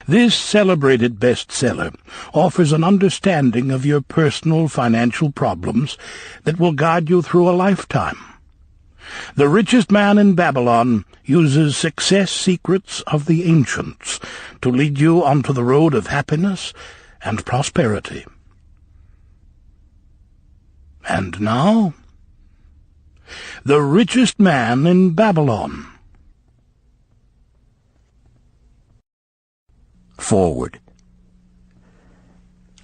This celebrated bestseller offers an understanding of your personal financial problems that will guide you through a lifetime. The Richest Man in Babylon uses success secrets of the ancients to lead you onto the road of happiness and prosperity. And now, The Richest Man in Babylon. Forward.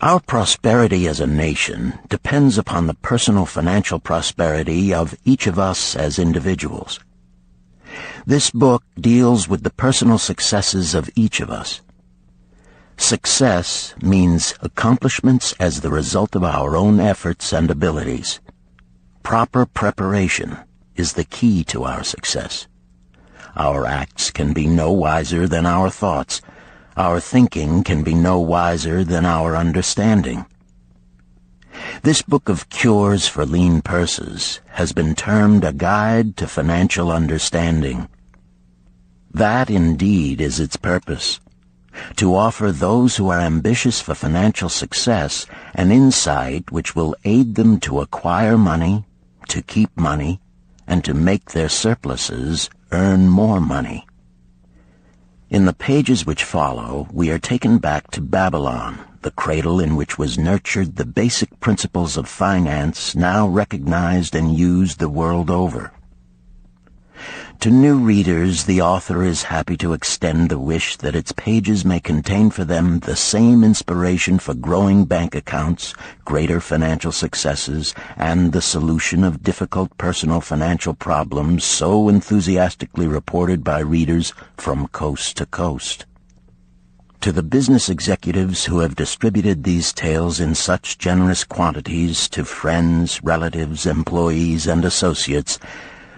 Our prosperity as a nation depends upon the personal financial prosperity of each of us as individuals. This book deals with the personal successes of each of us. Success means accomplishments as the result of our own efforts and abilities. Proper preparation is the key to our success. Our acts can be no wiser than our thoughts. Our thinking can be no wiser than our understanding. This book of cures for lean purses has been termed a guide to financial understanding. That indeed is its purpose, to offer those who are ambitious for financial success an insight which will aid them to acquire money, to keep money, and to make their surpluses earn more money. In the pages which follow, we are taken back to Babylon, the cradle in which was nurtured the basic principles of finance now recognized and used the world over. To new readers, the author is happy to extend the wish that its pages may contain for them the same inspiration for growing bank accounts, greater financial successes, and the solution of difficult personal financial problems so enthusiastically reported by readers from coast to coast. To the business executives who have distributed these tales in such generous quantities to friends, relatives, employees, and associates,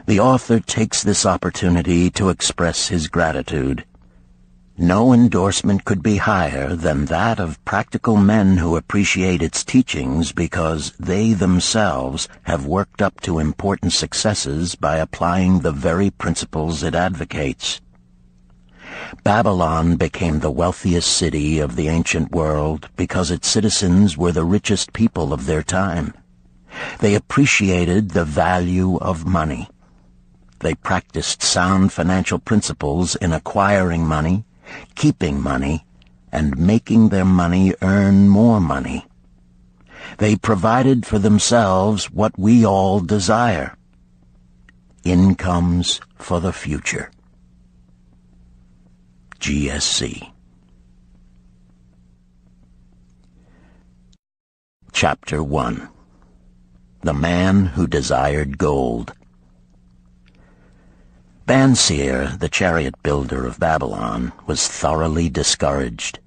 the author takes this opportunity to express his gratitude. No endorsement could be higher than that of practical men who appreciate its teachings because they themselves have worked up to important successes by applying the very principles it advocates. Babylon became the wealthiest city of the ancient world because its citizens were the richest people of their time. They appreciated the value of money. They practiced sound financial principles in acquiring money, keeping money, and making their money earn more money. They provided for themselves what we all desire: incomes for the future. GSC. Chapter 1. The Man Who Desired Gold. Banseer, the chariot builder of Babylon, was thoroughly discouraged.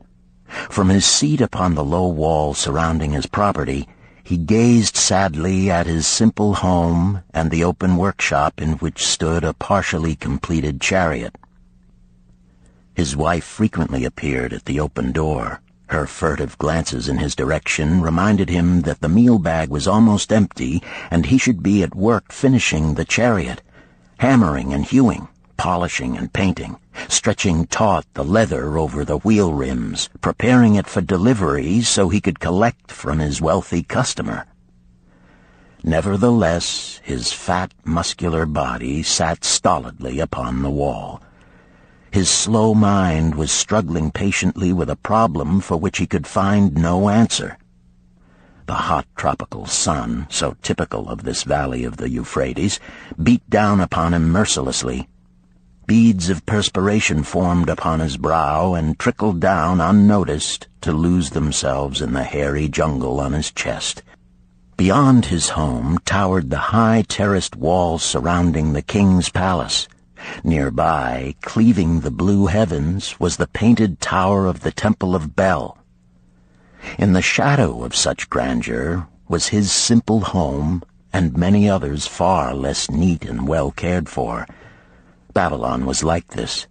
From his seat upon the low wall surrounding his property, he gazed sadly at his simple home and the open workshop in which stood a partially completed chariot. His wife frequently appeared at the open door. Her furtive glances in his direction reminded him that the meal bag was almost empty and he should be at work finishing the chariot, hammering and hewing, polishing and painting, stretching taut the leather over the wheel rims, preparing it for delivery so he could collect from his wealthy customer. Nevertheless, his fat, muscular body sat stolidly upon the wall. His slow mind was struggling patiently with a problem for which he could find no answer. The hot tropical sun, so typical of this valley of the Euphrates, beat down upon him mercilessly. Beads of perspiration formed upon his brow and trickled down unnoticed to lose themselves in the hairy jungle on his chest. Beyond his home towered the high terraced walls surrounding the king's palace. Nearby, cleaving the blue heavens, was the painted tower of the Temple of Bel. In the shadow of such grandeur was his simple home and many others far less neat and well cared for. Babylon was like this,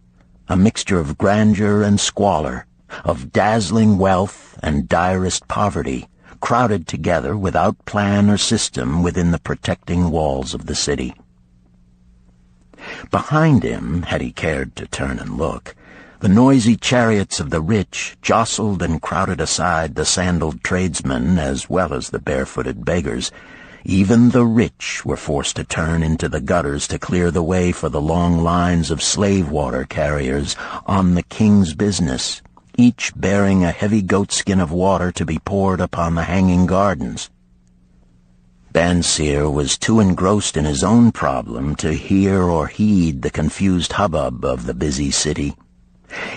a mixture of grandeur and squalor, of dazzling wealth and direst poverty, crowded together without plan or system within the protecting walls of the city. Behind him, had he cared to turn and look, The noisy chariots of the rich jostled and crowded aside the sandaled tradesmen as well as the barefooted beggars. Even the rich were forced to turn into the gutters to clear the way for the long lines of slave water carriers on the king's business, each bearing a heavy goatskin of water to be poured upon the hanging gardens. Bansir was too engrossed in his own problem to hear or heed the confused hubbub of the busy city.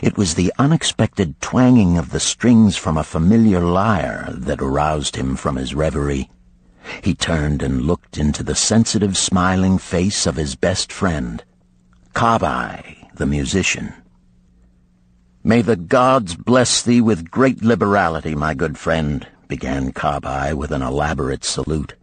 It was the unexpected twanging of the strings from a familiar lyre that aroused him from his reverie. He turned and looked into the sensitive, smiling face of his best friend, Kabai, the musician. "May the gods bless thee with great liberality, my good friend," began Kabai with an elaborate salute.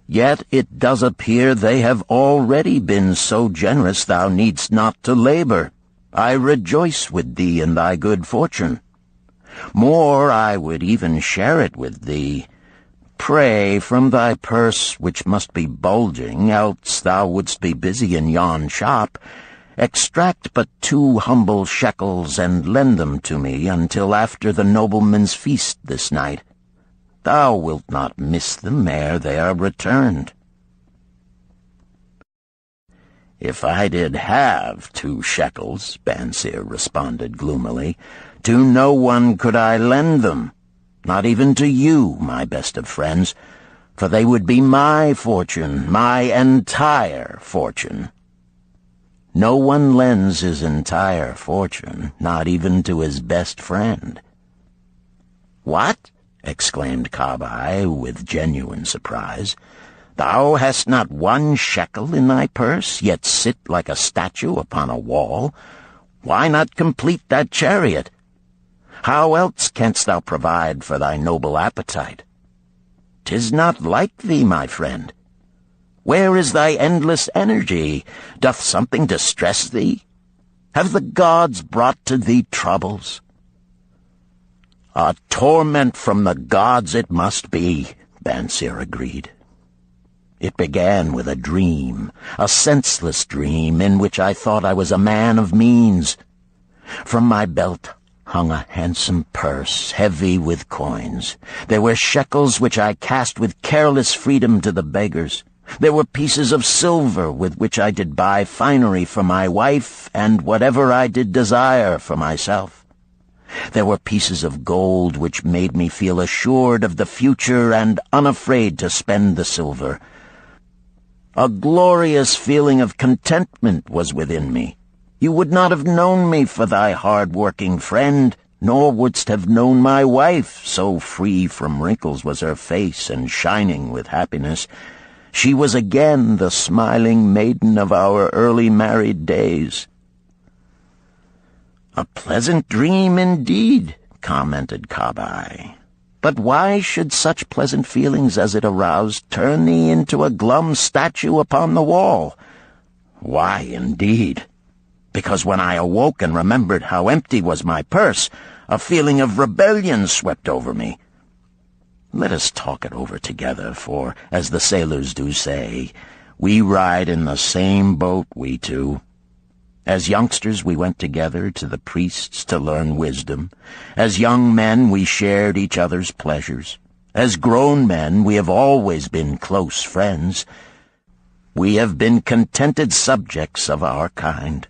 "Yet it does appear they have already been so generous thou needst not to labor. I rejoice with thee in thy good fortune. More, I would even share it with thee. Pray, from thy purse, which must be bulging, else thou wouldst be busy in yon shop, extract but 2 humble shekels and lend them to me until after the nobleman's feast this night. Thou wilt not miss them ere they are returned." "If I did have 2 shekels," Bansir responded gloomily, "to no one could I lend them, not even to you, my best of friends, for they would be my fortune, my entire fortune." No one lends his entire fortune, not even to his best friend. "What?" exclaimed Kabai with genuine surprise. "Thou hast not 1 shekel in thy purse, yet sit like a statue upon a wall? Why not complete that chariot? How else canst thou provide for thy noble appetite? 'Tis not like thee, my friend. Where is thy endless energy? Doth something distress thee? Have the gods brought to thee troubles?" "A torment from the gods it must be," Bansir agreed. "It began with a dream, a senseless dream in which I thought I was a man of means. From my belt hung a handsome purse, heavy with coins. There were shekels which I cast with careless freedom to the beggars. There were pieces of silver with which I did buy finery for my wife and whatever I did desire for myself. There were pieces of gold which made me feel assured of the future and unafraid to spend the silver. A glorious feeling of contentment was within me. You would not have known me for thy hard-working friend, nor wouldst have known my wife, so free from wrinkles was her face and shining with happiness. She was again the smiling maiden of our early married days." "A pleasant dream indeed," commented Kabai. "But why should such pleasant feelings as it aroused turn thee into a glum statue upon the wall?" "Why, indeed? Because when I awoke and remembered how empty was my purse, a feeling of rebellion swept over me. Let us talk it over together, for, as the sailors do say, we ride in the same boat, we two. As youngsters we went together to the priests to learn wisdom. As young men we shared each other's pleasures. As grown men we have always been close friends. We have been contented subjects of our kind.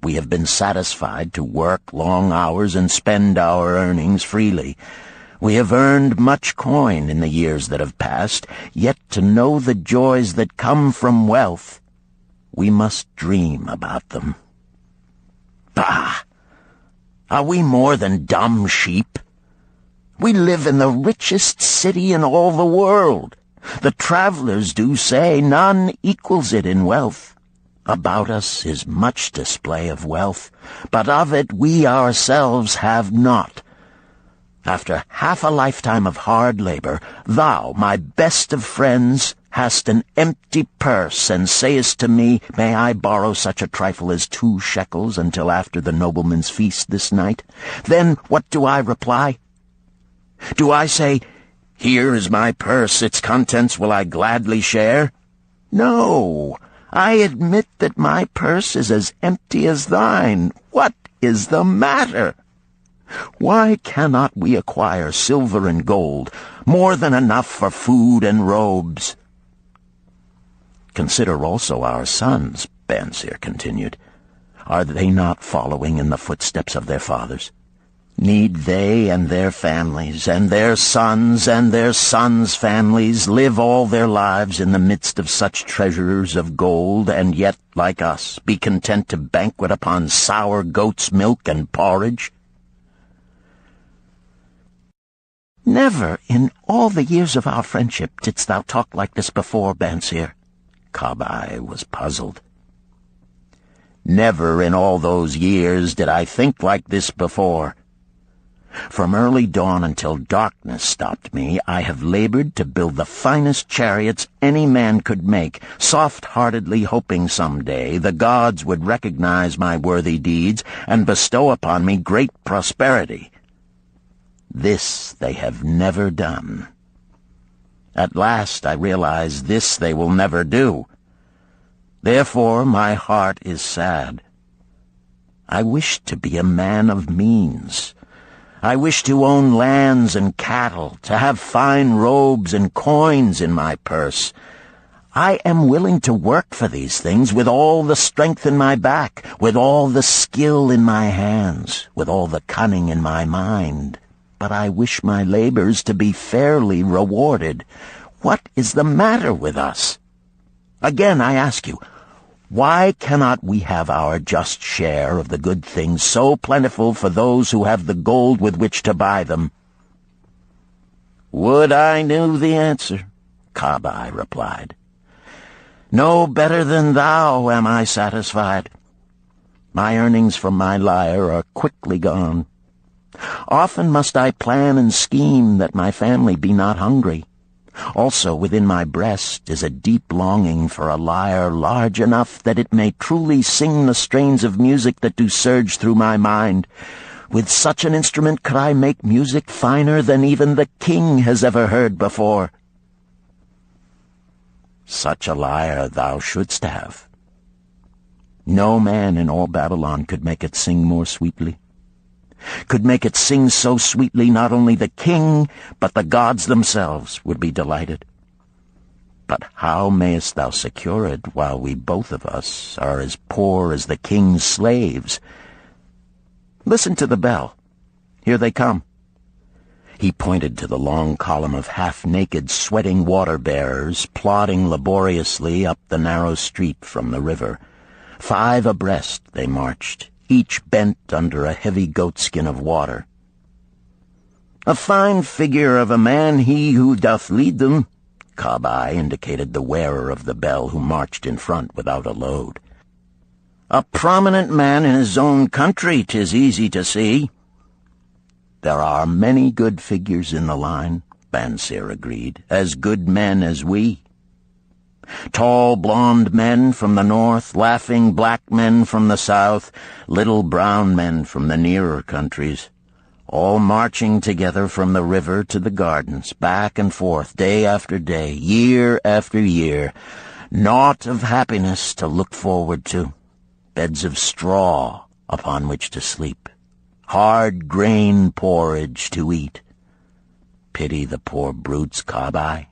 We have been satisfied to work long hours and spend our earnings freely. We have earned much coin in the years that have passed, yet to know the joys that come from wealth, we must dream about them. Bah! Are we more than dumb sheep? We live in the richest city in all the world. The travelers do say none equals it in wealth. About us is much display of wealth, but of it we ourselves have not. After half a lifetime of hard labor, thou, my best of friends, hast an empty purse, and sayest to me, may I borrow such a trifle as 2 shekels until after the nobleman's feast this night? Then what do I reply? Do I say, here is my purse, its contents will I gladly share? No, I admit that my purse is as empty as thine. What is the matter? Why cannot we acquire silver and gold, more than enough for food and robes? Consider also our sons, Bansir continued. Are they not following in the footsteps of their fathers? Need they and their families, and their sons families, live all their lives in the midst of such treasures of gold, and yet, like us, be content to banquet upon sour goat's milk and porridge? Never in all the years of our friendship didst thou talk like this before, Bansir. Kabai was puzzled. Never in all those years did I think like this before. From early dawn until darkness stopped me, I have labored to build the finest chariots any man could make, soft-heartedly hoping some day the gods would recognize my worthy deeds and bestow upon me great prosperity. This they have never done. At last I realize this they will never do. Therefore my heart is sad. I wish to be a man of means. I wish to own lands and cattle, to have fine robes and coins in my purse. I am willing to work for these things with all the strength in my back, with all the skill in my hands, with all the cunning in my mind. But I wish my labors to be fairly rewarded. What is the matter with us? Again, I ask you, why cannot we have our just share of the good things so plentiful for those who have the gold with which to buy them? Would I knew the answer, Kabai replied. No better than thou am I satisfied. My earnings from my lyre are quickly gone. Often must I plan and scheme that my family be not hungry. Also within my breast is a deep longing for a lyre large enough that it may truly sing the strains of music that do surge through my mind. With such an instrument could I make music finer than even the king has ever heard before. Such a lyre thou shouldst have. No man in all Babylon could make it sing more sweetly. Could make it sing so sweetly not only the king, but the gods themselves would be delighted. But how mayest thou secure it while we both of us are as poor as the king's slaves? Listen to the bell. Here they come. He pointed to the long column of half-naked, sweating water-bearers plodding laboriously up the narrow street from the river. 5 abreast they marched, each bent under a heavy goatskin of water. A fine figure of a man he who doth lead them. Kabai indicated the wearer of the bell who marched in front without a load. A prominent man in his own country, 'tis easy to see. There are many good figures in the line, Bansir agreed, as good men as we. Tall blond men from the north, laughing black men from the south, little brown men from the nearer countries, all marching together from the river to the gardens, back and forth, day after day, year after year, naught of happiness to look forward to, beds of straw upon which to sleep, hard grain porridge to eat. Pity the poor brutes, Kabai.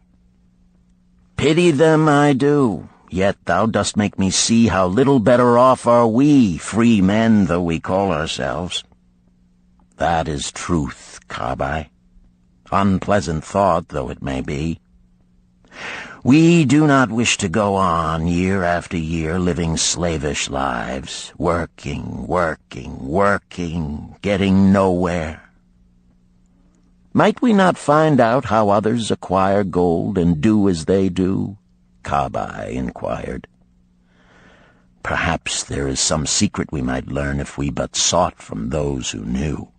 Pity them I do, yet thou dost make me see how little better off are we, free men though we call ourselves. That is truth, Kabai, unpleasant thought though it may be. We do not wish to go on year after year living slavish lives, working, getting nowhere. Might we not find out how others acquire gold and do as they do? Kabai inquired. Perhaps there is some secret we might learn if we but sought from those who knew,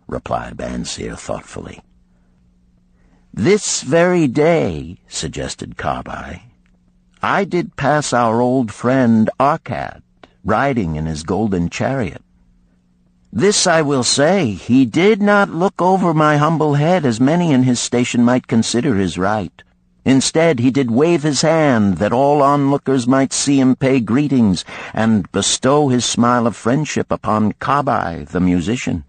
replied Bansir thoughtfully. This very day, suggested Kabai, I did pass our old friend Arkad, riding in his golden chariot. This I will say, he did not look over my humble head as many in his station might consider his right. Instead, he did wave his hand that all onlookers might see him pay greetings and bestow his smile of friendship upon Kabai, the musician.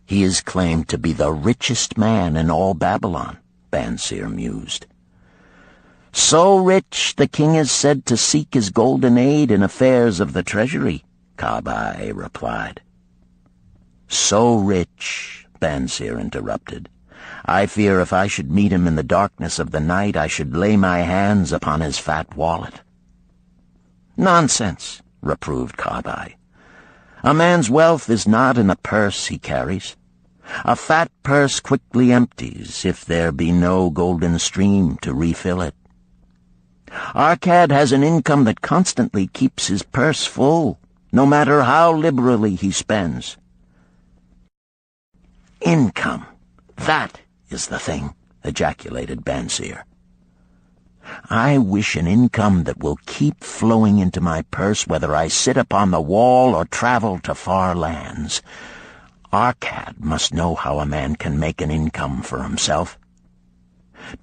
He is claimed to be the richest man in all Babylon, Bansir mused. So rich, the king is said to seek his golden aid in affairs of the treasury, Kabai replied. So rich, Bansir interrupted. I fear if I should meet him in the darkness of the night, I should lay my hands upon his fat wallet. Nonsense, reproved Kabai. A man's wealth is not in a purse he carries. A fat purse quickly empties if there be no golden stream to refill it. Arkad has an income that constantly keeps his purse full, no matter how liberally he spends. Income, that is the thing, ejaculated Bansir. I wish an income that will keep flowing into my purse whether I sit upon the wall or travel to far lands. Arkad must know how a man can make an income for himself.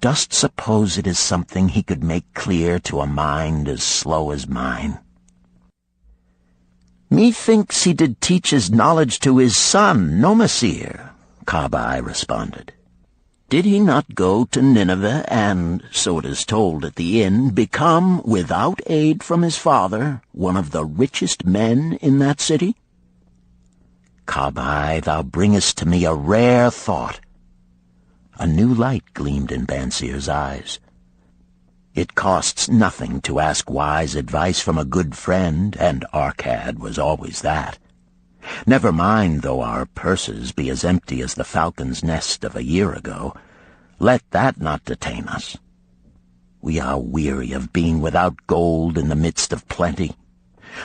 Dost suppose it is something he could make clear to a mind as slow as mine? Methinks he did teach his knowledge to his son, Nomasir, Kabai responded. Did he not go to Nineveh and, so it is told at the inn, become, without aid from his father, one of the richest men in that city? Kabai, thou bringest to me a rare thought. A new light gleamed in Bansir's eyes. It costs nothing to ask wise advice from a good friend, and Arkad was always that. Never mind though our purses be as empty as the falcon's nest of a year ago. Let that not detain us. We are weary of being without gold in the midst of plenty.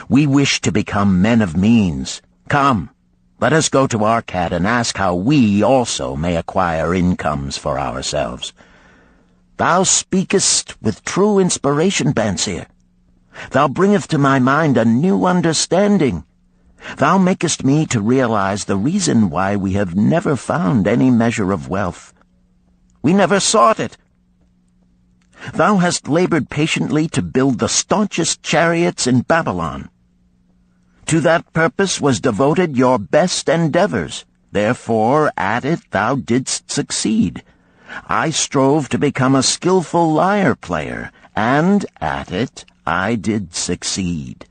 We wish to become men of means. Come, let us go to Arkad and ask how we also may acquire incomes for ourselves. Thou speakest with true inspiration, Bansir. Thou bringest to my mind a new understanding. Thou makest me to realize the reason why we have never found any measure of wealth. We never sought it. Thou hast labored patiently to build the staunchest chariots in Babylon. To that purpose was devoted your best endeavors. Therefore, at it thou didst succeed. I strove to become a skillful lyre player, and at it I did succeed.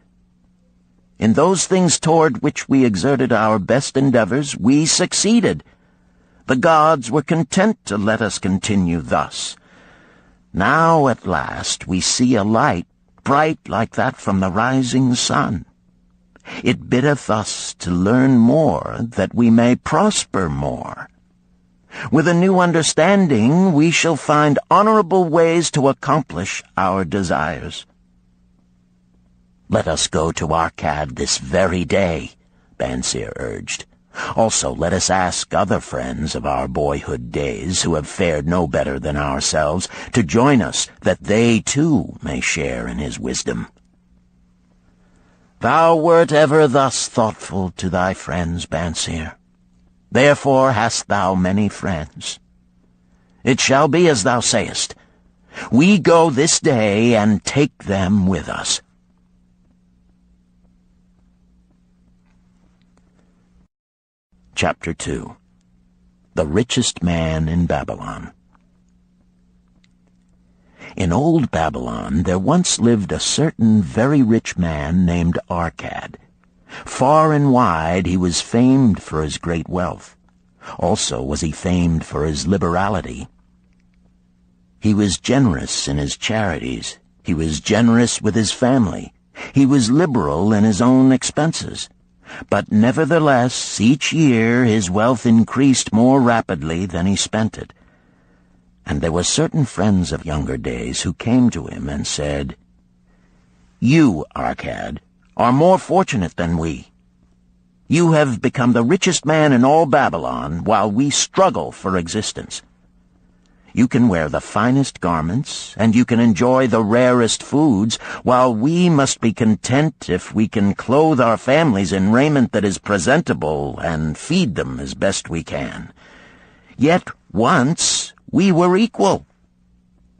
In those things toward which we exerted our best endeavors, we succeeded. The gods were content to let us continue thus. Now at last we see a light, bright like that from the rising sun. It biddeth us to learn more, that we may prosper more. With a new understanding, we shall find honorable ways to accomplish our desires. Let us go to Arkad this very day, Bansir urged. Also, let us ask other friends of our boyhood days who have fared no better than ourselves to join us, that they too may share in his wisdom. Thou wert ever thus thoughtful to thy friends, Bansir. Therefore hast thou many friends. It shall be as thou sayest. We go this day and take them with us. Chapter 2. The Richest Man in Babylon. In old Babylon there once lived a certain very rich man named Arkad. Far and wide he was famed for his great wealth. Also was he famed for his liberality. He was generous in his charities. He was generous with his family. He was liberal in his own expenses. But nevertheless, each year his wealth increased more rapidly than he spent it. And there were certain friends of younger days who came to him and said, You, Arkad, are more fortunate than we. You have become the richest man in all Babylon, while we struggle for existence. You can wear the finest garments, and you can enjoy the rarest foods, while we must be content if we can clothe our families in raiment that is presentable and feed them as best we can. Yet once we were equal.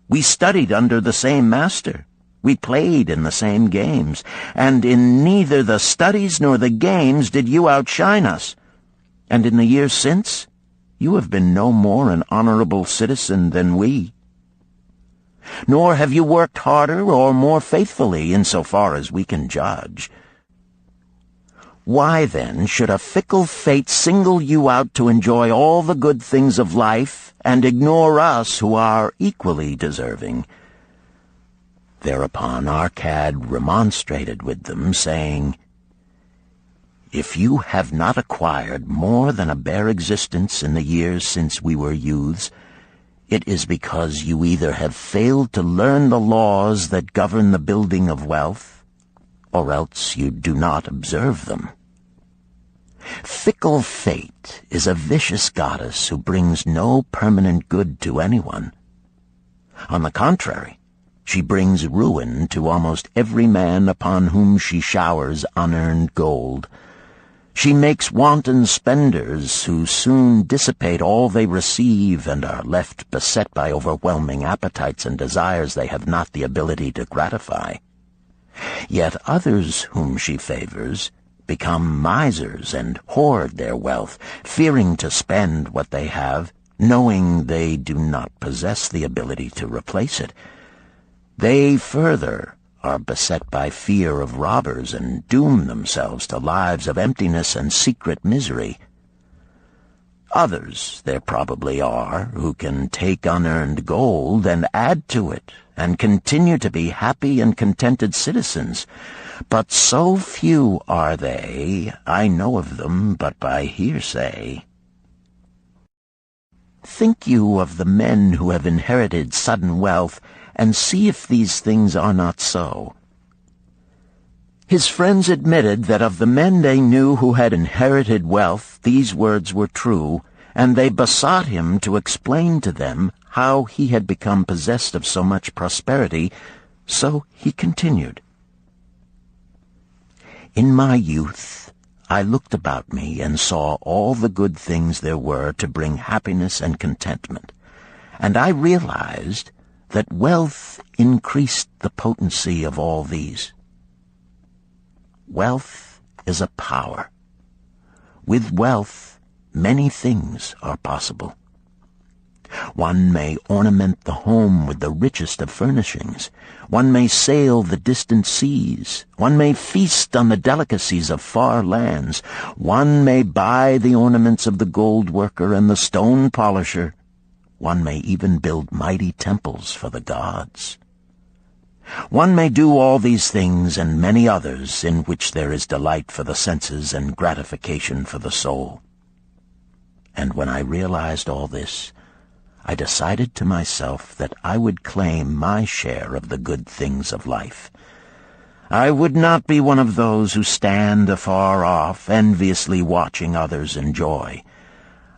We studied under the same master. We played in the same games, and in neither the studies nor the games did you outshine us. And in the years since, you have been no more an honorable citizen than we. Nor have you worked harder or more faithfully in so far as we can judge. Why, then, should a fickle fate single you out to enjoy all the good things of life and ignore us who are equally deserving? Thereupon Arcad remonstrated with them, saying, If you have not acquired more than a bare existence in the years since we were youths, it is because you either have failed to learn the laws that govern the building of wealth, or else you do not observe them. Fickle fate is a vicious goddess who brings no permanent good to anyone. On the contrary, she brings ruin to almost every man upon whom she showers unearned gold. She makes wanton spenders who soon dissipate all they receive and are left beset by overwhelming appetites and desires they have not the ability to gratify. Yet others whom she favors become misers and hoard their wealth, fearing to spend what they have, knowing they do not possess the ability to replace it. They further are beset by fear of robbers and doom themselves to lives of emptiness and secret misery. Others there probably are who can take unearned gold and add to it and continue to be happy and contented citizens. But so few are they, I know of them but by hearsay. Think you of the men who have inherited sudden wealth, and see if these things are not so. His friends admitted that of the men they knew who had inherited wealth, these words were true, and they besought him to explain to them how he had become possessed of so much prosperity, so he continued. In my youth, I looked about me and saw all the good things there were to bring happiness and contentment, and I realized that wealth increased the potency of all these. Wealth is a power. With wealth, many things are possible. One may ornament the home with the richest of furnishings. One may sail the distant seas. One may feast on the delicacies of far lands. One may buy the ornaments of the gold worker and the stone polisher. One may even build mighty temples for the gods. One may do all these things and many others in which there is delight for the senses and gratification for the soul. And when I realized all this, I decided to myself that I would claim my share of the good things of life. I would not be one of those who stand afar off, enviously watching others enjoy.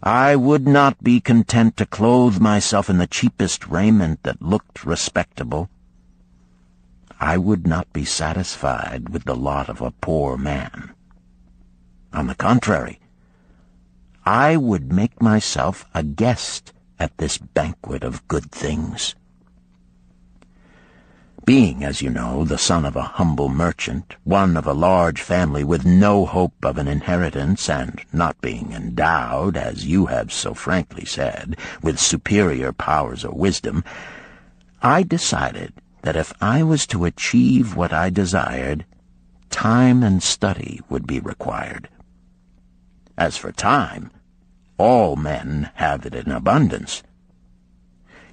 I would not be content to clothe myself in the cheapest raiment that looked respectable. I would not be satisfied with the lot of a poor man. On the contrary, I would make myself a guest at this banquet of good things. Being, as you know, the son of a humble merchant, one of a large family with no hope of an inheritance, and not being endowed, as you have so frankly said, with superior powers or wisdom, I decided that if I was to achieve what I desired, time and study would be required. As for time, all men have it in abundance.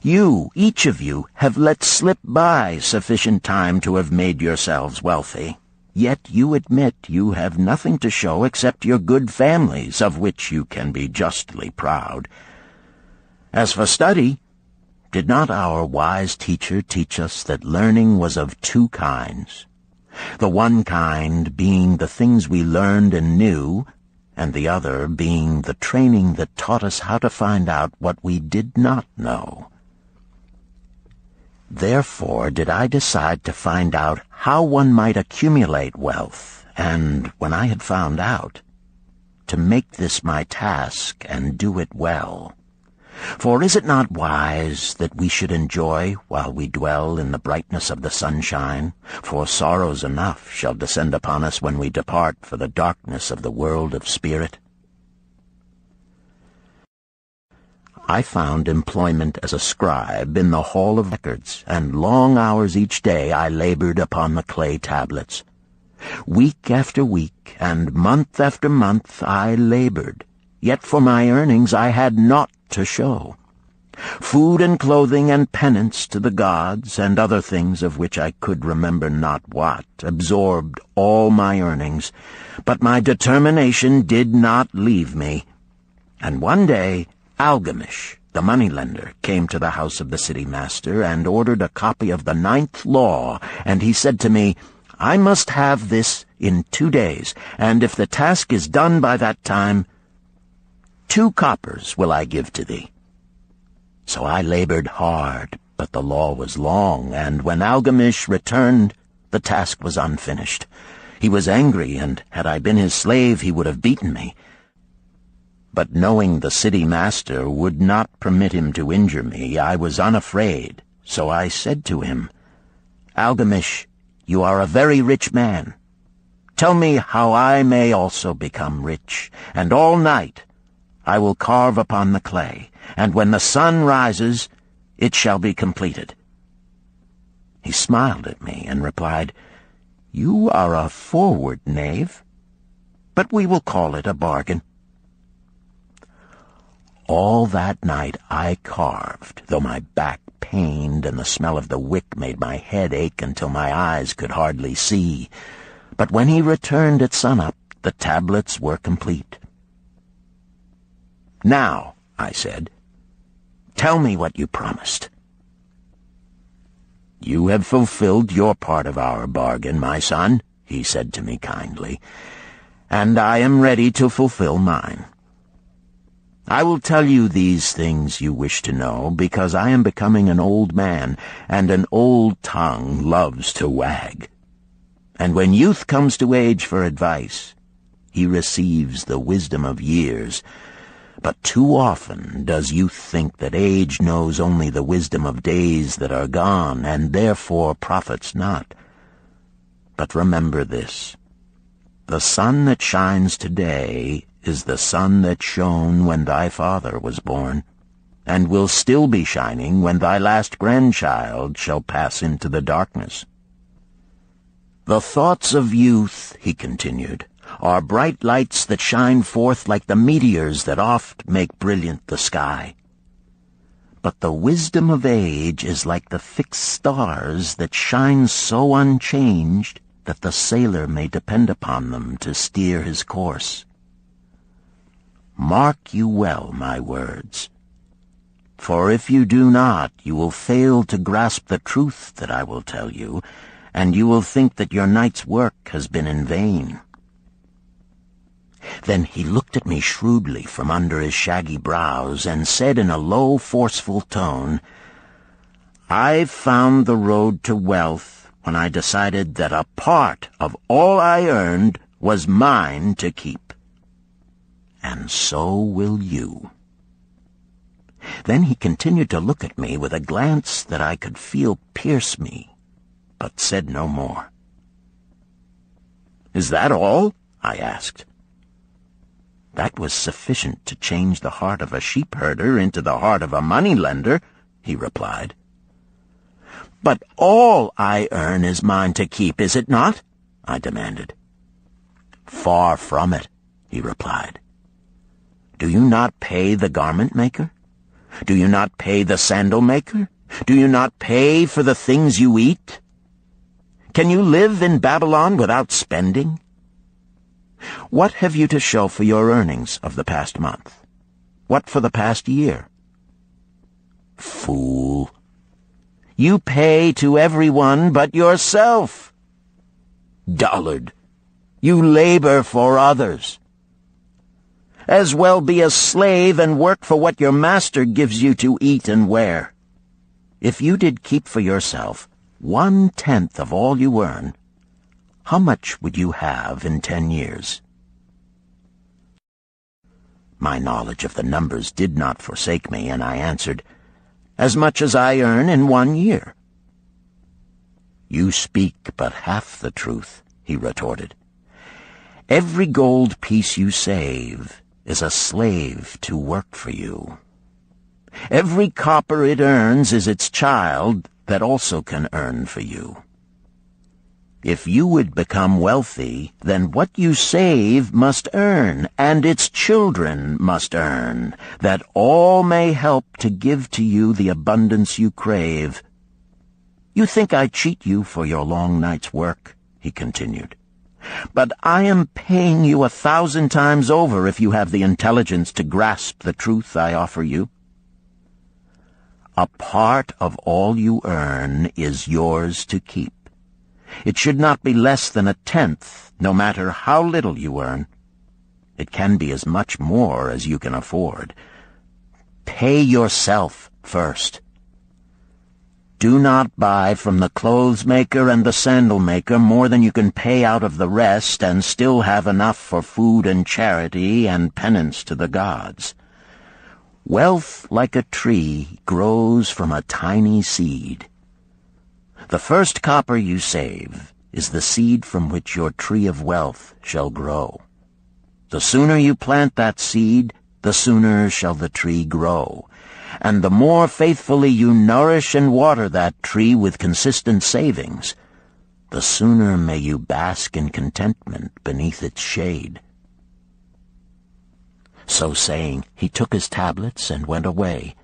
You, each of you, have let slip by sufficient time to have made yourselves wealthy. Yet you admit you have nothing to show except your good families, of which you can be justly proud. As for study, did not our wise teacher teach us that learning was of two kinds, the one kind being the things we learned and knew, and the other being the training that taught us how to find out what we did not know? Therefore did I decide to find out how one might accumulate wealth, and, when I had found out, to make this my task and do it well. For is it not wise that we should enjoy while we dwell in the brightness of the sunshine? For sorrows enough shall descend upon us when we depart for the darkness of the world of spirit. I found employment as a scribe in the hall of records, and long hours each day I labored upon the clay tablets. Week after week, and month after month I labored, yet for my earnings I had naught to show. Food and clothing and penance to the gods, and other things of which I could remember not what, absorbed all my earnings, but my determination did not leave me. And one day Algamish, the moneylender, came to the house of the city master and ordered a copy of the 9th law, and he said to me, I must have this in 2 days, and if the task is done by that time, 2 coppers will I give to thee. So I labored hard, but the law was long, and when Algamish returned, the task was unfinished. He was angry, and had I been his slave, he would have beaten me. But knowing the city master would not permit him to injure me, I was unafraid. So I said to him, Algamish, you are a very rich man. Tell me how I may also become rich, and all night I will carve upon the clay, and when the sun rises, it shall be completed. He smiled at me and replied, You are a forward knave, but we will call it a bargain. All that night I carved, though my back pained and the smell of the wick made my head ache until my eyes could hardly see. But when he returned at sunup, the tablets were complete. Now, I said, tell me what you promised. You have fulfilled your part of our bargain, my son, he said to me kindly, and I am ready to fulfill mine. I will tell you these things you wish to know, because I am becoming an old man, and an old tongue loves to wag. And when youth comes to age for advice, he receives the wisdom of years. But too often does youth think that age knows only the wisdom of days that are gone, and therefore profits not. But remember this, the sun that shines today is the sun that shone when thy father was born, and will still be shining when thy last grandchild shall pass into the darkness. The thoughts of youth, he continued, are bright lights that shine forth like the meteors that oft make brilliant the sky. But the wisdom of age is like the fixed stars that shine so unchanged that the sailor may depend upon them to steer his course. Mark you well my words, for if you do not, you will fail to grasp the truth that I will tell you, and you will think that your night's work has been in vain. Then he looked at me shrewdly from under his shaggy brows and said in a low, forceful tone, I've found the road to wealth when I decided that a part of all I earned was mine to keep. And so will you. Then he continued to look at me with a glance that I could feel pierce me, but said no more. Is that all? I asked. That was sufficient to change the heart of a sheep-herder into the heart of a money-lender, he replied. But all I earn is mine to keep, is it not? I demanded. Far from it, he replied. Do you not pay the garment maker? Do you not pay the sandal maker? Do you not pay for the things you eat? Can you live in Babylon without spending? What have you to show for your earnings of the past month? What for the past year? Fool! You pay to everyone but yourself. Dullard! You labor for others. As well be a slave and work for what your master gives you to eat and wear. If you did keep for yourself 1/10 of all you earn, how much would you have in 10 years? My knowledge of the numbers did not forsake me, and I answered, "As much as I earn in 1 year." "You speak but half the truth," he retorted. "Every gold piece you save is a slave to work for you. Every copper it earns is its child that also can earn for you. If you would become wealthy, then what you save must earn, and its children must earn, that all may help to give to you the abundance you crave. You think I cheat you for your long night's work," he continued, "but I am paying you 1,000 times over if you have the intelligence to grasp the truth I offer you. A part of all you earn is yours to keep. It should not be less than 1/10, no matter how little you earn. It can be as much more as you can afford. Pay yourself first. Do not buy from the clothes maker and the sandal maker more than you can pay out of the rest and still have enough for food and charity and penance to the gods. Wealth, like a tree, grows from a tiny seed. The first copper you save is the seed from which your tree of wealth shall grow. The sooner you plant that seed, the sooner shall the tree grow. And the more faithfully you nourish and water that tree with consistent savings, the sooner may you bask in contentment beneath its shade." So saying, he took his tablets and went away.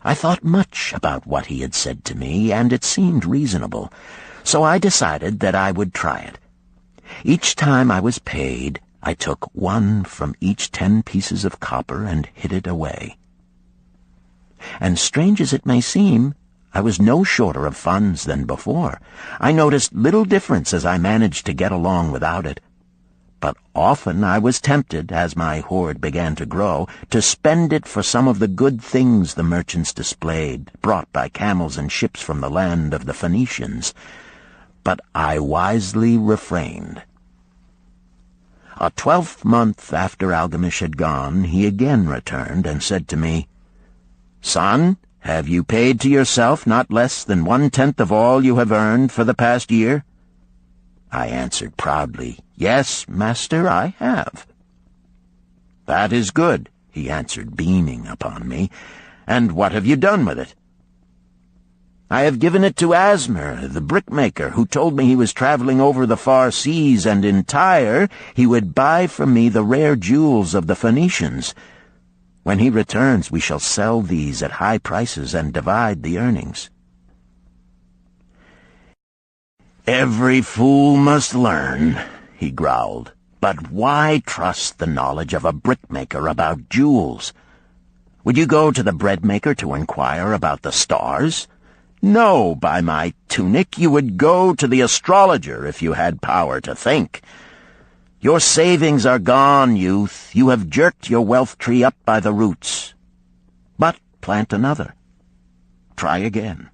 I thought much about what he had said to me, and it seemed reasonable, so I decided that I would try it. Each time I was paid, I took 1 from each 10 pieces of copper and hid it away. And strange as it may seem, I was no shorter of funds than before. I noticed little difference as I managed to get along without it. But often I was tempted, as my hoard began to grow, to spend it for some of the good things the merchants displayed, brought by camels and ships from the land of the Phoenicians. But I wisely refrained. A 12th month after Algamish had gone, he again returned and said to me, "Son, have you paid to yourself not less than 1/10 of all you have earned for the past year?" I answered proudly, "Yes, master, I have." "That is good," he answered, beaming upon me. "And what have you done with it?" "I have given it to Asmer, the brickmaker, who told me he was traveling over the far seas, and in Tyre he would buy from me the rare jewels of the Phoenicians. When he returns, we shall sell these at high prices and divide the earnings." "Every fool must learn," he growled. "But why trust the knowledge of a brickmaker about jewels? Would you go to the breadmaker to inquire about the stars? No, by my tunic, you would go to the astrologer if you had power to think. Your savings are gone, youth. You have jerked your wealth tree up by the roots. But plant another. Try again.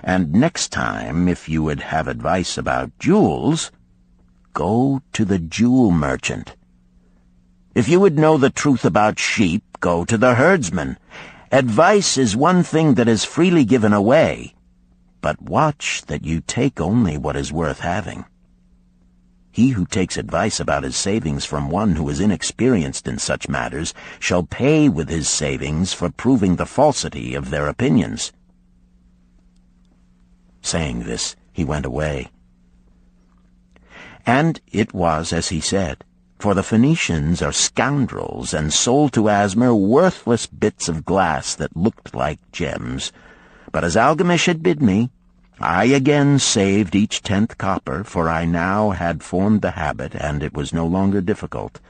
And next time, if you would have advice about jewels, go to the jewel merchant. If you would know the truth about sheep, go to the herdsman. Advice is one thing that is freely given away, but watch that you take only what is worth having. He who takes advice about his savings from one who is inexperienced in such matters shall pay with his savings for proving the falsity of their opinions." Saying this, he went away. And it was as he said, for the Phoenicians are scoundrels and sold to Asmer worthless bits of glass that looked like gems. But as Algamish had bid me, I again saved each 10th copper, for I now had formed the habit, and it was no longer difficult.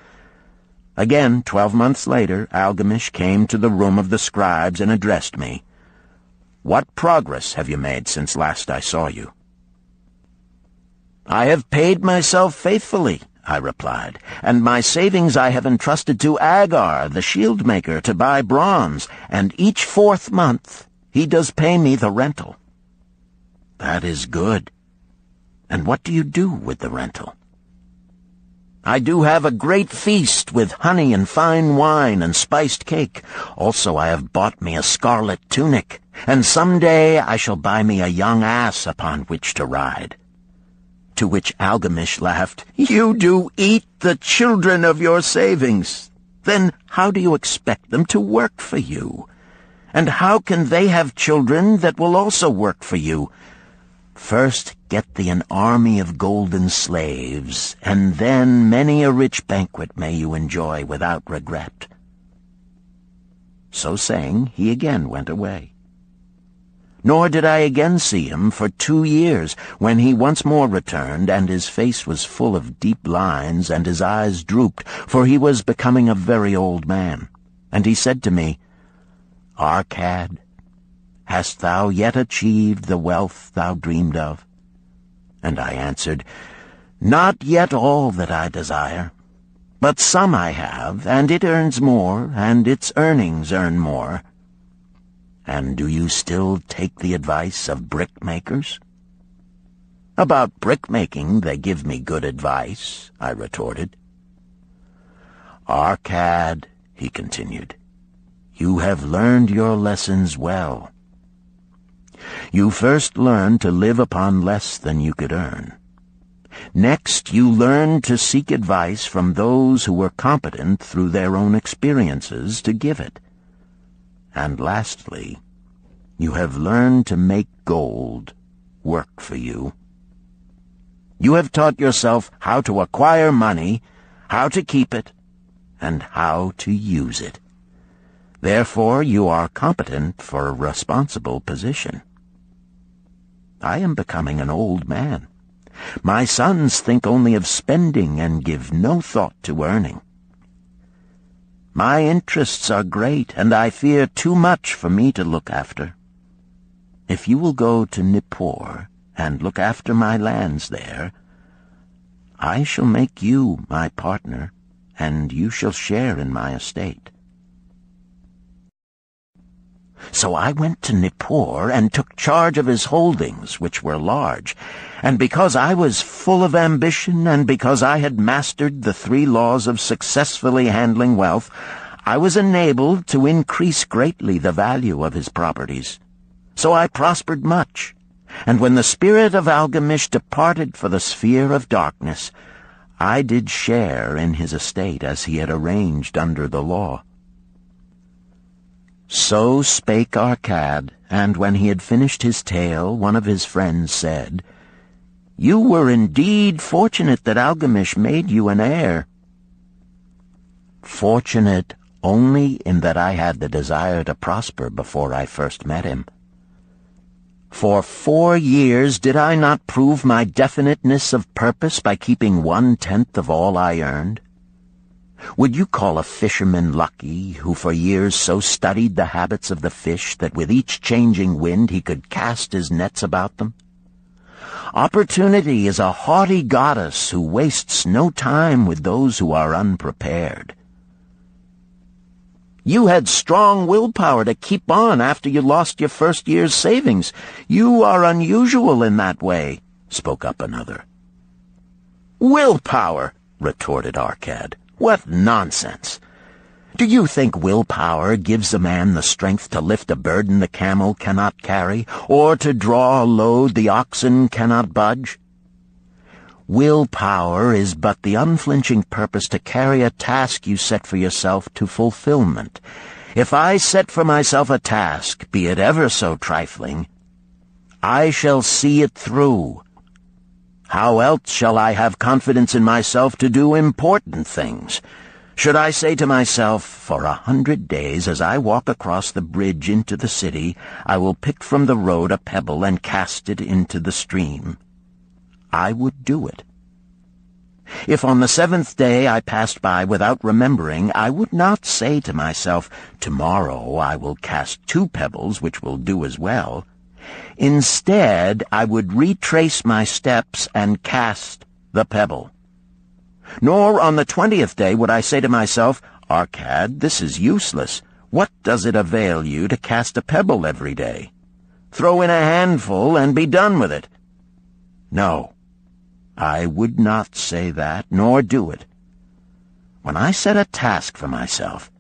Again, 12 months later, Algamish came to the room of the scribes and addressed me. "What progress have you made since last I saw you?" "I have paid myself faithfully," I replied, "and my savings I have entrusted to Agar, the shield-maker, to buy bronze, and each 4th month he does pay me the rental." "That is good. And what do you do with the rental?" I do have a great feast with honey and fine wine and spiced cake. Also I have bought me a scarlet tunic, and some day I shall buy me a young ass upon which to ride." To which Algamish laughed, "You do eat the children of your savings. Then how do you expect them to work for you? And how can they have children that will also work for you? First get thee an army of golden slaves, and then many a rich banquet may you enjoy without regret." So saying, he again went away. Nor did I again see him for 2 years, when he once more returned, and his face was full of deep lines, and his eyes drooped, for he was becoming a very old man. And he said to me, "Arcad, hast thou yet achieved the wealth thou dreamed of?" And I answered, "Not yet all that I desire, but some I have, and it earns more, and its earnings earn more." "And do you still take the advice of brickmakers?" "About brickmaking they give me good advice," I retorted. "Arcad," he continued, "you have learned your lessons well. You first learned to live upon less than you could earn. Next, you learned to seek advice from those who were competent through their own experiences to give it. And lastly, you have learned to make gold work for you. You have taught yourself how to acquire money, how to keep it, and how to use it. Therefore, you are competent for a responsible position. I am becoming an old man. My sons think only of spending and give no thought to earning. My interests are great, and I fear too much for me to look after. If you will go to Nippur and look after my lands there, I shall make you my partner, and you shall share in my estate." So I went to Nippur and took charge of his holdings, which were large, and because I was full of ambition, and because I had mastered the 3 laws of successfully handling wealth, I was enabled to increase greatly the value of his properties. So I prospered much, and when the spirit of Algamish departed for the sphere of darkness, I did share in his estate as he had arranged under the law. So spake Arcad, and when he had finished his tale, one of his friends said, "You were indeed fortunate that Algamish made you an heir." "Fortunate only in that I had the desire to prosper before I first met him. For 4 years did I not prove my definiteness of purpose by keeping 1/10 of all I earned? Would you call a fisherman lucky who for years so studied the habits of the fish that with each changing wind he could cast his nets about them? Opportunity is a haughty goddess who wastes no time with those who are unprepared. You had strong willpower to keep on after you lost your first year's savings. You are unusual in that way," spoke up another. "Willpower," retorted Arcad. "What nonsense! Do you think willpower gives a man the strength to lift a burden the camel cannot carry, or to draw a load the oxen cannot budge? Willpower is but the unflinching purpose to carry a task you set for yourself to fulfillment. If I set for myself a task, be it ever so trifling, I shall see it through. How else shall I have confidence in myself to do important things? Should I say to myself, for 100 days as I walk across the bridge into the city, I will pick from the road a pebble and cast it into the stream? I would do it. If on the 7th day I passed by without remembering, I would not say to myself, tomorrow I will cast 2 pebbles which will do as well. Instead, I would retrace my steps and cast the pebble. Nor on the 20th day would I say to myself, Arcad, this is useless. What does it avail you to cast a pebble every day? Throw in a handful and be done with it. No, I would not say that, nor do it, When I set a task for myself,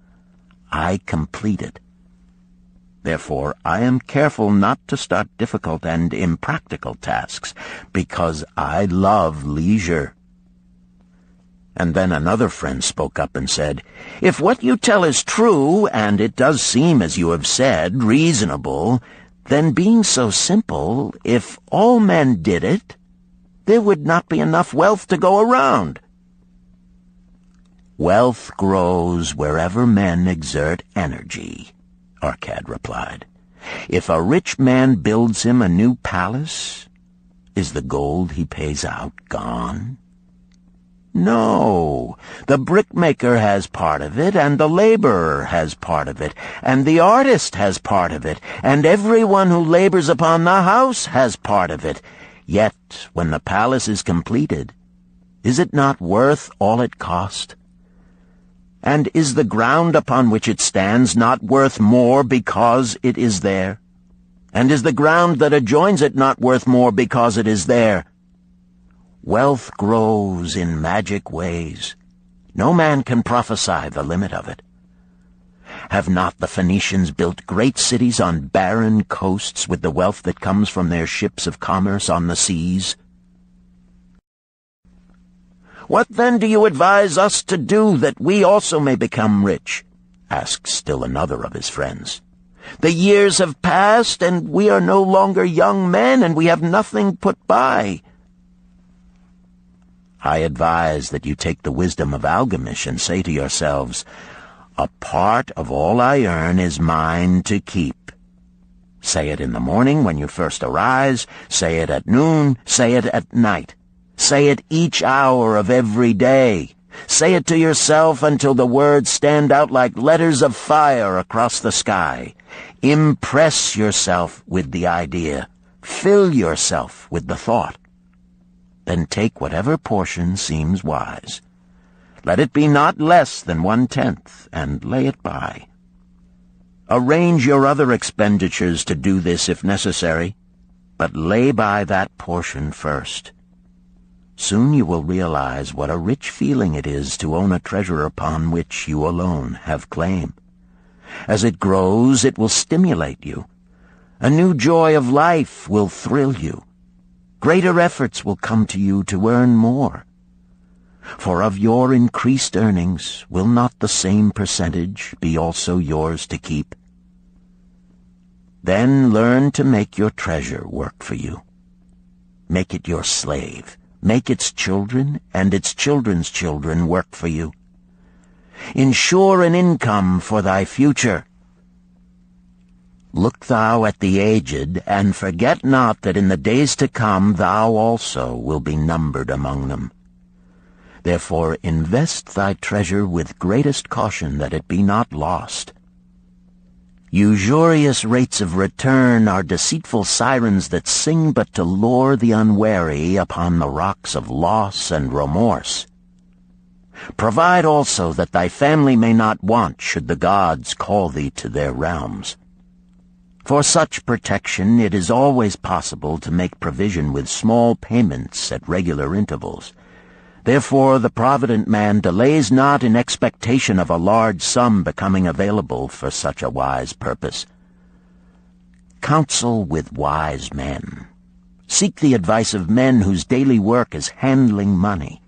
I complete it. Therefore, I am careful not to start difficult and impractical tasks, because I love leisure." And then another friend spoke up and said, "If what you tell is true, and it does seem, as you have said, reasonable, then being so simple, if all men did it, there would not be enough wealth to go around." "Wealth grows wherever men exert energy," Arcad replied. "If a rich man builds him a new palace, is the gold he pays out gone? No, the brickmaker has part of it, and the laborer has part of it, and the artist has part of it, and everyone who labors upon the house has part of it. Yet, when the palace is completed, is it not worth all it cost? And is the ground upon which it stands not worth more because it is there? And is the ground that adjoins it not worth more because it is there? Wealth grows in magic ways. No man can prophesy the limit of it. Have not the Phoenicians built great cities on barren coasts with the wealth that comes from their ships of commerce on the seas? What then do you advise us to do that we also may become rich?" asked still another of his friends. "The years have passed, and we are no longer young men, and we have nothing put by." "I advise that you take the wisdom of Algamish and say to yourselves, 'A part of all I earn is mine to keep.' Say it in the morning when you first arise, say it at noon, say it at night. Say it each hour of every day. Say it to yourself until the words stand out like letters of fire across the sky. Impress yourself with the idea. Fill yourself with the thought. Then take whatever portion seems wise. Let it be not less than 1/10, and lay it by. Arrange your other expenditures to do this if necessary, but lay by that portion first. Soon you will realize what a rich feeling it is to own a treasure upon which you alone have claim. As it grows, it will stimulate you. A new joy of life will thrill you. Greater efforts will come to you to earn more. For of your increased earnings, will not the same percentage be also yours to keep? Then learn to make your treasure work for you. Make it your slave. Make its children and its children's children work for you. Ensure an income for thy future. Look thou at the aged, and forget not that in the days to come thou also will be numbered among them. Therefore invest thy treasure with greatest caution that it be not lost. Usurious rates of return are deceitful sirens that sing but to lure the unwary upon the rocks of loss and remorse. Provide also that thy family may not want should the gods call thee to their realms. For such protection it is always possible to make provision with small payments at regular intervals. Therefore the provident man delays not in expectation of a large sum becoming available for such a wise purpose. Counsel with wise men. Seek the advice of men whose daily work is handling money.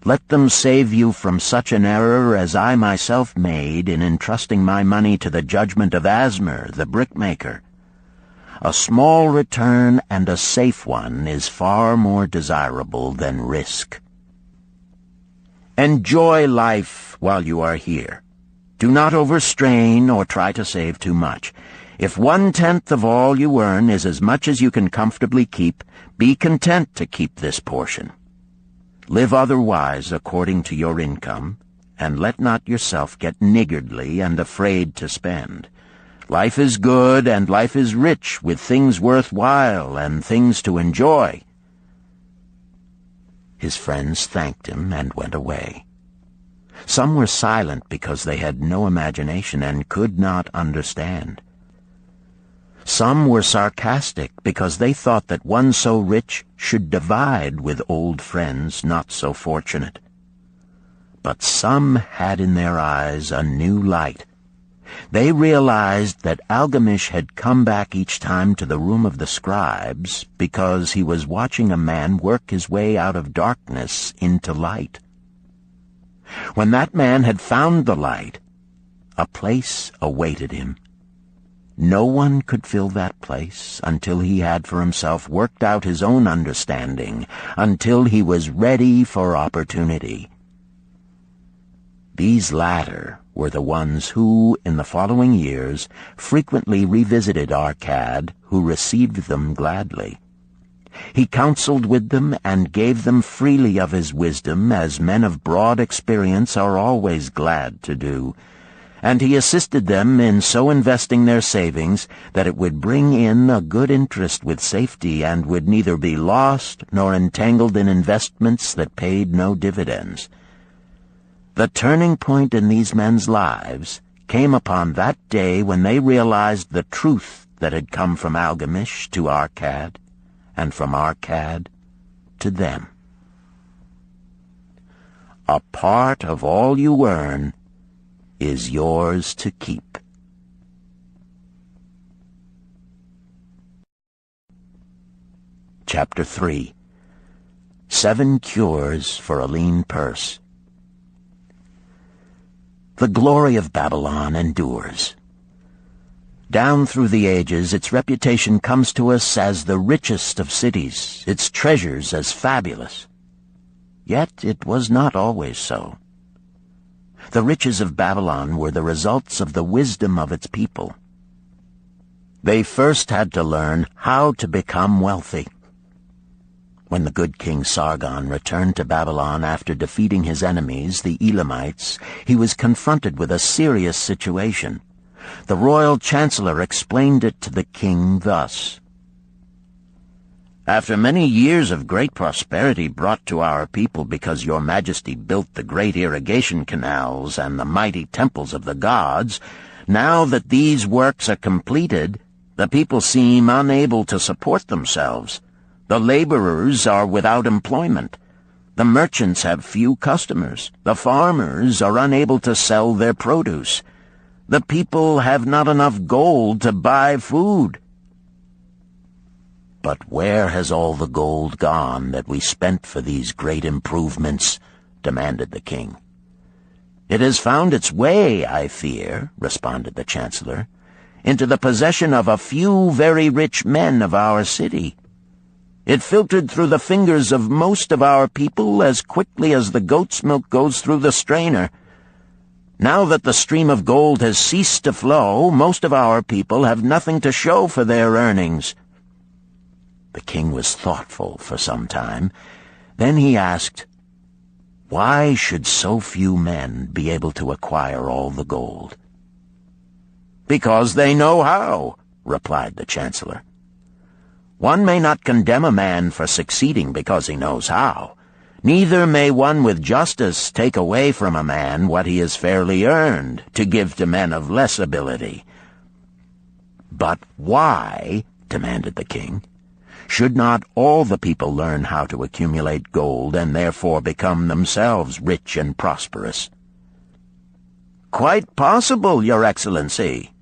Let them save you from such an error as I myself made in entrusting my money to the judgment of Asmer, the brickmaker. A small return and a safe one is far more desirable than risk. Enjoy life while you are here. Do not overstrain or try to save too much. If 1/10 of all you earn is as much as you can comfortably keep, be content to keep this portion. Live otherwise according to your income, and let not yourself get niggardly and afraid to spend. Life is good, and life is rich with things worth while and things to enjoy. His friends thanked him and went away. Some were silent because they had no imagination and could not understand. Some were sarcastic because they thought that one so rich should divide with old friends not so fortunate. But some had in their eyes a new light. They realized that Algamish had come back each time to the room of the scribes because he was watching a man work his way out of darkness into light. When that man had found the light, a place awaited him. No one could fill that place until he had for himself worked out his own understanding, until he was ready for opportunity. These latter were the ones who, in the following years, frequently revisited Arcad, who received them gladly. He counseled with them and gave them freely of his wisdom, as men of broad experience are always glad to do, and he assisted them in so investing their savings that it would bring in a good interest with safety and would neither be lost nor entangled in investments that paid no dividends. The turning point in these men's lives came upon that day when they realized the truth that had come from Algamish to Arcad, and from Arcad to them. A part of all you earn is yours to keep. Chapter 3. 7 Cures for a Lean Purse. The glory of Babylon endures. Down through the ages, its reputation comes to us as the richest of cities, its treasures as fabulous. Yet it was not always so. The riches of Babylon were the results of the wisdom of its people. They first had to learn how to become wealthy. When the good King Sargon returned to Babylon after defeating his enemies, the Elamites, he was confronted with a serious situation. The royal chancellor explained it to the king thus: "After many years of great prosperity brought to our people because your majesty built the great irrigation canals and the mighty temples of the gods, now that these works are completed, the people seem unable to support themselves. The laborers are without employment. The merchants have few customers. The farmers are unable to sell their produce. The people have not enough gold to buy food." "But where has all the gold gone that we spent for these great improvements?" demanded the king. "It has found its way, I fear," responded the chancellor, "into the possession of a few very rich men of our city. It filtered through the fingers of most of our people as quickly as the goat's milk goes through the strainer. Now that the stream of gold has ceased to flow, most of our people have nothing to show for their earnings." The king was thoughtful for some time. Then he asked, "Why should so few men be able to acquire all the gold?" "Because they know how," replied the chancellor. "One may not condemn a man for succeeding because he knows how. Neither may one with justice take away from a man what he has fairly earned, to give to men of less ability." "But why," demanded the king, "should not all the people learn how to accumulate gold and therefore become themselves rich and prosperous?" "Quite possible, Your Excellency.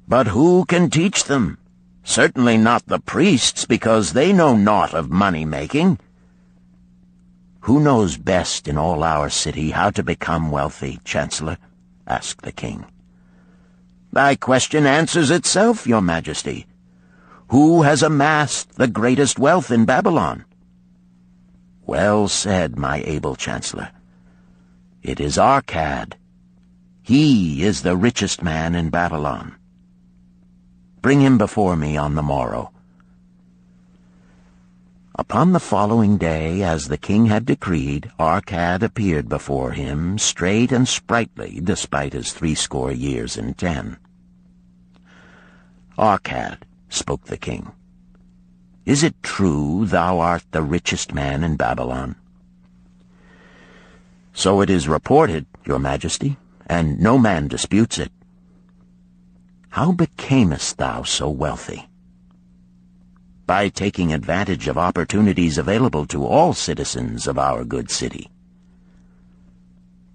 But who can teach them? Certainly not the priests, because they know naught of money-making." "Who knows best in all our city how to become wealthy, Chancellor?" asked the king. "Thy question answers itself, Your Majesty. Who has amassed the greatest wealth in Babylon?" "Well said, my able Chancellor. It is Arcad. He is the richest man in Babylon. Bring him before me on the morrow." Upon the following day, as the king had decreed, Arcad appeared before him, straight and sprightly, despite his 80 years and 10. "Arcad," spoke the king, "is it true thou art the richest man in Babylon?" "So it is reported, Your Majesty, and no man disputes it." "How becamest thou so wealthy?" "By taking advantage of opportunities available to all citizens of our good city."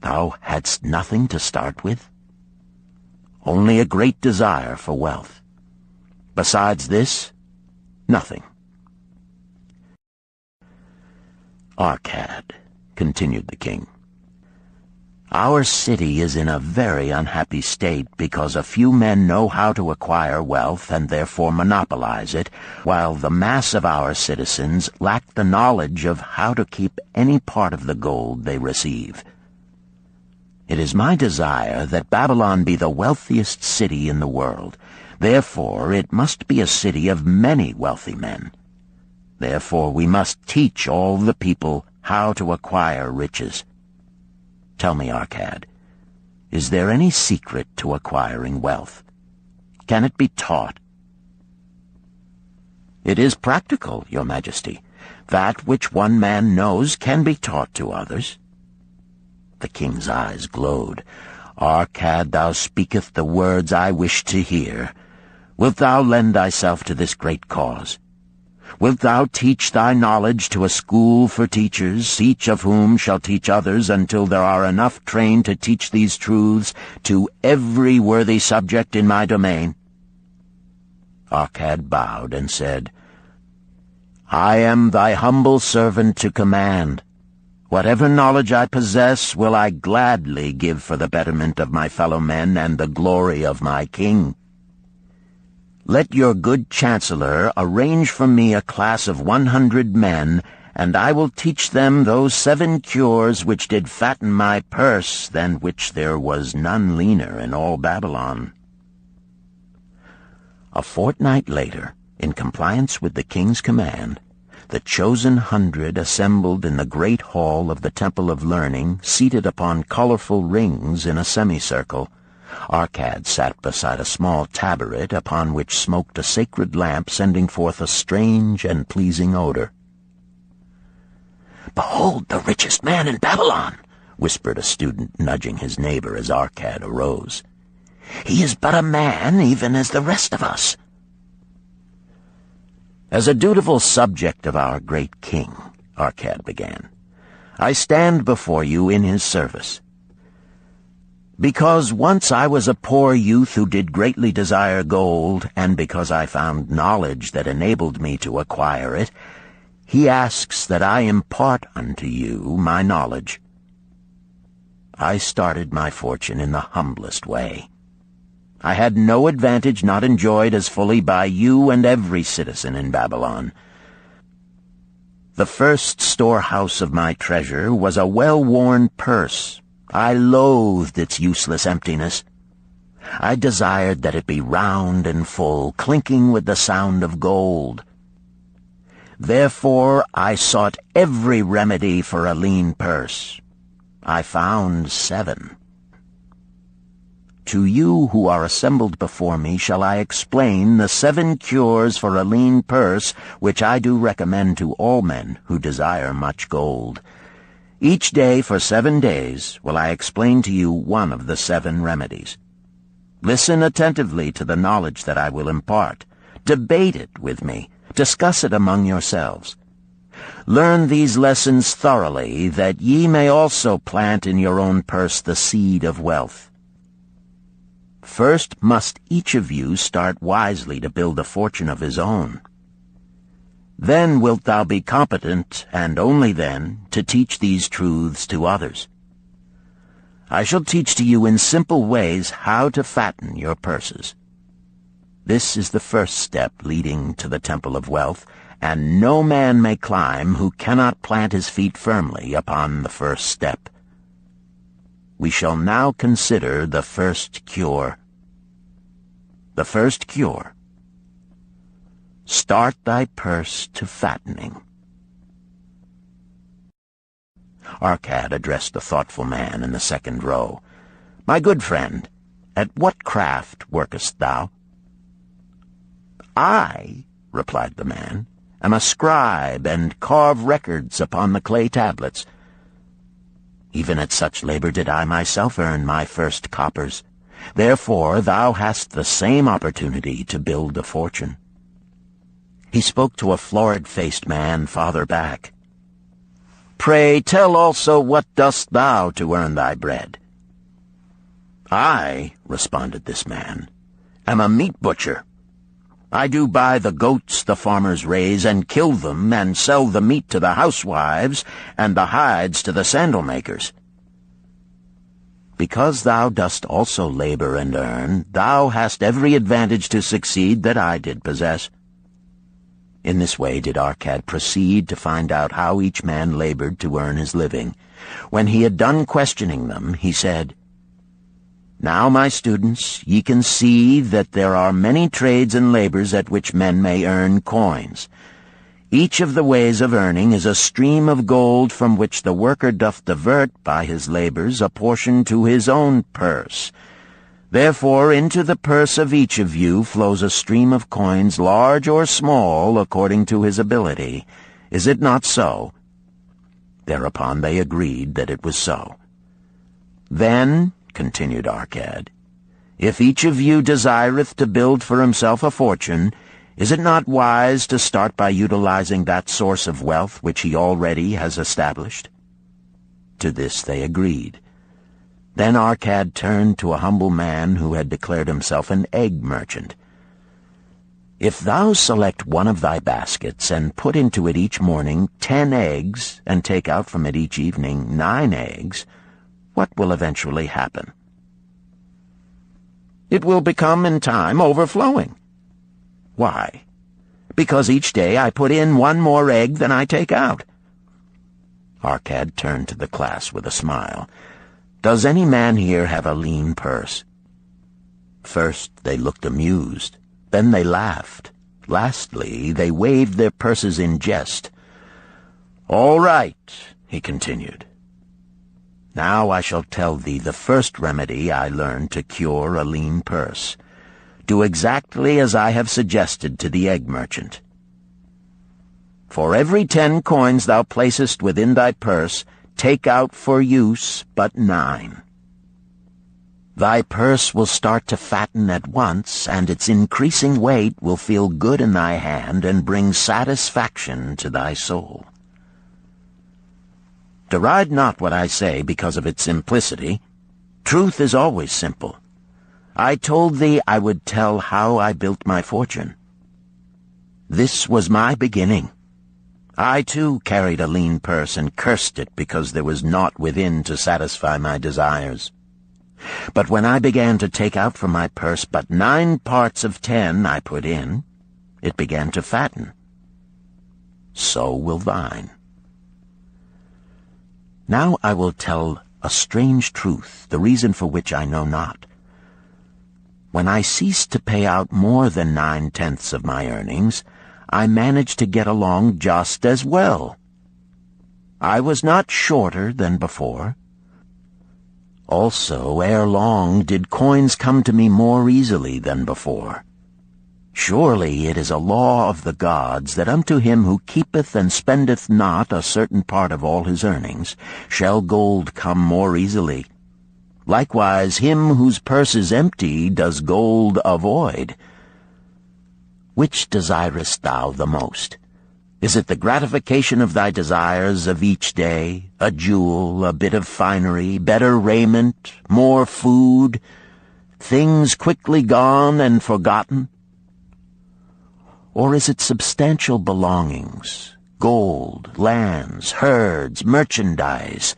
Thou hadst nothing to start with? Only a great desire for wealth. Besides this, nothing. Arcad, continued the king, our city is in a very unhappy state because a few men know how to acquire wealth and therefore monopolize it, while the mass of our citizens lack the knowledge of how to keep any part of the gold they receive. It is my desire that Babylon be the wealthiest city in the world. Therefore, it must be a city of many wealthy men. Therefore, we must teach all the people how to acquire riches. Tell me, Arcad, is there any secret to acquiring wealth? Can it be taught? It is practical, Your Majesty. That which one man knows can be taught to others. The king's eyes glowed. Arcad, thou speakest the words I wish to hear. Wilt thou lend thyself to this great cause? Wilt thou teach thy knowledge to a school for teachers, each of whom shall teach others until there are enough trained to teach these truths to every worthy subject in my domain? Arcad bowed and said, I am thy humble servant to command. Whatever knowledge I possess will I gladly give for the betterment of my fellow men and the glory of my king. Let your good chancellor arrange for me a class of 100 men, and I will teach them those 7 cures which did fatten my purse, than which there was none leaner in all Babylon. A fortnight later, in compliance with the king's command, the chosen 100 assembled in the great hall of the Temple of Learning, seated upon colorful rings in a semicircle. Arcad sat beside a small tabaret upon which smoked a sacred lamp sending forth a strange and pleasing odor. "Behold the richest man in Babylon," whispered a student, nudging his neighbor as Arcad arose. "He is but a man, even as the rest of us." "As a dutiful subject of our great king," Arcad began, "I stand before you in his service. Because once I was a poor youth who did greatly desire gold, and because I found knowledge that enabled me to acquire it, he asks that I impart unto you my knowledge. I started my fortune in the humblest way. I had no advantage not enjoyed as fully by you and every citizen in Babylon. The first storehouse of my treasure was a well-worn purse. I loathed its useless emptiness. I desired that it be round and full, clinking with the sound of gold. Therefore I sought every remedy for a lean purse. I found 7. To you who are assembled before me shall I explain the 7 cures for a lean purse which I do recommend to all men who desire much gold. Each day for 7 days will I explain to you one of the 7 remedies. Listen attentively to the knowledge that I will impart. Debate it with me. Discuss it among yourselves. Learn these lessons thoroughly, that ye may also plant in your own purse the seed of wealth. First must each of you start wisely to build a fortune of his own. Then wilt thou be competent, and only then, to teach these truths to others. I shall teach to you in simple ways how to fatten your purses. This is the first step leading to the Temple of Wealth, and no man may climb who cannot plant his feet firmly upon the first step. We shall now consider the first cure. The first cure. Start thy purse to fattening. Arcad addressed the thoughtful man in the second row. My good friend, at what craft workest thou? I, replied the man, am a scribe and carve records upon the clay tablets. Even at such labor did I myself earn my first coppers. Therefore thou hast the same opportunity to build a fortune. He spoke to a florid-faced man farther back. pray, tell also what dost thou to earn thy bread?" "I," responded this man, "am a meat butcher. I do buy the goats the farmers raise, and kill them, and sell the meat to the housewives, and the hides to the sandal-makers. Because thou dost also labor and earn, thou hast every advantage to succeed that I did possess." In this way did Arcad proceed to find out how each man labored to earn his living. When he had done questioning them, he said, "Now, my students, ye can see that there are many trades and labors at which men may earn coins. Each of the ways of earning is a stream of gold from which the worker doth divert by his labors a portion to his own purse. Therefore into the purse of each of you flows a stream of coins, large or small, according to his ability. Is it not so?" Thereupon they agreed that it was so. "Then," continued Arcad, "if each of you desireth to build for himself a fortune, is it not wise to start by utilizing that source of wealth which he already has established?" To this they agreed. Then Arcad turned to a humble man who had declared himself an egg merchant. "If thou select one of thy baskets, and put into it each morning 10 eggs, and take out from it each evening 9 eggs, what will eventually happen?" "It will become in time overflowing." "Why?" "Because each day I put in 1 more egg than I take out." Arcad turned to the class with a smile. "Does any man here have a lean purse?" First they looked amused, then they laughed. Lastly, they waved their purses in jest. "All right," he continued. "Now I shall tell thee the first remedy I learned to cure a lean purse. Do exactly as I have suggested to the egg merchant. For every 10 coins thou placest within thy purse, take out for use but 9. Thy purse will start to fatten at once, and its increasing weight will feel good in thy hand and bring satisfaction to thy soul. Deride not what I say because of its simplicity. Truth is always simple. I told thee I would tell how I built my fortune. This was my beginning. I, too, carried a lean purse and cursed it because there was naught within to satisfy my desires. But when I began to take out from my purse but 9 parts of 10 I put in, it began to fatten. So will thine. Now I will tell a strange truth, the reason for which I know not. When I ceased to pay out more than 9/10 of my earnings, I managed to get along just as well. I was not shorter than before. Also, ere long, did coins come to me more easily than before. Surely it is a law of the gods that unto him who keepeth and spendeth not a certain part of all his earnings shall gold come more easily. Likewise him whose purse is empty does gold avoid. Which desirest thou the most? Is it the gratification of thy desires of each day, a jewel, a bit of finery, better raiment, more food, things quickly gone and forgotten? Or is it substantial belongings, gold, lands, herds, merchandise,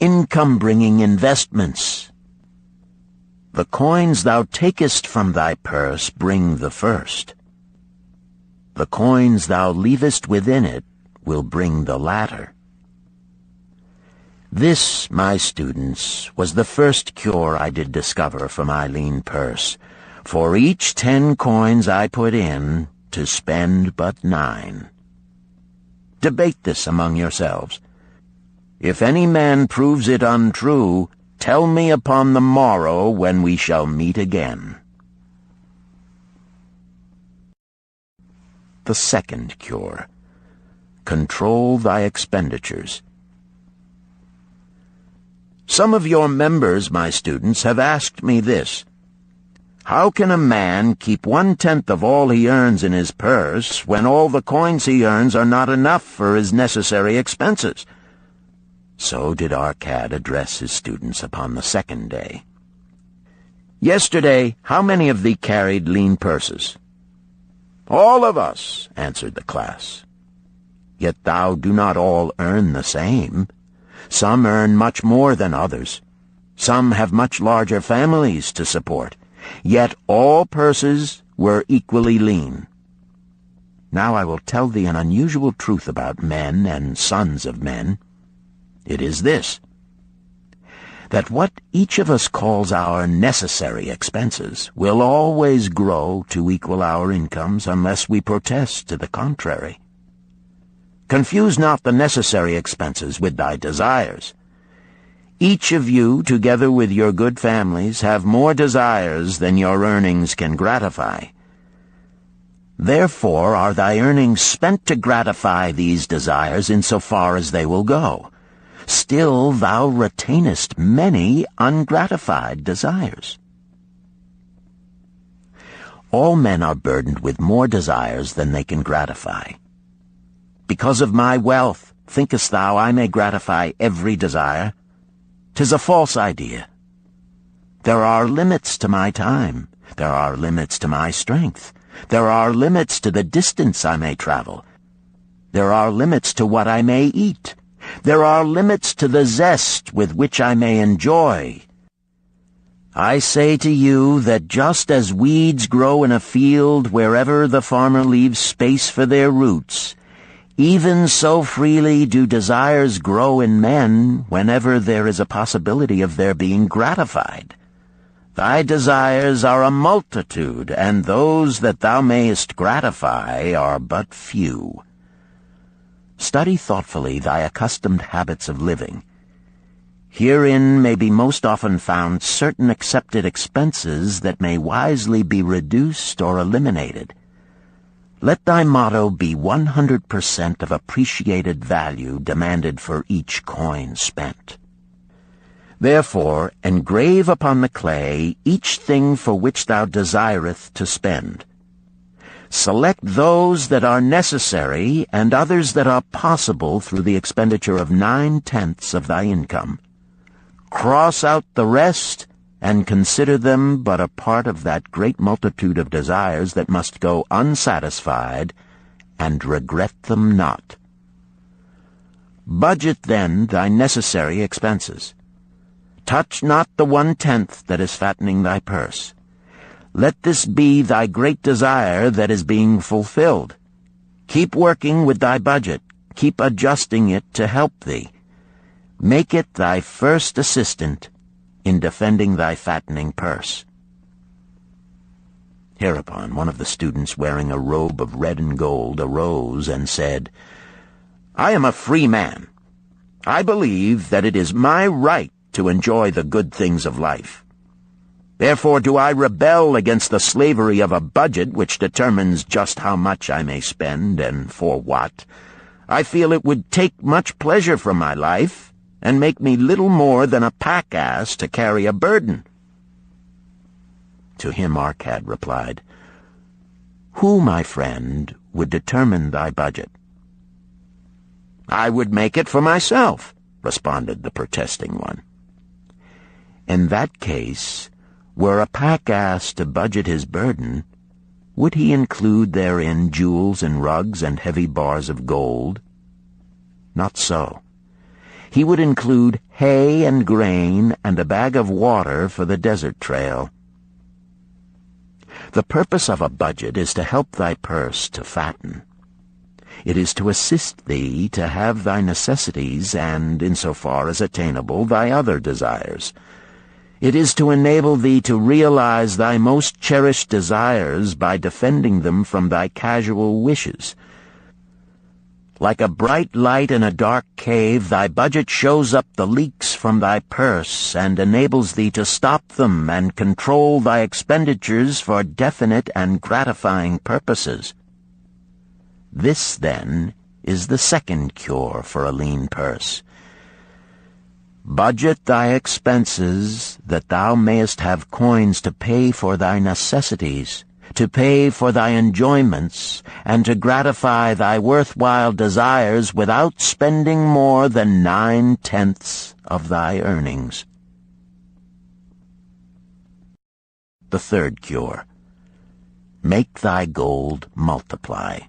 income-bringing investments? The coins thou takest from thy purse bring the first. The coins thou leavest within it will bring the latter. This, my students, was the first cure I did discover for my lean purse. For each 10 coins I put in, to spend but 9. Debate this among yourselves. If any man proves it untrue, tell me upon the morrow when we shall meet again. The second cure. Control thy expenditures. Some of your members, my students, have asked me this. How can a man keep 1/10 of all he earns in his purse when all the coins he earns are not enough for his necessary expenses? So did Arcad address his students upon the second day. "Yesterday, how many of thee carried lean purses?" "All of us," answered the class. "Yet thou do not all earn the same. Some earn much more than others. Some have much larger families to support. Yet all purses were equally lean. Now I will tell thee an unusual truth about men and sons of men. It is this, that what each of us calls our necessary expenses will always grow to equal our incomes unless we protest to the contrary. Confuse not the necessary expenses with thy desires. Each of you, together with your good families, have more desires than your earnings can gratify. Therefore are thy earnings spent to gratify these desires in so far as they will go. Still thou retainest many ungratified desires. All men are burdened with more desires than they can gratify. Because of my wealth, thinkest thou I may gratify every desire? 'Tis a false idea. There are limits to my time. There are limits to my strength. There are limits to the distance I may travel. There are limits to what I may eat. There are limits to the zest with which I may enjoy. I say to you that just as weeds grow in a field wherever the farmer leaves space for their roots, even so freely do desires grow in men whenever there is a possibility of their being gratified. Thy desires are a multitude, and those that thou mayest gratify are but few. Study thoughtfully thy accustomed habits of living. Herein may be most often found certain accepted expenses that may wisely be reduced or eliminated. Let thy motto be 100% of appreciated value demanded for each coin spent. Therefore engrave upon the clay each thing for which thou desireth to spend. Select those that are necessary and others that are possible through the expenditure of 9/10 of thy income. Cross out the rest and consider them but a part of that great multitude of desires that must go unsatisfied, and regret them not. Budget then thy necessary expenses. Touch not the 1/10 that is fattening thy purse. Let this be thy great desire that is being fulfilled. Keep working with thy budget. Keep adjusting it to help thee. Make it thy first assistant in defending thy fattening purse." Hereupon one of the students, wearing a robe of red and gold, arose and said, "I am a free man. I believe that it is my right to enjoy the good things of life. Therefore do I rebel against the slavery of a budget which determines just how much I may spend and for what. I feel it would take much pleasure from my life and make me little more than a pack-ass to carry a burden." To him Arcad replied, "Who, my friend, would determine thy budget?" "I would make it for myself," responded the protesting one. "In that case, were a pack-ass to budget his burden, would he include therein jewels and rugs and heavy bars of gold? Not so. He would include hay and grain and a bag of water for the desert trail. The purpose of a budget is to help thy purse to fatten. It is to assist thee to have thy necessities and, insofar as attainable, thy other desires. It is to enable thee to realize thy most cherished desires by defending them from thy casual wishes. Like a bright light in a dark cave, thy budget shows up the leaks from thy purse and enables thee to stop them and control thy expenditures for definite and gratifying purposes. This, then, is the second cure for a lean purse. Budget thy expenses, that thou mayest have coins to pay for thy necessities, to pay for thy enjoyments, and to gratify thy worthwhile desires without spending more than 9/10 of thy earnings. The third cure: make thy gold multiply.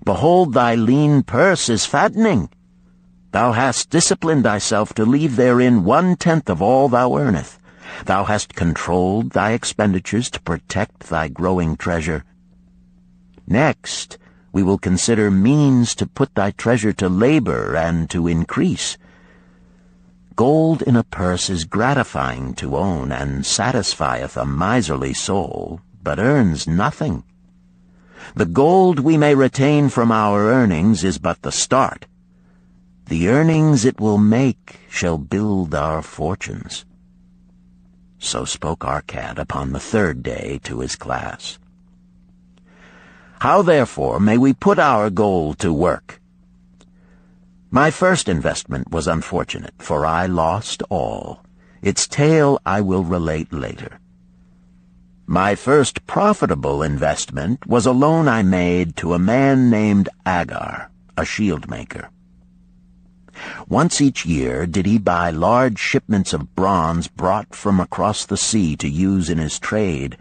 Behold, thy lean purse is fattening. Thou hast disciplined thyself to leave therein 1/10 of all thou earnest. Thou hast controlled thy expenditures to protect thy growing treasure. Next, we will consider means to put thy treasure to labor and to increase. Gold in a purse is gratifying to own, and satisfieth a miserly soul, but earns nothing. The gold we may retain from our earnings is but the start. The earnings it will make shall build our fortunes. So spoke Arcad upon the third day to his class. How, therefore, may we put our gold to work? My first investment was unfortunate, for I lost all. Its tale I will relate later. My first profitable investment was a loan I made to a man named Agar, a shield maker. Once each year did he buy large shipments of bronze brought from across the sea to use in his trade.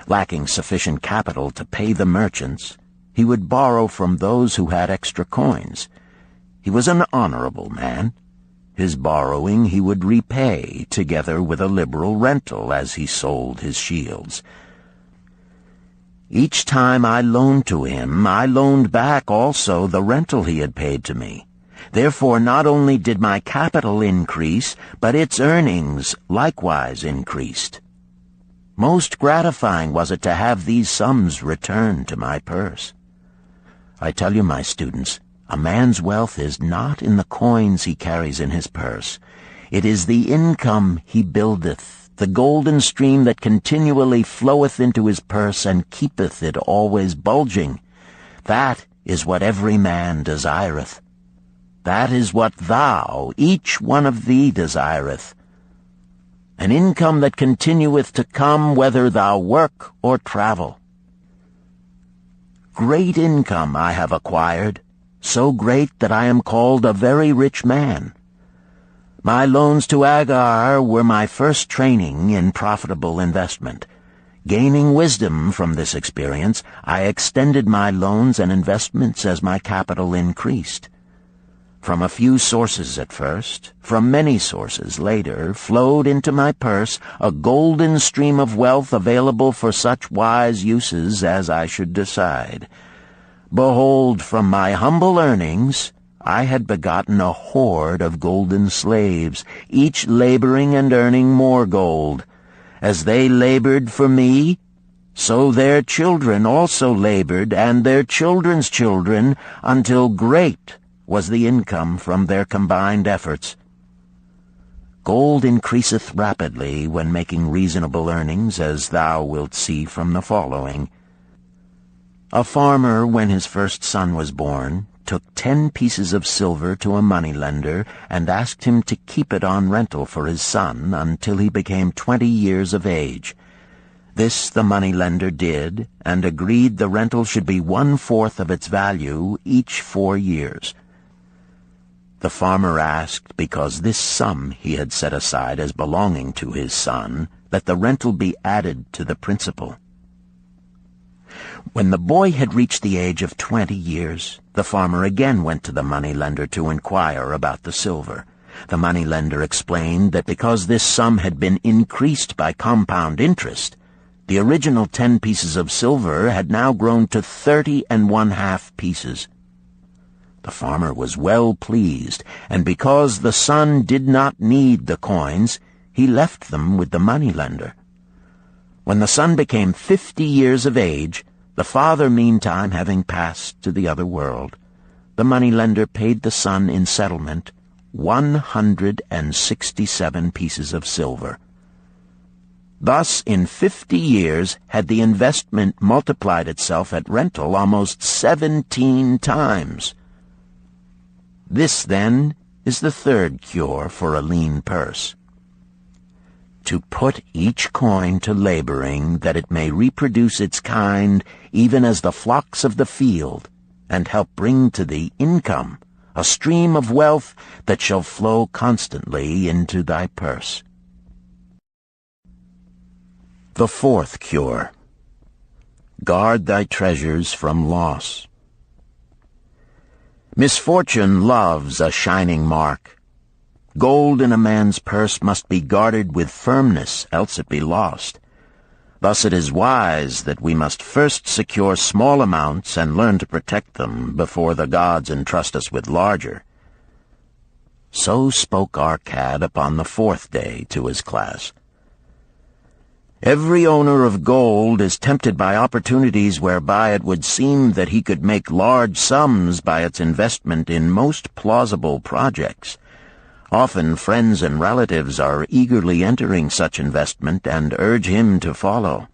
Lacking sufficient capital to pay the merchants, he would borrow from those who had extra coins. He was an honorable man. His borrowing he would repay, together with a liberal rental as he sold his shields. Each time I loaned to him, I loaned back also the rental he had paid to me. Therefore not only did my capital increase, but its earnings likewise increased. Most gratifying was it to have these sums returned to my purse. I tell you, my students, a man's wealth is not in the coins he carries in his purse. It is the income he buildeth, the golden stream that continually floweth into his purse and keepeth it always bulging. That is what every man desireth. That is what thou, each one of thee, desireth. An income that continueth to come whether thou work or travel. Great income I have acquired, so great that I am called a very rich man. My loans to Agar were my first training in profitable investment. Gaining wisdom from this experience, I extended my loans and investments as my capital increased. From a few sources at first, from many sources later, flowed into my purse a golden stream of wealth available for such wise uses as I should decide. Behold, from my humble earnings, I had begotten a horde of golden slaves, each laboring and earning more gold. As they labored for me, so their children also labored, and their children's children, until great was the income from their combined efforts. Gold increaseth rapidly when making reasonable earnings, as thou wilt see from the following. A farmer, when his first son was born, took 10 pieces of silver to a moneylender and asked him to keep it on rental for his son until he became 20 years of age. This the moneylender did, and agreed the rental should be 1/4 of its value each 4 years. The farmer asked, because this sum he had set aside as belonging to his son, that the rental be added to the principal. When the boy had reached the age of 20 years, the farmer again went to the moneylender to inquire about the silver. The moneylender explained that because this sum had been increased by compound interest, the original 10 pieces of silver had now grown to 30 1/2 pieces. The farmer was well pleased, and because the son did not need the coins, he left them with the moneylender. When the son became 50 years of age, the father meantime having passed to the other world, the moneylender paid the son in settlement 167 pieces of silver. Thus, in 50 years had the investment multiplied itself at rental almost 17 times. This, then, is the third cure for a lean purse. to put each coin to laboring, that it may reproduce its kind, even as the flocks of the field, and help bring to thee income, a stream of wealth that shall flow constantly into thy purse. The fourth cure. Guard thy treasures from loss. Misfortune loves a shining mark. Gold in a man's purse must be guarded with firmness, else it be lost. Thus it is wise that we must first secure small amounts and learn to protect them before the gods entrust us with larger. So spoke Arcad upon the fourth day to his class. Every owner of gold is tempted by opportunities whereby it would seem that he could make large sums by its investment in most plausible projects. Often friends and relatives are eagerly entering such investment and urge him to follow.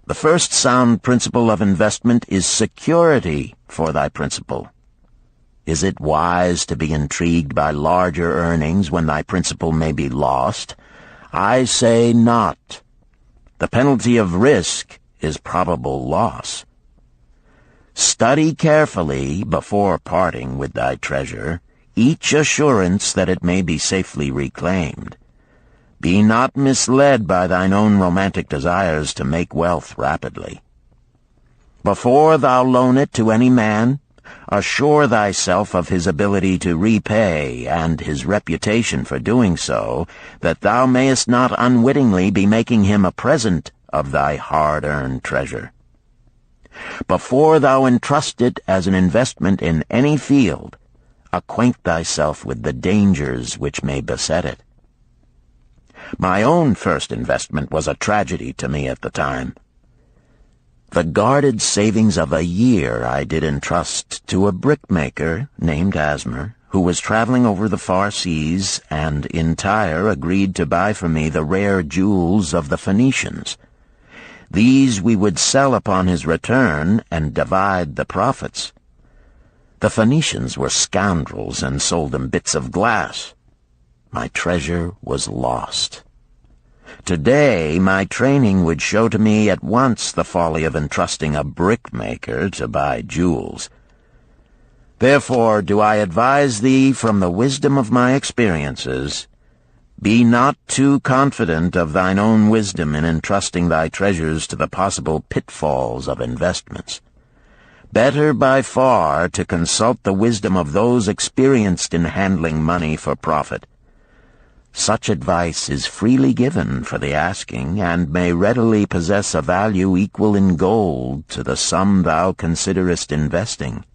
The first sound principle of investment is security for thy principal. Is it wise to be intrigued by larger earnings when thy principal may be lost? I say not. The penalty of risk is probable loss. Study carefully, before parting with thy treasure, each assurance that it may be safely reclaimed. Be not misled by thine own romantic desires to make wealth rapidly. Before thou loan it to any man, assure thyself of his ability to repay and his reputation for doing so, that thou mayest not unwittingly be making him a present of thy hard-earned treasure. Before thou entrust it as an investment in any field, acquaint thyself with the dangers which may beset it. My own first investment was a tragedy to me at the time. The guarded savings of a year I did entrust to a brickmaker named Asmer, who was traveling over the far seas, and in Tyre agreed to buy for me the rare jewels of the Phoenicians. These we would sell upon his return and divide the profits. The Phoenicians were scoundrels and sold him bits of glass. My treasure was lost. Today, my training would show to me at once the folly of entrusting a brickmaker to buy jewels. Therefore do I advise thee from the wisdom of my experiences, be not too confident of thine own wisdom in entrusting thy treasures to the possible pitfalls of investments. Better by far to consult the wisdom of those experienced in handling money for profit. Such advice is freely given for the asking, and may readily possess a value equal in gold to the sum thou considerest investing.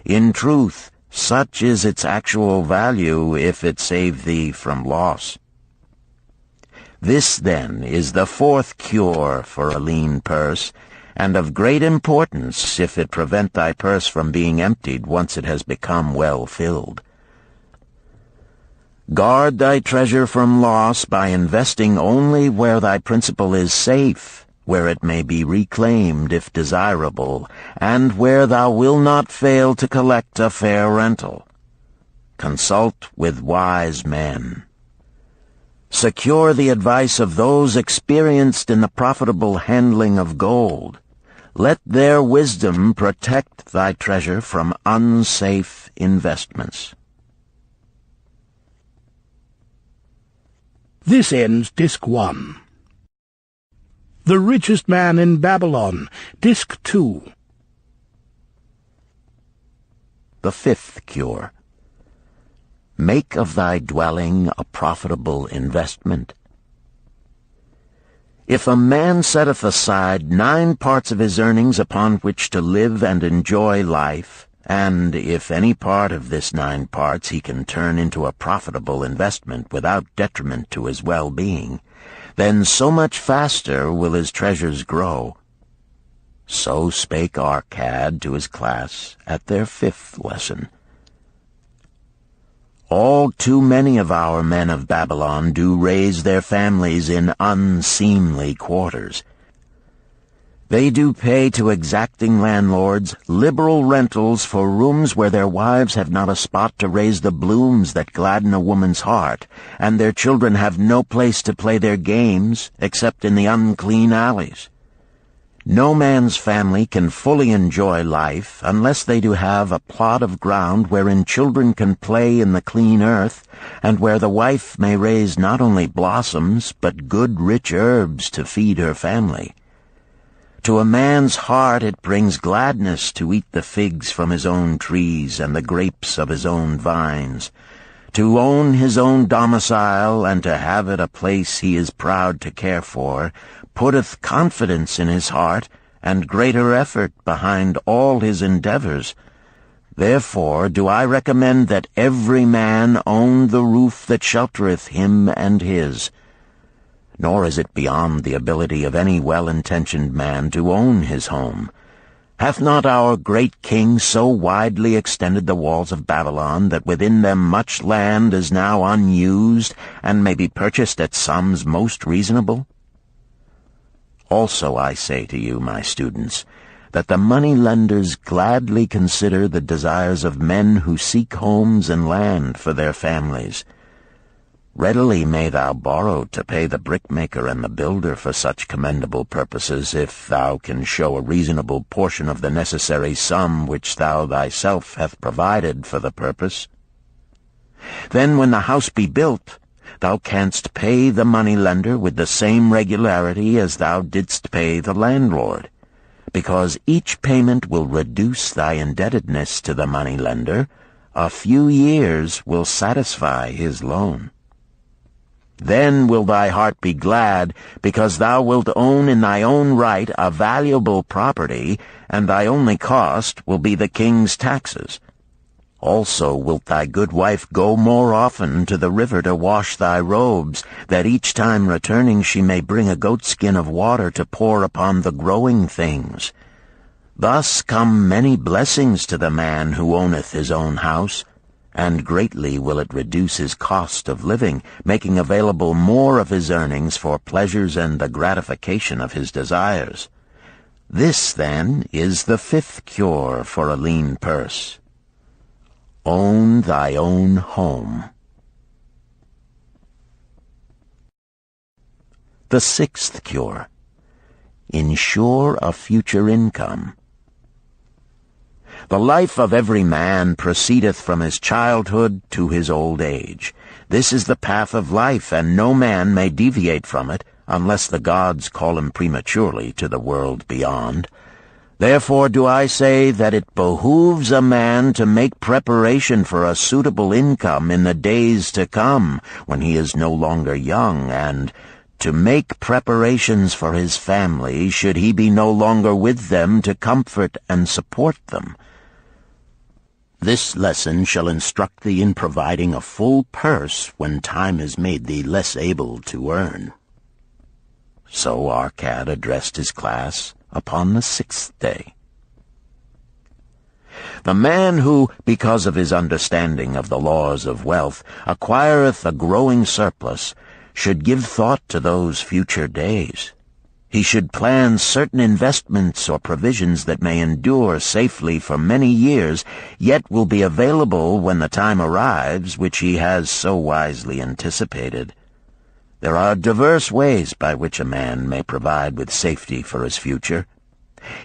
In truth, such is its actual value if it save thee from loss. This, then, is the fourth cure for a lean purse, and of great importance if it prevent thy purse from being emptied once it has become well filled. Guard thy treasure from loss by investing only where thy principal is safe, where it may be reclaimed if desirable, and where thou wilt not fail to collect a fair rental. Consult with wise men. Secure the advice of those experienced in the profitable handling of gold. Let their wisdom protect thy treasure from unsafe investments. This ends Disc 1. The Richest Man in Babylon, Disc 2. The fifth cure. Make of thy dwelling a profitable investment. If a man setteth aside 9 parts of his earnings upon which to live and enjoy life, and if any part of this 9 parts he can turn into a profitable investment without detriment to his well-being, then so much faster will his treasures grow. So spake Arcad to his class at their 5th lesson. All too many of our men of Babylon do raise their families in unseemly quarters. They do pay to exacting landlords liberal rentals for rooms where their wives have not a spot to raise the blooms that gladden a woman's heart, and their children have no place to play their games except in the unclean alleys. No man's family can fully enjoy life unless they do have a plot of ground wherein children can play in the clean earth, and where the wife may raise not only blossoms but good rich herbs to feed her family. To a man's heart it brings gladness to eat the figs from his own trees and the grapes of his own vines, to own his own domicile and to have it a place he is proud to care for, putteth confidence in his heart and greater effort behind all his endeavors. Therefore do I recommend that every man own the roof that sheltereth him and his. Nor is it beyond the ability of any well-intentioned man to own his home. Hath not our great king so widely extended the walls of Babylon that within them much land is now unused, and may be purchased at sums most reasonable? Also I say to you, my students, that the money-lenders gladly consider the desires of men who seek homes and land for their families. Readily may thou borrow to pay the brickmaker and the builder for such commendable purposes, if thou can show a reasonable portion of the necessary sum which thou thyself hast provided for the purpose. Then when the house be built, thou canst pay the money-lender with the same regularity as thou didst pay the landlord, because each payment will reduce thy indebtedness to the money-lender. A few years will satisfy his loan. Then will thy heart be glad, because thou wilt own in thy own right a valuable property, and thy only cost will be the king's taxes. Also wilt thy good wife go more often to the river to wash thy robes, that each time returning she may bring a goatskin of water to pour upon the growing things. Thus come many blessings to the man who owneth his own house, and greatly will it reduce his cost of living, making available more of his earnings for pleasures and the gratification of his desires. This, then, is the fifth cure for a lean purse. Own thy own home. The sixth cure. Ensure a future income. The life of every man proceedeth from his childhood to his old age. This is the path of life, and no man may deviate from it, unless the gods call him prematurely to the world beyond. Therefore do I say that it behooves a man to make preparation for a suitable income in the days to come, when he is no longer young, and to make preparations for his family, should he be no longer with them to comfort and support them. This lesson shall instruct thee in providing a full purse when time has made thee less able to earn. So Arcad addressed his class upon the sixth day. The man who, because of his understanding of the laws of wealth, acquireth a growing surplus, should give thought to those future days. He should plan certain investments or provisions that may endure safely for many years, yet will be available when the time arrives which he has so wisely anticipated. There are diverse ways by which a man may provide with safety for his future.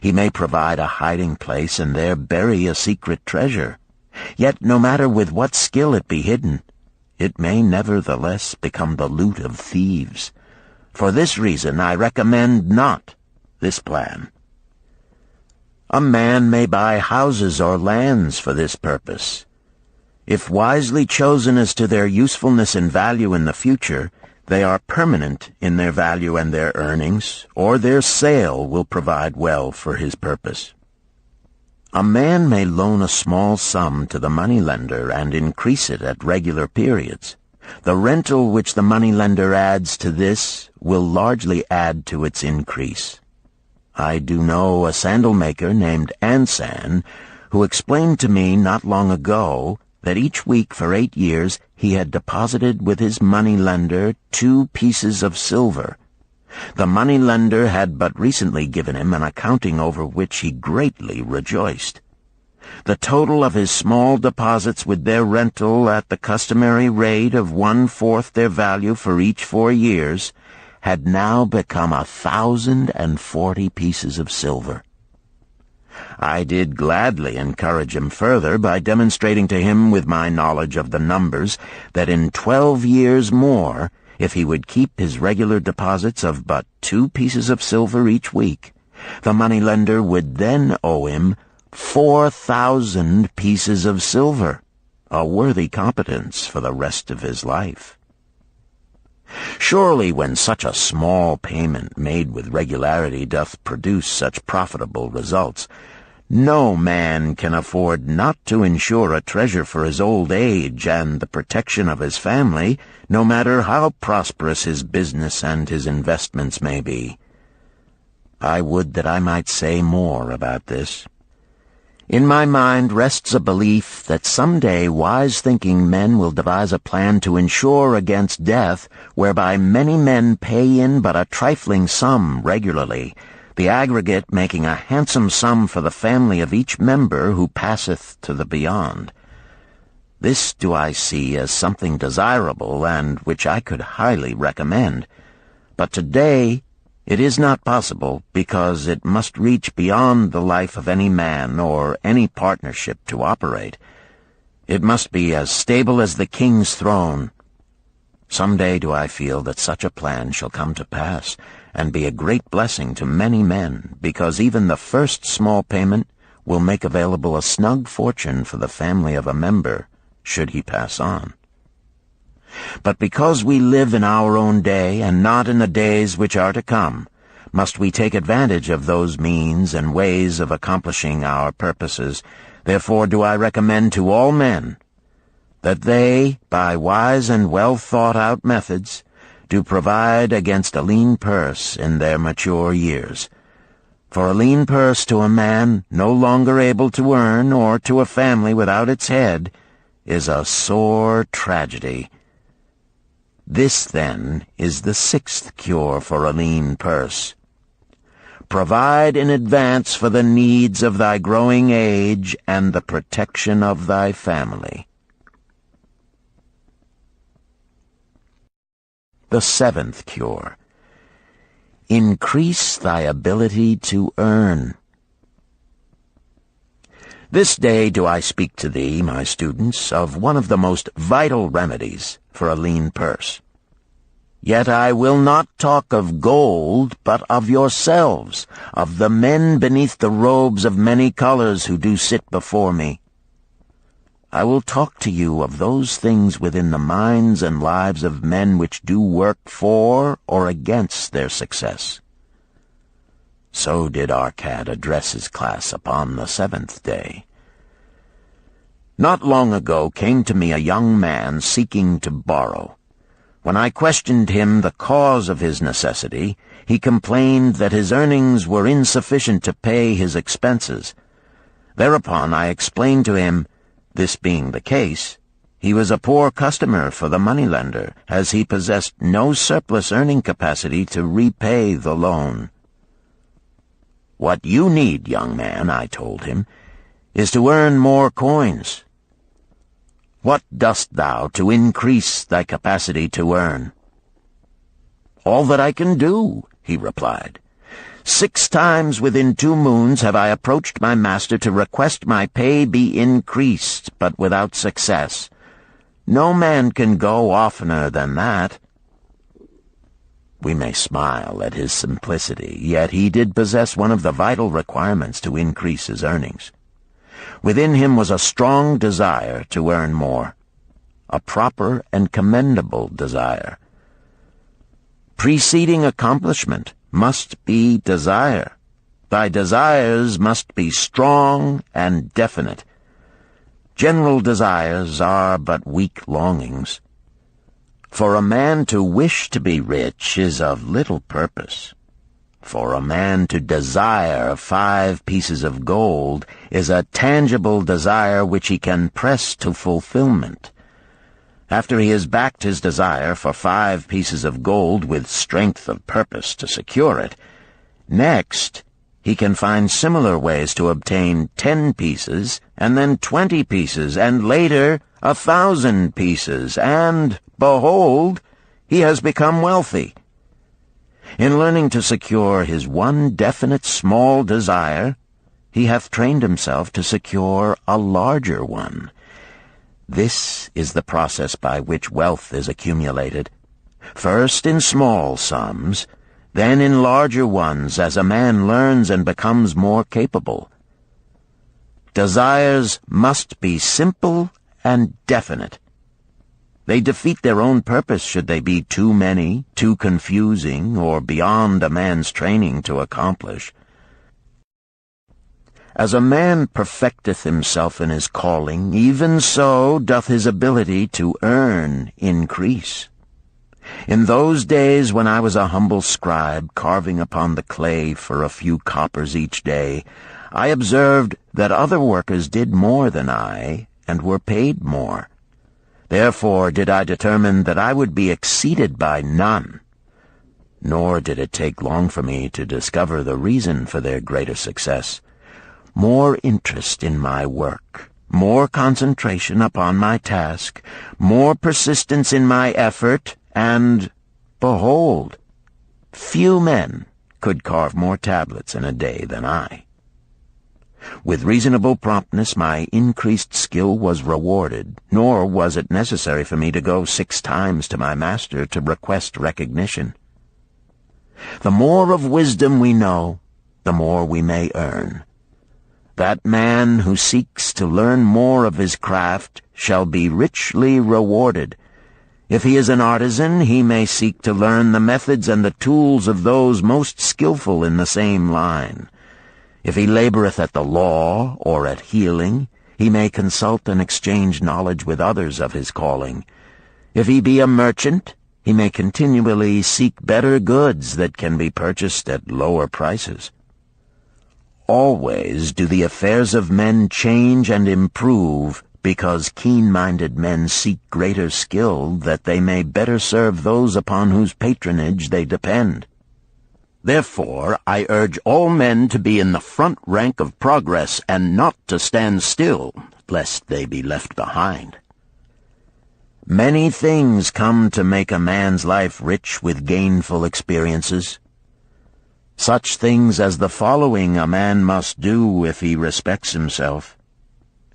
He may provide a hiding place and there bury a secret treasure. Yet no matter with what skill it be hidden, it may nevertheless become the loot of thieves. For this reason I recommend not this plan. A man may buy houses or lands for this purpose. If wisely chosen as to their usefulness and value in the future, they are permanent in their value and their earnings, or their sale will provide well for his purpose. A man may loan a small sum to the moneylender and increase it at regular periods. The rental which the moneylender adds to this will largely add to its increase. I do know a sandal-maker named Ansan, who explained to me not long ago that each week for 8 years he had deposited with his moneylender 2 pieces of silver. The moneylender had but recently given him an accounting over which he greatly rejoiced. The total of his small deposits with their rental at the customary rate of 1/4 their value for each 4 years had now become 1,040 pieces of silver. I did gladly encourage him further by demonstrating to him with my knowledge of the numbers that in 12 years more, if he would keep his regular deposits of but 2 pieces of silver each week, the moneylender would then owe him 4,000 pieces of silver, a worthy competence for the rest of his life. Surely when such a small payment made with regularity doth produce such profitable results, no man can afford not to insure a treasure for his old age and the protection of his family, no matter how prosperous his business and his investments may be. I would that I might say more about this. In my mind rests a belief that someday wise-thinking men will devise a plan to insure against death, whereby many men pay in but a trifling sum regularly, the aggregate making a handsome sum for the family of each member who passeth to the beyond. This do I see as something desirable and which I could highly recommend. But today it is not possible, because it must reach beyond the life of any man or any partnership to operate. It must be as stable as the king's throne. Some day do I feel that such a plan shall come to pass, and be a great blessing to many men, because even the first small payment will make available a snug fortune for the family of a member, should he pass on. But because we live in our own day, and not in the days which are to come, must we take advantage of those means and ways of accomplishing our purposes. Therefore do I recommend to all men that they, by wise and well-thought-out methods, do provide against a lean purse in their mature years. For a lean purse to a man no longer able to earn, or to a family without its head, is a sore tragedy. This, then, is the 6th cure for a lean purse. Provide in advance for the needs of thy growing age and the protection of thy family. The 7th cure. Increase thy ability to earn. This day do I speak to thee, my students, of one of the most vital remedies for a lean purse. Yet I will not talk of gold, but of yourselves, of the men beneath the robes of many colors who do sit before me. I will talk to you of those things within the minds and lives of men which do work for or against their success. So did Arcad address his class upon the 7th day. Not long ago came to me a young man seeking to borrow. When I questioned him the cause of his necessity, he complained that his earnings were insufficient to pay his expenses. Thereupon I explained to him, this being the case, he was a poor customer for the moneylender, as he possessed no surplus earning capacity to repay the loan. What you need, young man, I told him, is to earn more coins. What dost thou to increase thy capacity to earn? All that I can do, he replied. 6 times within 2 moons have I approached my master to request my pay be increased, but without success. No man can go oftener than that. We may smile at his simplicity, yet he did possess one of the vital requirements to increase his earnings. Within him was a strong desire to earn more, a proper and commendable desire. Preceding accomplishment must be desire. Thy desires must be strong and definite. General desires are but weak longings. For a man to wish to be rich is of little purpose. For a man to desire 5 pieces of gold is a tangible desire which he can press to fulfillment. After he has backed his desire for 5 pieces of gold with strength of purpose to secure it, next he can find similar ways to obtain 10 pieces, and then 20 pieces, and later 1,000 pieces, and, behold, he has become wealthy. In learning to secure his one definite small desire, he hath trained himself to secure a larger one. This is the process by which wealth is accumulated, first in small sums, then in larger ones as a man learns and becomes more capable. Desires must be simple and definite. They defeat their own purpose should they be too many, too confusing, or beyond a man's training to accomplish. As a man perfecteth himself in his calling, even so doth his ability to earn increase. In those days when I was a humble scribe carving upon the clay for a few coppers each day, I observed that other workers did more than I, and were paid more. Therefore did I determine that I would be exceeded by none. Nor did it take long for me to discover the reason for their greater success. More interest in my work, more concentration upon my task, more persistence in my effort, and, behold, few men could carve more tablets in a day than I. With reasonable promptness my increased skill was rewarded, nor was it necessary for me to go 6 times to my master to request recognition. The more of wisdom we know, the more we may earn. That man who seeks to learn more of his craft shall be richly rewarded. If he is an artisan, he may seek to learn the methods and the tools of those most skillful in the same line. If he laboreth at the law or at healing, he may consult and exchange knowledge with others of his calling. If he be a merchant, he may continually seek better goods that can be purchased at lower prices. Always do the affairs of men change and improve, because keen-minded men seek greater skill that they may better serve those upon whose patronage they depend. Therefore, I urge all men to be in the front rank of progress and not to stand still, lest they be left behind. Many things come to make a man's life rich with gainful experiences. Such things as the following a man must do if he respects himself.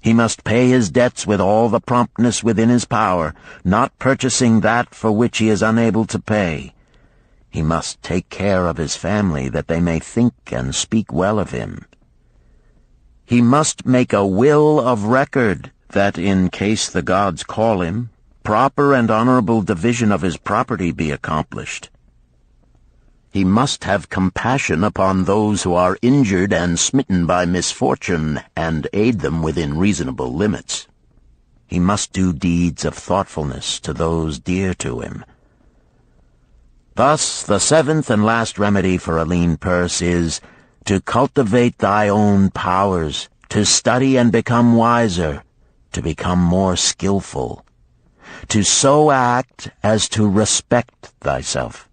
He must pay his debts with all the promptness within his power, not purchasing that for which he is unable to pay. He must take care of his family, that they may think and speak well of him. He must make a will of record, that in case the gods call him, proper and honorable division of his property be accomplished. He must have compassion upon those who are injured and smitten by misfortune, and aid them within reasonable limits. He must do deeds of thoughtfulness to those dear to him. Thus, the 7th and last remedy for a lean purse is to cultivate thy own powers, to study and become wiser, to become more skillful, to so act as to respect thyself.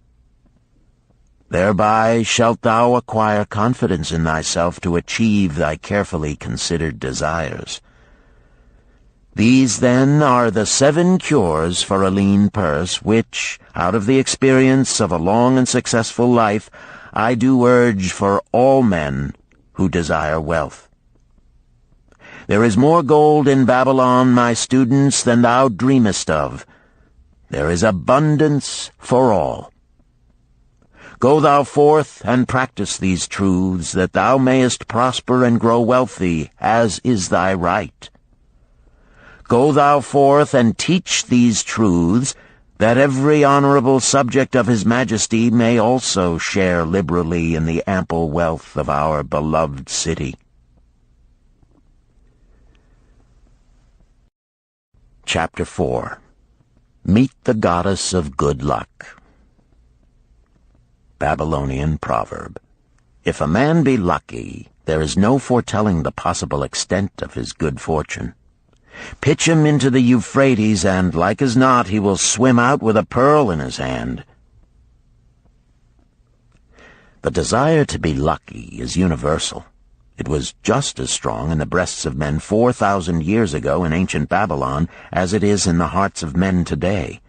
Thereby shalt thou acquire confidence in thyself to achieve thy carefully considered desires. These, then, are the 7 cures for a lean purse, which, out of the experience of a long and successful life, I do urge for all men who desire wealth. There is more gold in Babylon, my students, than thou dreamest of. There is abundance for all. Go thou forth and practice these truths, that thou mayest prosper and grow wealthy, as is thy right. Go thou forth and teach these truths, that every honorable subject of his majesty may also share liberally in the ample wealth of our beloved city. Chapter 4. Meet the Goddess of Good Luck. Babylonian proverb. If a man be lucky, there is no foretelling the possible extent of his good fortune. Pitch him into the Euphrates, and like as not he will swim out with a pearl in his hand. The desire to be lucky is universal. It was just as strong in the breasts of men 4,000 years ago in ancient Babylon as it is in the hearts of men today.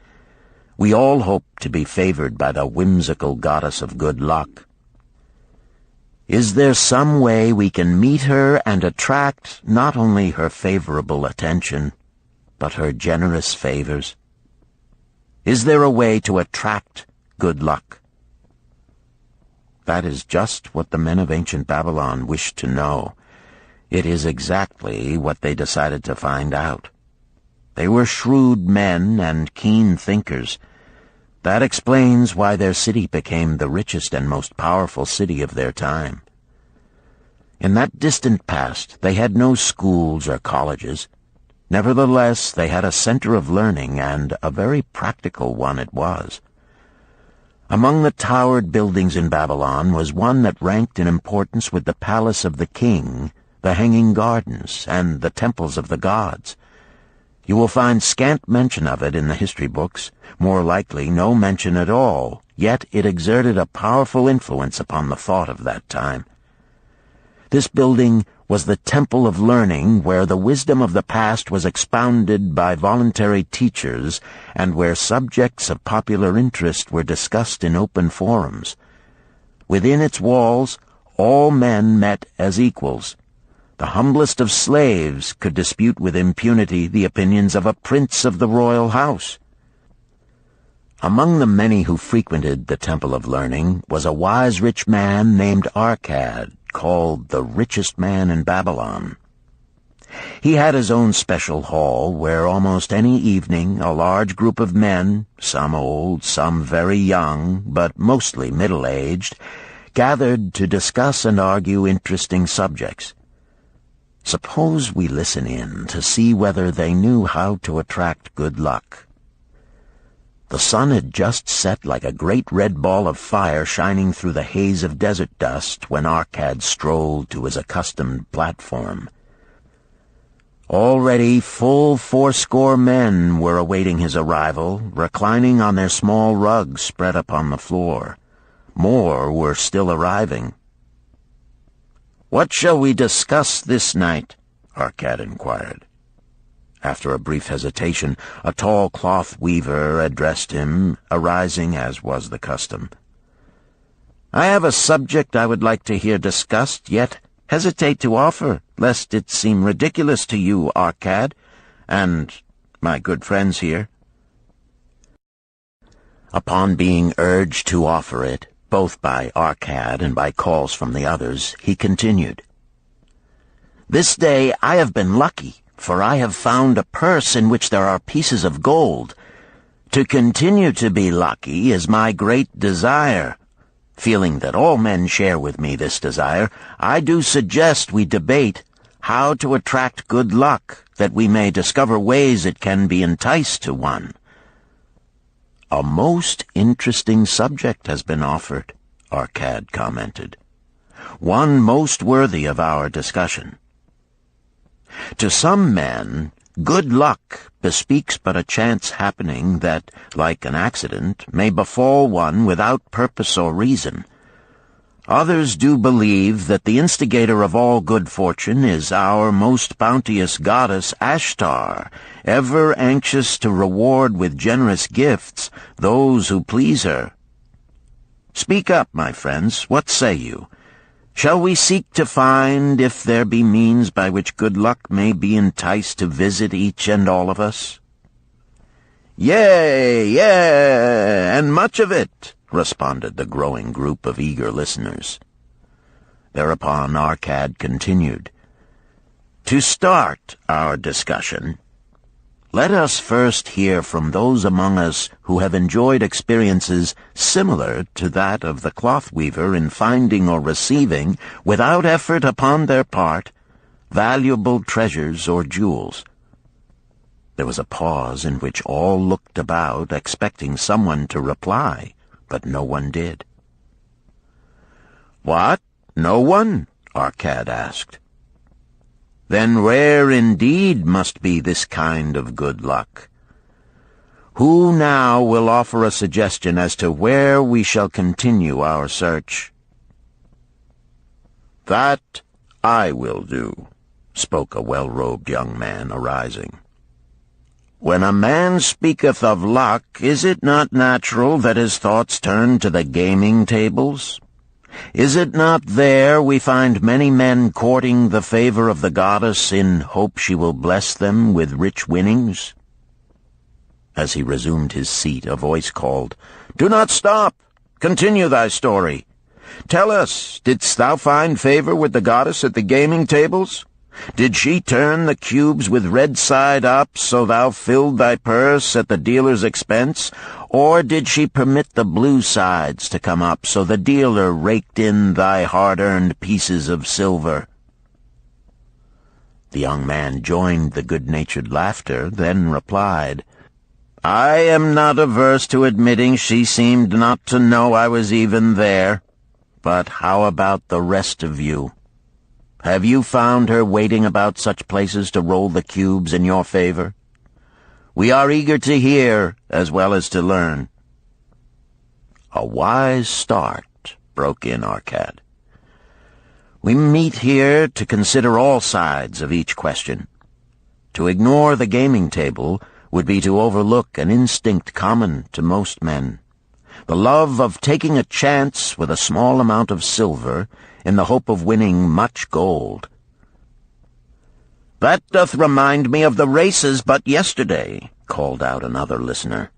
We all hope to be favored by the whimsical goddess of good luck. Is there some way we can meet her and attract not only her favorable attention, but her generous favors? Is there a way to attract good luck? That is just what the men of ancient Babylon wished to know. It is exactly what they decided to find out. They were shrewd men and keen thinkers. That explains why their city became the richest and most powerful city of their time. In that distant past, they had no schools or colleges. Nevertheless, they had a center of learning, and a very practical one it was. Among the towered buildings in Babylon was one that ranked in importance with the palace of the king, the hanging gardens, and the temples of the gods. You will find scant mention of it in the history books, more likely no mention at all, yet it exerted a powerful influence upon the thought of that time. This building was the temple of learning, where the wisdom of the past was expounded by voluntary teachers, and where subjects of popular interest were discussed in open forums. Within its walls, all men met as equals. The humblest of slaves could dispute with impunity the opinions of a prince of the royal house. Among the many who frequented the Temple of Learning was a wise rich man named Arcad, called the Richest Man in Babylon. He had his own special hall where almost any evening a large group of men, some old, some very young, but mostly middle-aged, gathered to discuss and argue interesting subjects. Suppose we listen in to see whether they knew how to attract good luck. The sun had just set like a great red ball of fire shining through the haze of desert dust when Arcad strolled to his accustomed platform. Already full 80 men were awaiting his arrival, reclining on their small rugs spread upon the floor. More were still arriving. "What shall we discuss this night?" Arcad inquired. After a brief hesitation, a tall cloth weaver addressed him, arising as was the custom. "I have a subject I would like to hear discussed, yet hesitate to offer, lest it seem ridiculous to you, Arcad, and my good friends here." Upon being urged to offer it, both by Arcad and by calls from the others, he continued, "This day I have been lucky, for I have found a purse in which there are pieces of gold. To continue to be lucky is my great desire. Feeling that all men share with me this desire, I do suggest we debate how to attract good luck, that we may discover ways it can be enticed to one." "A most interesting subject has been offered," Arcad commented. "One most worthy of our discussion. To some men, good luck bespeaks but a chance happening that, like an accident, may befall one without purpose or reason. Others do believe that the instigator of all good fortune is our most bounteous goddess Ashtar, ever anxious to reward with generous gifts those who please her. Speak up, my friends, what say you? Shall we seek to find if there be means by which good luck may be enticed to visit each and all of us?" "Yea, and much of it," responded the growing group of eager listeners. Thereupon Arcad continued, "To start our discussion, let us first hear from those among us who have enjoyed experiences similar to that of the cloth weaver in finding or receiving, without effort upon their part, valuable treasures or jewels." There was a pause in which all looked about, expecting someone to reply, but no one did. "What? No one?" Arcad asked. then rare indeed must be this kind of good luck. Who now will offer a suggestion as to where we shall continue our search?" "That I will do," spoke a well-robed young man, arising. "When a man speaketh of luck, is it not natural that his thoughts turn to the gaming tables? Is it not there we find many men courting the favor of the goddess in hope she will bless them with rich winnings?" As he resumed his seat, a voice called, "Do not stop! Continue thy story. Tell us, didst thou find favor with the goddess at the gaming tables? Did she turn the cubes with red side up, so thou filled thy purse at the dealer's expense? Or did she permit the blue sides to come up, so the dealer raked in thy hard-earned pieces of silver?" The young man joined the good-natured laughter, then replied, "I am not averse to admitting she seemed not to know I was even there. But how about the rest of you? Have you found her waiting about such places to roll the cubes in your favor? We are eager to hear as well as to learn." "A wise start," broke in Arcad. "We meet here to consider all sides of each question. To ignore the gaming table would be to overlook an instinct common to most men, the love of taking a chance with a small amount of silver in the hope of winning much gold." "That doth remind me of the races but yesterday," called out another listener.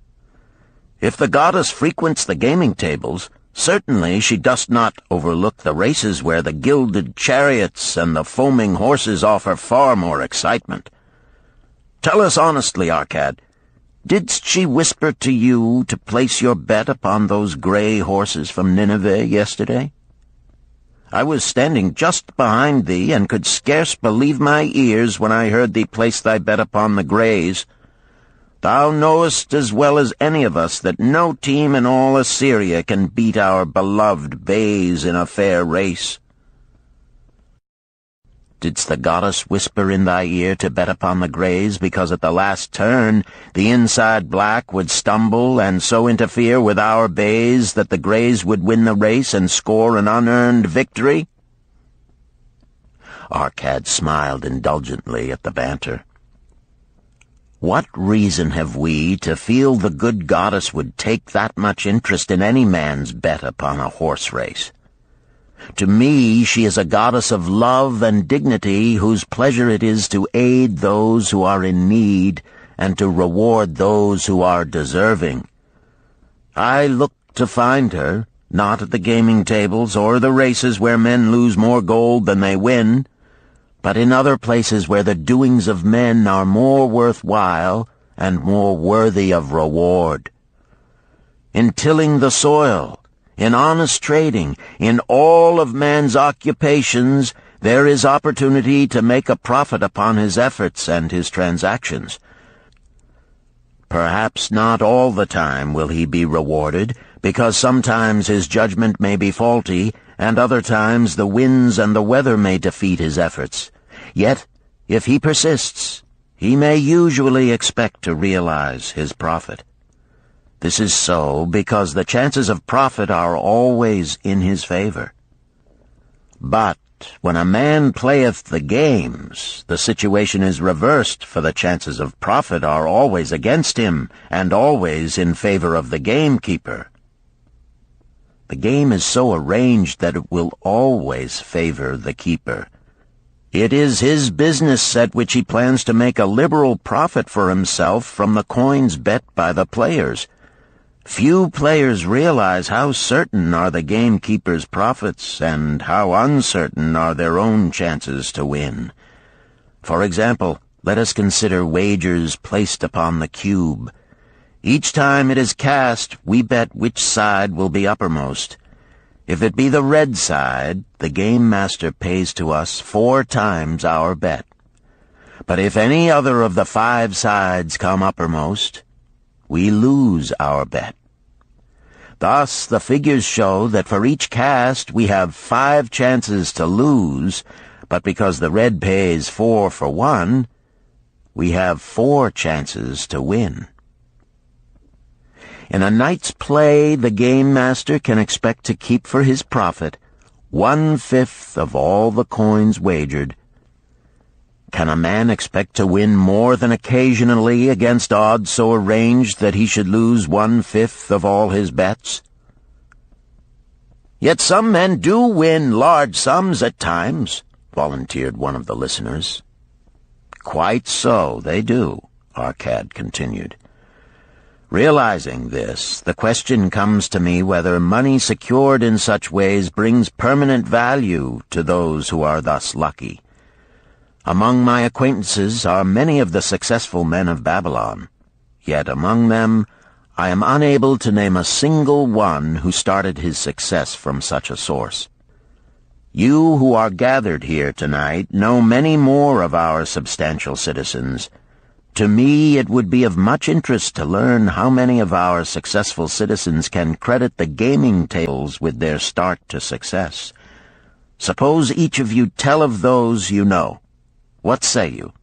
"If the goddess frequents the gaming tables, certainly she does not overlook the races where the gilded chariots and the foaming horses offer far more excitement. Tell us honestly, Arcad, didst she whisper to you to place your bet upon those gray horses from Nineveh yesterday? I was standing just behind thee, and could scarce believe my ears when I heard thee place thy bet upon the grays. Thou knowest as well as any of us that no team in all Assyria can beat our beloved bays in a fair race. Didst the goddess whisper in thy ear to bet upon the grays, because at the last turn the inside black would stumble and so interfere with our bays that the grays would win the race and score an unearned victory?" Arcad smiled indulgently at the banter. "What reason have we to feel the good goddess would take that much interest in any man's bet upon a horse race? To me she is a goddess of love and dignity, whose pleasure it is to aid those who are in need and to reward those who are deserving. I look to find her, not at the gaming tables or the races where men lose more gold than they win, but in other places where the doings of men are more worthwhile and more worthy of reward. In tilling the soil, in honest trading, in all of man's occupations, there is opportunity to make a profit upon his efforts and his transactions. Perhaps not all the time will he be rewarded, because sometimes his judgment may be faulty, and other times the winds and the weather may defeat his efforts. Yet, if he persists, he may usually expect to realize his profit. This is so because the chances of profit are always in his favor. But when a man playeth the games, the situation is reversed, for the chances of profit are always against him, and always in favor of the gamekeeper. The game is so arranged that it will always favor the keeper. It is his business at which he plans to make a liberal profit for himself from the coins bet by the players. Few players realize how certain are the gamekeeper's profits and how uncertain are their own chances to win. For example, let us consider wagers placed upon the cube. Each time it is cast, we bet which side will be uppermost. If it be the red side, the game master pays to us 4 times our bet. But if any other of the 5 sides come uppermost, we lose our bet. Thus, the figures show that for each cast we have 5 chances to lose, but because the red pays 4 for 1, we have 4 chances to win. In a night's play, the game master can expect to keep for his profit 1/5 of all the coins wagered. Can a man expect to win more than occasionally against odds so arranged that he should lose 1/5 of all his bets? Yet some men do win large sums at times, volunteered one of the listeners. Quite so, they do, Arcad continued. Realizing this, the question comes to me whether money secured in such ways brings permanent value to those who are thus lucky. Among my acquaintances are many of the successful men of Babylon, yet among them I am unable to name a single one who started his success from such a source. You who are gathered here tonight know many more of our substantial citizens. To me, it would be of much interest to learn how many of our successful citizens can credit the gaming tables with their start to success. Suppose each of you tell of those you know. What say you?"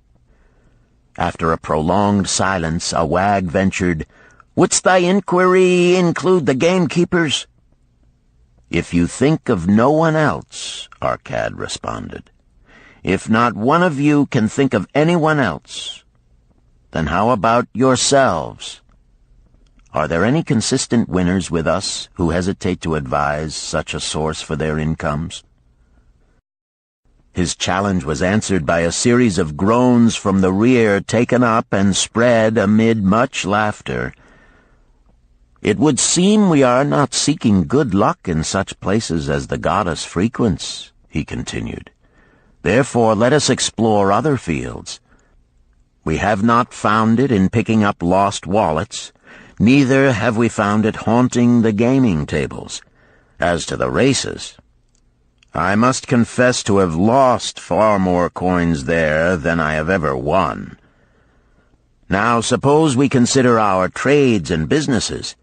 After a prolonged silence, a wag ventured, "Wouldst thy inquiry include the gamekeepers?" "If you think of no one else," Arcad responded. "If not one of you can think of anyone else, then how about yourselves? Are there any consistent winners with us who hesitate to advise such a source for their incomes?" His challenge was answered by a series of groans from the rear, taken up and spread amid much laughter. "It would seem we are not seeking good luck in such places as the goddess frequents," he continued. "Therefore let us explore other fields. We have not found it in picking up lost wallets, neither have we found it haunting the gaming tables. As to the races, I must confess to have lost far more coins there than I have ever won. Now suppose we consider our trades and businesses.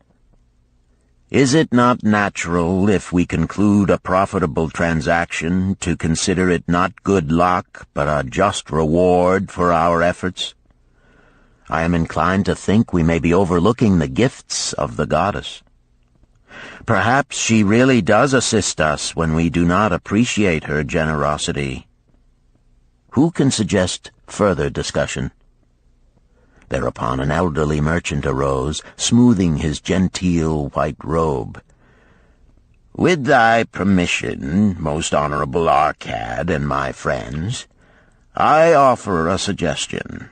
Is it not natural, if we conclude a profitable transaction, to consider it not good luck, but a just reward for our efforts? I am inclined to think we may be overlooking the gifts of the goddess. Perhaps she really does assist us when we do not appreciate her generosity. Who can suggest further discussion?" Thereupon an elderly merchant arose, smoothing his genteel white robe. "With thy permission, most honorable Arcad and my friends, I offer a suggestion.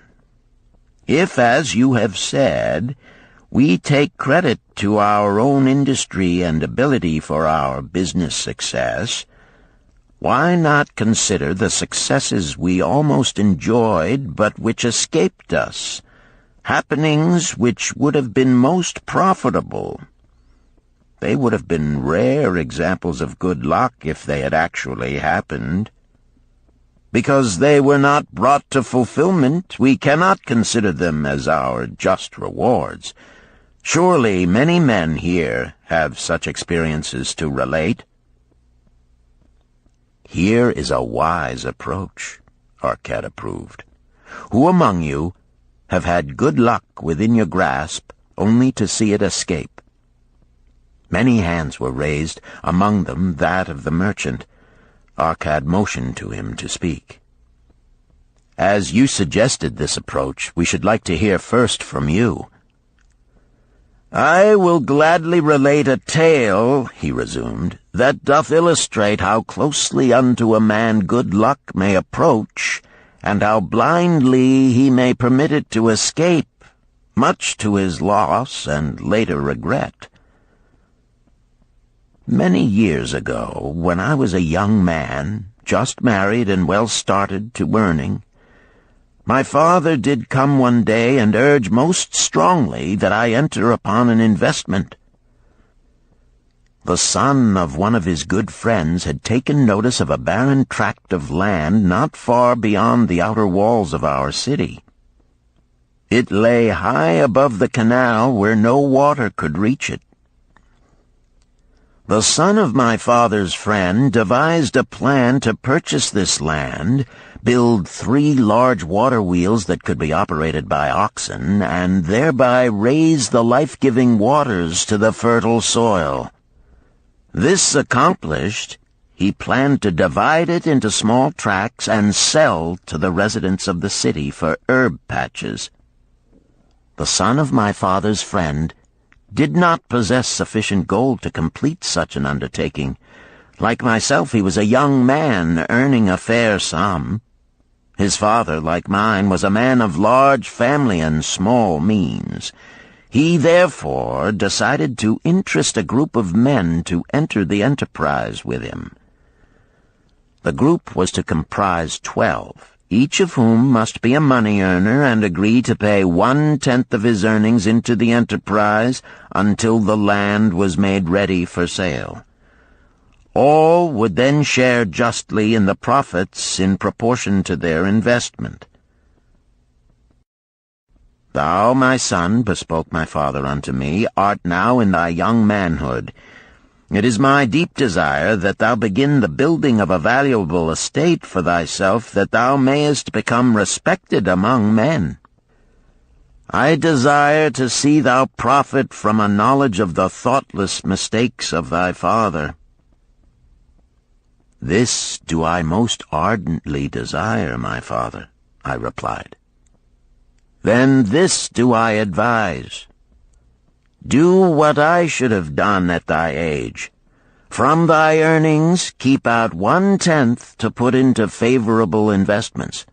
If, as you have said, we take credit to our own industry and ability for our business success, why not consider the successes we almost enjoyed but which escaped us, happenings which would have been most profitable? They would have been rare examples of good luck if they had actually happened. Because they were not brought to fulfillment, we cannot consider them as our just rewards. Surely many men here have such experiences to relate." "Here is a wise approach," Arcad approved. "Who among you have had good luck within your grasp only to see it escape?" Many hands were raised, among them that of the merchant. Arcad motioned to him to speak. "As you suggested this approach, we should like to hear first from you." "I will gladly relate a tale," he resumed, "that doth illustrate how closely unto a man good luck may approach, and how blindly he may permit it to escape, much to his loss and later regret. Many years ago, when I was a young man, just married and well started to earning, my father did come one day and urge most strongly that I enter upon an investment. The son of one of his good friends had taken notice of a barren tract of land not far beyond the outer walls of our city. It lay high above the canal where no water could reach it. The son of my father's friend devised a plan to purchase this land, build 3 large water wheels that could be operated by oxen, and thereby raise the life-giving waters to the fertile soil. This accomplished, he planned to divide it into small tracts and sell to the residents of the city for herb patches. The son of my father's friend did not possess sufficient gold to complete such an undertaking. Like myself, he was a young man earning a fair sum. His father, like mine, was a man of large family and small means. He therefore decided to interest a group of men to enter the enterprise with him. The group was to comprise 12, each of whom must be a money earner and agree to pay 1/10 of his earnings into the enterprise until the land was made ready for sale. All would then share justly in the profits in proportion to their investment. "Thou, my son," bespoke my father unto me, "art now in thy young manhood. It is my deep desire that thou begin the building of a valuable estate for thyself, that thou mayest become respected among men. I desire to see thou profit from a knowledge of the thoughtless mistakes of thy father." "This do I most ardently desire, my father," I replied. "Then this do I advise. Do what I should have done at thy age. From thy earnings keep out 1/10 to put into favorable investments.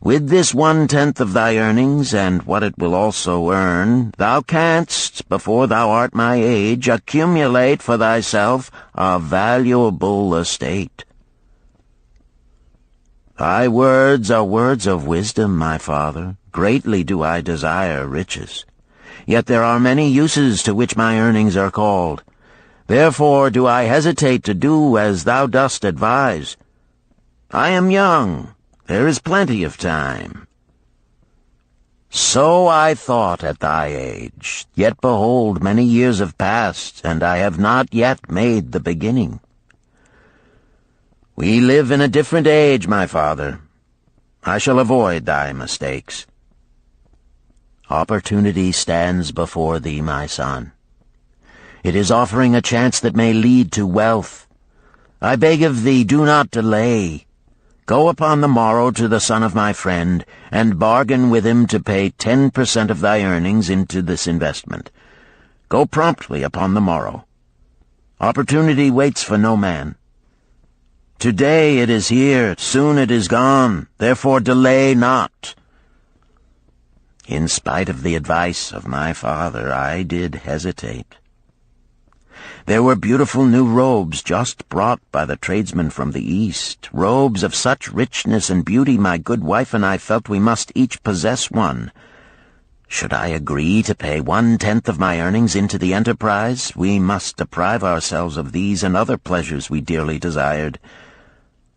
With this 1/10 of thy earnings, and what it will also earn, thou canst, before thou art my age, accumulate for thyself a valuable estate." "Thy words are words of wisdom, my father. Greatly do I desire riches. Yet there are many uses to which my earnings are called. Therefore do I hesitate to do as thou dost advise. I am young. There is plenty of time." "So I thought at thy age. Yet behold, many years have passed, and I have not yet made the beginning." "We live in a different age, my father. I shall avoid thy mistakes." "Opportunity stands before thee, my son. It is offering a chance that may lead to wealth. I beg of thee, do not delay. Go upon the morrow to the son of my friend, and bargain with him to pay 10% of thy earnings into this investment. Go promptly upon the morrow. Opportunity waits for no man. Today it is here, soon it is gone, therefore delay not." In spite of the advice of my father, I did hesitate. There were beautiful new robes just brought by the tradesmen from the East, robes of such richness and beauty my good wife and I felt we must each possess one. Should I agree to pay 1/10 of my earnings into the enterprise, we must deprive ourselves of these and other pleasures we dearly desired.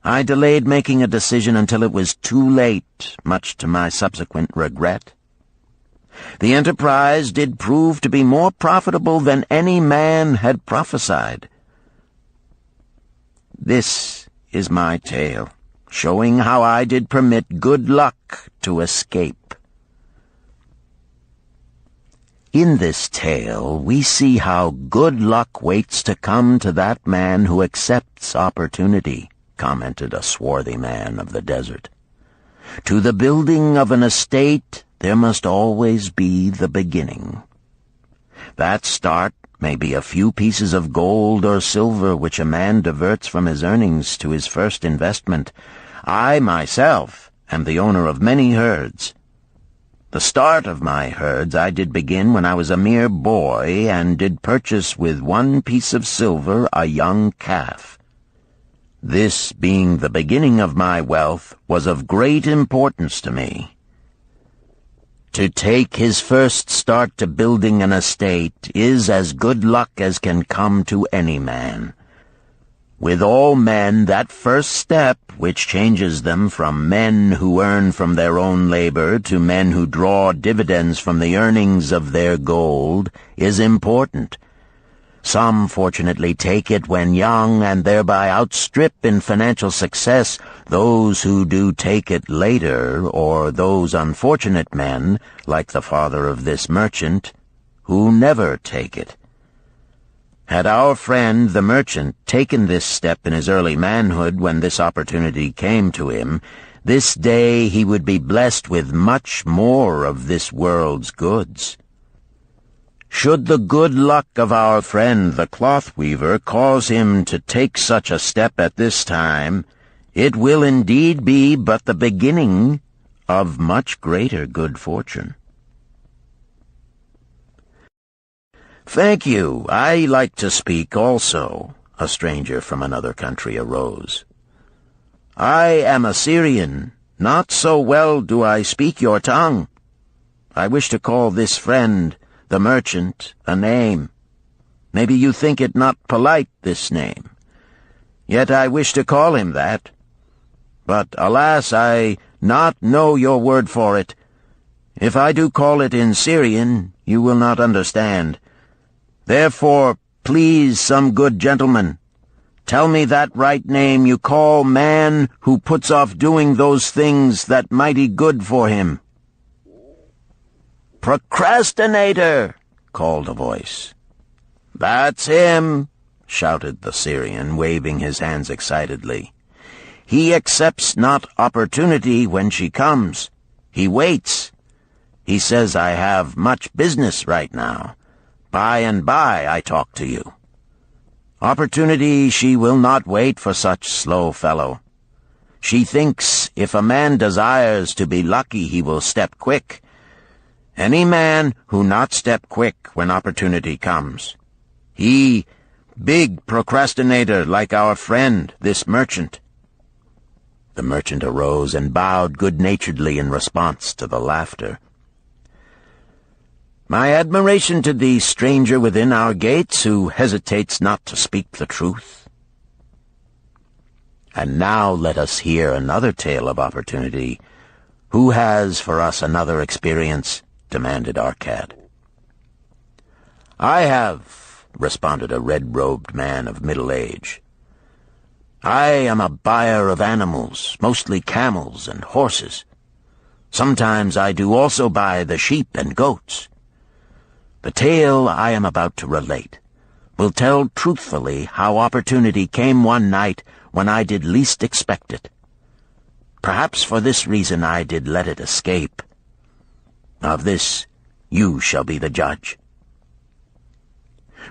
I delayed making a decision until it was too late, much to my subsequent regret. The enterprise did prove to be more profitable than any man had prophesied. This is my tale, showing how I did permit good luck to escape. In this tale, we see how good luck waits to come to that man who accepts opportunity, commented a swarthy man of the desert. To the building of an estate, there must always be the beginning. That start may be a few pieces of gold or silver which a man diverts from his earnings to his first investment. I, myself, am the owner of many herds. The start of my herds I did begin when I was a mere boy, and did purchase with 1 piece of silver a young calf. This, being the beginning of my wealth, was of great importance to me. To take his first start to building an estate is as good luck as can come to any man. With all men, that first step, which changes them from men who earn from their own labor to men who draw dividends from the earnings of their gold, is important. Some fortunately take it when young and thereby outstrip in financial success those who do take it later, or those unfortunate men, like the father of this merchant, who never take it. Had our friend the merchant taken this step in his early manhood when this opportunity came to him, this day he would be blessed with much more of this world's goods. Should the good luck of our friend the cloth weaver cause him to take such a step at this time, it will indeed be but the beginning of much greater good fortune. "Thank you. I like to speak also," a stranger from another country arose. "I am a Syrian. Not so well do I speak your tongue. I wish to call this friend, the merchant, a name. Maybe you think it not polite, this name. Yet I wish to call him that. But, alas, I not know your word for it. If I do call it in Syrian, you will not understand. Therefore, please, some good gentleman, tell me that right name you call man who puts off doing those things that mighty good for him." "Procrastinator!" called a voice. "That's him!" shouted the Syrian, waving his hands excitedly. "He accepts not opportunity when she comes. He waits. He says, I have much business right now. By and by I talk to you. Opportunity she will not wait for such slow fellow. She thinks if a man desires to be lucky he will step quick. Any man who not step quick when opportunity comes. He, big procrastinator like our friend, this merchant." The merchant arose and bowed good-naturedly in response to the laughter. "My admiration to the stranger within our gates who hesitates not to speak the truth." And now let us hear another tale of opportunity. Who has for us another experience? Demanded Arcad. "I have," responded a red-robed man of middle age. "I am a buyer of animals, mostly camels and horses. Sometimes I do also buy the sheep and goats. The tale I am about to relate will tell truthfully how opportunity came one night when I did least expect it. Perhaps for this reason I did let it escape. Of this you shall be the judge.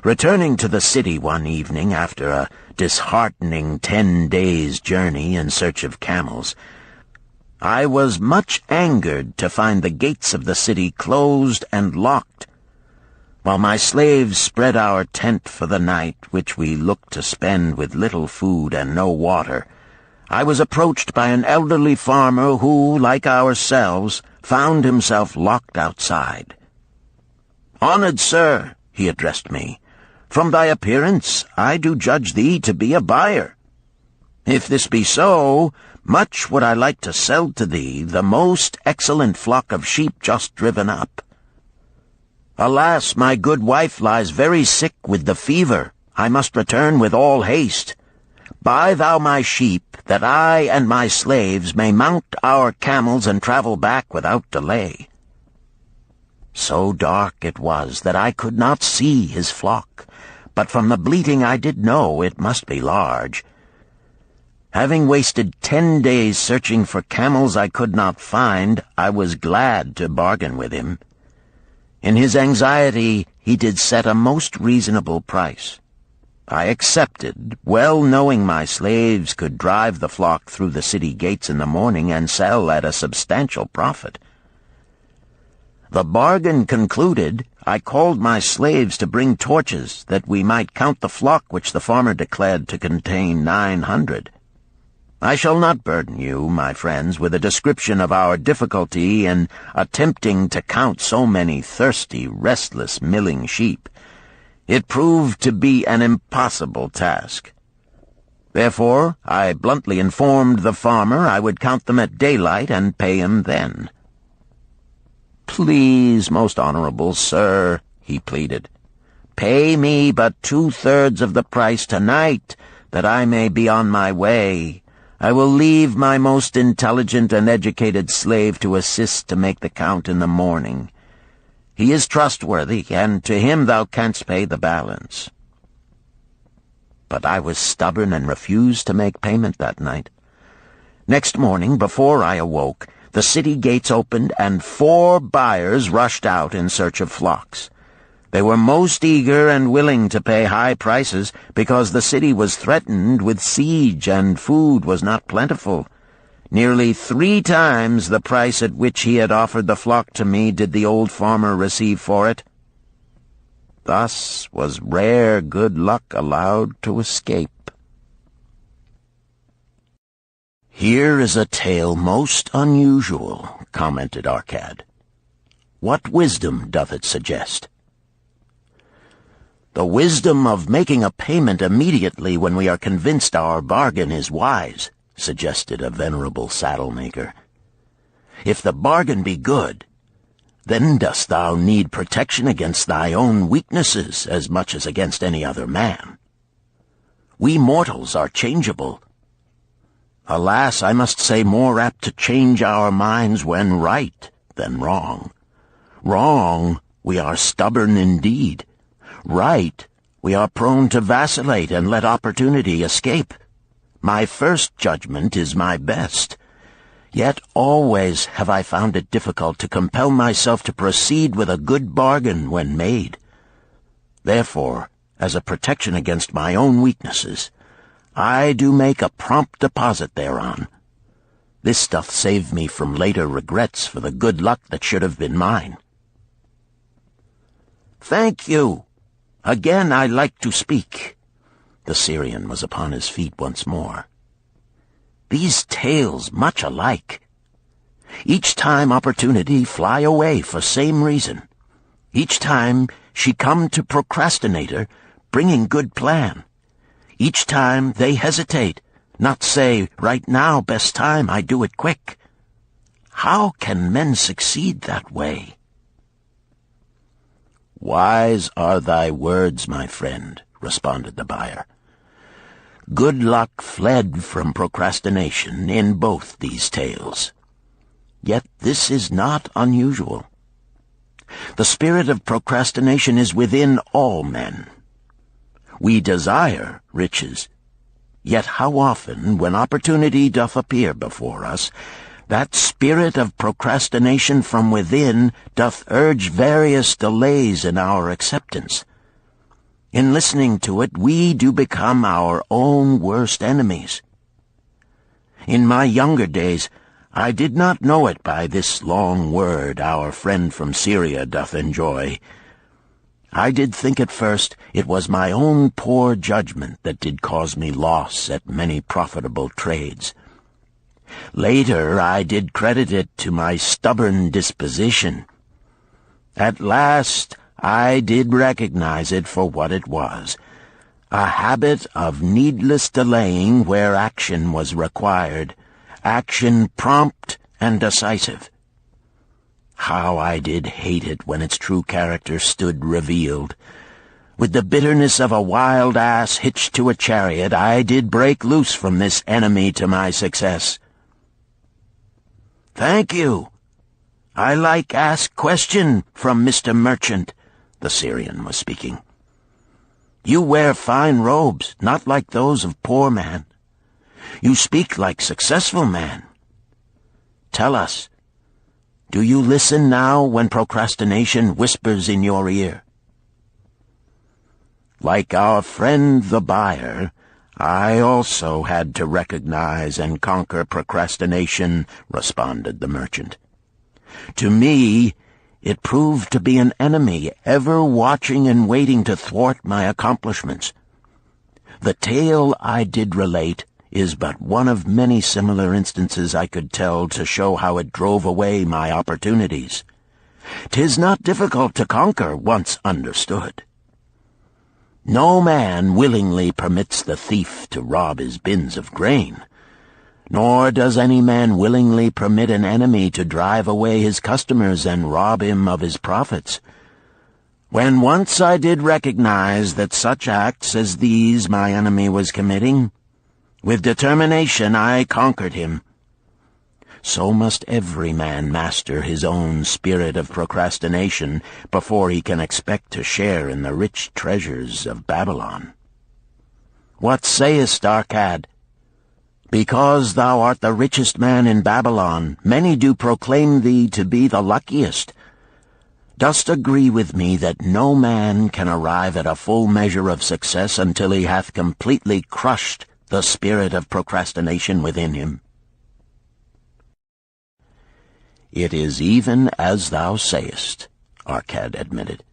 Returning to the city one evening after a disheartening 10 days' journey in search of camels, I was much angered to find the gates of the city closed and locked. While my slaves spread our tent for the night, which we looked to spend with little food and no water, I was approached by an elderly farmer who, like ourselves, found himself locked outside. "Honored sir," he addressed me, "from thy appearance I do judge thee to be a buyer. If this be so, much would I like to sell to thee the most excellent flock of sheep just driven up. Alas, my good wife lies very sick with the fever. I must return with all haste. Buy thou my sheep, that I and my slaves may mount our camels and travel back without delay." So dark it was that I could not see his flock, but from the bleating I did know it must be large. Having wasted 10 days searching for camels I could not find, I was glad to bargain with him. In his anxiety he did set a most reasonable price. I accepted, well knowing my slaves could drive the flock through the city gates in the morning and sell at a substantial profit. The bargain concluded, I called my slaves to bring torches that we might count the flock which the farmer declared to contain 900. I shall not burden you, my friends, with a description of our difficulty in attempting to count so many thirsty, restless, milling sheep. It proved to be an impossible task. Therefore, I bluntly informed the farmer I would count them at daylight and pay him then. "Please, most honorable sir," he pleaded, Pay me but 2/3 of the price tonight, that I may be on my way. I will leave my most intelligent and educated slave to assist to make the count in the morning. He is trustworthy, and to him thou canst pay the balance." But I was stubborn and refused to make payment that night. Next morning, before I awoke, the city gates opened, and 4 buyers rushed out in search of flocks. They were most eager and willing to pay high prices because the city was threatened with siege and food was not plentiful. Nearly 3 times the price at which he had offered the flock to me did the old farmer receive for it. Thus was rare good luck allowed to escape. "Here is a tale most unusual," commented Arcad. "What wisdom doth it suggest?" "The wisdom of making a payment immediately when we are convinced our bargain is wise," suggested a venerable saddle-maker. "If the bargain be good, then dost thou need protection against thy own weaknesses as much as against any other man. We mortals are changeable. Alas, I must say more apt to change our minds when right than wrong. Wrong, we are stubborn indeed. Right, we are prone to vacillate and let opportunity escape. My first judgment is my best. Yet always have I found it difficult to compel myself to proceed with a good bargain when made. Therefore, as a protection against my own weaknesses, I do make a prompt deposit thereon. This doth save me from later regrets for the good luck that should have been mine." "Thank you. Again I like to speak." The Syrian was upon his feet once more. "These tales much alike. Each time opportunity fly away for same reason. Each time she come to procrastinator, bringing good plan. Each time they hesitate, not say, right now, best time, I do it quick. How can men succeed that way?" "Wise are thy words, my friend," responded the buyer. "Good luck fled from procrastination in both these tales. Yet this is not unusual. The spirit of procrastination is within all men. We desire riches, yet how often, when opportunity doth appear before us, that spirit of procrastination from within doth urge various delays in our acceptance. In listening to it, we do become our own worst enemies. In my younger days, I did not know it by this long word our friend from Syria doth enjoy. I did think at first it was my own poor judgment that did cause me loss at many profitable trades. Later I did credit it to my stubborn disposition. At last I did recognize it for what it was, a habit of needless delaying where action was required, action prompt and decisive. How I did hate it when its true character stood revealed. With the bitterness of a wild ass hitched to a chariot, I did break loose from this enemy to my success. "Thank you. I like ask question from Mr. Merchant," the Syrian was speaking. "You wear fine robes, not like those of poor man. You speak like successful man. Tell us, do you listen now when procrastination whispers in your ear?" "Like our friend the buyer, I also had to recognize and conquer procrastination," responded the merchant. "To me, it proved to be an enemy ever watching and waiting to thwart my accomplishments. The tale I did relate is but one of many similar instances I could tell to show how it drove away my opportunities. 'Tis not difficult to conquer once understood. No man willingly permits the thief to rob his bins of grain, nor does any man willingly permit an enemy to drive away his customers and rob him of his profits. When once I did recognize that such acts as these my enemy was committing, with determination I conquered him. So must every man master his own spirit of procrastination before he can expect to share in the rich treasures of Babylon. What sayest, Arcad? Because thou art the richest man in Babylon, many do proclaim thee to be the luckiest. Dost agree with me that no man can arrive at a full measure of success until he hath completely crushed the spirit of procrastination within him? It is even as thou sayest, Arcad admitted.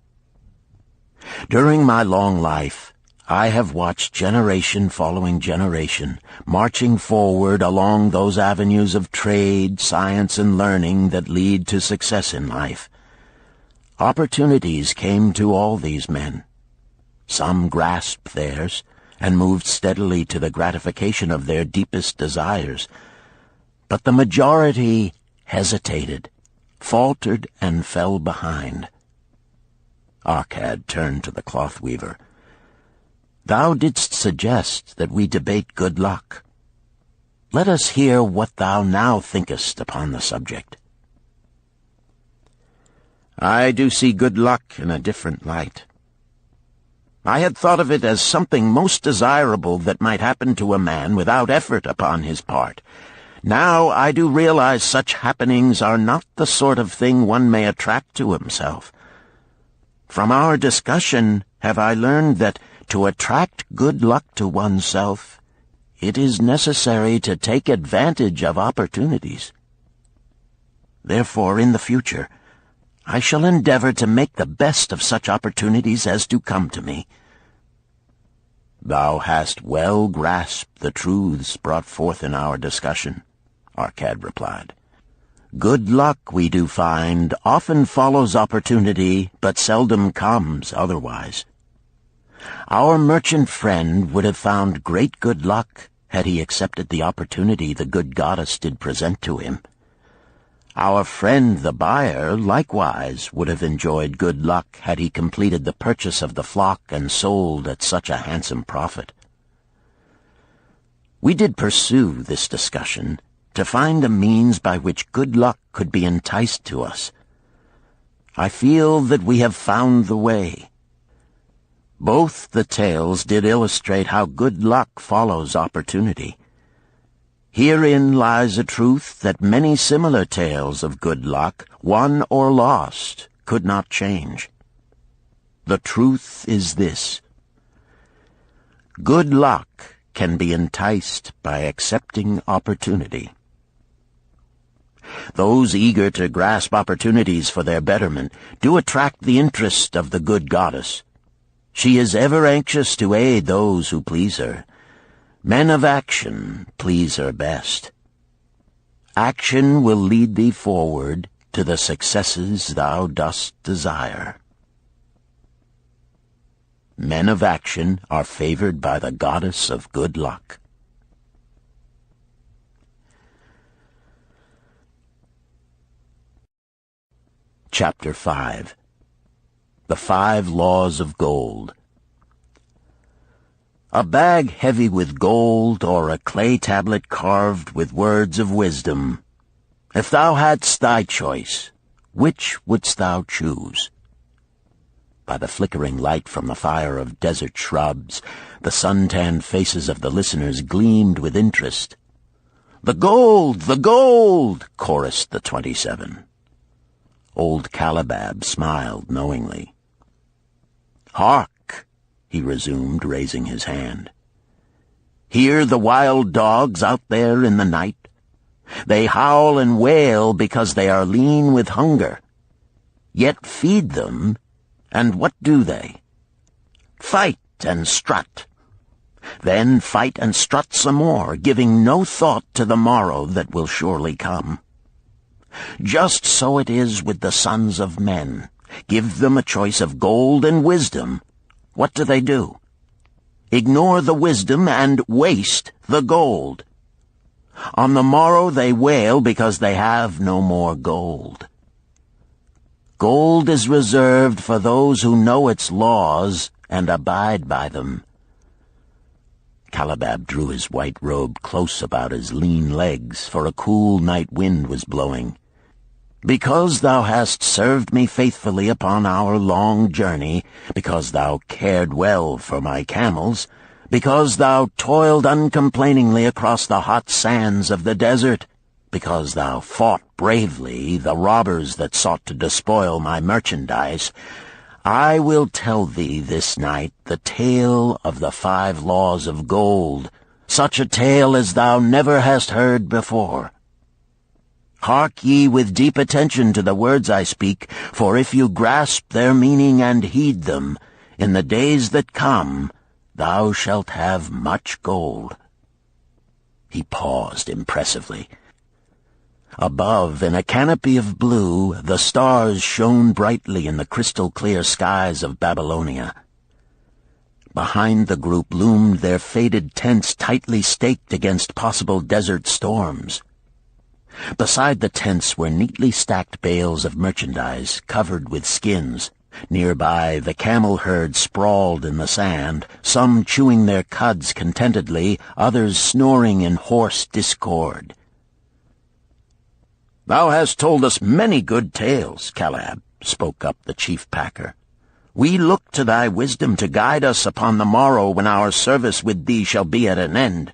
During my long life, I have watched generation following generation, marching forward along those avenues of trade, science, and learning that lead to success in life. Opportunities came to all these men. Some grasped theirs and moved steadily to the gratification of their deepest desires, but the majority hesitated, faltered, and fell behind. Arcad turned to the cloth-weaver. Thou didst suggest that we debate good luck. Let us hear what thou now thinkest upon the subject. I do see good luck in a different light. I had thought of it as something most desirable that might happen to a man without effort upon his part. Now I do realize such happenings are not the sort of thing one may attract to himself. From our discussion have I learned that to attract good luck to oneself, it is necessary to take advantage of opportunities. Therefore, in the future, I shall endeavor to make the best of such opportunities as do come to me. Thou hast well grasped the truths brought forth in our discussion, Arcad replied. Good luck, we do find, often follows opportunity, but seldom comes otherwise. Our merchant friend would have found great good luck had he accepted the opportunity the good goddess did present to him. Our friend the buyer likewise would have enjoyed good luck had he completed the purchase of the flock and sold at such a handsome profit. We did pursue this discussion to find a means by which good luck could be enticed to us. I feel that we have found the way. Both the tales did illustrate how good luck follows opportunity. Herein lies a truth that many similar tales of good luck, won or lost, could not change. The truth is this: good luck can be enticed by accepting opportunity. Those eager to grasp opportunities for their betterment do attract the interest of the good goddess. She is ever anxious to aid those who please her. Men of action please her best. Action will lead thee forward to the successes thou dost desire. Men of action are favored by the goddess of good luck. Chapter 5. The 5 Laws of Gold. A bag heavy with gold, or a clay tablet carved with words of wisdom. If thou hadst thy choice, which wouldst thou choose? By the flickering light from the fire of desert shrubs, the sun-tanned faces of the listeners gleamed with interest. "The gold! The gold!" chorused the 27. Old Calibab smiled knowingly. "Hark!" he resumed, raising his hand. "Hear the wild dogs out there in the night? They howl and wail because they are lean with hunger. Yet feed them, and what do they? Fight and strut. Then fight and strut some more, giving no thought to the morrow that will surely come. Just so it is with the sons of men. Give them a choice of gold and wisdom. What do? Ignore the wisdom and waste the gold. On the morrow they wail because they have no more gold. Gold is reserved for those who know its laws and abide by them." Calabab drew his white robe close about his lean legs, for a cool night wind was blowing. "Because thou hast served me faithfully upon our long journey, because thou cared well for my camels, because thou toiled uncomplainingly across the hot sands of the desert, because thou fought bravely the robbers that sought to despoil my merchandise, I will tell thee this night the tale of the 5 laws of gold, such a tale as thou never hast heard before. Hark ye with deep attention to the words I speak, for if you grasp their meaning and heed them, in the days that come thou shalt have much gold." He paused impressively. Above, in a canopy of blue, the stars shone brightly in the crystal-clear skies of Babylonia. Behind the group loomed their faded tents tightly staked against possible desert storms. Beside the tents were neatly stacked bales of merchandise covered with skins. Nearby, the camel herd sprawled in the sand, some chewing their cuds contentedly, others snoring in hoarse discord. "Thou hast told us many good tales, Calab," spoke up the chief packer. "We look to thy wisdom to guide us upon the morrow when our service with thee shall be at an end.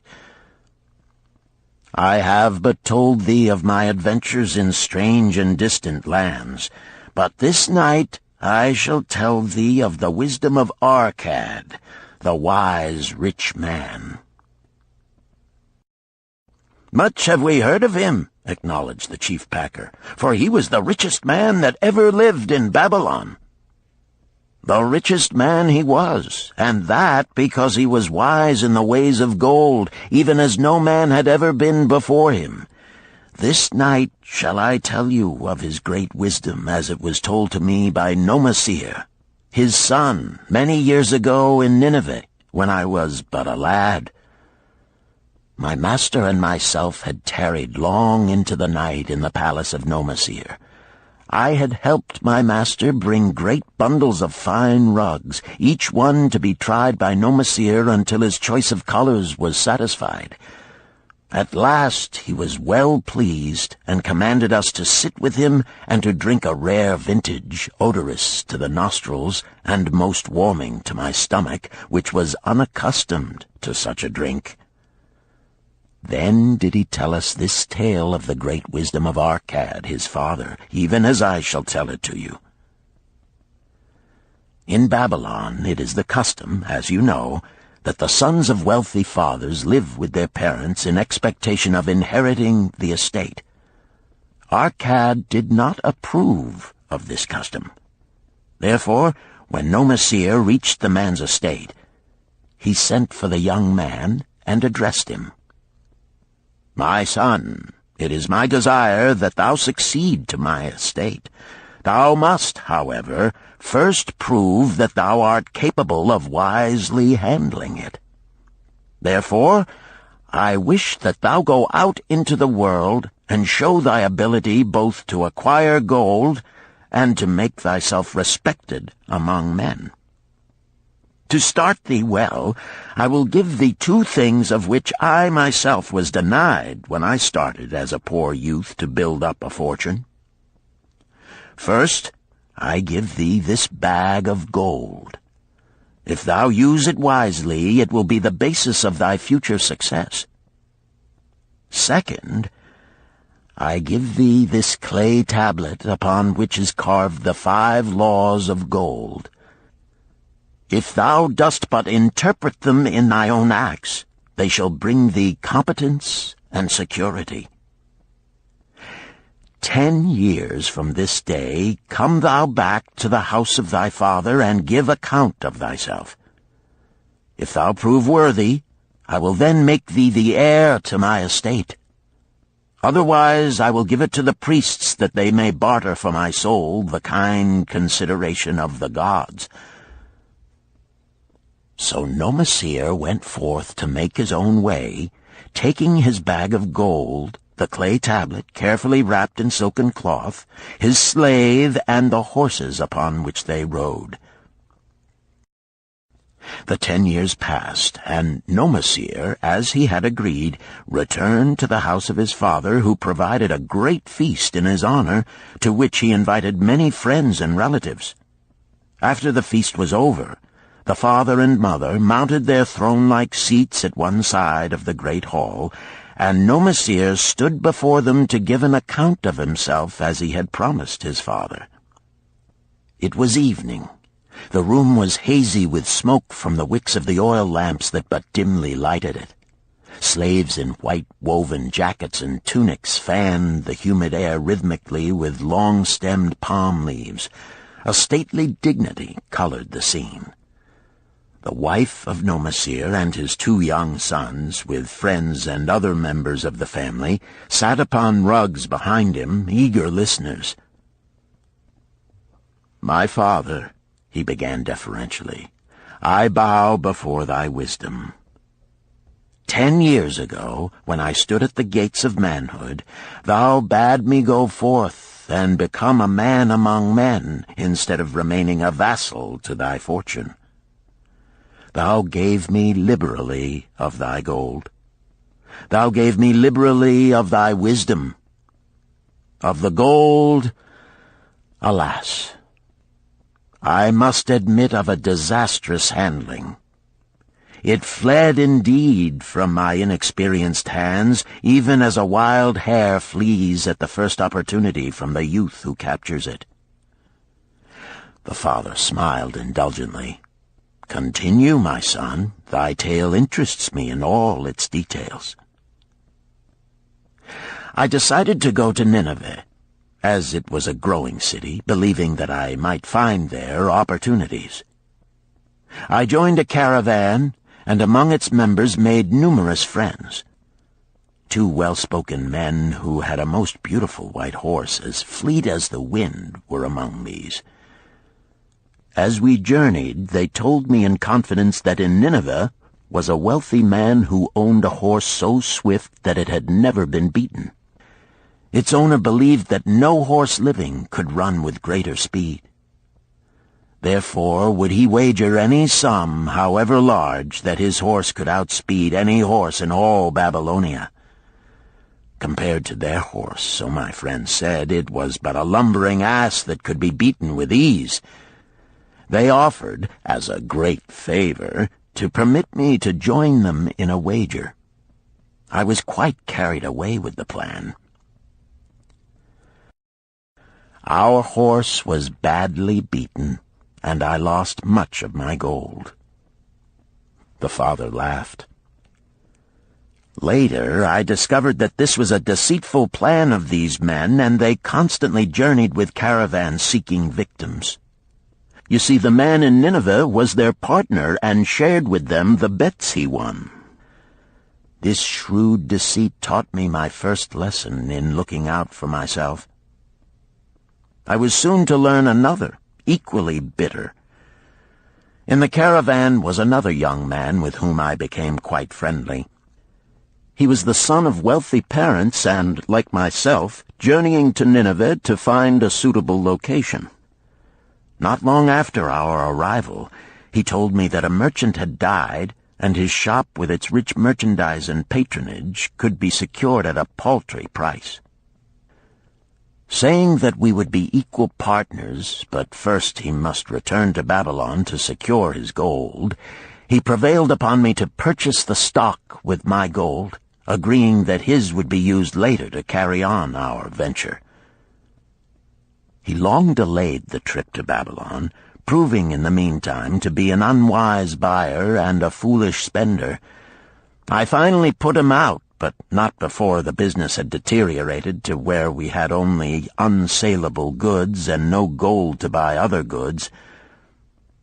I have but told thee of my adventures in strange and distant lands, but this night I shall tell thee of the wisdom of Arkad, the wise rich man." "Much have we heard of him," acknowledged the chief packer, "for he was the richest man that ever lived in Babylon." "The richest man he was, and that because he was wise in the ways of gold, even as no man had ever been before him. This night shall I tell you of his great wisdom as it was told to me by Nomasir, his son, many years ago in Nineveh, when I was but a lad. My master and myself had tarried long into the night in the palace of Nomasir. I had helped my master bring great bundles of fine rugs, each one to be tried by Nomasir until his choice of colors was satisfied. At last he was well pleased, and commanded us to sit with him and to drink a rare vintage, odorous to the nostrils and most warming to my stomach, which was unaccustomed to such a drink. Then did he tell us this tale of the great wisdom of Arkad, his father, even as I shall tell it to you. In Babylon it is the custom, as you know, that the sons of wealthy fathers live with their parents in expectation of inheriting the estate. Arkad did not approve of this custom. Therefore, when Nomasir reached the man's estate, he sent for the young man and addressed him. "My son, it is my desire that thou succeed to my estate. Thou must, however, first prove that thou art capable of wisely handling it. Therefore, I wish that thou go out into the world and show thy ability both to acquire gold and to make thyself respected among men. To start thee well, I will give thee 2 things of which I myself was denied when I started as a poor youth to build up a fortune. First, I give thee this bag of gold. If thou use it wisely, it will be the basis of thy future success. Second, I give thee this clay tablet upon which is carved the 5 laws of gold. If thou dost but interpret them in thy own acts, they shall bring thee competence and security. 10 years from this day come thou back to the house of thy father and give account of thyself. If thou prove worthy, I will then make thee the heir to my estate. Otherwise I will give it to the priests that they may barter for my soul the kind consideration of the gods." So Nomasir went forth to make his own way, taking his bag of gold, the clay tablet carefully wrapped in silken cloth, his slave, and the horses upon which they rode. The 10 years passed, and Nomasir, as he had agreed, returned to the house of his father, who provided a great feast in his honor, to which he invited many friends and relatives. After the feast was over, the father and mother mounted their throne-like seats at one side of the great hall, and Nomasir stood before them to give an account of himself as he had promised his father. It was evening. The room was hazy with smoke from the wicks of the oil lamps that but dimly lighted it. Slaves in white woven jackets and tunics fanned the humid air rhythmically with long-stemmed palm leaves. A stately dignity colored the scene. The wife of Nomasir and his 2 young sons, with friends and other members of the family, sat upon rugs behind him, eager listeners. "My father," he began deferentially, "I bow before thy wisdom. 10 years ago, when I stood at the gates of manhood, thou bade me go forth and become a man among men, instead of remaining a vassal to thy fortune. Thou gave me liberally of thy gold. Thou gave me liberally of thy wisdom. Of the gold, alas, I must admit of a disastrous handling. It fled indeed from my inexperienced hands, even as a wild hare flees at the first opportunity from the youth who captures it." The father smiled indulgently. "Continue, my son. Thy tale interests me in all its details." "I decided to go to Nineveh, as it was a growing city, believing that I might find there opportunities. I joined a caravan, and among its members made numerous friends. 2 well-spoken men who had a most beautiful white horse, as fleet as the wind, were among these. As we journeyed, they told me in confidence that in Nineveh was a wealthy man who owned a horse so swift that it had never been beaten. Its owner believed that no horse living could run with greater speed. Therefore would he wager any sum, however large, that his horse could outspeed any horse in all Babylonia. Compared to their horse, so my friend said, it was but a lumbering ass that could be beaten with ease. They offered, as a great favor, to permit me to join them in a wager. I was quite carried away with the plan. Our horse was badly beaten, and I lost much of my gold." The father laughed. "Later, I discovered that this was a deceitful plan of these men, and they constantly journeyed with caravans seeking victims. You see, the man in Nineveh was their partner and shared with them the bets he won. This shrewd deceit taught me my first lesson in looking out for myself. I was soon to learn another, equally bitter. In the caravan was another young man with whom I became quite friendly. He was the son of wealthy parents and, like myself, journeying to Nineveh to find a suitable location. Not long after our arrival, he told me that a merchant had died, and his shop with its rich merchandise and patronage could be secured at a paltry price. Saying that we would be equal partners, but first he must return to Babylon to secure his gold, he prevailed upon me to purchase the stock with my gold, agreeing that his would be used later to carry on our venture. He long delayed the trip to Babylon, proving in the meantime to be an unwise buyer and a foolish spender. I finally put him out, but not before the business had deteriorated to where we had only unsaleable goods and no gold to buy other goods.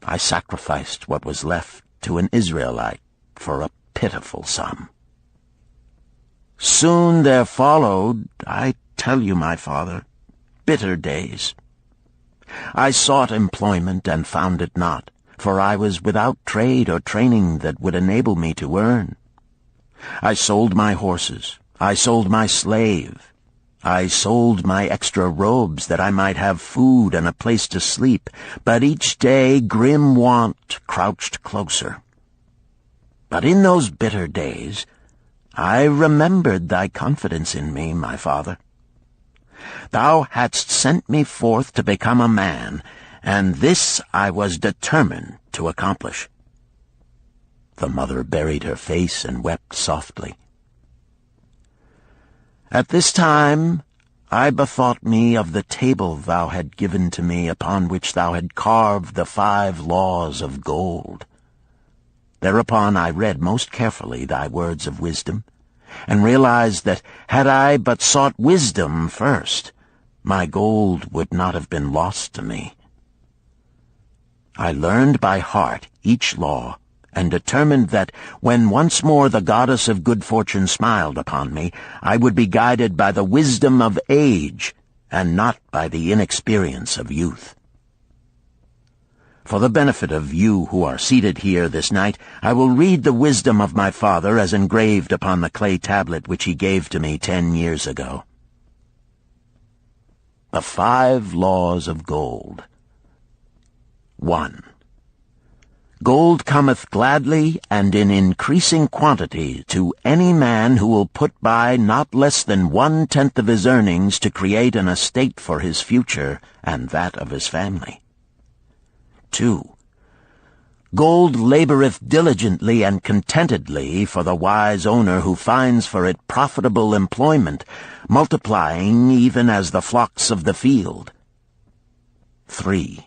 I sacrificed what was left to an Israelite for a pitiful sum. Soon there followed, I tell you, my father, bitter days. I sought employment and found it not, for I was without trade or training that would enable me to earn. I sold my horses, I sold my slave. I sold my extra robes that I might have food and a place to sleep, but each day grim want crouched closer. But in those bitter days I remembered thy confidence in me, my father. Thou hadst sent me forth to become a man, and this I was determined to accomplish." The mother buried her face and wept softly. "At this time I bethought me of the table thou had given to me, upon which thou had carved the 5 laws of gold. Thereupon I read most carefully thy words of wisdom, and realized that had I but sought wisdom first, my gold would not have been lost to me. I learned by heart each law, and determined that when once more the goddess of good fortune smiled upon me, I would be guided by the wisdom of age, and not by the inexperience of youth. For the benefit of you who are seated here this night, I will read the wisdom of my father as engraved upon the clay tablet which he gave to me 10 years ago. The 5 laws of gold. 1. Gold cometh gladly and in increasing quantity to any man who will put by not less than 1/10 of his earnings to create an estate for his future and that of his family. 2. Gold laboreth diligently and contentedly for the wise owner who finds for it profitable employment, multiplying even as the flocks of the field. 3.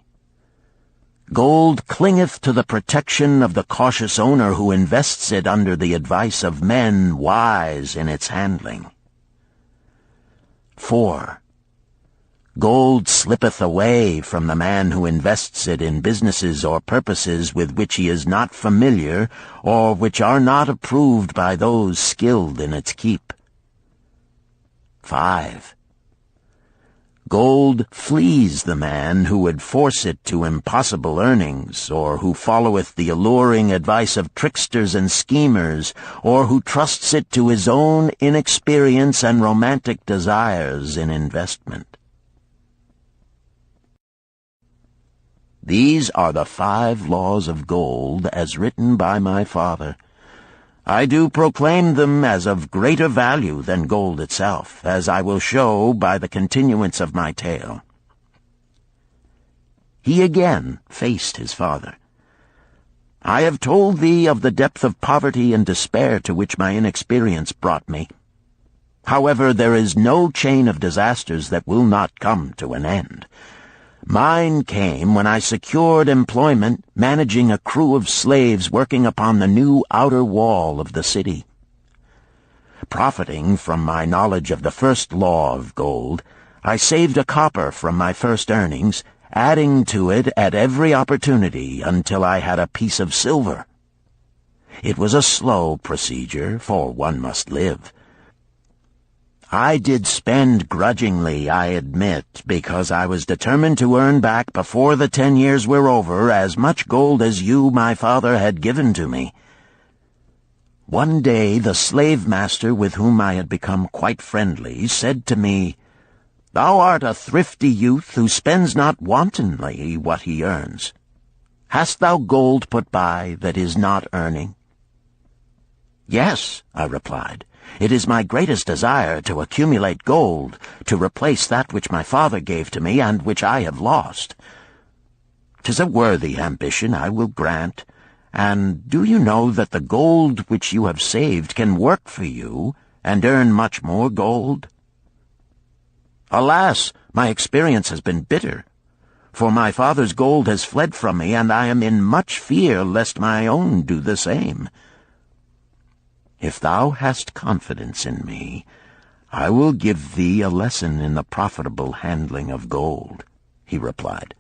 Gold clingeth to the protection of the cautious owner who invests it under the advice of men wise in its handling. 4. Gold slippeth away from the man who invests it in businesses or purposes with which he is not familiar, or which are not approved by those skilled in its keep. 5. Gold flees the man who would force it to impossible earnings, or who followeth the alluring advice of tricksters and schemers, or who trusts it to his own inexperience and romantic desires in investment. These are the 5 laws of gold as written by my father. I do proclaim them as of greater value than gold itself, as I will show by the continuance of my tale. He again faced his father. I have told thee of the depth of poverty and despair to which my inexperience brought me. However, there is no chain of disasters that will not come to an end. Mine came when I secured employment managing a crew of slaves working upon the new outer wall of the city. Profiting from my knowledge of the first law of gold, I saved a copper from my first earnings, adding to it at every opportunity until I had a piece of silver. It was a slow procedure, for one must live. I did spend grudgingly, I admit, because I was determined to earn back before the 10 years were over as much gold as you, my father, had given to me. One day the slave-master with whom I had become quite friendly said to me, "Thou art a thrifty youth who spends not wantonly what he earns. Hast thou gold put by that is not earning?" "Yes," I replied. "It is my greatest desire to accumulate gold, to replace that which my father gave to me and which I have lost. 'Tis a worthy ambition, I will grant. And do you know that the gold which you have saved can work for you and earn much more gold?" "Alas, my experience has been bitter, for my father's gold has fled from me, and I am in much fear lest my own do the same." "If thou hast confidence in me, I will give thee a lesson in the profitable handling of gold," he replied.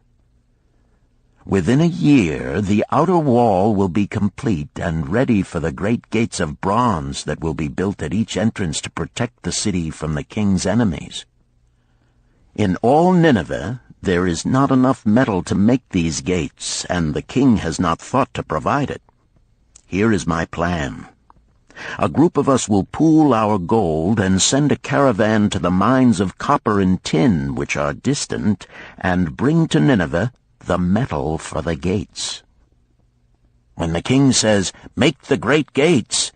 "Within a year the outer wall will be complete and ready for the great gates of bronze that will be built at each entrance to protect the city from the king's enemies. In all Nineveh there is not enough metal to make these gates, and the king has not thought to provide it. Here is my plan. A group of us will pool our gold and send a caravan to the mines of copper and tin which are distant, and bring to Nineveh the metal for the gates. When the king says, 'Make the great gates,'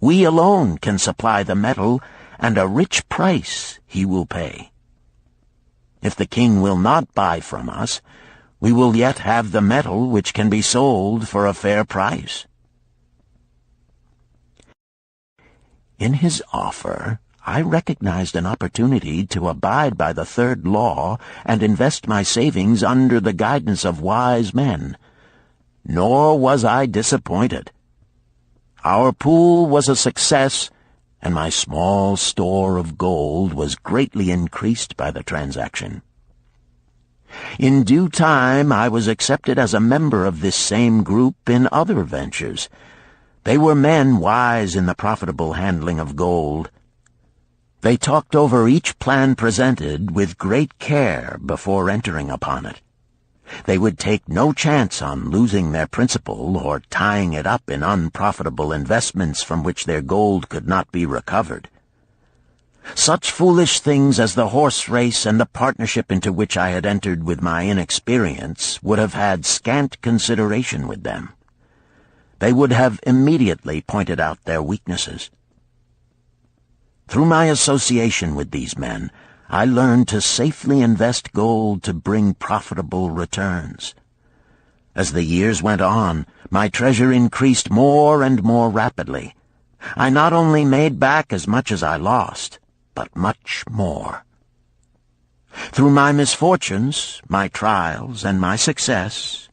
we alone can supply the metal, and a rich price he will pay. If the king will not buy from us, we will yet have the metal which can be sold for a fair price." In his offer, I recognized an opportunity to abide by the third law and invest my savings under the guidance of wise men. Nor was I disappointed. Our pool was a success, and my small store of gold was greatly increased by the transaction. In due time I was accepted as a member of this same group in other ventures. They were men wise in the profitable handling of gold. They talked over each plan presented with great care before entering upon it. They would take no chance on losing their principal or tying it up in unprofitable investments from which their gold could not be recovered. Such foolish things as the horse race and the partnership into which I had entered with my inexperience would have had scant consideration with them. They would have immediately pointed out their weaknesses. Through my association with these men, I learned to safely invest gold to bring profitable returns. As the years went on, my treasure increased more and more rapidly. I not only made back as much as I lost, but much more. Through my misfortunes, my trials, and my success,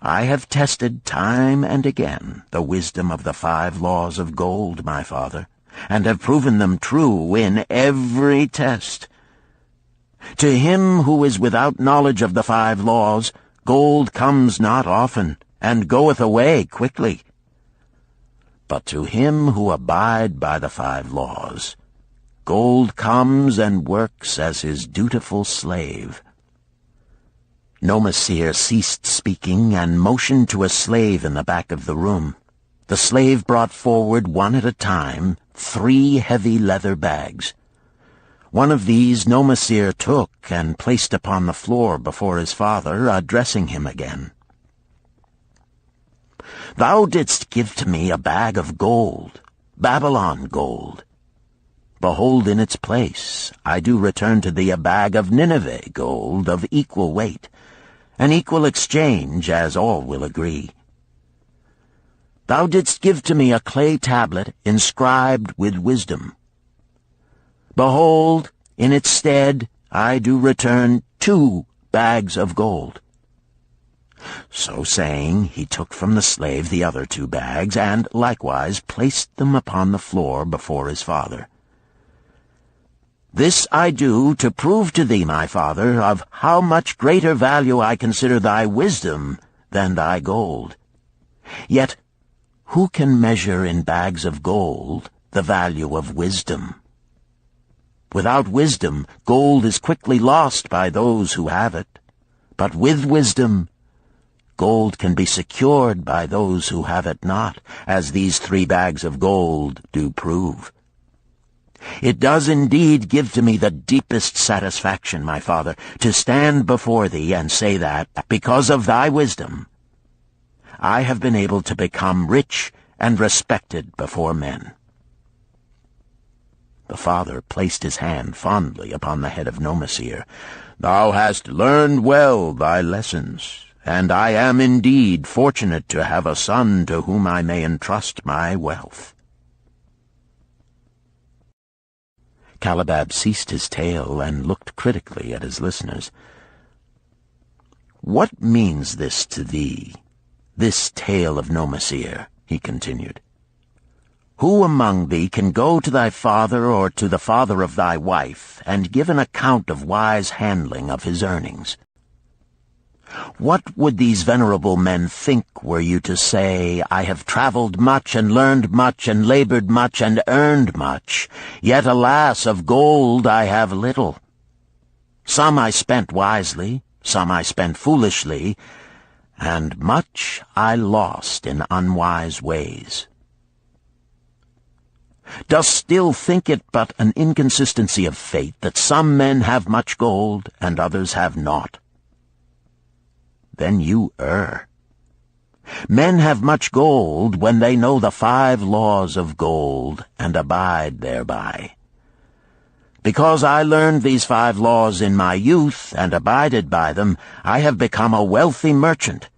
I have tested time and again the wisdom of the 5 laws of gold, my father, and have proven them true in every test. To him who is without knowledge of the 5 laws, gold comes not often, and goeth away quickly. But to him who abide by the 5 laws, gold comes and works as his dutiful slave. Nomasir ceased speaking and motioned to a slave in the back of the room. The slave brought forward, one at a time, 3 heavy leather bags. One of these Nomasir took and placed upon the floor before his father, addressing him again. "Thou didst give to me a bag of gold, Babylon gold. Behold, in its place I do return to thee a bag of Nineveh gold of equal weight, an equal exchange, as all will agree. Thou didst give to me a clay tablet inscribed with wisdom. Behold, in its stead I do return 2 bags of gold." So saying, he took from the slave the other 2 bags, and likewise placed them upon the floor before his father. "This I do to prove to thee, my father, of how much greater value I consider thy wisdom than thy gold. Yet who can measure in bags of gold the value of wisdom? Without wisdom, gold is quickly lost by those who have it. But with wisdom, gold can be secured by those who have it not, as these 3 bags of gold do prove. It does indeed give to me the deepest satisfaction, my father, to stand before thee and say that, because of thy wisdom, I have been able to become rich and respected before men." The father placed his hand fondly upon the head of Nomasir. "Thou hast learned well thy lessons, and I am indeed fortunate to have a son to whom I may entrust my wealth." Calibab ceased his tale and looked critically at his listeners. "What means this to thee, this tale of Nomasir?" he continued. "Who among thee can go to thy father or to the father of thy wife and give an account of wise handling of his earnings? What would these venerable men think were you to say, 'I have traveled much and learned much and labored much and earned much, yet alas, of gold I have little. Some I spent wisely, some I spent foolishly, and much I lost in unwise ways'? Dost still think it but an inconsistency of fate that some men have much gold and others have naught? Then you err. Men have much gold when they know the 5 laws of gold and abide thereby. Because I learned these 5 laws in my youth and abided by them, I have become a wealthy merchant.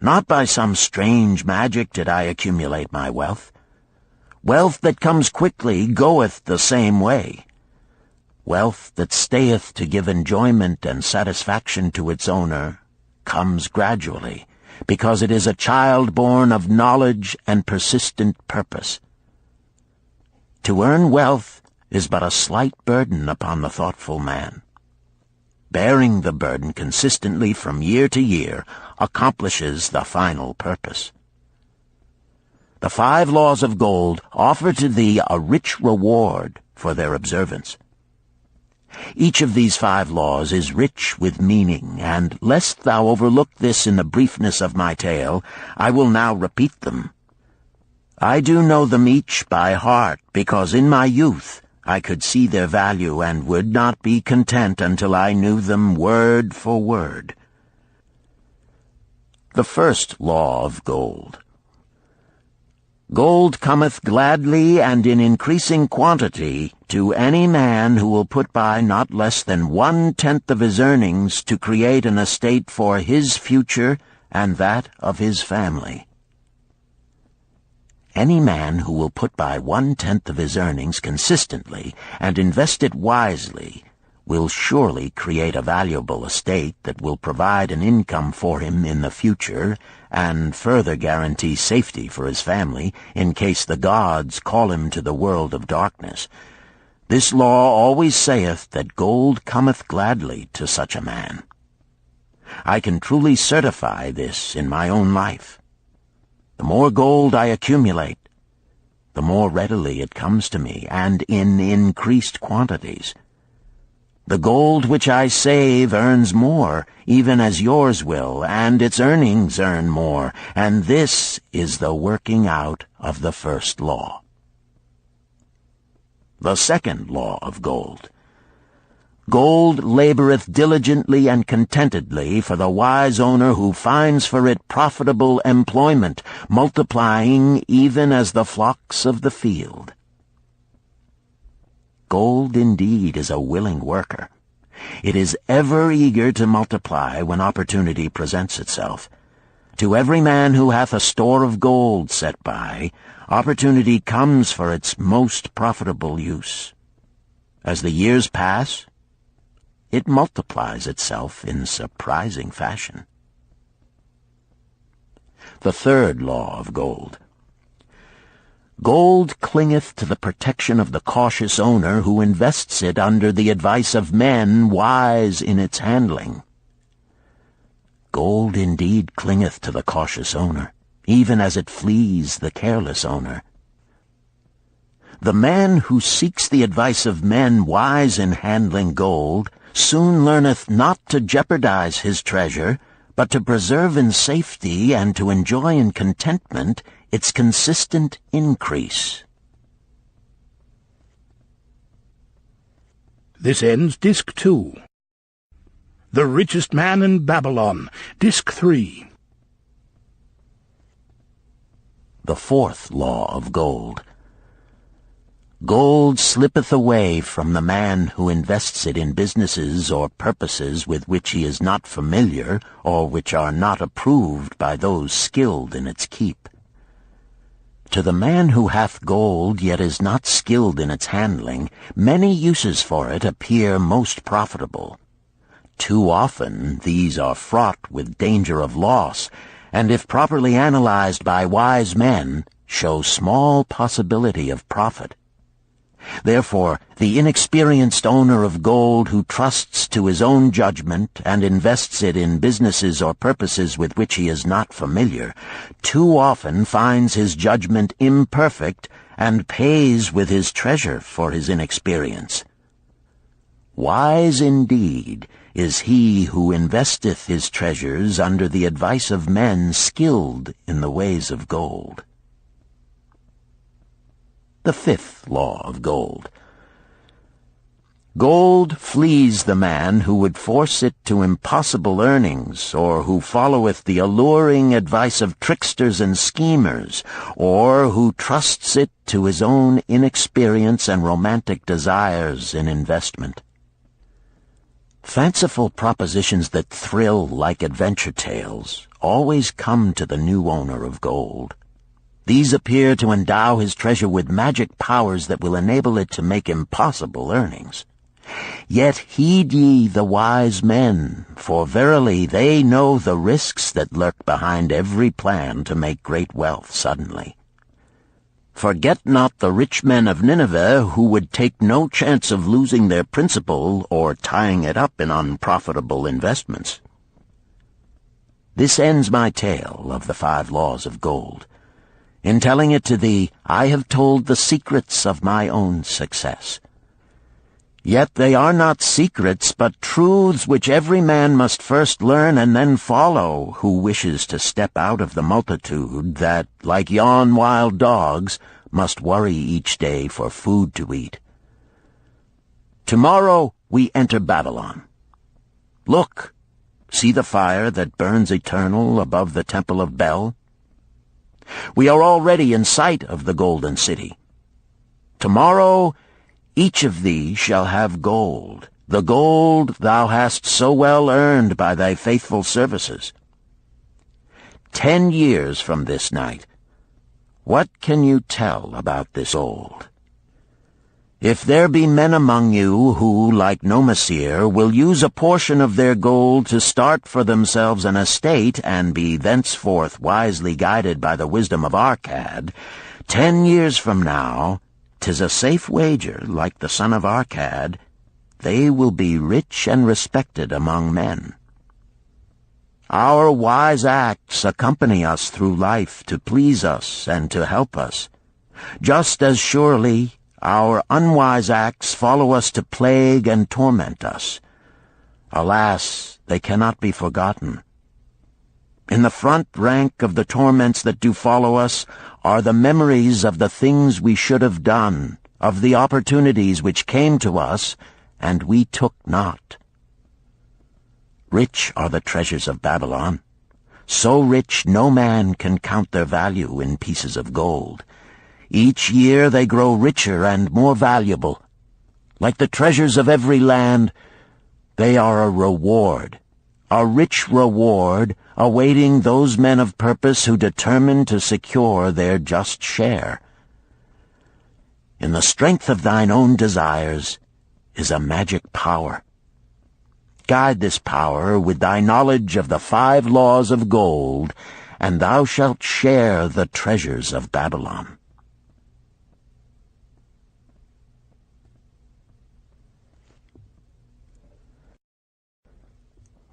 Not by some strange magic did I accumulate my wealth. Wealth that comes quickly goeth the same way. Wealth that stayeth to give enjoyment and satisfaction to its owner comes gradually, because it is a child born of knowledge and persistent purpose. To earn wealth is but a slight burden upon the thoughtful man. Bearing the burden consistently from year to year accomplishes the final purpose. The 5 laws of gold offer to thee a rich reward for their observance. Each of these 5 laws is rich with meaning, and lest thou overlook this in the briefness of my tale, I will now repeat them. I do know them each by heart, because in my youth I could see their value and would not be content until I knew them word for word. The first law of gold. Gold cometh gladly and in increasing quantity to any man who will put by not less than 1/10 of his earnings to create an estate for his future and that of his family. Any man who will put by 1/10 of his earnings consistently and invest it wisely will surely create a valuable estate that will provide an income for him in the future and further guarantee safety for his family in case the gods call him to the world of darkness. This law always saith that gold cometh gladly to such a man. I can truly certify this in my own life. The more gold I accumulate, the more readily it comes to me, and in increased quantities. The gold which I save earns more, even as yours will, and its earnings earn more, and this is the working out of the first law. The second law of gold. Gold laboreth diligently and contentedly for the wise owner who finds for it profitable employment, multiplying even as the flocks of the field. Gold indeed is a willing worker. It is ever eager to multiply when opportunity presents itself. To every man who hath a store of gold set by, opportunity comes for its most profitable use. As the years pass, it multiplies itself in surprising fashion. The third law of gold. Gold clingeth to the protection of the cautious owner who invests it under the advice of men wise in its handling. Gold indeed clingeth to the cautious owner, even as it flees the careless owner. The man who seeks the advice of men wise in handling gold soon learneth not to jeopardize his treasure, but to preserve in safety and to enjoy in contentment its consistent increase. This ends Disc 2. The Richest Man in Babylon, Disc 3. The fourth law of gold. Gold slippeth away from the man who invests it in businesses or purposes with which he is not familiar or which are not approved by those skilled in its keep. To the man who hath gold yet is not skilled in its handling, many uses for it appear most profitable. Too often these are fraught with danger of loss, and if properly analyzed by wise men, show small possibility of profit. Therefore, the inexperienced owner of gold who trusts to his own judgment and invests it in businesses or purposes with which he is not familiar, too often finds his judgment imperfect and pays with his treasure for his inexperience. Wise indeed is he who investeth his treasures under the advice of men skilled in the ways of gold. the 5th law of gold. Gold flees the man who would force it to impossible earnings, or who followeth the alluring advice of tricksters and schemers, or who trusts it to his own inexperience and romantic desires in investment. Fanciful propositions that thrill like adventure tales always come to the new owner of gold. These appear to endow his treasure with magic powers that will enable it to make impossible earnings. Yet heed ye the wise men, for verily they know the risks that lurk behind every plan to make great wealth suddenly. Forget not the rich men of Nineveh, who would take no chance of losing their principal or tying it up in unprofitable investments. This ends my tale of the 5 laws of gold. In telling it to thee, I have told the secrets of my own success. Yet they are not secrets, but truths which every man must first learn and then follow, who wishes to step out of the multitude that, like yon wild dogs, must worry each day for food to eat. Tomorrow we enter Babylon. Look, see the fire that burns eternal above the temple of Bel? We are already in sight of the golden city. Tomorrow each of thee shall have gold, the gold thou hast so well earned by thy faithful services. 10 years from this night, what can you tell about this gold? If there be men among you who, like Nomasir, will use a portion of their gold to start for themselves an estate and be thenceforth wisely guided by the wisdom of Arkad, 10 years from now, 'tis a safe wager, like the son of Arkad, they will be rich and respected among men. Our wise acts accompany us through life to please us and to help us. Just as surely our unwise acts follow us to plague and torment us. Alas, they cannot be forgotten. In the front rank of the torments that do follow us are the memories of the things we should have done, of the opportunities which came to us, and we took not. Rich are the treasures of Babylon. So rich no man can count their value in pieces of gold. Each year they grow richer and more valuable. Like the treasures of every land, they are a reward, a rich reward, awaiting those men of purpose who determine to secure their just share. In the strength of thine own desires is a magic power. Guide this power with thy knowledge of the 5 laws of gold, and thou shalt share the treasures of Babylon.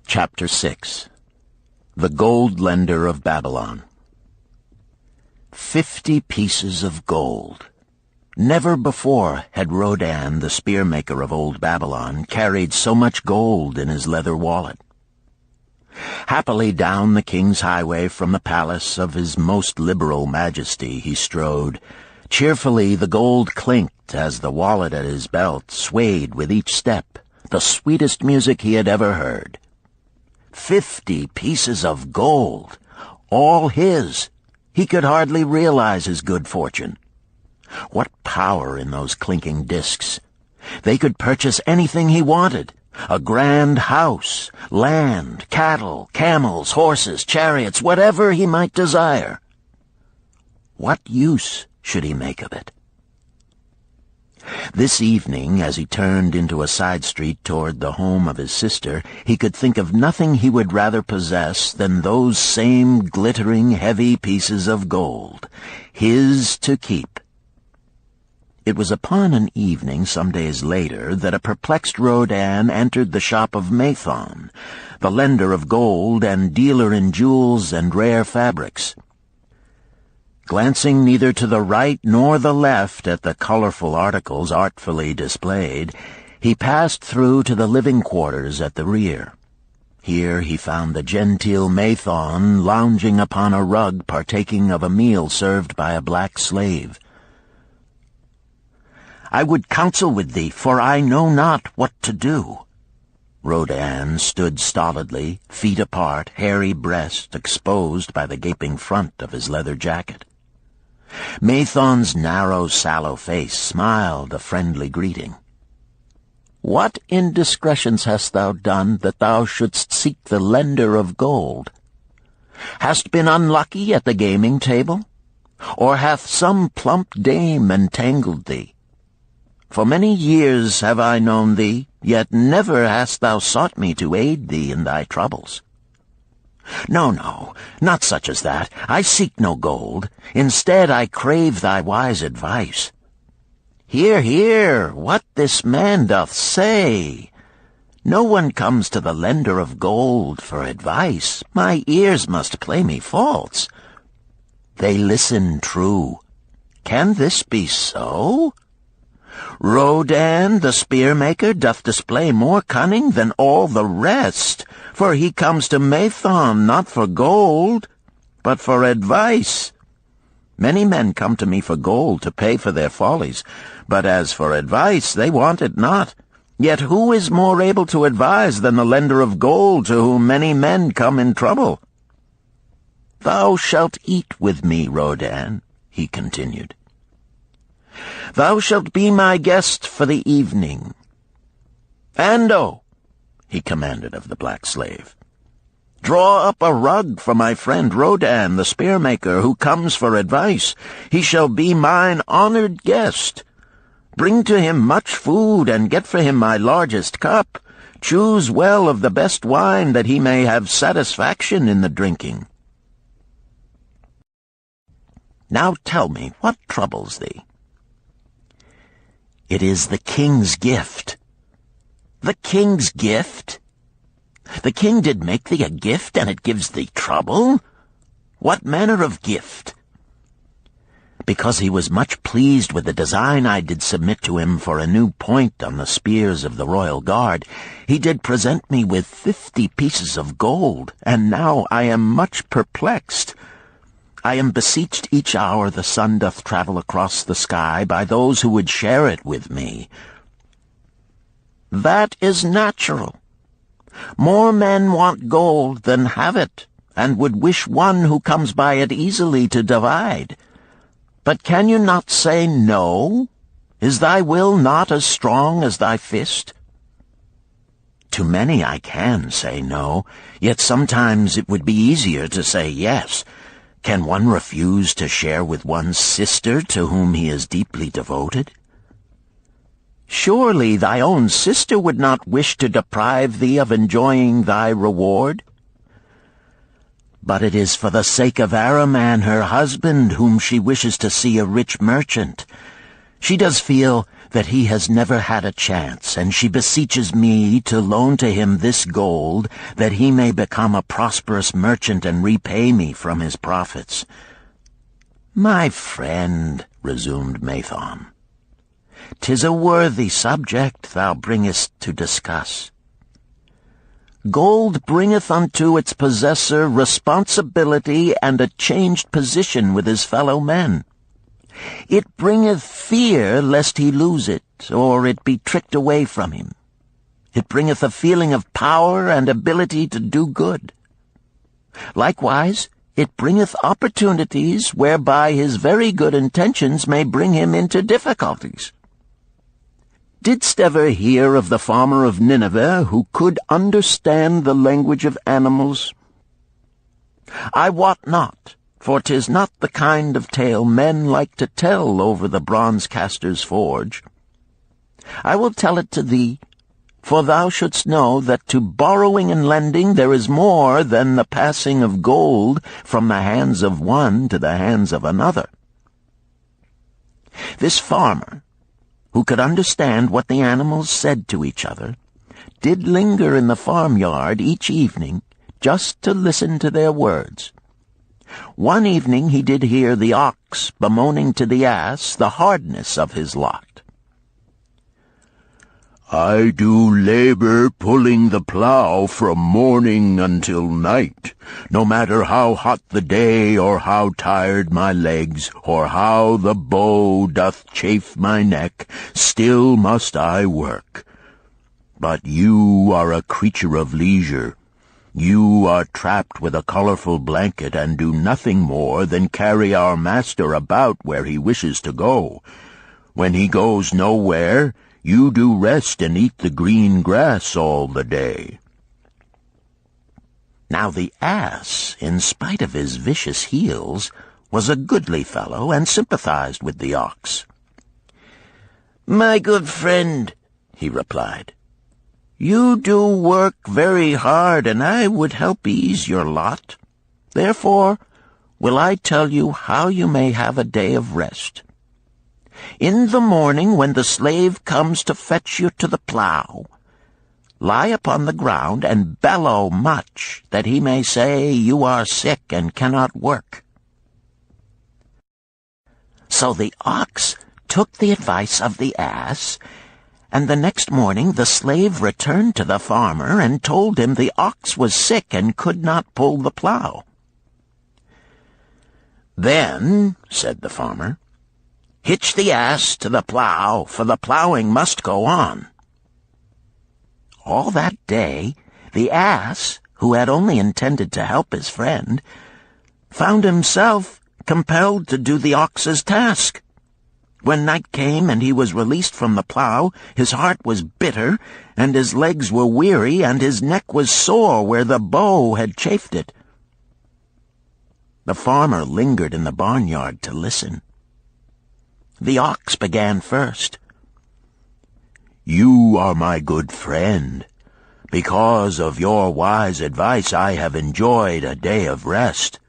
Chapter 6. The Gold Lender of Babylon. 50 pieces of gold. Never before had Rodan, the spear-maker of old Babylon, carried so much gold in his leather wallet. Happily down the king's highway from the palace of his most liberal majesty he strode. Cheerfully the gold clinked as the wallet at his belt swayed with each step, the sweetest music he had ever heard. 50 pieces of gold, all his. He could hardly realize his good fortune. What power in those clinking discs! They could purchase anything he wanted. A grand house, land, cattle, camels, horses, chariots, whatever he might desire. What use should he make of it? This evening, as he turned into a side street toward the home of his sister, he could think of nothing he would rather possess than those same glittering, heavy pieces of gold, his to keep. It was upon an evening some days later that a perplexed Rodan entered the shop of Mathon, the lender of gold and dealer in jewels and rare fabrics. Glancing neither to the right nor the left at the colorful articles artfully displayed, he passed through to the living quarters at the rear. Here he found the genteel Mathon lounging upon a rug partaking of a meal served by a black slave. I would counsel with thee, for I know not what to do." Rodan stood stolidly, feet apart, hairy breast exposed by the gaping front of his leather jacket. Mathon's narrow, sallow face smiled a friendly greeting. "What indiscretions hast thou done that thou shouldst seek the lender of gold? Hast been unlucky at the gaming table? Or hath some plump dame entangled thee? For many years have I known thee, yet never hast thou sought me to aid thee in thy troubles. No, no, not such as that. I seek no gold. Instead I crave thy wise advice. Hear, hear, what this man doth say. No one comes to the lender of gold for advice. My ears must play me false. They listen true. Can this be so? Rodan, the spear-maker, doth display more cunning than all the rest, for he comes to Mathon not for gold, but for advice. Many men come to me for gold to pay for their follies, but as for advice, they want it not. Yet who is more able to advise than the lender of gold to whom many men come in trouble? Thou shalt eat with me, Rodan, he continued. Thou shalt be my guest for the evening. Ando, he commanded of the black slave, draw up a rug for my friend Rodan, the spear-maker, who comes for advice. He shall be mine honored guest. Bring to him much food, and get for him my largest cup. Choose well of the best wine, that he may have satisfaction in the drinking. Now tell me, what troubles thee? It is the king's gift. The king's gift? The king did make thee a gift, and it gives thee trouble? What manner of gift? Because he was much pleased with the design I did submit to him for a new point on the spears of the royal guard, he did present me with 50 pieces of gold, and now I am much perplexed. I am beseeched each hour the sun doth travel across the sky by those who would share it with me. That is natural. More men want gold than have it, and would wish one who comes by it easily to divide. But can you not say no? Is thy will not as strong as thy fist? To many I can say no, yet sometimes it would be easier to say yes. Can one refuse to share with one's sister to whom he is deeply devoted? Surely thy own sister would not wish to deprive thee of enjoying thy reward? But it is for the sake of Araman, her husband, whom she wishes to see a rich merchant. She does feel that he has never had a chance, and she beseeches me to loan to him this gold, that he may become a prosperous merchant and repay me from his profits. My friend, resumed Mathon, 'tis a worthy subject thou bringest to discuss. Gold bringeth unto its possessor responsibility and a changed position with his fellow men. It bringeth fear lest he lose it, or it be tricked away from him. It bringeth a feeling of power and ability to do good. Likewise, it bringeth opportunities whereby his very good intentions may bring him into difficulties. Didst ever hear of the farmer of Nineveh who could understand the language of animals? I wot not, for 'tis not the kind of tale men like to tell over the bronze-caster's forge. I will tell it to thee, for thou shouldst know that to borrowing and lending there is more than the passing of gold from the hands of one to the hands of another. This farmer, who could understand what the animals said to each other, did linger in the farmyard each evening just to listen to their words. One evening he did hear the ox bemoaning to the ass the hardness of his lot. I do labor pulling the plow from morning until night, no matter how hot the day, or how tired my legs, or how the bow doth chafe my neck, still must I work. But you are a creature of leisure. You are trapped with a colorful blanket and do nothing more than carry our master about where he wishes to go. When he goes nowhere, you do rest and eat the green grass all the day." Now the ass, in spite of his vicious heels, was a goodly fellow and sympathized with the ox. "My good friend," he replied, "you do work very hard, and I would help ease your lot. Therefore will I tell you how you may have a day of rest. In the morning, when the slave comes to fetch you to the plow, lie upon the ground and bellow much, that he may say you are sick and cannot work." So the ox took the advice of the ass, and the next morning the slave returned to the farmer and told him the ox was sick and could not pull the plow. "Then," said the farmer, "hitch the ass to the plow, for the plowing must go on." All that day, the ass, who had only intended to help his friend, found himself compelled to do the ox's task. When night came and he was released from the plow, his heart was bitter, and his legs were weary, and his neck was sore where the bow had chafed it. The farmer lingered in the barnyard to listen. The ox began first. "You are my good friend. Because of your wise advice, I have enjoyed a day of rest."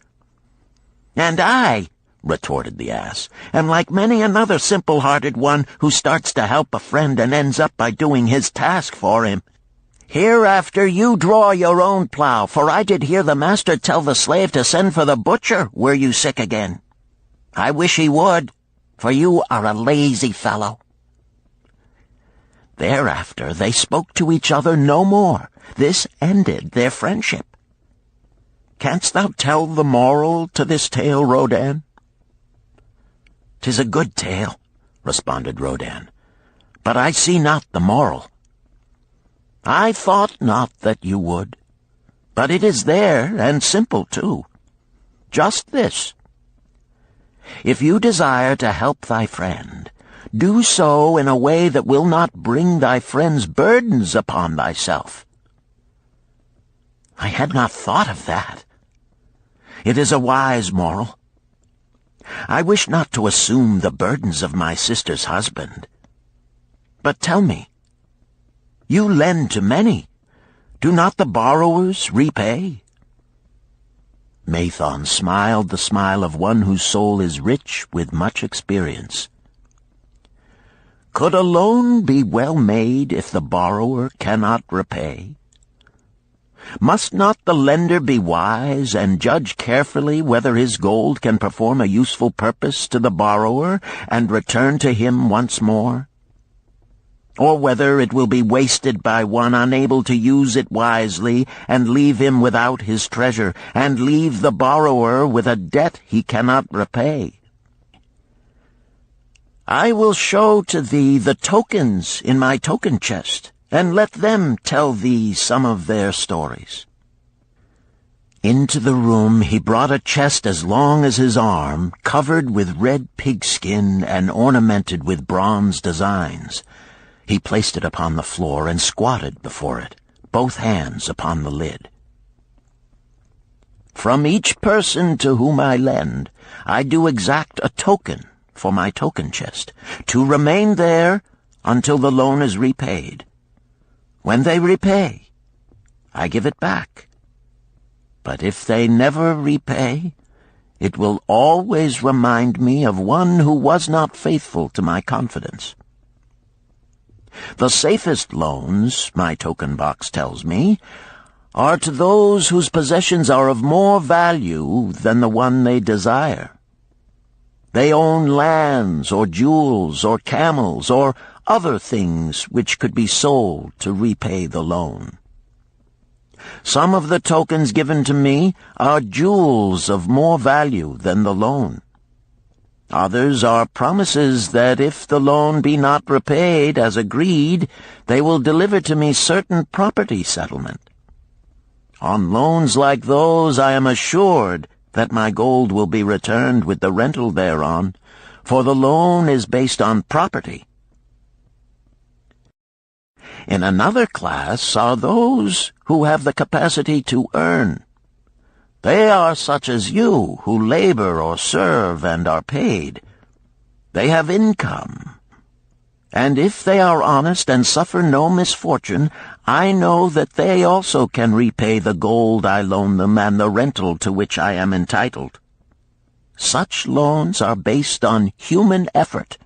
"And I," retorted the ass, "am like many another simple-hearted one who starts to help a friend and ends up by doing his task for him. Hereafter you draw your own plow, for I did hear the master tell the slave to send for the butcher were you sick again. I wish he would, for you are a lazy fellow." Thereafter they spoke to each other no more. This ended their friendship. "Canst thou tell the moral to this tale, Rodan?" "'Tis a good tale," responded Rodan, "but I see not the moral." "I thought not that you would, but it is there, and simple too. Just this: if you desire to help thy friend, do so in a way that will not bring thy friend's burdens upon thyself." "I had not thought of that. It is a wise moral. I wish not to assume the burdens of my sister's husband. But tell me, you lend to many. Do not the borrowers repay?" Mathon smiled the smile of one whose soul is rich with much experience. "Could a loan be well made if the borrower cannot repay? Must not the lender be wise and judge carefully whether his gold can perform a useful purpose to the borrower and return to him once more? Or whether it will be wasted by one unable to use it wisely and leave him without his treasure, and leave the borrower with a debt he cannot repay? I will show to thee the tokens in my token chest, and let them tell thee some of their stories." Into the room he brought a chest as long as his arm, covered with red pigskin and ornamented with bronze designs. He placed it upon the floor and squatted before it, both hands upon the lid. "From each person to whom I lend, I do exact a token for my token chest, to remain there until the loan is repaid. When they repay, I give it back. But if they never repay, it will always remind me of one who was not faithful to my confidence. The safest loans, my token box tells me, are to those whose possessions are of more value than the one they desire. They own lands or jewels or camels or other things which could be sold to repay the loan. Some of the tokens given to me are jewels of more value than the loan. Others are promises that if the loan be not repaid as agreed, they will deliver to me certain property settlement. On loans like those I am assured that my gold will be returned with the rental thereon, for the loan is based on property. In another class are those who have the capacity to earn. They are such as you, who labor or serve and are paid. They have income. And if they are honest and suffer no misfortune, I know that they also can repay the gold I loan them and the rental to which I am entitled. Such loans are based on human effort.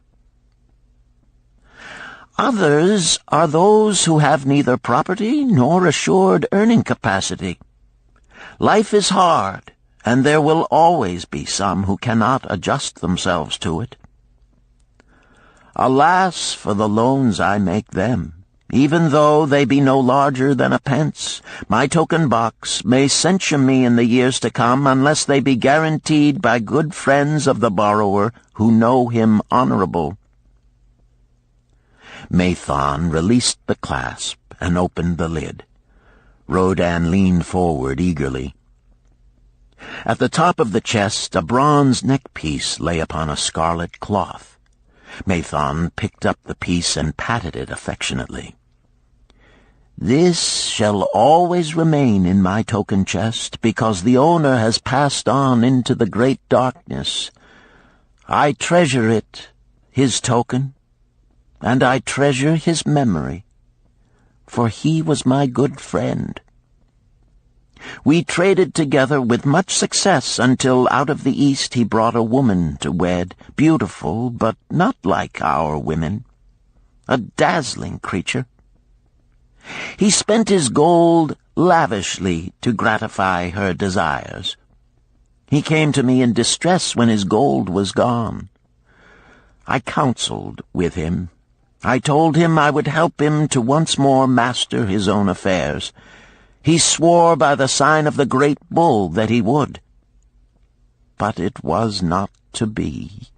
Others are those who have neither property nor assured earning capacity. Life is hard, and there will always be some who cannot adjust themselves to it. Alas for the loans I make them! Even though they be no larger than a pence, my token box may censure me in the years to come unless they be guaranteed by good friends of the borrower who know him honorable. Mathon released the clasp and opened the lid. Rodan leaned forward eagerly. At the top of the chest a bronze neckpiece lay upon a scarlet cloth. Mathon picked up the piece and patted it affectionately. "This shall always remain in my token chest, because the owner has passed on into the great darkness. I treasure it, his token, and I treasure his memory, for he was my good friend. We traded together with much success until out of the East he brought a woman to wed, beautiful, but not like our women, a dazzling creature. He spent his gold lavishly to gratify her desires. He came to me in distress when his gold was gone. I counseled with him. I told him I would help him to once more master his own affairs. He swore by the sign of the great bull that he would. But it was not to be.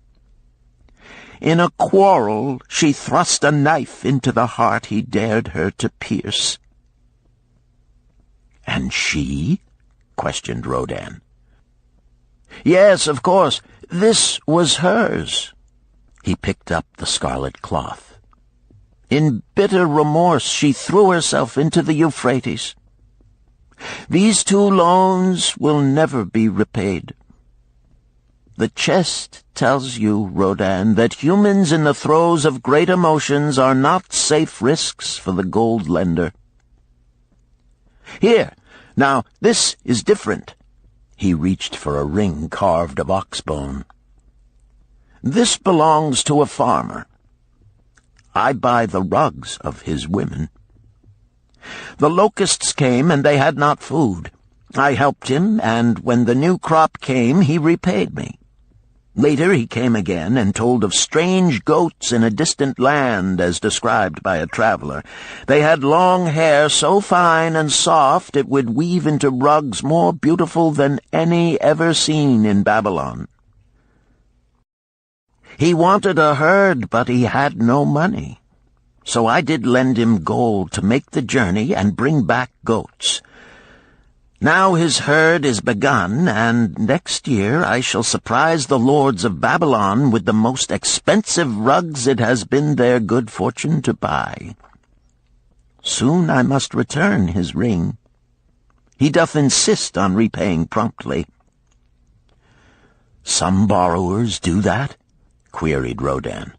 In a quarrel she thrust a knife into the heart he dared her to pierce." "And she?" questioned Rodan. "Yes, of course. This was hers." He picked up the scarlet cloth. "In bitter remorse she threw herself into the Euphrates. These 2 loans will never be repaid. The chest tells you, Rodan, that humans in the throes of great emotions are not safe risks for the gold lender. Here, now, this is different." He reached for a ring carved of ox bone. "This belongs to a farmer. I buy the rugs of his women. The locusts came, and they had not food. I helped him, and when the new crop came, he repaid me. Later he came again and told of strange goats in a distant land, as described by a traveler. They had long hair so fine and soft it would weave into rugs more beautiful than any ever seen in Babylon. He wanted a herd, but he had no money. So I did lend him gold to make the journey and bring back goats. Now his herd is begun, and next year I shall surprise the lords of Babylon with the most expensive rugs it has been their good fortune to buy. Soon I must return his ring. He doth insist on repaying promptly." "Some borrowers do that?" queried Rodan.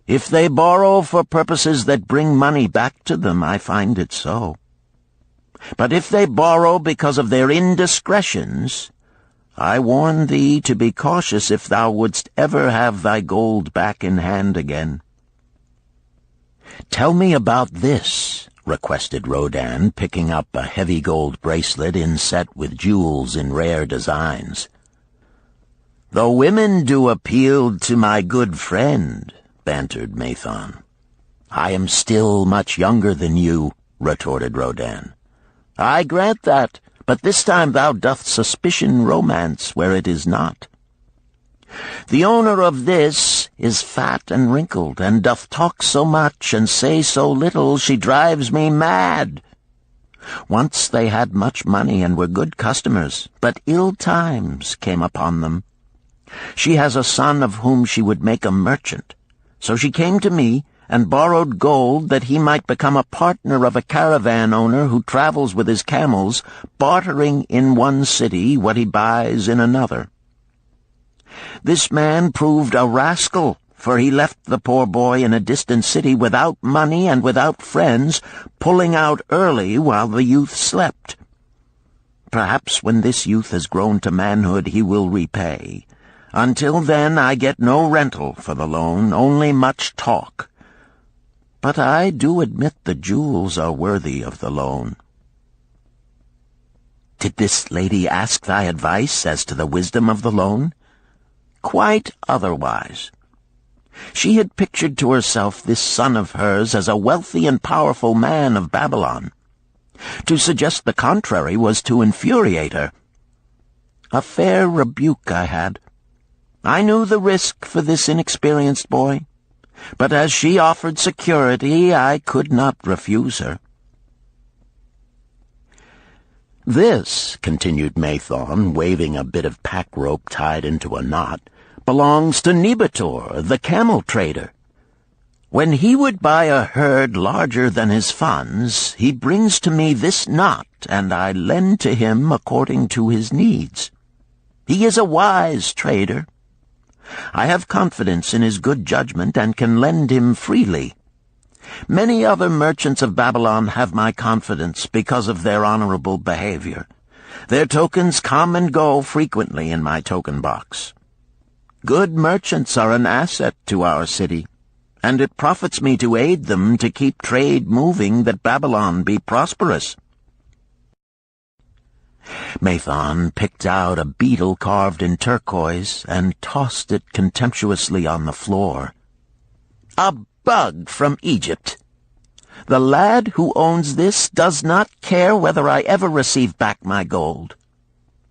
"If they borrow for purposes that bring money back to them, I find it so. But if they borrow because of their indiscretions, I warn thee to be cautious if thou wouldst ever have thy gold back in hand again." "Tell me about this," requested Rodan, picking up a heavy gold bracelet inset with jewels in rare designs. "The women do appeal to my good friend," bantered Mathon. "I am still much younger than you," retorted Rodin. "I grant that, but this time thou doth suspicion romance where it is not. The owner of this is fat and wrinkled, and doth talk so much and say so little, she drives me mad. Once they had much money and were good customers, but ill times came upon them. She has a son of whom she would make a merchant. So she came to me and borrowed gold that he might become a partner of a caravan owner who travels with his camels, bartering in one city what he buys in another. This man proved a rascal, for he left the poor boy in a distant city without money and without friends, pulling out early while the youth slept. Perhaps when this youth has grown to manhood he will repay. Until then I get no rental for the loan, only much talk. But I do admit the jewels are worthy of the loan." "Did this lady ask thy advice as to the wisdom of the loan?" "Quite otherwise. She had pictured to herself this son of hers as a wealthy and powerful man of Babylon. To suggest the contrary was to infuriate her. A fair rebuke I had. I knew the risk for this inexperienced boy, but as she offered security, I could not refuse her." "This," continued Mathon, waving a bit of pack rope tied into a knot, "belongs to Nebator, the camel trader. When he would buy a herd larger than his funds, he brings to me this knot, and I lend to him according to his needs. He is a wise trader. I have confidence in his good judgment and can lend him freely. Many other merchants of Babylon have my confidence because of their honorable behavior. Their tokens come and go frequently in my token box. Good merchants are an asset to our city, and it profits me to aid them to keep trade moving that Babylon be prosperous." Mathon picked out a beetle carved in turquoise and tossed it contemptuously on the floor. "A bug from Egypt. The lad who owns this does not care whether I ever receive back my gold.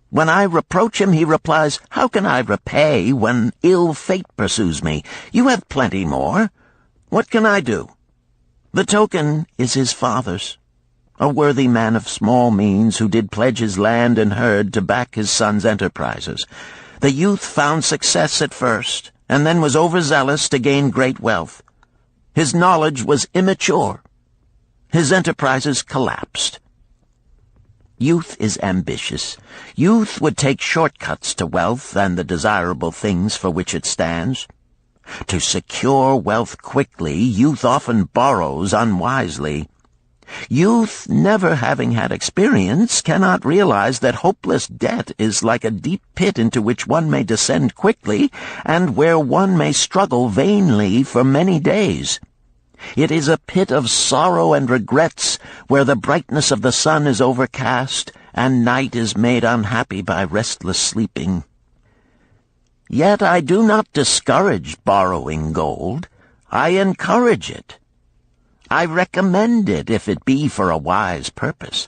When I reproach him, he replies, 'How can I repay when ill fate pursues me? You have plenty more. What can I do?' The token is his father's, a worthy man of small means who did pledge his land and herd to back his son's enterprises. The youth found success at first, and then was overzealous to gain great wealth. His knowledge was immature. His enterprises collapsed. Youth is ambitious. Youth would take shortcuts to wealth and the desirable things for which it stands. To secure wealth quickly, youth often borrows unwisely. Youth, never having had experience, cannot realize that hopeless debt is like a deep pit into which one may descend quickly, and where one may struggle vainly for many days. It is a pit of sorrow and regrets, where the brightness of the sun is overcast, and night is made unhappy by restless sleeping. Yet I do not discourage borrowing gold. I encourage it. I recommend it if it be for a wise purpose.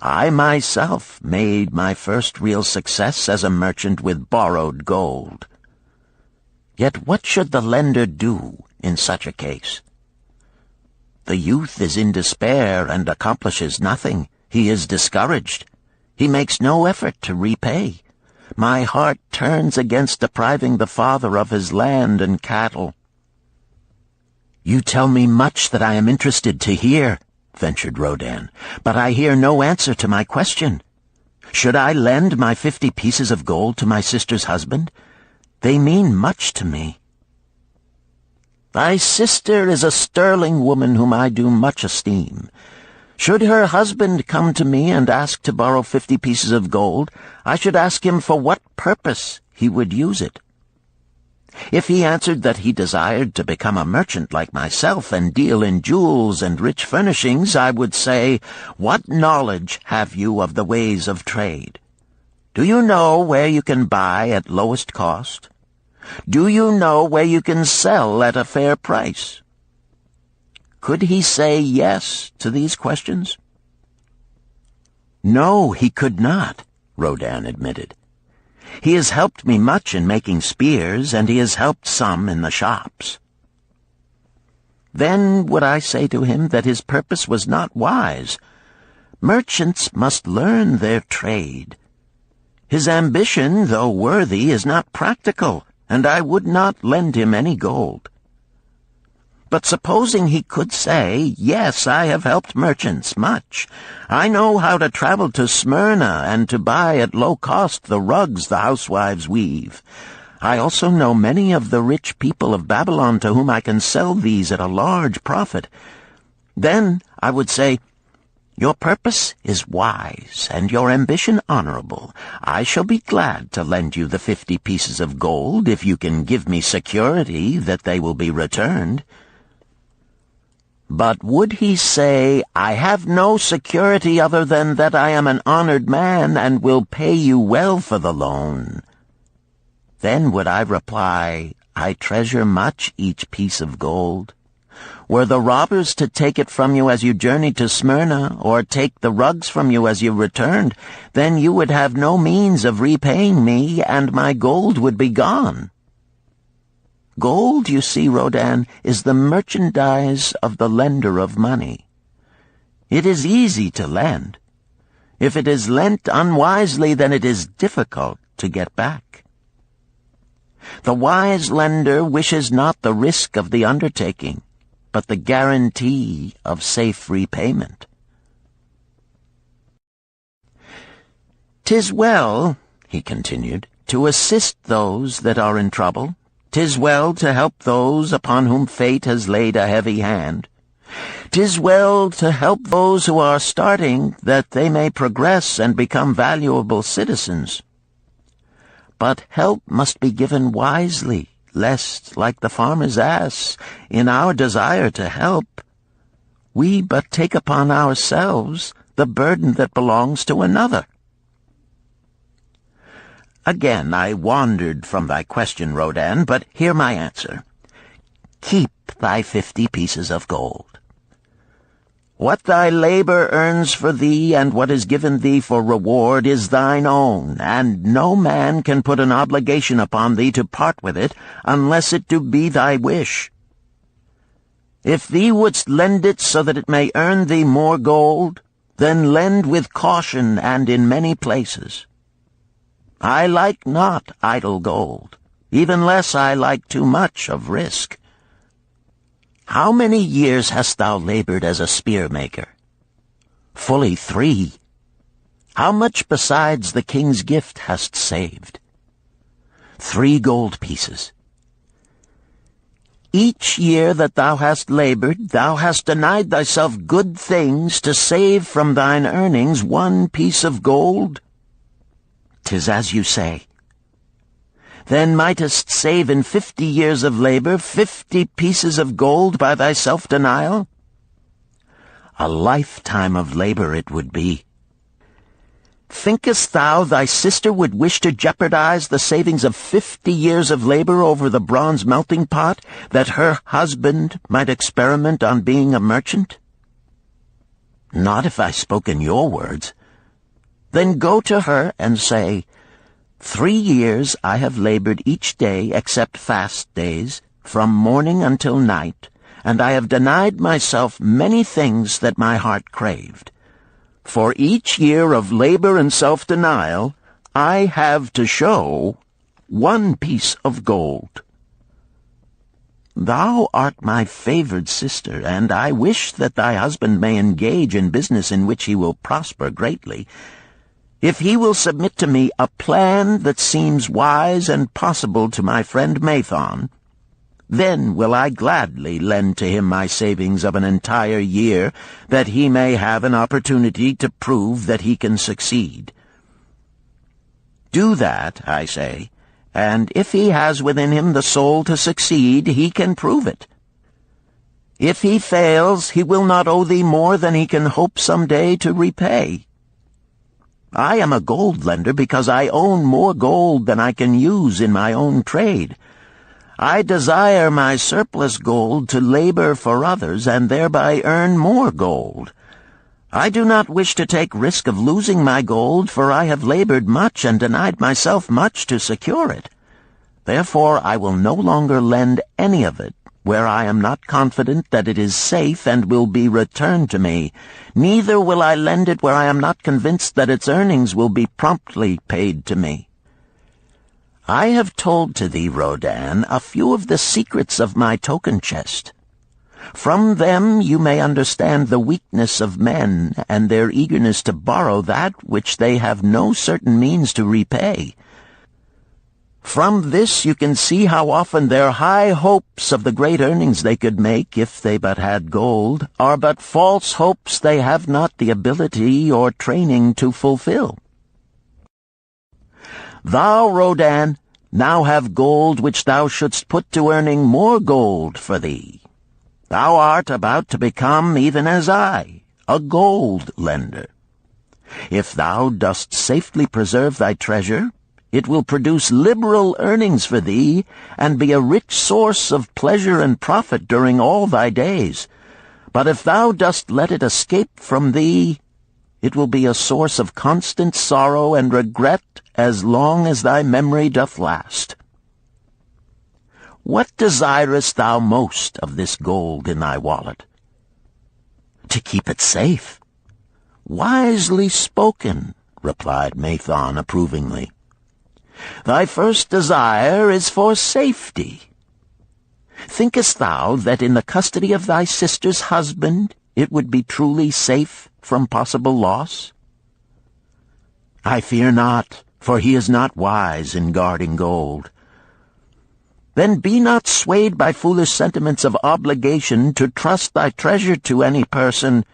I myself made my first real success as a merchant with borrowed gold. Yet what should the lender do in such a case? The youth is in despair and accomplishes nothing. He is discouraged. He makes no effort to repay. My heart turns against depriving the father of his land and cattle." "You tell me much that I am interested to hear," ventured Rodin, "but I hear no answer to my question. Should I lend my 50 pieces of gold to my sister's husband? They mean much to me." "Thy sister is a sterling woman whom I do much esteem. Should her husband come to me and ask to borrow 50 pieces of gold, I should ask him for what purpose he would use it. If he answered that he desired to become a merchant like myself and deal in jewels and rich furnishings, I would say, 'What knowledge have you of the ways of trade? Do you know where you can buy at lowest cost? Do you know where you can sell at a fair price? Could he say yes to these questions? No, he could not, Rodin admitted. He has helped me much in making spears, and he has helped some in the shops. Then would I say to him that his purpose was not wise. Merchants must learn their trade. His ambition, though worthy, is not practical, and I would not lend him any gold. But supposing he could say, yes, I have helped merchants much. I know how to travel to Smyrna and to buy at low cost the rugs the housewives weave. I also know many of the rich people of Babylon to whom I can sell these at a large profit. Then I would say, your purpose is wise and your ambition honorable. I shall be glad to lend you the 50 pieces of gold if you can give me security that they will be returned. But would he say, I have no security other than that I am an honored man and will pay you well for the loan? Then would I reply, I treasure much each piece of gold. Were the robbers to take it from you as you journeyed to Smyrna, or take the rugs from you as you returned, then you would have no means of repaying me, and my gold would be gone. Gold, you see, Rodin, is the merchandise of the lender of money. It is easy to lend. If it is lent unwisely, then it is difficult to get back. The wise lender wishes not the risk of the undertaking, but the guarantee of safe repayment. "'Tis well," he continued, "to assist those that are in trouble. 'Tis well to help those upon whom fate has laid a heavy hand. 'Tis well to help those who are starting, that they may progress and become valuable citizens. But help must be given wisely, lest, like the farmer's ass, in our desire to help, we but take upon ourselves the burden that belongs to another." Again I wandered from thy question, Rodin, but hear my answer. Keep thy 50 pieces of gold. What thy labor earns for thee and what is given thee for reward is thine own, and no man can put an obligation upon thee to part with it unless it do be thy wish. If thee wouldst lend it so that it may earn thee more gold, then lend with caution and in many places. I like not idle gold, even less I like too much of risk. How many years hast thou labored as a spear-maker? Fully 3. How much besides the king's gift hast saved? 3 gold pieces. Each year that thou hast labored, thou hast denied thyself good things to save from thine earnings 1 piece of gold? 'Tis as you say. Then mightest save in 50 years of labor 50 pieces of gold by thy self-denial? A lifetime of labor it would be. Thinkest thou thy sister would wish to jeopardize the savings of 50 years of labor over the bronze melting pot, that her husband might experiment on being a merchant? Not if I spoke in your words. Then go to her and say, 3 years I have labored each day except fast days, from morning until night, and I have denied myself many things that my heart craved. For each year of labor and self-denial, I have to show 1 piece of gold. Thou art my favored sister, and I wish that thy husband may engage in business in which he will prosper greatly. If he will submit to me a plan that seems wise and possible to my friend Mathon, then will I gladly lend to him my savings of an entire year, that he may have an opportunity to prove that he can succeed. Do that, I say, and if he has within him the soul to succeed, he can prove it. If he fails, he will not owe thee more than he can hope some day to repay. I am a gold lender because I own more gold than I can use in my own trade. I desire my surplus gold to labor for others and thereby earn more gold. I do not wish to take risk of losing my gold, for I have labored much and denied myself much to secure it. Therefore I will no longer lend any of it where I am not confident that it is safe and will be returned to me. Neither will I lend it where I am not convinced that its earnings will be promptly paid to me. I have told to thee, Rodan, a few of the secrets of my token chest. From them you may understand the weakness of men and their eagerness to borrow that which they have no certain means to repay. From this you can see how often their high hopes of the great earnings they could make if they but had gold are but false hopes they have not the ability or training to fulfill. Thou, Rodan, now have gold which thou shouldst put to earning more gold for thee. Thou art about to become, even as I, a gold lender. If thou dost safely preserve thy treasure, it will produce liberal earnings for thee, and be a rich source of pleasure and profit during all thy days. But if thou dost let it escape from thee, it will be a source of constant sorrow and regret as long as thy memory doth last. What desirest thou most of this gold in thy wallet? To keep it safe. Wisely spoken, replied Mathon approvingly. Thy first desire is for safety. Thinkest thou that in the custody of thy sister's husband it would be truly safe from possible loss? I fear not, for he is not wise in guarding gold. Then be not swayed by foolish sentiments of obligation to trust thy treasure to any person.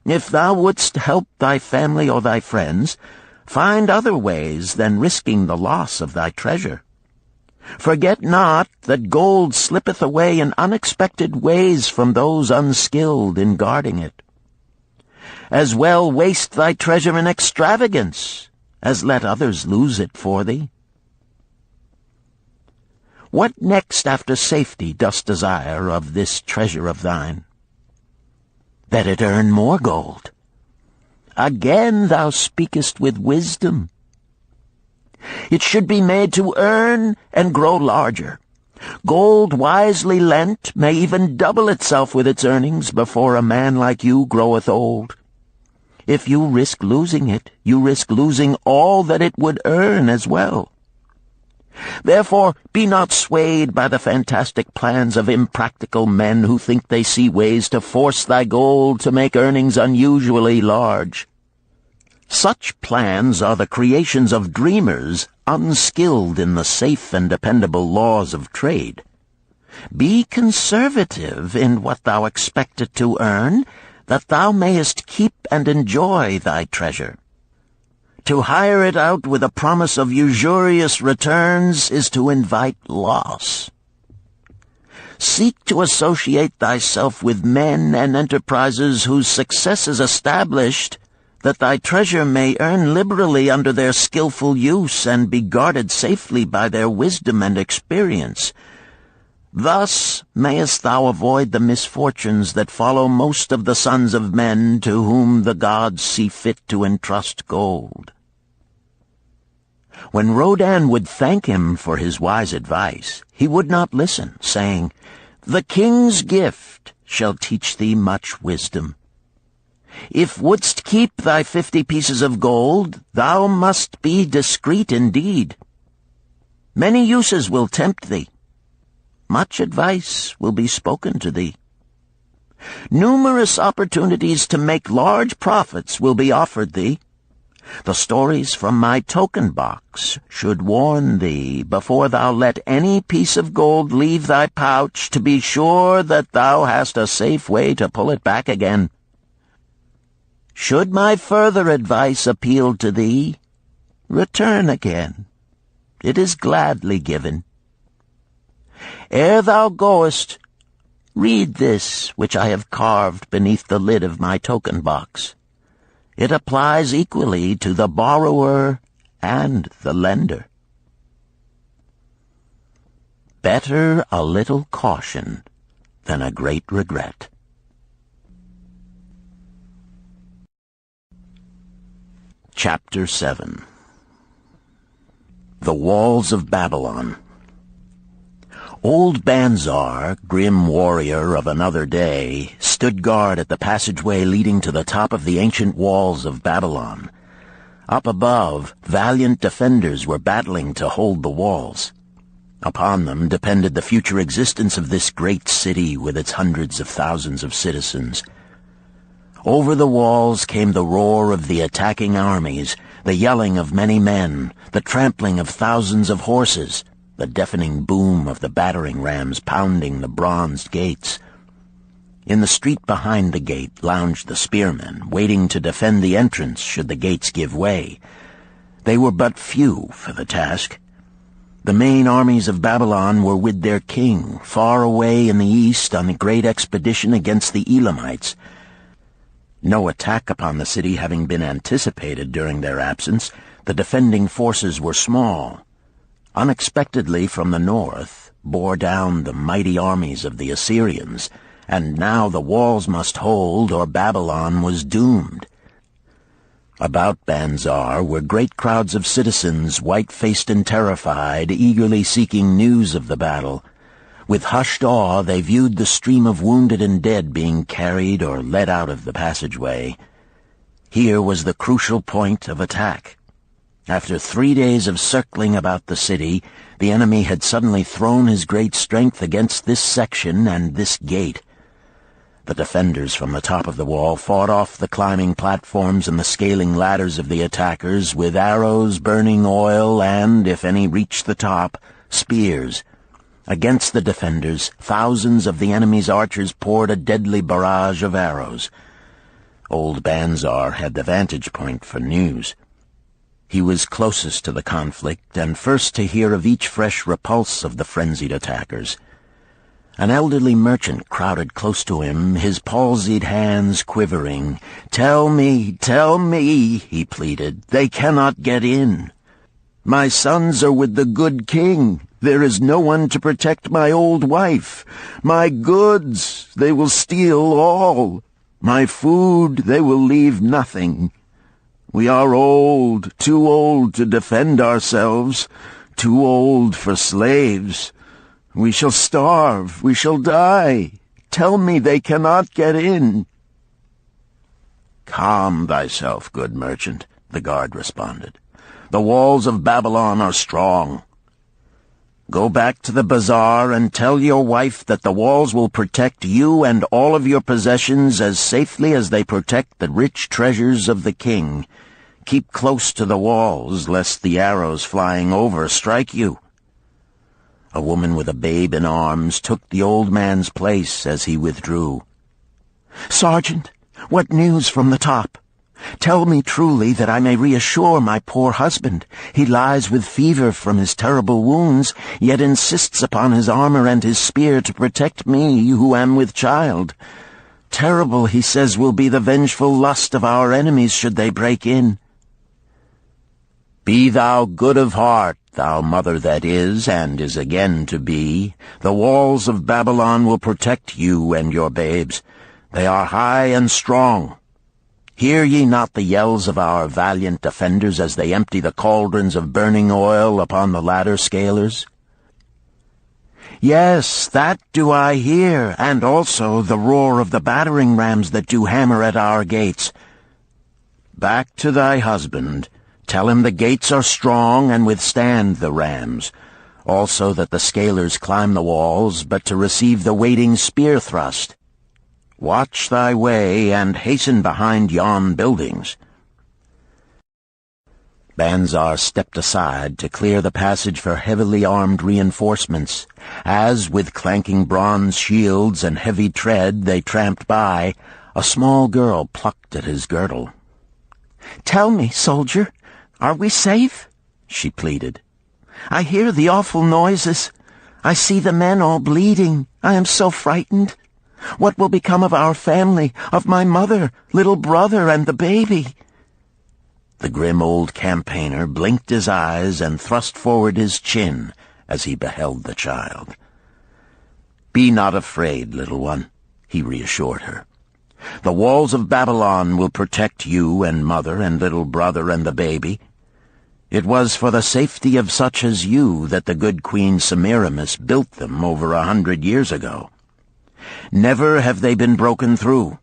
If thou wouldst help thy family or thy friends, find other ways than risking the loss of thy treasure. Forget not that gold slippeth away in unexpected ways from those unskilled in guarding it. As well waste thy treasure in extravagance as let others lose it for thee. What next after safety dost desire of this treasure of thine? That it earn more gold. Again thou speakest with wisdom. It should be made to earn and grow larger. Gold wisely lent may even double itself with its earnings before a man like you groweth old. If you risk losing it, you risk losing all that it would earn as well. Therefore, be not swayed by the fantastic plans of impractical men who think they see ways to force thy gold to make earnings unusually large. Such plans are the creations of dreamers unskilled in the safe and dependable laws of trade. Be conservative in what thou expectest to earn, that thou mayest keep and enjoy thy treasure. To hire it out with a promise of usurious returns is to invite loss. Seek to associate thyself with men and enterprises whose success is established, that thy treasure may earn liberally under their skillful use and be guarded safely by their wisdom and experience. Thus mayest thou avoid the misfortunes that follow most of the sons of men to whom the gods see fit to entrust gold. When Rodan would thank him for his wise advice, he would not listen, saying, "The king's gift shall teach thee much wisdom. If wouldst keep thy 50 pieces of gold, thou must be discreet indeed. Many uses will tempt thee. Much advice will be spoken to thee. Numerous opportunities to make large profits will be offered thee. The stories from my token box should warn thee, before thou let any piece of gold leave thy pouch, to be sure that thou hast a safe way to pull it back again. Should my further advice appeal to thee, return again. It is gladly given. Ere thou goest, read this which I have carved beneath the lid of my token box. It applies equally to the borrower and the lender. Better a little caution than a great regret. Chapter 7. The Walls of Babylon. Old Banzar, grim warrior of another day, stood guard at the passageway leading to the top of the ancient walls of Babylon. Up above, valiant defenders were battling to hold the walls. Upon them depended the future existence of this great city with its hundreds of thousands of citizens. Over the walls came the roar of the attacking armies, the yelling of many men, the trampling of thousands of horses, the deafening boom of the battering rams pounding the bronzed gates. In the street behind the gate lounged the spearmen, waiting to defend the entrance should the gates give way. They were but few for the task. The main armies of Babylon were with their king, far away in the east on a great expedition against the Elamites. No attack upon the city having been anticipated during their absence, the defending forces were small. Unexpectedly from the north bore down the mighty armies of the Assyrians, and now the walls must hold or Babylon was doomed. About Banzar were great crowds of citizens, white-faced and terrified, eagerly seeking news of the battle. With hushed awe they viewed the stream of wounded and dead being carried or led out of the passageway. Here was the crucial point of attack. After 3 days of circling about the city, the enemy had suddenly thrown his great strength against this section and this gate. The defenders from the top of the wall fought off the climbing platforms and the scaling ladders of the attackers with arrows, burning oil, and, if any reached the top, spears. Against the defenders, thousands of the enemy's archers poured a deadly barrage of arrows. Old Banzar had the vantage point for news. He was closest to the conflict and first to hear of each fresh repulse of the frenzied attackers. An elderly merchant crowded close to him, his palsied hands quivering. tell me," he pleaded. "They cannot get in. My sons are with the good king. There is no one to protect my old wife. My goods, they will steal all. My food, they will leave nothing. We are old, too old to defend ourselves, too old for slaves. We shall starve, we shall die. Tell me they cannot get in." "Calm thyself, good merchant," the guard responded. "The walls of Babylon are strong. Go back to the bazaar and tell your wife that the walls will protect you and all of your possessions as safely as they protect the rich treasures of the king. Keep close to the walls, lest the arrows flying over strike you." A woman with a babe in arms took the old man's place as he withdrew. "Sergeant, what news from the top? Tell me truly that I may reassure my poor husband. He lies with fever from his terrible wounds, yet insists upon his armor and his spear to protect me, who am with child. Terrible, he says, will be the vengeful lust of our enemies should they break in." "Be thou good of heart, thou mother that is, and is again to be. The walls of Babylon will protect you and your babes. They are high and strong. Hear ye not the yells of our valiant defenders as they empty the cauldrons of burning oil upon the ladder scalers?" "Yes, that do I hear, and also the roar of the battering rams that do hammer at our gates." "Back to thy husband. Tell him the gates are strong and withstand the rams. Also that the scalers climb the walls, but to receive the waiting spear thrust. Watch thy way, and hasten behind yon buildings." Banzar stepped aside to clear the passage for heavily armed reinforcements, as, with clanking bronze shields and heavy tread they tramped by, a small girl plucked at his girdle. "Tell me, soldier, are we safe?" she pleaded. "I hear the awful noises. I see the men all bleeding. I am so frightened. What will become of our family, of my mother, little brother, and the baby?" The grim old campaigner blinked his eyes and thrust forward his chin as he beheld the child. "Be not afraid, little one," he reassured her. "The walls of Babylon will protect you and mother and little brother and the baby. It was for the safety of such as you that the good Queen Semiramis built them over 100 years ago. Never have they been broken through.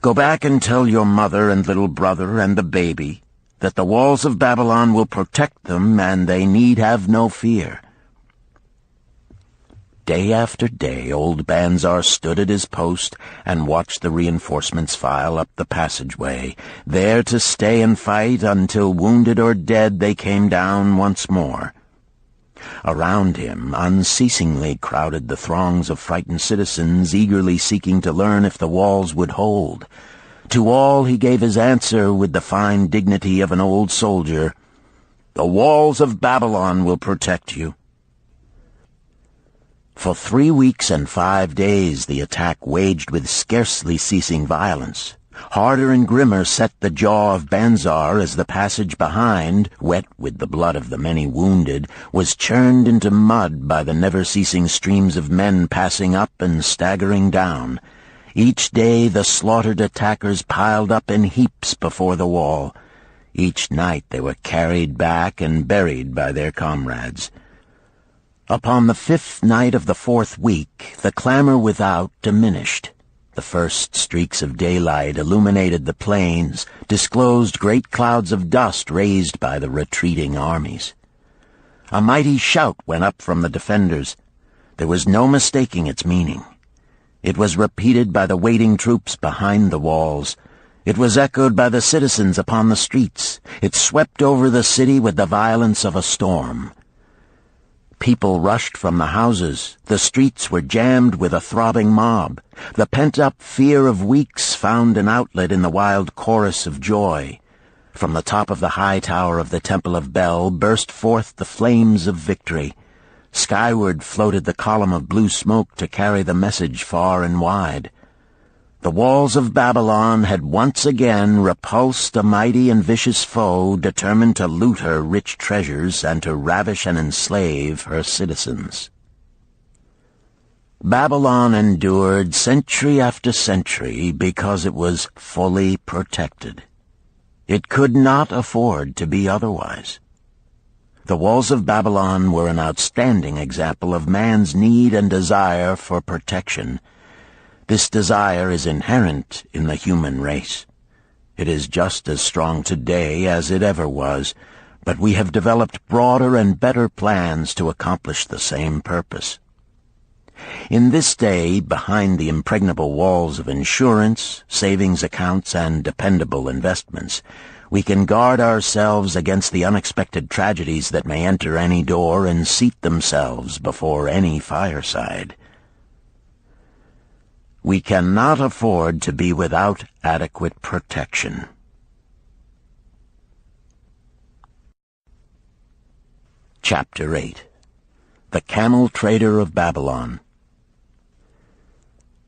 Go back and tell your mother and little brother and the baby that the walls of Babylon will protect them, and they need have no fear." Day after day old Banzar stood at his post and watched the reinforcements file up the passageway, there to stay and fight until, wounded or dead, they came down once more. Around him unceasingly crowded the throngs of frightened citizens, eagerly seeking to learn if the walls would hold. To all he gave his answer with the fine dignity of an old soldier: "The walls of Babylon will protect you." For 3 weeks and 5 days the attack waged with scarcely ceasing violence. Harder and grimmer set the jaw of Banzar as the passage behind, wet with the blood of the many wounded, was churned into mud by the never-ceasing streams of men passing up and staggering down. Each day the slaughtered attackers piled up in heaps before the wall. Each night they were carried back and buried by their comrades. Upon the 5th night of the 4th week, the clamor without diminished. The first streaks of daylight illuminated the plains, disclosed great clouds of dust raised by the retreating armies. A mighty shout went up from the defenders. There was no mistaking its meaning. It was repeated by the waiting troops behind the walls. It was echoed by the citizens upon the streets. It swept over the city with the violence of a storm. People rushed from the houses. The streets were jammed with a throbbing mob. The pent-up fear of weeks found an outlet in the wild chorus of joy. From the top of the high tower of the Temple of Bel burst forth the flames of victory. Skyward floated the column of blue smoke to carry the message far and wide. The walls of Babylon had once again repulsed a mighty and vicious foe determined to loot her rich treasures and to ravish and enslave her citizens. Babylon endured century after century because it was fully protected. It could not afford to be otherwise. The walls of Babylon were an outstanding example of man's need and desire for protection. This desire is inherent in the human race. It is just as strong today as it ever was, but we have developed broader and better plans to accomplish the same purpose. In this day, behind the impregnable walls of insurance, savings accounts, and dependable investments, we can guard ourselves against the unexpected tragedies that may enter any door and seat themselves before any fireside. We cannot afford to be without adequate protection. Chapter 8. The Camel Trader of Babylon.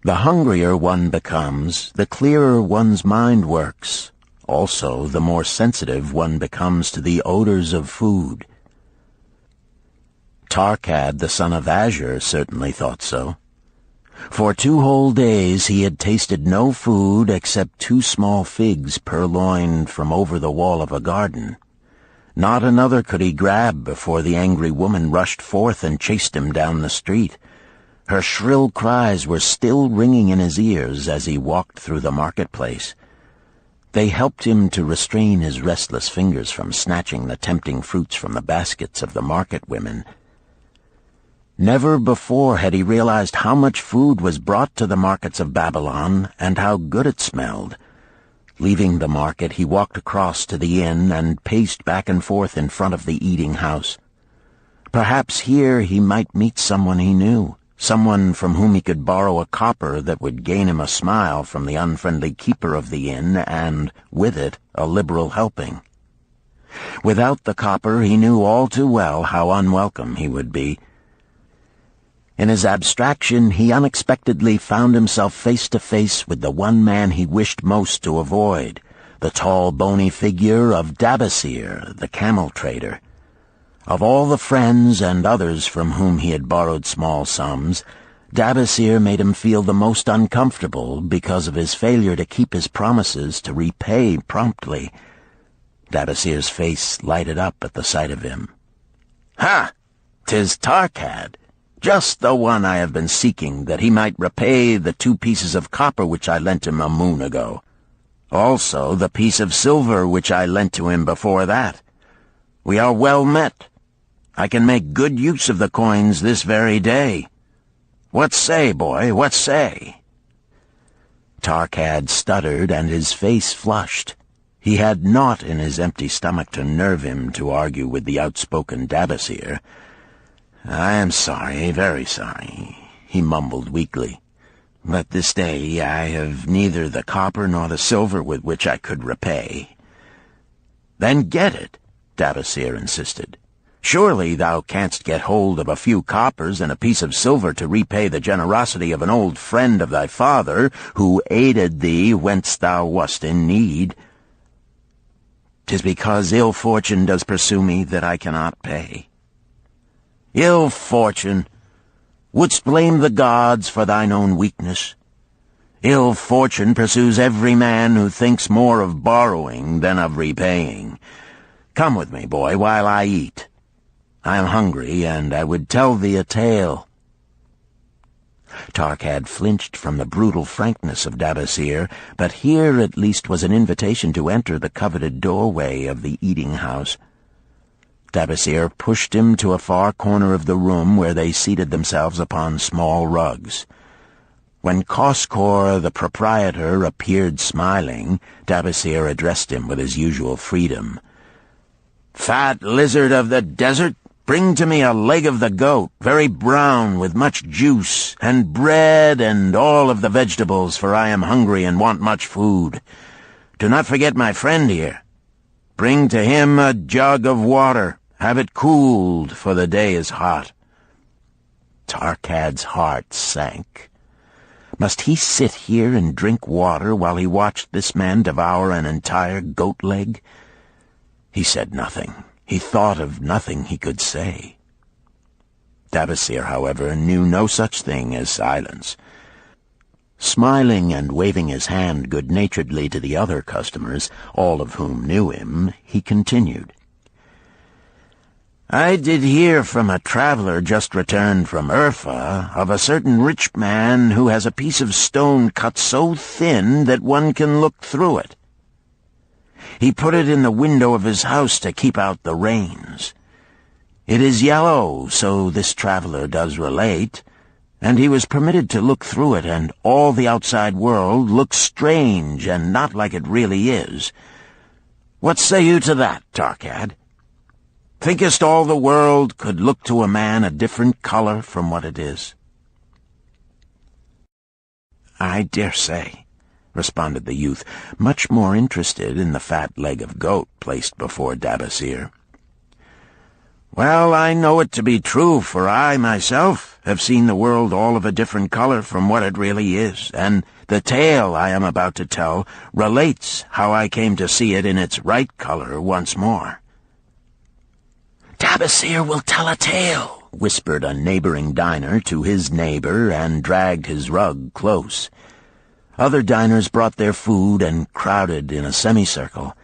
The hungrier one becomes, the clearer one's mind works. Also, the more sensitive one becomes to the odors of food. Tarkad, the son of Azure, certainly thought so. For 2 whole days he had tasted no food except 2 small figs purloined from over the wall of a garden. Not another could he grab before the angry woman rushed forth and chased him down the street. Her shrill cries were still ringing in his ears as he walked through the marketplace. They helped him to restrain his restless fingers from snatching the tempting fruits from the baskets of the market women. Never before had he realized how much food was brought to the markets of Babylon and how good it smelled. Leaving the market, he walked across to the inn and paced back and forth in front of the eating house. Perhaps here he might meet someone he knew, someone from whom he could borrow a copper that would gain him a smile from the unfriendly keeper of the inn and, with it, a liberal helping. Without the copper, he knew all too well how unwelcome he would be. In his abstraction, he unexpectedly found himself face to face with the one man he wished most to avoid, the tall, bony figure of Dabasir, the camel trader. Of all the friends and others from whom he had borrowed small sums, Dabasir made him feel the most uncomfortable because of his failure to keep his promises to repay promptly. Dabasir's face lighted up at the sight of him. "Ha! 'Tis Tarkad, just the one I have been seeking, that he might repay the 2 pieces of copper which I lent him a moon ago. Also the piece of silver which I lent to him before that. We are well met. I can make good use of the coins this very day. What say, boy, what say?" Tarkad stuttered, and his face flushed. He had naught in his empty stomach to nerve him to argue with the outspoken Dabasir. "I am sorry, very sorry," he mumbled weakly. "But this day I have neither the copper nor the silver with which I could repay." "Then get it," Dabasir insisted. "Surely thou canst get hold of a few coppers and a piece of silver to repay the generosity of an old friend of thy father, who aided thee whence thou wast in need." "'Tis because ill fortune does pursue me that I cannot pay." "Ill fortune? Wouldst blame the gods for thine own weakness? Ill fortune pursues every man who thinks more of borrowing than of repaying. Come with me, boy, while I eat. I am hungry, and I would tell thee a tale." Tarkad flinched from the brutal frankness of Dabasir, but here at least was an invitation to enter the coveted doorway of the eating-house. Dabasir pushed him to a far corner of the room where they seated themselves upon small rugs. When Koskor, the proprietor, appeared smiling, Dabasir addressed him with his usual freedom. "Fat lizard of the desert, bring to me a leg of the goat, very brown with much juice, and bread and all of the vegetables, for I am hungry and want much food. Do not forget my friend here. Bring to him a jug of water. Have it cooled, for the day is hot." Tarkad's heart sank. Must he sit here and drink water while he watched this man devour an entire goat leg? He said nothing. He thought of nothing he could say. Dabasir, however, knew no such thing as silence. Smiling and waving his hand good-naturedly to the other customers, all of whom knew him, he continued. "I did hear from a traveler just returned from Urfa of a certain rich man who has a piece of stone cut so thin that one can look through it. He put it in the window of his house to keep out the rains. It is yellow, so this traveler does relate, and he was permitted to look through it, and all the outside world looks strange and not like it really is. What say you to that, Tarkad? Thinkest all the world could look to a man a different color from what it is?" "I dare say," responded the youth, much more interested in the fat leg of goat placed before Dabasir. "Well, I know it to be true, for I, myself, have seen the world all of a different color from what it really is, and the tale I am about to tell relates how I came to see it in its right color once more." "Dabasir will tell a tale," whispered a neighboring diner to his neighbor, and dragged his rug close. Other diners brought their food and crowded in a semicircle.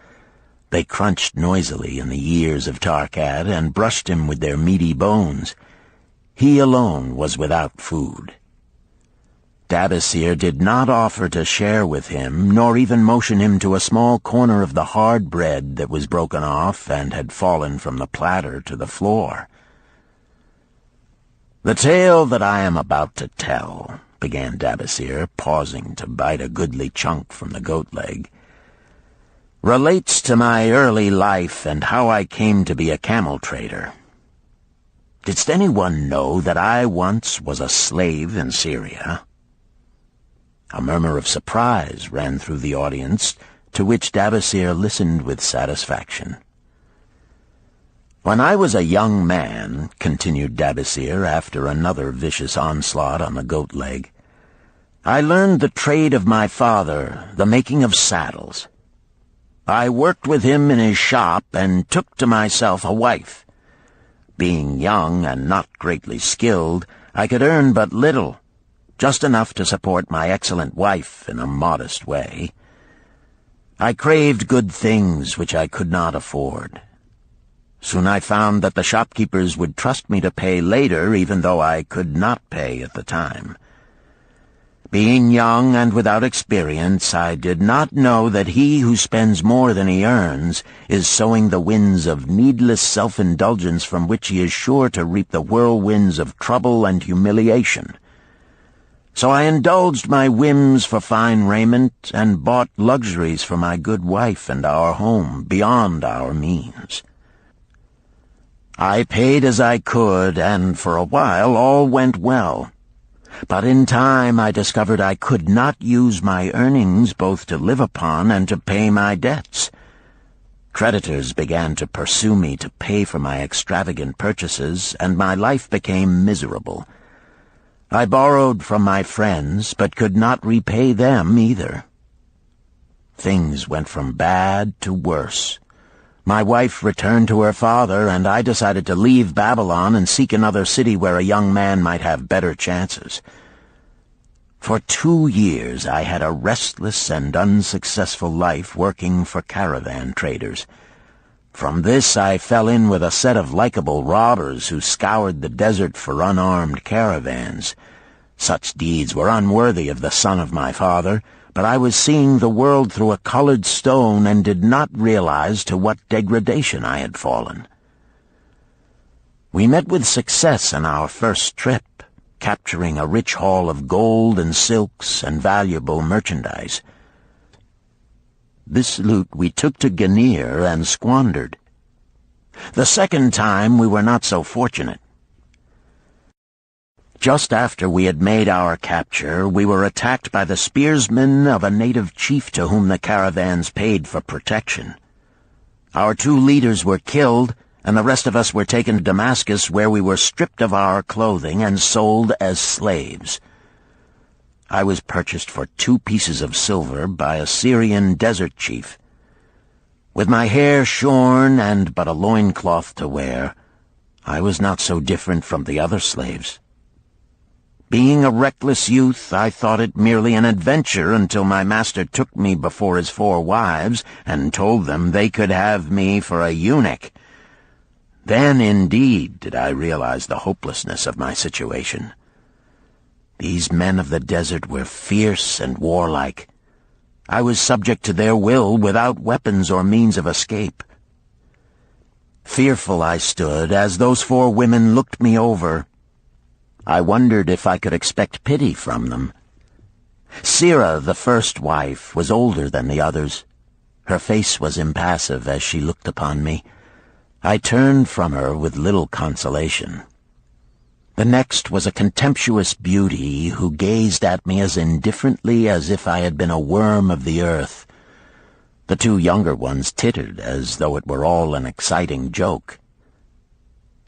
They crunched noisily in the ears of Tarkad and brushed him with their meaty bones. He alone was without food. Dabasir did not offer to share with him, nor even motion him to a small corner of the hard bread that was broken off and had fallen from the platter to the floor. "The tale that I am about to tell," began Dabasir, pausing to bite a goodly chunk from the goat leg, "relates to my early life and how I came to be a camel trader. Didst anyone know that I once was a slave in Syria?" A murmur of surprise ran through the audience, to which Dabasir listened with satisfaction. "When I was a young man," continued Dabasir after another vicious onslaught on the goat leg, "I learned the trade of my father, the making of saddles. I worked with him in his shop and took to myself a wife. Being young and not greatly skilled, I could earn but little, just enough to support my excellent wife in a modest way. I craved good things which I could not afford. Soon I found that the shopkeepers would trust me to pay later, even though I could not pay at the time. Being young and without experience, I did not know that he who spends more than he earns is sowing the winds of needless self-indulgence from which he is sure to reap the whirlwinds of trouble and humiliation. So I indulged my whims for fine raiment and bought luxuries for my good wife and our home beyond our means. I paid as I could, and for a while all went well. But in time I discovered I could not use my earnings both to live upon and to pay my debts. Creditors began to pursue me to pay for my extravagant purchases, and my life became miserable. I borrowed from my friends, but could not repay them either. Things went from bad to worse. My wife returned to her father, and I decided to leave Babylon and seek another city where a young man might have better chances. For 2 years I had a restless and unsuccessful life working for caravan traders. From this I fell in with a set of likable robbers who scoured the desert for unarmed caravans. Such deeds were unworthy of the son of my father, but I was seeing the world through a colored stone and did not realize to what degradation I had fallen. We met with success on our first trip, capturing a rich haul of gold and silks and valuable merchandise. This loot we took to Ganir and squandered. The second time we were not so fortunate. Just after we had made our capture, we were attacked by the spearsmen of a native chief to whom the caravans paid for protection. Our 2 leaders were killed, and the rest of us were taken to Damascus, where we were stripped of our clothing and sold as slaves. I was purchased for 2 pieces of silver by a Syrian desert chief. With my hair shorn and but a loincloth to wear, I was not so different from the other slaves. Being a reckless youth, I thought it merely an adventure until my master took me before his 4 wives and told them they could have me for a eunuch. Then, indeed, did I realize the hopelessness of my situation. These men of the desert were fierce and warlike. I was subject to their will without weapons or means of escape. Fearful I stood as those 4 women looked me over. I wondered if I could expect pity from them. Sirah, the first wife, was older than the others. Her face was impassive as she looked upon me. I turned from her with little consolation. The next was a contemptuous beauty who gazed at me as indifferently as if I had been a worm of the earth. The 2 younger ones tittered as though it were all an exciting joke.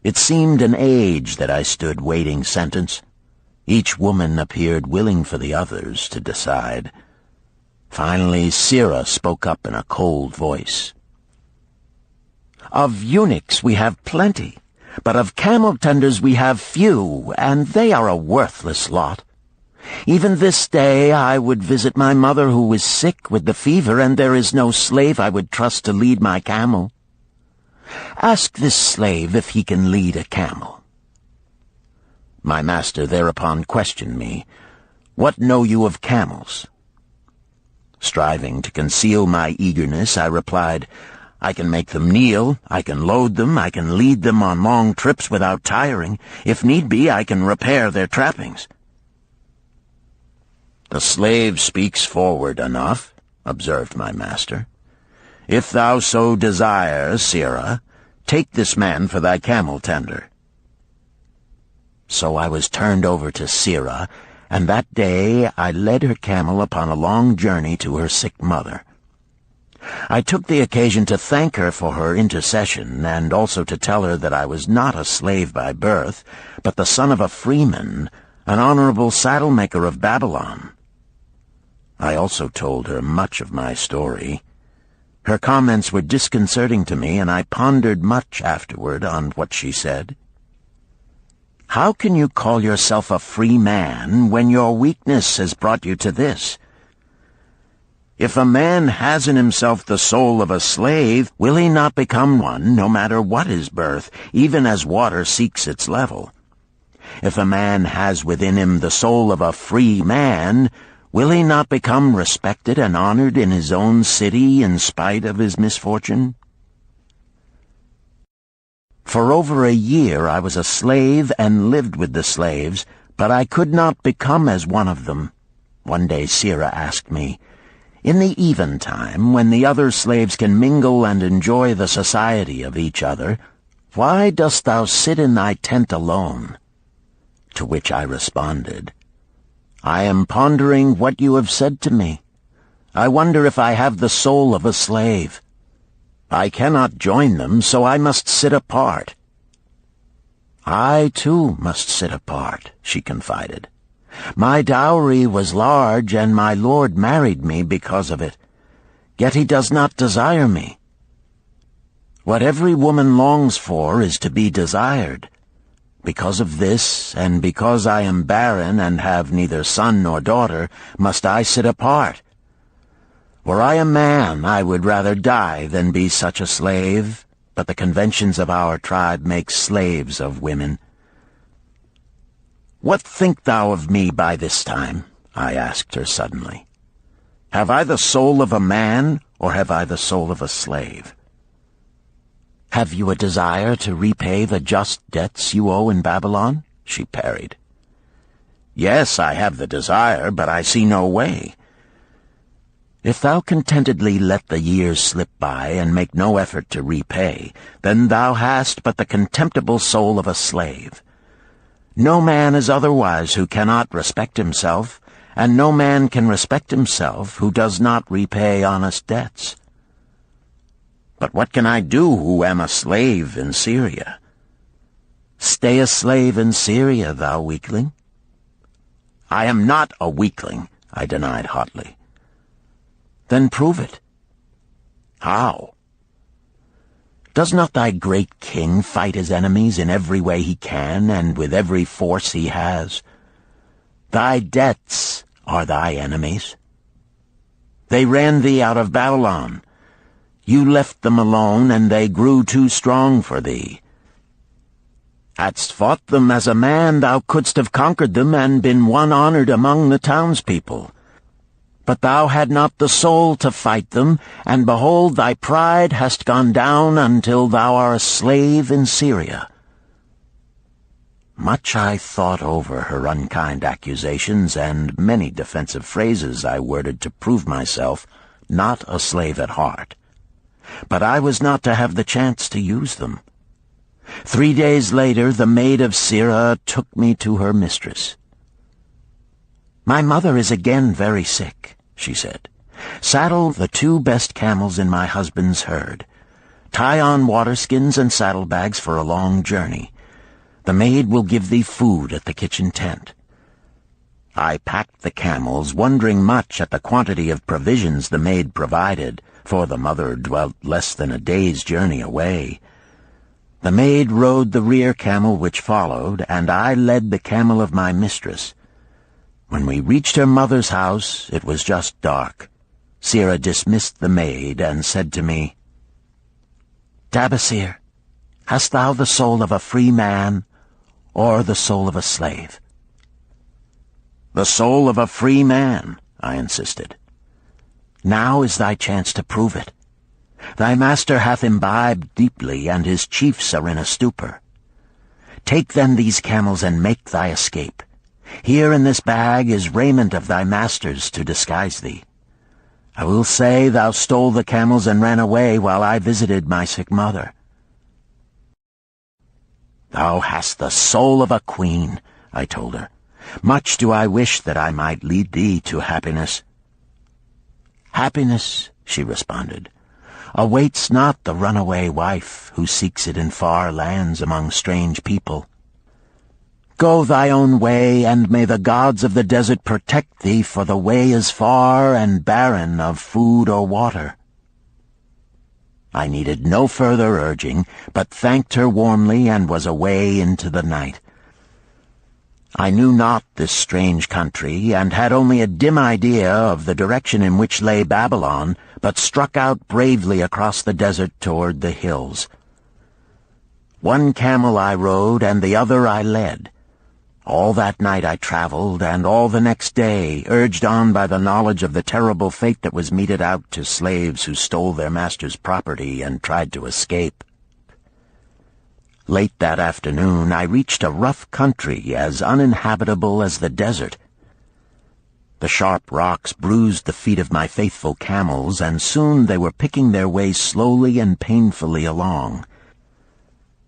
It seemed an age that I stood waiting sentence. Each woman appeared willing for the others to decide. Finally, Sirah spoke up in a cold voice. "Of eunuchs we have plenty, but of camel-tenders we have few, and they are a worthless lot. Even this day I would visit my mother who is sick with the fever, and there is no slave I would trust to lead my camel. Ask this slave if he can lead a camel." My master thereupon questioned me, "What know you of camels?" Striving to conceal my eagerness, I replied, "I can make them kneel, I can load them, I can lead them on long trips without tiring. If need be, I can repair their trappings." "The slave speaks forward enough," observed my master. "If thou so desire, Sirah, take this man for thy camel-tender." So I was turned over to Sirah, and that day I led her camel upon a long journey to her sick mother. I took the occasion to thank her for her intercession, and also to tell her that I was not a slave by birth, but the son of a freeman, an honorable saddle-maker of Babylon. I also told her much of my story. Her comments were disconcerting to me, and I pondered much afterward on what she said. How can you call yourself a free man when your weakness has brought you to this? If a man has in himself the soul of a slave, will he not become one, no matter what his birth, even as water seeks its level? If a man has within him the soul of a free man, will he not become respected and honored in his own city in spite of his misfortune? For over a year I was a slave and lived with the slaves, but I could not become as one of them. One day Sirrah asked me, "In the eventime, when the other slaves can mingle and enjoy the society of each other, why dost thou sit in thy tent alone?" To which I responded, "I am pondering what you have said to me. I wonder if I have the soul of a slave. I cannot join them, so I must sit apart." "I, too, must sit apart," she confided. "My dowry was large, and my lord married me because of it. Yet he does not desire me. What every woman longs for is to be desired. Because of this, and because I am barren and have neither son nor daughter, must I sit apart. Were I a man, I would rather die than be such a slave, but the conventions of our tribe make slaves of women." "What think thou of me by this time?" I asked her suddenly. "Have I the soul of a man, or have I the soul of a slave?" "Have you a desire to repay the just debts you owe in Babylon?" she parried. "Yes, I have the desire, but I see no way." "If thou contentedly let the years slip by and make no effort to repay, then thou hast but the contemptible soul of a slave. No man is otherwise who cannot respect himself, and no man can respect himself who does not repay honest debts." "But what can I do who am a slave in Syria?" "Stay a slave in Syria, thou weakling." "I am not a weakling," I denied hotly. "Then prove it." "How?" "Does not thy great king fight his enemies in every way he can and with every force he has? Thy debts are thy enemies. They ran thee out of Babylon. You left them alone, and they grew too strong for thee. Hadst fought them as a man, thou couldst have conquered them and been one honored among the townspeople. But thou had not the soul to fight them, and behold, thy pride hast gone down until thou art a slave in Syria." Much I thought over her unkind accusations, and many defensive phrases I worded to prove myself not a slave at heart. But I was not to have the chance to use them. 3 days later, the maid of Sirrah took me to her mistress. "My mother is again very sick," she said. "Saddle the 2 best camels in my husband's herd. Tie on waterskins and saddlebags for a long journey. The maid will give thee food at the kitchen tent." I packed the camels, wondering much at the quantity of provisions the maid provided, for the mother dwelt less than a day's journey away. The maid rode the rear camel which followed, and I led the camel of my mistress. When we reached her mother's house, it was just dark. Sirrah dismissed the maid and said to me, "Tabasir, hast thou the soul of a free man, or the soul of a slave?" "The soul of a free man," I insisted. "Now is thy chance to prove it. Thy master hath imbibed deeply, and his chiefs are in a stupor. Take then these camels and make thy escape. Here in this bag is raiment of thy master's to disguise thee. I will say thou stole the camels and ran away while I visited my sick mother." "Thou hast the soul of a queen," I told her. "Much do I wish that I might lead thee to happiness." "Happiness," she responded, "awaits not the runaway wife who seeks it in far lands among strange people. Go thy own way, and may the gods of the desert protect thee, for the way is far and barren of food or water." I needed no further urging, but thanked her warmly and was away into the night. I knew not this strange country, and had only a dim idea of the direction in which lay Babylon, but struck out bravely across the desert toward the hills. One camel I rode, and the other I led. All that night I traveled, and all the next day, urged on by the knowledge of the terrible fate that was meted out to slaves who stole their master's property and tried to escape. Late that afternoon I reached a rough country as uninhabitable as the desert. The sharp rocks bruised the feet of my faithful camels, and soon they were picking their way slowly and painfully along.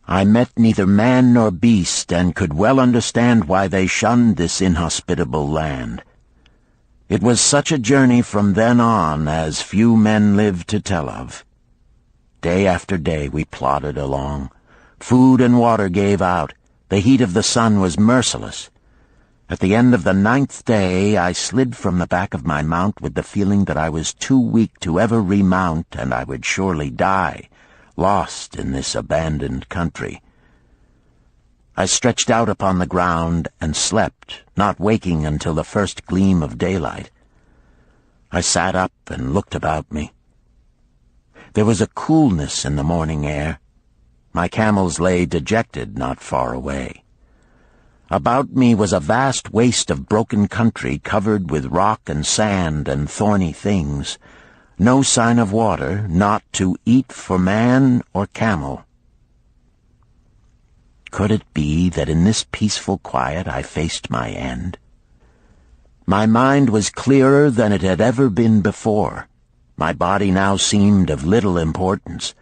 I met neither man nor beast, and could well understand why they shunned this inhospitable land. It was such a journey from then on as few men live to tell of. Day after day we plodded along. Food and water gave out. The heat of the sun was merciless. At the end of the 9th day I slid from the back of my mount with the feeling that I was too weak to ever remount, and I would surely die, lost in this abandoned country. I stretched out upon the ground and slept, not waking until the first gleam of daylight. I sat up and looked about me. There was a coolness in the morning air. My camels lay dejected not far away. About me was a vast waste of broken country covered with rock and sand and thorny things. No sign of water, not to eat for man or camel. Could it be that in this peaceful quiet I faced my end? My mind was clearer than it had ever been before. My body now seemed of little importance.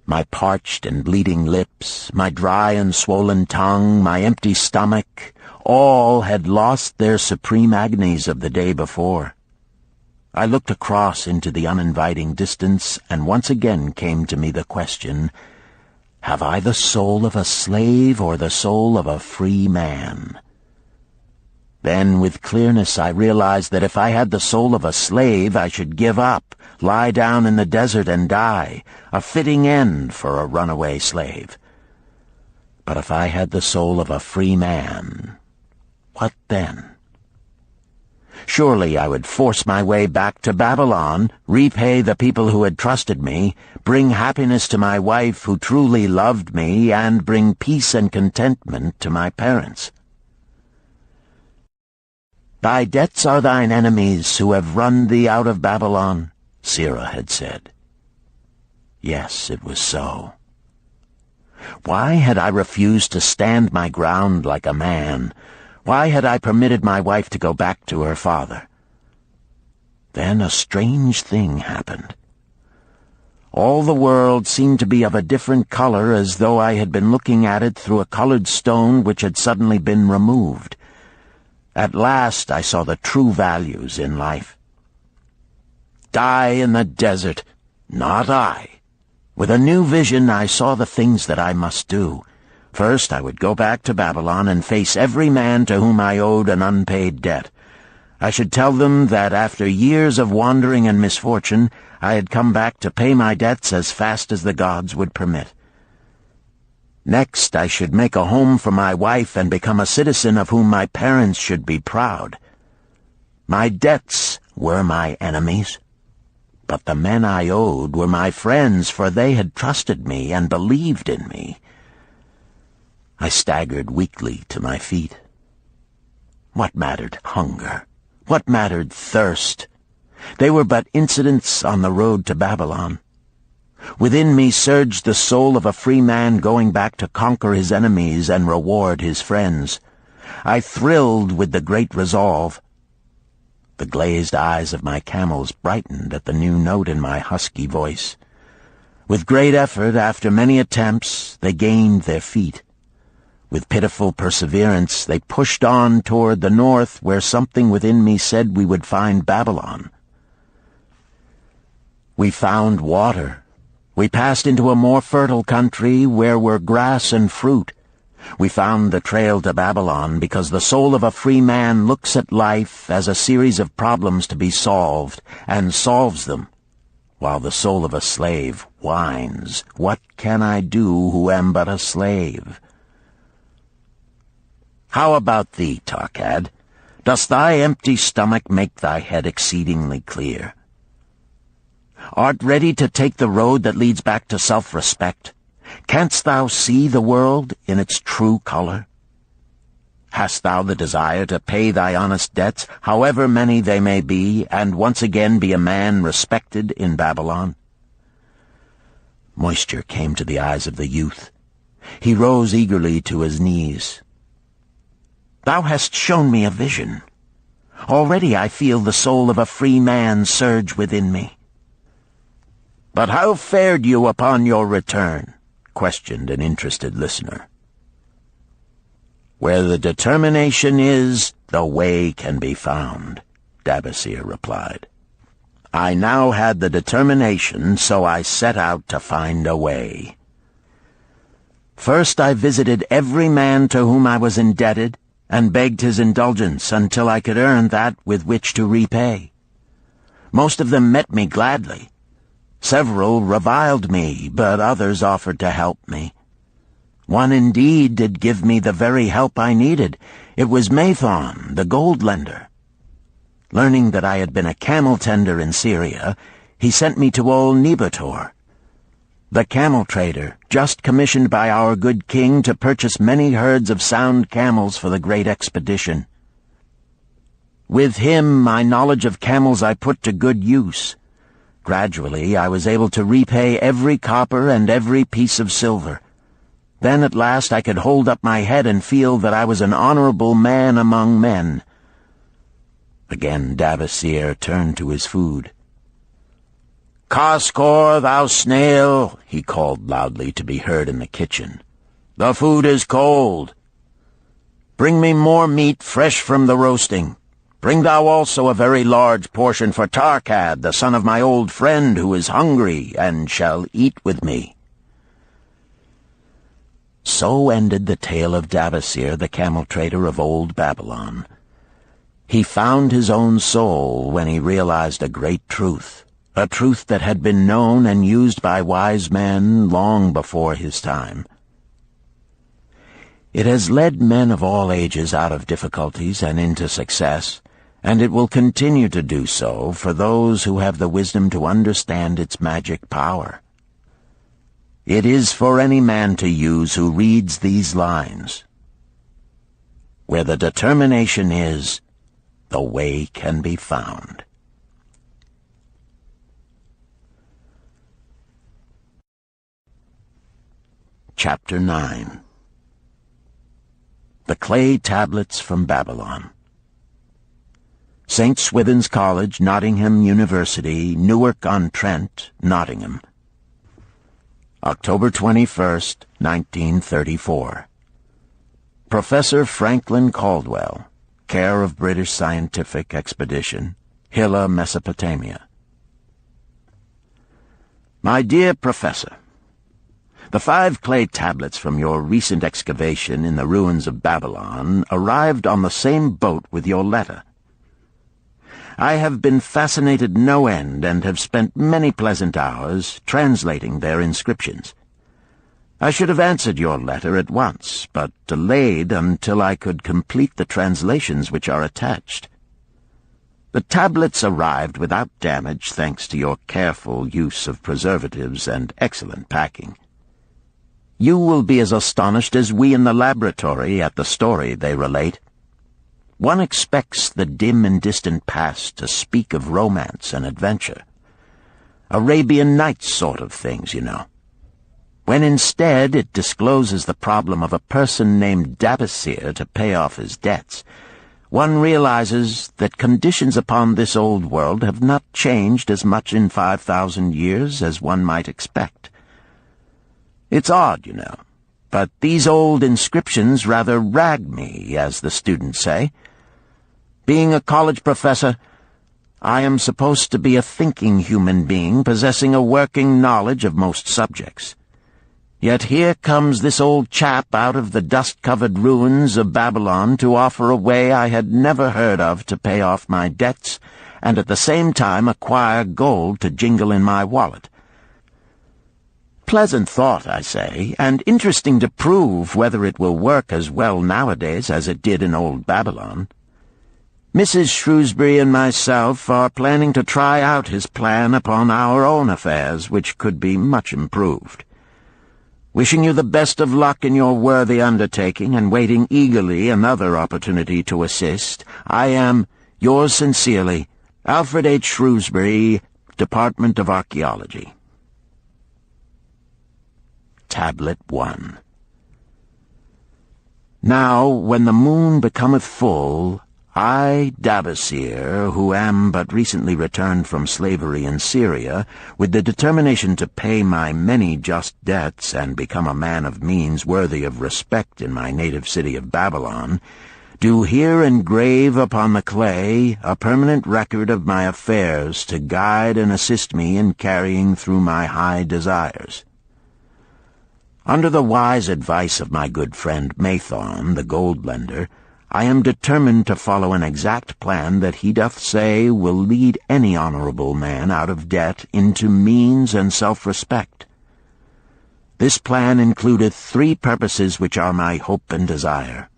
My parched and bleeding lips, my dry and swollen tongue, my empty stomach, all had lost their supreme agonies of the day before. I looked across into the uninviting distance, and once again came to me the question, have I the soul of a slave or the soul of a free man? Then, with clearness, I realized that if I had the soul of a slave, I should give up, lie down in the desert and die, a fitting end for a runaway slave. But if I had the soul of a free man, what then? Surely I would force my way back to Babylon, repay the people who had trusted me, bring happiness to my wife who truly loved me, and bring peace and contentment to my parents. Thy debts are thine enemies who have run thee out of Babylon, Sirrah had said. Yes, it was so. Why had I refused to stand my ground like a man? Why had I permitted my wife to go back to her father? Then a strange thing happened. All the world seemed to be of a different color, as though I had been looking at it through a colored stone which had suddenly been removed. At last I saw the true values in life. Die in the desert, not I. With a new vision I saw the things that I must do. First, I would go back to Babylon and face every man to whom I owed an unpaid debt. I should tell them that after years of wandering and misfortune, I had come back to pay my debts as fast as the gods would permit. Next, I should make a home for my wife and become a citizen of whom my parents should be proud. My debts were my enemies, but the men I owed were my friends, for they had trusted me and believed in me. I staggered weakly to my feet. What mattered hunger? What mattered thirst? They were but incidents on the road to Babylon. Within me surged the soul of a free man going back to conquer his enemies and reward his friends. I thrilled with the great resolve. The glazed eyes of my camels brightened at the new note in my husky voice. With great effort, after many attempts, they gained their feet. With pitiful perseverance, they pushed on toward the north, where something within me said we would find Babylon. We found water. We passed into a more fertile country where were grass and fruit. We found the trail to Babylon because the soul of a free man looks at life as a series of problems to be solved, and solves them, while the soul of a slave whines, "What can I do who am but a slave?" How about thee, Tarkad? Dost thy empty stomach make thy head exceedingly clear? Art ready to take the road that leads back to self-respect? Canst thou see the world in its true color? Hast thou the desire to pay thy honest debts, however many they may be, and once again be a man respected in Babylon? Moisture came to the eyes of the youth. He rose eagerly to his knees. "Thou hast shown me a vision. Already I feel the soul of a free man surge within me." "But how fared you upon your return?" questioned an interested listener. "Where the determination is, the way can be found," Dabasir replied. "I now had the determination, so I set out to find a way. First I visited every man to whom I was indebted, and begged his indulgence until I could earn that with which to repay. Most of them met me gladly. Several reviled me, but others offered to help me. One indeed did give me the very help I needed. It was Mathon, the gold lender. Learning that I had been a camel tender in Syria, he sent me to old Nebator, the camel trader, just commissioned by our good king to purchase many herds of sound camels for the great expedition. With him, my knowledge of camels I put to good use. Gradually, I was able to repay every copper and every piece of silver. Then at last I could hold up my head and feel that I was an honorable man among men." Again Dabasir turned to his food. "Kaskor, thou snail," he called loudly to be heard in the kitchen. "The food is cold. Bring me more meat fresh from the roasting. Bring thou also a very large portion for Tarkad, the son of my old friend, who is hungry and shall eat with me." So ended the tale of Dabasir, the camel trader of old Babylon. He found his own soul when he realized a great truth, a truth that had been known and used by wise men long before his time. It has led men of all ages out of difficulties and into success, and it will continue to do so for those who have the wisdom to understand its magic power. It is for any man to use who reads these lines. Where the determination is, the way can be found. Chapter 9. The Clay Tablets from Babylon. St. Swithin's College, Nottingham University, Newark-on-Trent, Nottingham. October 21st, 1934. Professor Franklin Caldwell, care of British Scientific Expedition, Hilla, Mesopotamia. My dear Professor, the 5 clay tablets from your recent excavation in the ruins of Babylon arrived on the same boat with your letter. I have been fascinated no end and have spent many pleasant hours translating their inscriptions. I should have answered your letter at once, but delayed until I could complete the translations which are attached. The tablets arrived without damage thanks to your careful use of preservatives and excellent packing. You will be as astonished as we in the laboratory at the story they relate. One expects the dim and distant past to speak of romance and adventure. Arabian Nights sort of things, you know. When instead it discloses the problem of a person named Dabasir to pay off his debts, one realizes that conditions upon this old world have not changed as much in 5,000 years as one might expect. It's odd, you know, but these old inscriptions rather rag me, as the students say. Being a college professor, I am supposed to be a thinking human being possessing a working knowledge of most subjects. Yet here comes this old chap out of the dust-covered ruins of Babylon to offer a way I had never heard of to pay off my debts, and at the same time acquire gold to jingle in my wallet. Pleasant thought, I say, and interesting to prove whether it will work as well nowadays as it did in old Babylon. Mrs. Shrewsbury and myself are planning to try out his plan upon our own affairs, which could be much improved. Wishing you the best of luck in your worthy undertaking, and waiting eagerly another opportunity to assist, I am, yours sincerely, Alfred H. Shrewsbury, Department of Archaeology. Tablet 1. Now, when the moon becometh full, I, Davasir, who am but recently returned from slavery in Syria, with the determination to pay my many just debts and become a man of means worthy of respect in my native city of Babylon, do here engrave upon the clay a permanent record of my affairs to guide and assist me in carrying through my high desires. Under the wise advice of my good friend Mathon, the gold-lender, I am determined to follow an exact plan that he doth say will lead any honorable man out of debt into means and self-respect. This plan includeth 3 purposes which are my hope and desire.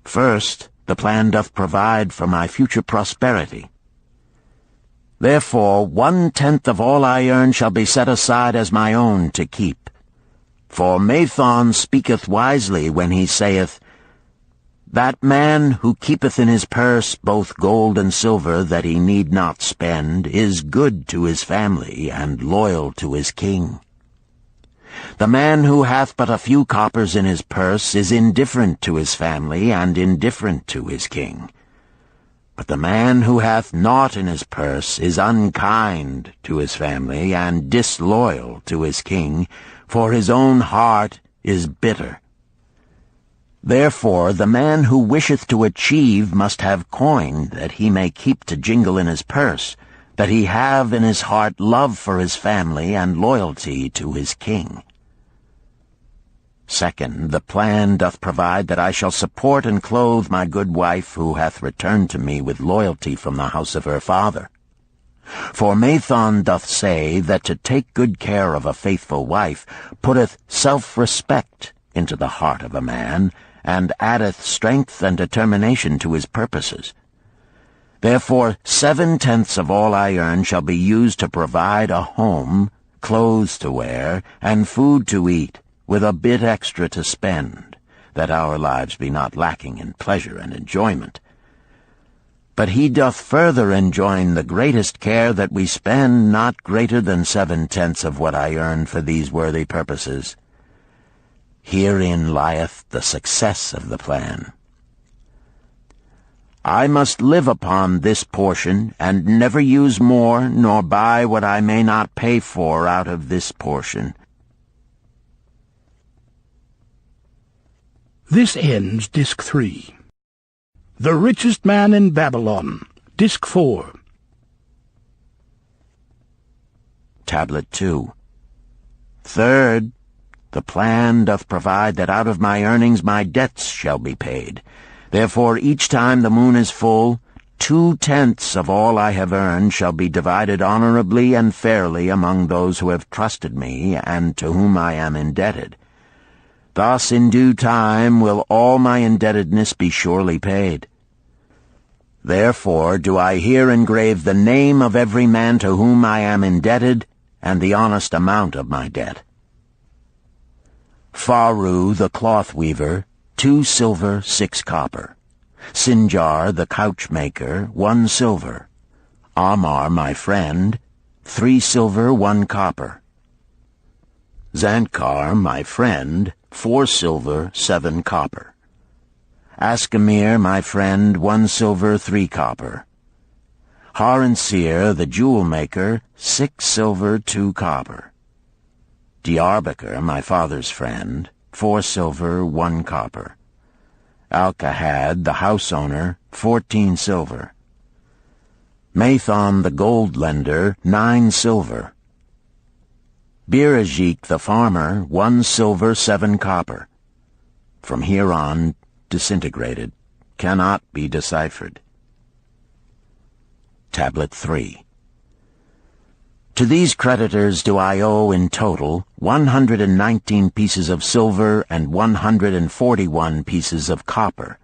First, the plan doth provide for my future prosperity. Therefore 1/10 of all I earn shall be set aside as my own to keep. For Mathon speaketh wisely when he saith, "That man who keepeth in his purse both gold and silver that he need not spend is good to his family and loyal to his king. The man who hath but a few coppers in his purse is indifferent to his family and indifferent to his king. But the man who hath naught in his purse is unkind to his family and disloyal to his king, for his own heart is bitter. Therefore the man who wisheth to achieve must have coin that he may keep to jingle in his purse, that he have in his heart love for his family and loyalty to his king. Second, the plan doth provide that I shall support and clothe my good wife who hath returned to me with loyalty from the house of her father. For Mathon doth say that to take good care of a faithful wife putteth self-respect into the heart of a man, and addeth strength and determination to his purposes. Therefore 7/10 of all I earn shall be used to provide a home, clothes to wear, and food to eat, with a bit extra to spend, that our lives be not lacking in pleasure and enjoyment. But he doth further enjoin the greatest care that we spend not greater than 7/10 of what I earn for these worthy purposes. Herein lieth the success of the plan. I must live upon this portion, and never use more, nor buy what I may not pay for out of this portion. This ends Disc 3. The Richest Man in Babylon, Disc 4. Tablet 2. Third, the plan doth provide that out of my earnings my debts shall be paid. Therefore each time the moon is full, 2/10 of all I have earned shall be divided honorably and fairly among those who have trusted me and to whom I am indebted. Thus in due time will all my indebtedness be surely paid. Therefore do I here engrave the name of every man to whom I am indebted, and the honest amount of my debt. Faru the cloth-weaver, 2 silver, 6 copper. Sinjar the couch-maker, 1 silver. Amar my friend, 3 silver, 1 copper. Zantkar my friend, 4 silver, 7 copper. Askamir my friend, 1 silver, 3 copper. Haransir the jewel-maker, 6 silver, 2 copper. Diarbekir, my father's friend, 4 silver, 1 copper. Alkahad, the house-owner, 14 silver. Mathon, the gold-lender, 9 silver. Birajik, the farmer, 1 silver, 7 copper. From here on, disintegrated, cannot be deciphered. Tablet 3. To these creditors do I owe in total 119 pieces of silver and 141 pieces of copper.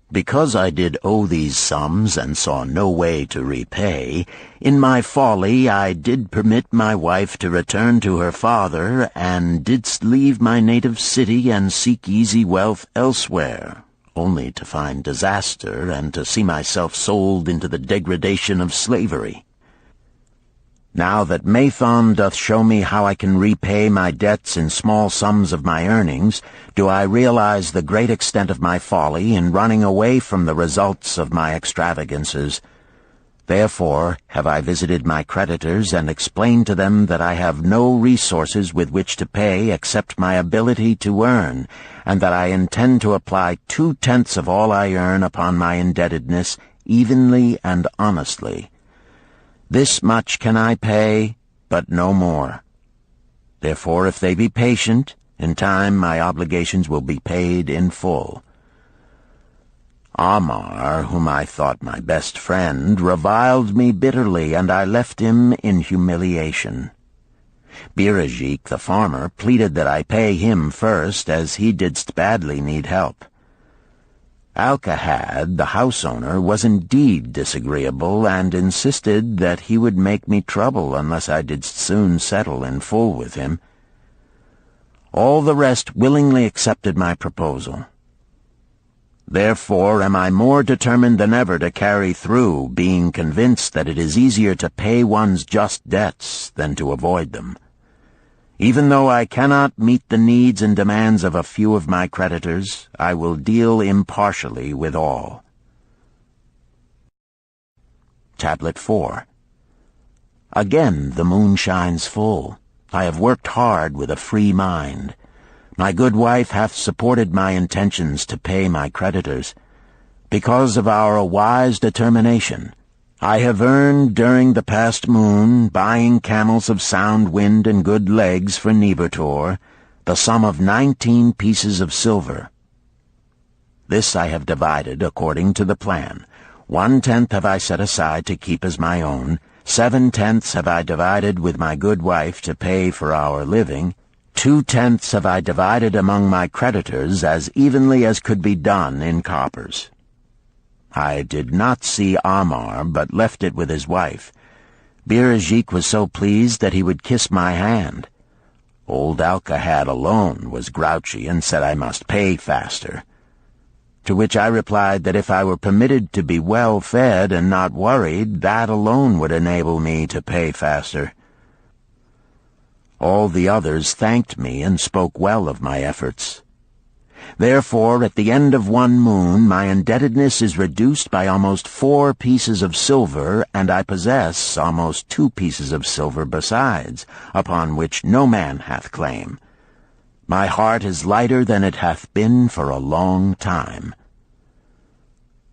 Because I did owe these sums and saw no way to repay, in my folly I did permit my wife to return to her father, and didst leave my native city and seek easy wealth elsewhere, only to find disaster and to see myself sold into the degradation of slavery. Now that Mathon doth show me how I can repay my debts in small sums of my earnings, do I realize the great extent of my folly in running away from the results of my extravagances. Therefore have I visited my creditors and explained to them that I have no resources with which to pay except my ability to earn, and that I intend to apply 2/10 of all I earn upon my indebtedness evenly and honestly. This much can I pay, but no more. Therefore, if they be patient, in time my obligations will be paid in full. Amar, whom I thought my best friend, reviled me bitterly, and I left him in humiliation. Birajik, the farmer, pleaded that I pay him first, as he didst badly need help. Alcahad, the house owner, was indeed disagreeable, and insisted that he would make me trouble unless I did soon settle in full with him. All the rest willingly accepted my proposal. Therefore am I more determined than ever to carry through, being convinced that it is easier to pay one's just debts than to avoid them. Even though I cannot meet the needs and demands of a few of my creditors, I will deal impartially with all. Tablet 4. Again the moon shines full. I have worked hard with a free mind. My good wife hath supported my intentions to pay my creditors. Because of our wise determination, I have earned during the past moon, buying camels of sound wind and good legs for Nebertor, the sum of 19 pieces of silver. This I have divided according to the plan. 1/10 have I set aside to keep as my own, 7/10 have I divided with my good wife to pay for our living, 2/10 have I divided among my creditors as evenly as could be done in coppers. I did not see Amar, but left it with his wife. Birajik was so pleased that he would kiss my hand. Old Alcahad alone was grouchy and said I must pay faster. To which I replied that if I were permitted to be well fed and not worried, that alone would enable me to pay faster. All the others thanked me and spoke well of my efforts. Therefore, at the end of one moon, my indebtedness is reduced by almost 4 pieces of silver, and I possess almost 2 pieces of silver besides, upon which no man hath claim. My heart is lighter than it hath been for a long time.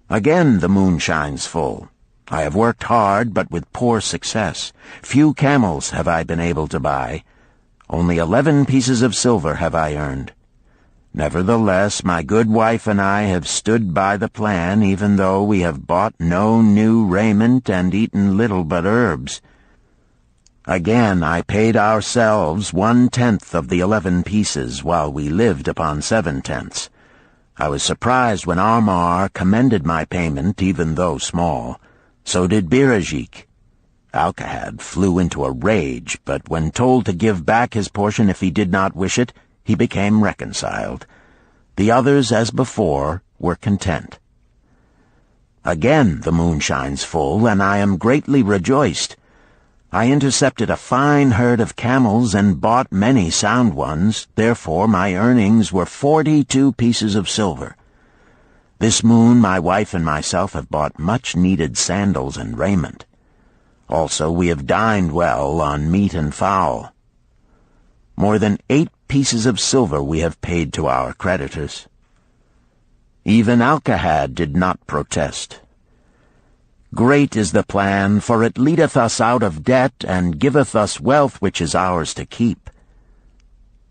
Again the moon shines full. I have worked hard, but with poor success. Few camels have I been able to buy. Only 11 pieces of silver have I earned. Nevertheless, my good wife and I have stood by the plan, even though we have bought no new raiment and eaten little but herbs. Again I paid ourselves 1/10 of the 11 pieces, while we lived upon 7/10. I was surprised when Amar commended my payment, even though small. So did Birajik. Alcahad flew into a rage, but when told to give back his portion if he did not wish it, he became reconciled. The others, as before, were content. Again the moon shines full, and I am greatly rejoiced. I intercepted a fine herd of camels and bought many sound ones, therefore my earnings were 42 pieces of silver. This moon my wife and myself have bought much-needed sandals and raiment. Also we have dined well on meat and fowl. More than 8 pieces of silver we have paid to our creditors. Even Alcahad did not protest. Great is the plan, for it leadeth us out of debt, and giveth us wealth which is ours to keep.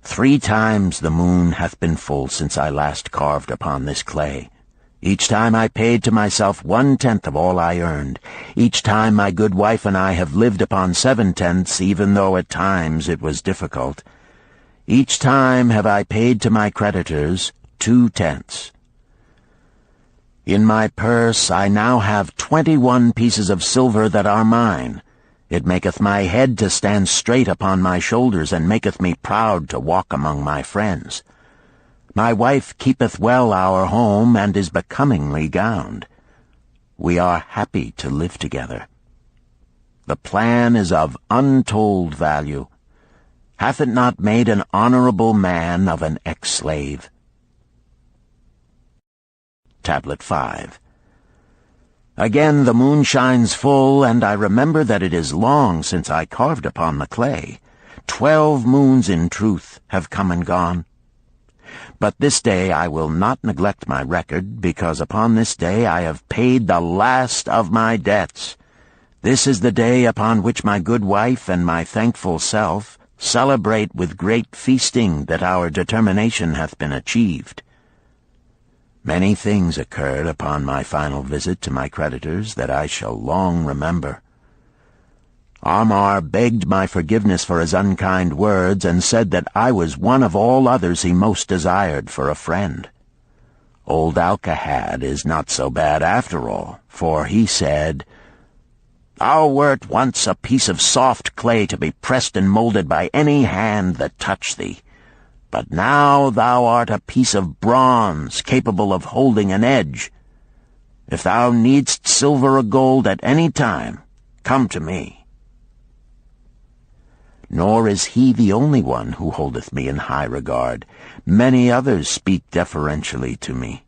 3 times the moon hath been full since I last carved upon this clay. Each time I paid to myself 1/10 of all I earned. Each time my good wife and I have lived upon 7/10, even though at times it was difficult. Each time have I paid to my creditors 2/10. In my purse I now have 21 pieces of silver that are mine. It maketh my head to stand straight upon my shoulders, and maketh me proud to walk among my friends. My wife keepeth well our home, and is becomingly gowned. We are happy to live together. The plan is of untold value. Hath it not made an honorable man of an ex-slave? Tablet 5. Again the moon shines full, and I remember that it is long since I carved upon the clay. 12 moons in truth have come and gone. But this day I will not neglect my record, because upon this day I have paid the last of my debts. This is the day upon which my good wife and my thankful self celebrate with great feasting that our determination hath been achieved. Many things occurred upon my final visit to my creditors that I shall long remember. Amar begged my forgiveness for his unkind words, and said that I was one of all others he most desired for a friend. Old Alcahad is not so bad after all, for he said, "Thou wert once a piece of soft clay to be pressed and molded by any hand that touched thee. But now thou art a piece of bronze, capable of holding an edge. If thou needst silver or gold at any time, come to me." Nor is he the only one who holdeth me in high regard. Many others speak deferentially to me.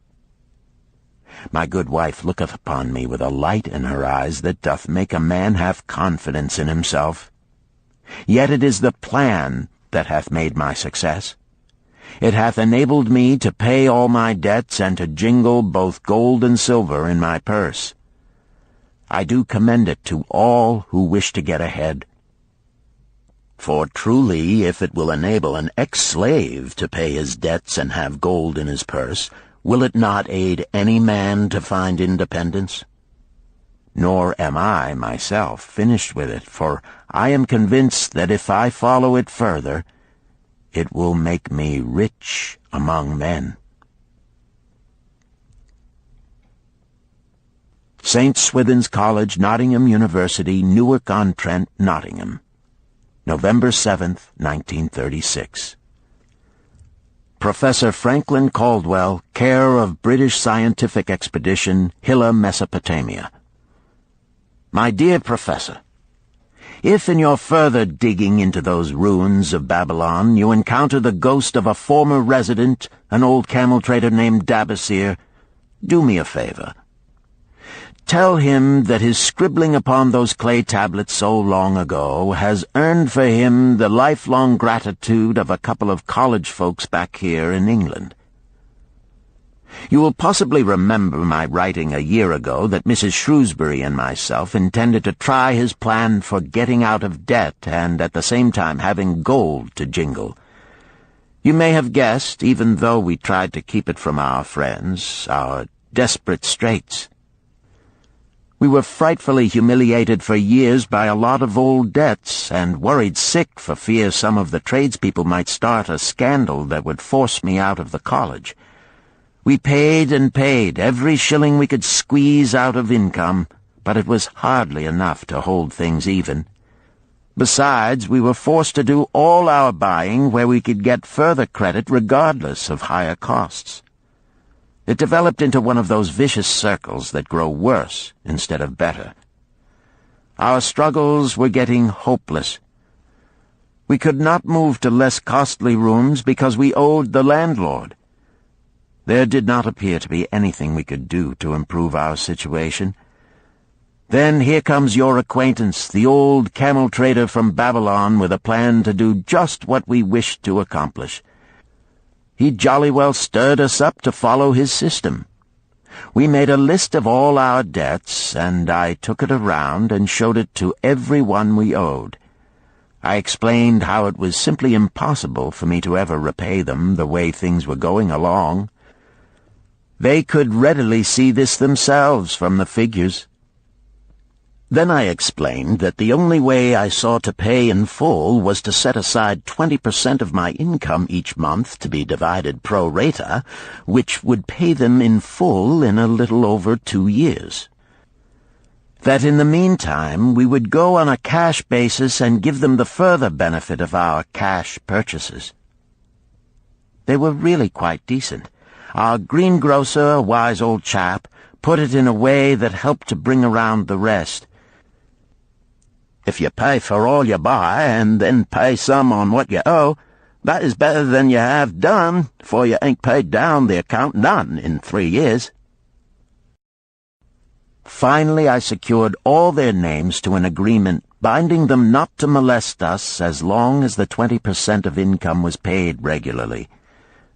My good wife looketh upon me with a light in her eyes that doth make a man have confidence in himself. Yet it is the plan that hath made my success. It hath enabled me to pay all my debts and to jingle both gold and silver in my purse. I do commend it to all who wish to get ahead. For truly, if it will enable an ex-slave to pay his debts and have gold in his purse, will it not aid any man to find independence? Nor am I, myself, finished with it, for I am convinced that if I follow it further, it will make me rich among men. St. Swithin's College, Nottingham University, Newark-on-Trent, Nottingham, November 7th, 1936. Professor Franklin Caldwell, care of British Scientific Expedition, Hilla, Mesopotamia. My dear Professor, if in your further digging into those ruins of Babylon you encounter the ghost of a former resident, an old camel trader named Dabasir, do me a favor. Tell him that his scribbling upon those clay tablets so long ago has earned for him the lifelong gratitude of a couple of college folks back here in England. You will possibly remember my writing a year ago that Mrs. Shrewsbury and myself intended to try his plan for getting out of debt and at the same time having gold to jingle. You may have guessed, even though we tried to keep it from our friends, our desperate straits. We were frightfully humiliated for years by a lot of old debts, and worried sick for fear some of the tradespeople might start a scandal that would force me out of the college. We paid and paid, every shilling we could squeeze out of income, but it was hardly enough to hold things even. Besides, we were forced to do all our buying where we could get further credit regardless of higher costs. It developed into one of those vicious circles that grow worse instead of better. Our struggles were getting hopeless. We could not move to less costly rooms because we owed the landlord. There did not appear to be anything we could do to improve our situation. Then here comes your acquaintance, the old camel trader from Babylon, with a plan to do just what we wished to accomplish. He jolly well stirred us up to follow his system. We made a list of all our debts, and I took it around and showed it to every one we owed. I explained how it was simply impossible for me to ever repay them the way things were going along. They could readily see this themselves from the figures. Then I explained that the only way I saw to pay in full was to set aside 20% of my income each month to be divided pro rata, which would pay them in full in a little over 2 years. That in the meantime we would go on a cash basis and give them the further benefit of our cash purchases. They were really quite decent. Our greengrocer, a wise old chap, put it in a way that helped to bring around the rest. If you pay for all you buy and then pay some on what you owe, that is better than you have done, for you ain't paid down the account none in 3 years. Finally, I secured all their names to an agreement binding them not to molest us as long as the 20% of income was paid regularly.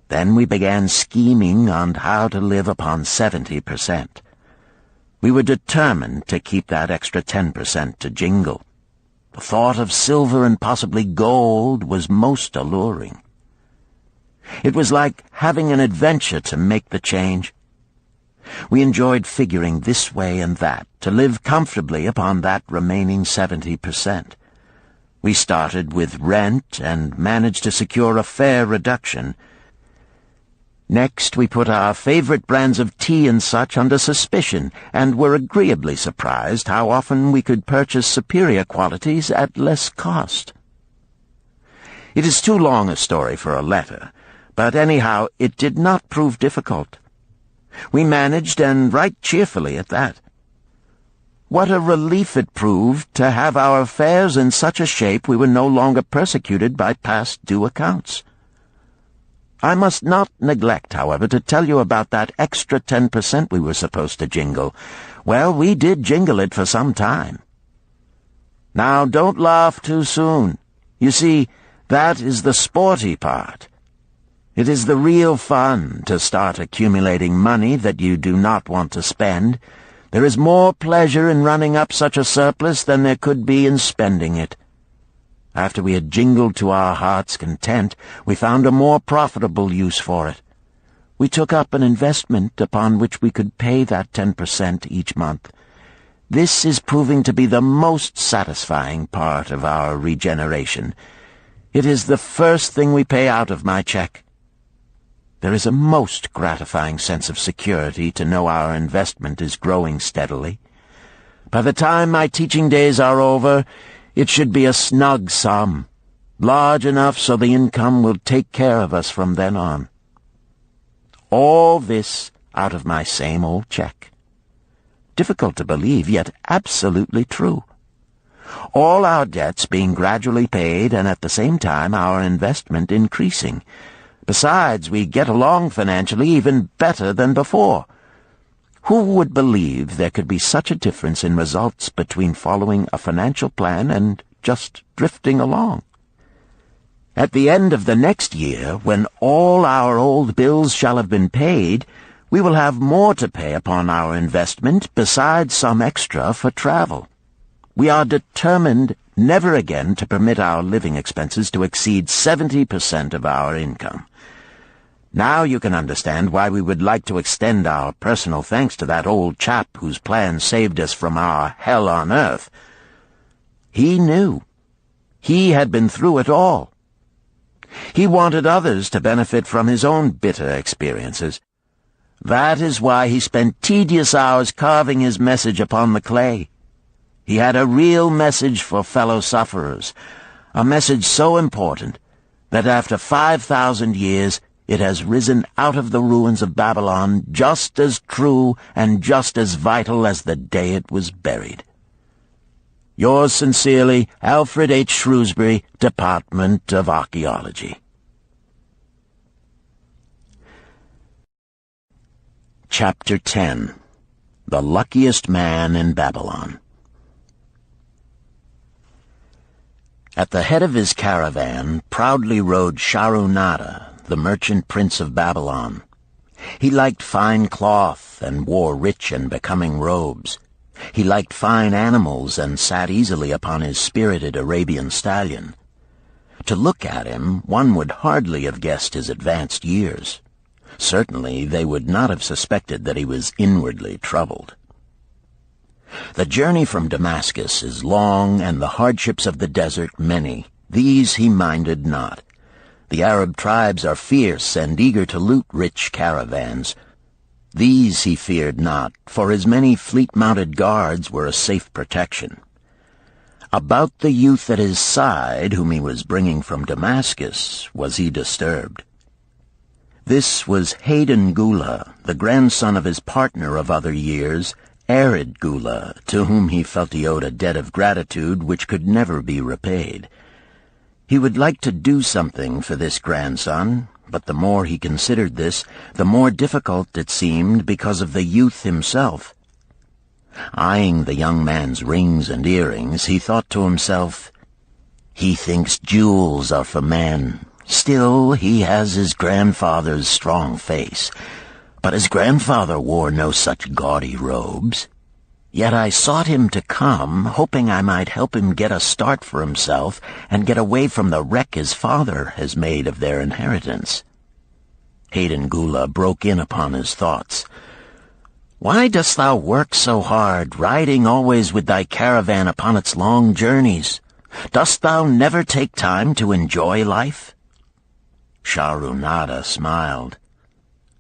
Then we began scheming on how to live upon 70%. We were determined to keep that extra 10% to jingle. The thought of silver and possibly gold was most alluring. It was like having an adventure to make the change. We enjoyed figuring this way and that to live comfortably upon that remaining 70%. We started with rent and managed to secure a fair reduction. Next, we put our favorite brands of tea and such under suspicion, and were agreeably surprised how often we could purchase superior qualities at less cost. It is too long a story for a letter, but anyhow it did not prove difficult. We managed, and right cheerfully at that. What a relief it proved to have our affairs in such a shape we were no longer persecuted by past due accounts. I must not neglect, however, to tell you about that extra 10% we were supposed to jingle. Well, we did jingle it for some time. Now, don't laugh too soon. You see, that is the sporty part. It is the real fun to start accumulating money that you do not want to spend. There is more pleasure in running up such a surplus than there could be in spending it. After we had jingled to our heart's content, we found a more profitable use for it. We took up an investment upon which we could pay that 10% each month. This is proving to be the most satisfying part of our regeneration. It is the first thing we pay out of my check. There is a most gratifying sense of security to know our investment is growing steadily. By the time my teaching days are over, it should be a snug sum, large enough so the income will take care of us from then on. All this out of my same old check. Difficult to believe, yet absolutely true. All our debts being gradually paid, and at the same time our investment increasing. Besides, we get along financially even better than before. Who would believe there could be such a difference in results between following a financial plan and just drifting along? At the end of the next year, when all our old bills shall have been paid, we will have more to pay upon our investment besides some extra for travel. We are determined never again to permit our living expenses to exceed 70% of our income. Now you can understand why we would like to extend our personal thanks to that old chap whose plan saved us from our hell on earth. He knew. He had been through it all. He wanted others to benefit from his own bitter experiences. That is why he spent tedious hours carving his message upon the clay. He had a real message for fellow sufferers, a message so important that after 5,000 years it has risen out of the ruins of Babylon just as true and just as vital as the day it was buried. Yours sincerely, Alfred H. Shrewsbury, Department of Archaeology. Chapter 10. The Luckiest Man in Babylon. At the head of his caravan proudly rode Shahrunada, the merchant prince of Babylon. He liked fine cloth and wore rich and becoming robes. He liked fine animals and sat easily upon his spirited Arabian stallion. To look at him, one would hardly have guessed his advanced years. Certainly they would not have suspected that he was inwardly troubled. The journey from Damascus is long, and the hardships of the desert many. These he minded not. The Arab tribes are fierce and eager to loot rich caravans. These he feared not, for his many fleet-mounted guards were a safe protection. About the youth at his side, whom he was bringing from Damascus, was he disturbed. This was Hayden Gula, the grandson of his partner of other years, Arid Gula, to whom he felt he owed a debt of gratitude which could never be repaid. He would like to do something for this grandson, but the more he considered this, the more difficult it seemed because of the youth himself. Eyeing the young man's rings and earrings, he thought to himself, "He thinks jewels are for men. Still, he has his grandfather's strong face. But his grandfather wore no such gaudy robes. Yet I sought him to come, hoping I might help him get a start for himself and get away from the wreck his father has made of their inheritance." Hayden Gula broke in upon his thoughts. "Why dost thou work so hard, riding always with thy caravan upon its long journeys? Dost thou never take time to enjoy life?" Shahrunada smiled.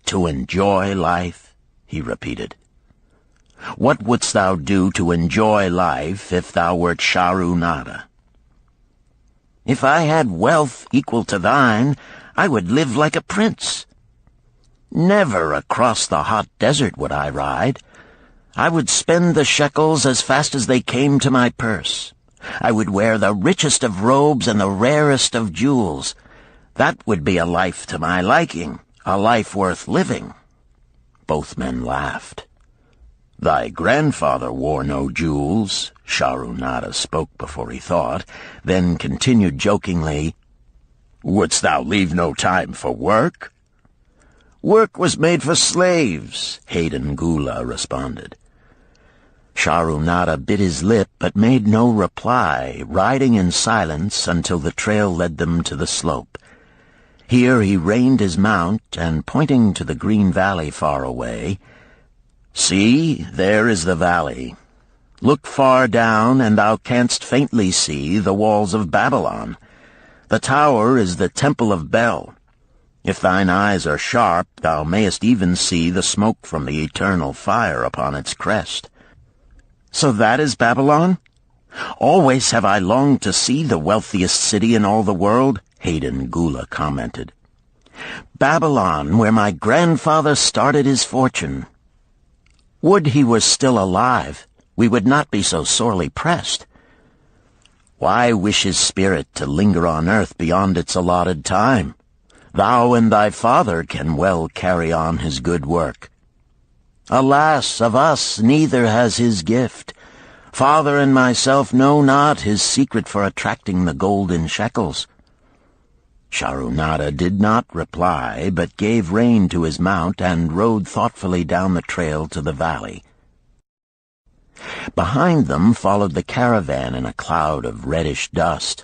"To enjoy life?" he repeated. "What wouldst thou do to enjoy life if thou wert Shahrunada?" "If I had wealth equal to thine, I would live like a prince. Never across the hot desert would I ride. I would spend the shekels as fast as they came to my purse. I would wear the richest of robes and the rarest of jewels. That would be a life to my liking, a life worth living." Both men laughed. "Thy grandfather wore no jewels," Shahrunada spoke before he thought, then continued jokingly, "Wouldst thou leave no time for work?" "Work was made for slaves," Hayden Gula responded. Shahrunada bit his lip but made no reply, riding in silence until the trail led them to the slope. Here he reined his mount, and pointing to the green valley far away, "See, there is the valley. Look far down, and thou canst faintly see the walls of Babylon. The tower is the temple of Bel. If thine eyes are sharp, thou mayest even see the smoke from the eternal fire upon its crest." "So that is Babylon? Always have I longed to see the wealthiest city in all the world," Hayden Gula commented. "Babylon, where my grandfather started his fortune. Would he were still alive, we would not be so sorely pressed. Why wish his spirit to linger on earth beyond its allotted time? Thou and thy father can well carry on his good work. Alas, of us neither has his gift. Father and myself know not his secret for attracting the golden shekels." Shahrunada did not reply, but gave rein to his mount and rode thoughtfully down the trail to the valley. Behind them followed the caravan in a cloud of reddish dust.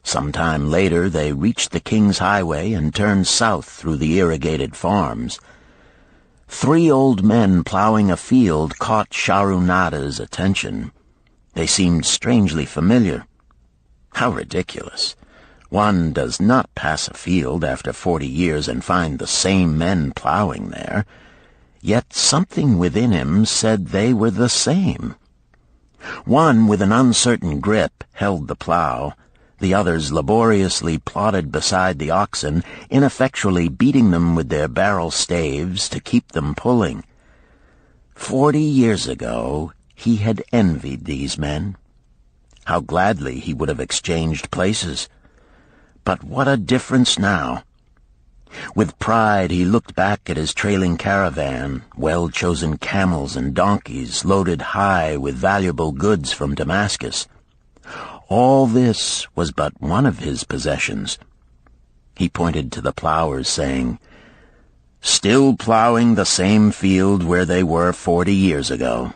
Some time later they reached the King's Highway and turned south through the irrigated farms. 3 old men plowing a field caught Shahrunada's attention. They seemed strangely familiar. How ridiculous! One does not pass a field after 40 years and find the same men plowing there. Yet something within him said they were the same. One, with an uncertain grip, held the plow. The others laboriously plodded beside the oxen, ineffectually beating them with their barrel staves to keep them pulling. 40 years ago, he had envied these men. How gladly he would have exchanged places. But what a difference now! With pride he looked back at his trailing caravan, well-chosen camels and donkeys loaded high with valuable goods from Damascus. All this was but one of his possessions. He pointed to the plowers, saying, "Still plowing the same field where they were 40 years ago.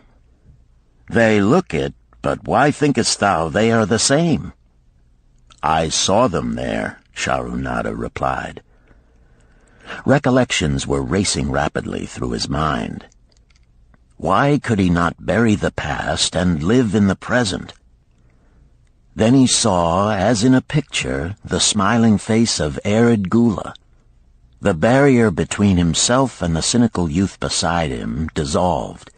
They look it, but why thinkest thou they are the same?" "I saw them there," Shahrunada replied. Recollections were racing rapidly through his mind. Why could he not bury the past and live in the present? Then he saw, as in a picture, the smiling face of Arid Gula. The barrier between himself and the cynical youth beside him dissolved.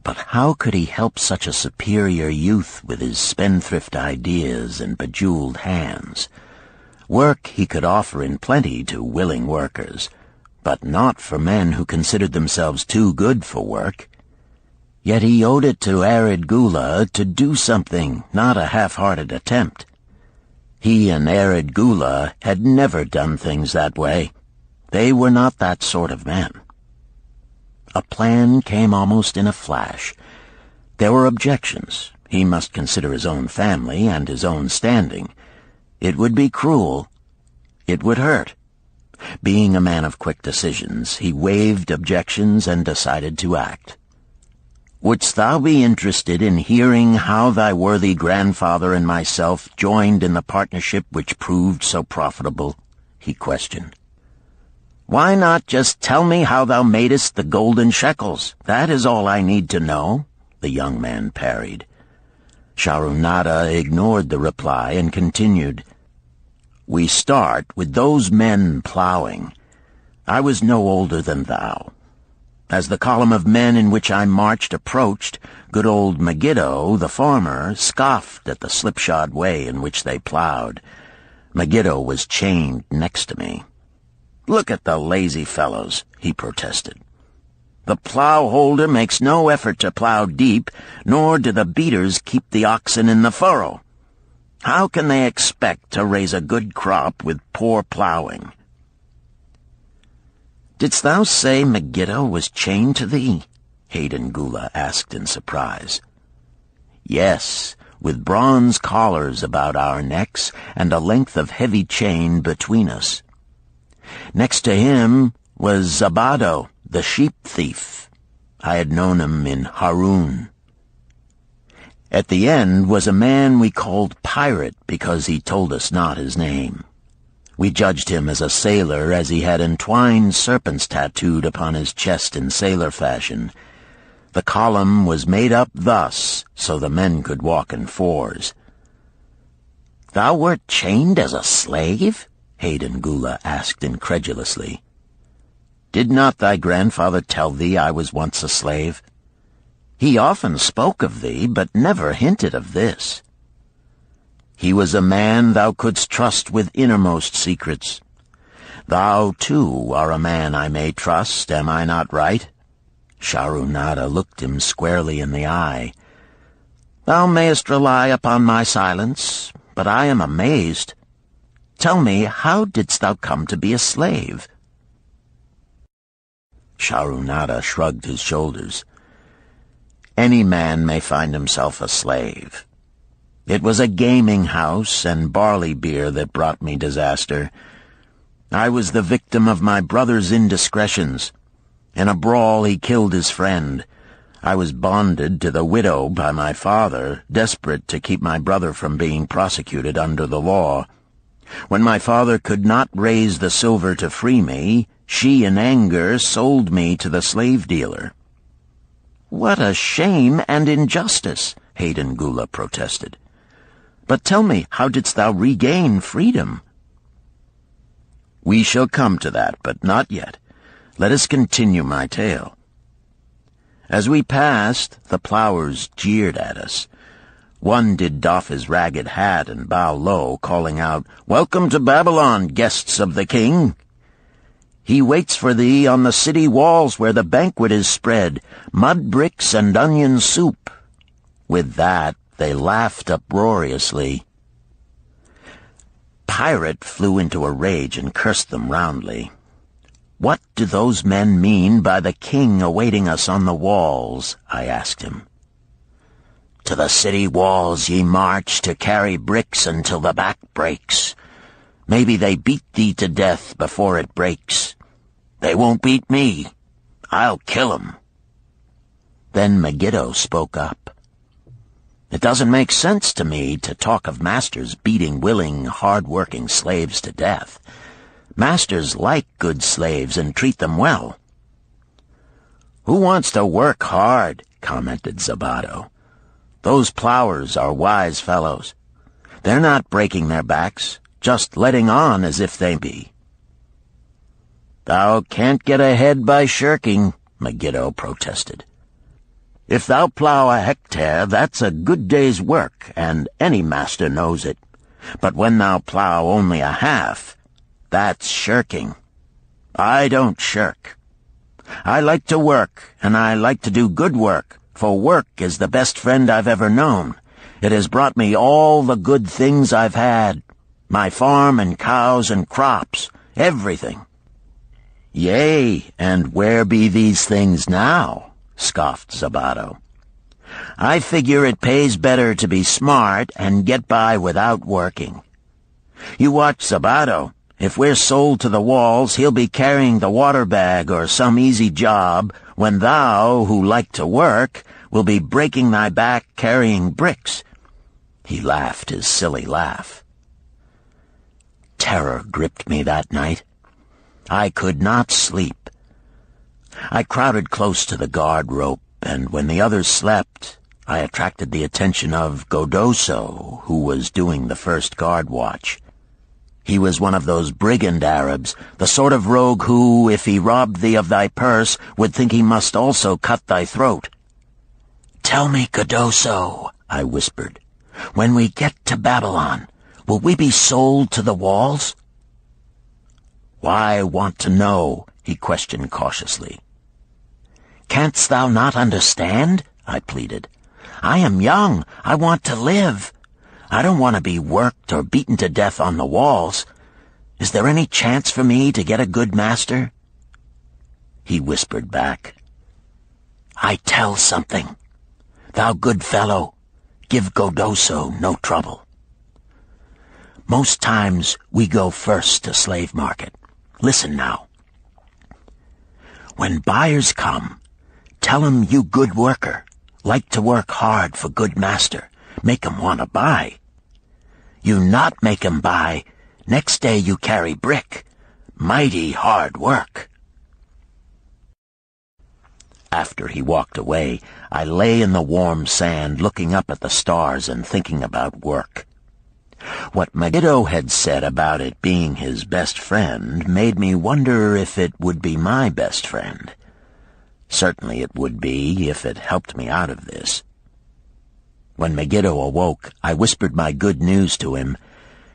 But how could he help such a superior youth with his spendthrift ideas and bejeweled hands? Work he could offer in plenty to willing workers, but not for men who considered themselves too good for work. Yet he owed it to Arid Gula to do something, not a half-hearted attempt. He and Arid Gula had never done things that way. They were not that sort of men. A plan came almost in a flash. There were objections. He must consider his own family and his own standing. It would be cruel. It would hurt. Being a man of quick decisions, he waived objections and decided to act. "Wouldst thou be interested in hearing how thy worthy grandfather and myself joined in the partnership which proved so profitable?" he questioned. "Why not just tell me how thou madest the golden shekels? That is all I need to know," the young man parried. Sharunada ignored the reply and continued, "We start with those men plowing. I was no older than thou. As the column of men in which I marched approached, good old Megiddo, the farmer, scoffed at the slipshod way in which they plowed. Megiddo was chained next to me. 'Look at the lazy fellows,' he protested. 'The plow holder makes no effort to plow deep, nor do the beaters keep the oxen in the furrow. How can they expect to raise a good crop with poor plowing?' "'Didst thou say Megiddo was chained to thee?' Hayden Gula asked in surprise. "'Yes, with bronze collars about our necks and a length of heavy chain between us. Next to him was Zabado, the sheep thief. I had known him in Harun. At the end was a man we called Pirate because he told us not his name. We judged him as a sailor as he had entwined serpents tattooed upon his chest in sailor fashion. The column was made up thus, so the men could walk in fours." "Thou wert chained as a slave?" Hayden Gula asked incredulously. "Did not thy grandfather tell thee I was once a slave? He often spoke of thee, but never hinted of this. He was a man thou couldst trust with innermost secrets. Thou, too, are a man I may trust, am I not right?" Sharunada looked him squarely in the eye. "Thou mayest rely upon my silence, but I am amazed. Tell me, how didst thou come to be a slave?" Sharunada shrugged his shoulders. "Any man may find himself a slave. It was a gaming house and barley beer that brought me disaster. I was the victim of my brother's indiscretions. In a brawl he killed his friend. I was bonded to the widow by my father, desperate to keep my brother from being prosecuted under the law. When my father could not raise the silver to free me, she in anger sold me to the slave dealer." "What a shame and injustice!" Hayden Gula protested. "But tell me, how didst thou regain freedom?" "We shall come to that, but not yet. Let us continue my tale. As we passed, the plowers jeered at us. One did doff his ragged hat and bow low, calling out, 'Welcome to Babylon, guests of the king! He waits for thee on the city walls where the banquet is spread, mud bricks and onion soup.' With that, they laughed uproariously. Pirate flew into a rage and cursed them roundly. "What do those men mean by the king awaiting us on the walls?" I asked him. "To the city walls ye march to carry bricks until the back breaks. Maybe they beat thee to death before it breaks. They won't beat me. I'll kill 'em." Then Megiddo spoke up. "It doesn't make sense to me to talk of masters beating willing, hard-working slaves to death. Masters like good slaves and treat them well." "Who wants to work hard?" commented Zabato. "Those plowers are wise fellows. They're not breaking their backs, just letting on as if they be." "Thou can't get ahead by shirking," Megiddo protested. "If thou plow a hectare, that's a good day's work, and any master knows it. But when thou plow only a half, that's shirking. I don't shirk. I like to work, and I like to do good work, for work is the best friend I've ever known. It has brought me all the good things I've had, my farm and cows and crops, everything." "Yea, and where be these things now?" scoffed Zabato. "I figure it pays better to be smart and get by without working. You watch Zabato. If we're sold to the walls, he'll be carrying the water bag or some easy job, when thou, who like to work, will be breaking thy back carrying bricks." He laughed his silly laugh. Terror gripped me that night. I could not sleep. I crowded close to the guard rope, and when the others slept, I attracted the attention of Godoso, who was doing the first guard watch. He was one of those brigand Arabs, the sort of rogue who, if he robbed thee of thy purse, would think he must also cut thy throat. "Tell me, Godoso," I whispered, "when we get to Babylon, will we be sold to the walls?" "Why want to know?" he questioned cautiously. "Canst thou not understand?" I pleaded. "I am young. I want to live. I don't want to be worked or beaten to death on the walls. Is there any chance for me to get a good master?" He whispered back, "I tell something. Thou good fellow, give Godoso no trouble. Most times we go first to slave market. Listen now. When buyers come, tell 'em you good worker, like to work hard for good master, make 'em want to buy. You not make 'em buy, next day you carry brick. Mighty hard work." After he walked away, I lay in the warm sand looking up at the stars and thinking about work. What Megiddo had said about it being his best friend made me wonder if it would be my best friend. Certainly it would be if it helped me out of this. When Megiddo awoke, I whispered my good news to him.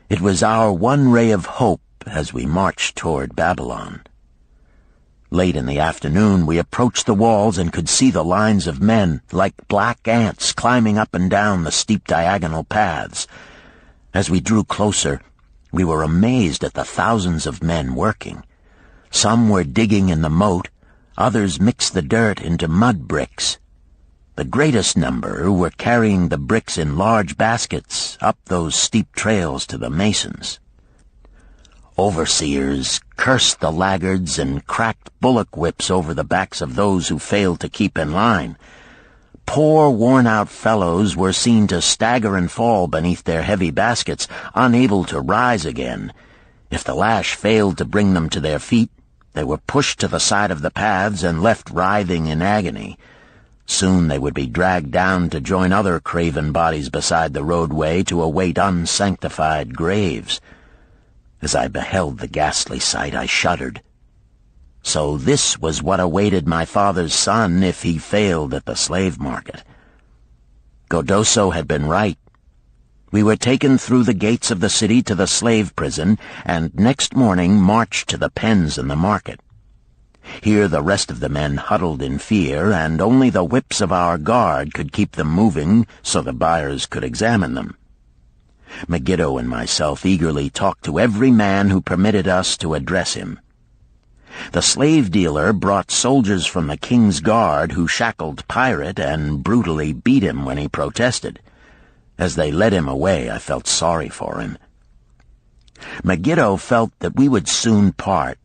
It was our one ray of hope as we marched toward Babylon. Late in the afternoon, we approached the walls and could see the lines of men, like black ants, climbing up and down the steep diagonal paths. As we drew closer, we were amazed at the thousands of men working. Some were digging in the moat, others mixed the dirt into mud bricks. The greatest number were carrying the bricks in large baskets up those steep trails to the masons. Overseers cursed the laggards and cracked bullock whips over the backs of those who failed to keep in line. Poor, worn-out fellows were seen to stagger and fall beneath their heavy baskets, unable to rise again. If the lash failed to bring them to their feet, they were pushed to the side of the paths and left writhing in agony. Soon they would be dragged down to join other craven bodies beside the roadway to await unsanctified graves. As I beheld the ghastly sight, I shuddered. So this was what awaited my father's son if he failed at the slave market. Godoso had been right. We were taken through the gates of the city to the slave prison, and next morning marched to the pens in the market. Here the rest of the men huddled in fear, and only the whips of our guard could keep them moving so the buyers could examine them. Megiddo and myself eagerly talked to every man who permitted us to address him. The slave dealer brought soldiers from the king's guard who shackled Pirate and brutally beat him when he protested. As they led him away, I felt sorry for him. Megiddo felt that we would soon part.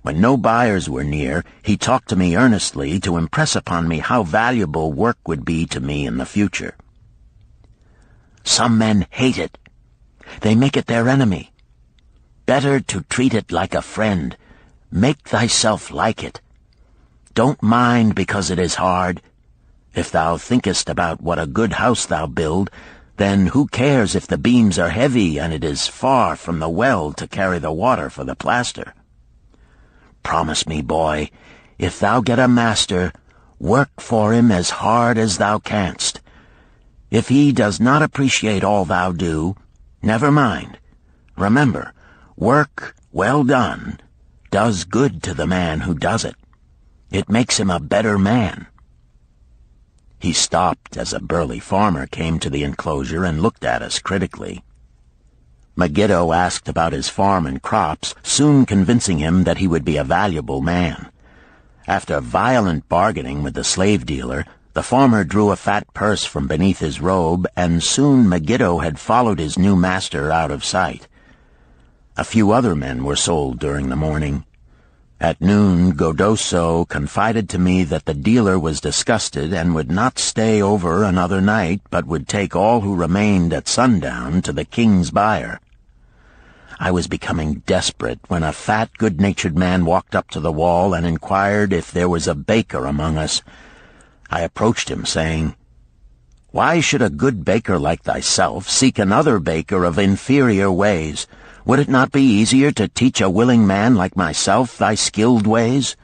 When no buyers were near, he talked to me earnestly to impress upon me how valuable work would be to me in the future. Some men hate it. They make it their enemy. Better to treat it like a friend. Make thyself like it. Don't mind because it is hard. If thou thinkest about what a good house thou build, then who cares if the beams are heavy and it is far from the well to carry the water for the plaster? Promise me, boy, if thou get a master, work for him as hard as thou canst. If he does not appreciate all thou do, never mind. Remember, work well done does good to the man who does it. It makes him a better man. He stopped as a burly farmer came to the enclosure and looked at us critically. Megiddo asked about his farm and crops, soon convincing him that he would be a valuable man. After violent bargaining with the slave dealer, the farmer drew a fat purse from beneath his robe, and soon Megiddo had followed his new master out of sight. A few other men were sold during the morning. At noon, Godoso confided to me that the dealer was disgusted and would not stay over another night, but would take all who remained at sundown to the king's buyer. I was becoming desperate when a fat, good-natured man walked up to the wall and inquired if there was a baker among us. I approached him, saying, "Why should a good baker like thyself seek another baker of inferior ways? Would it not be easier to teach a willing man like myself thy skilled ways?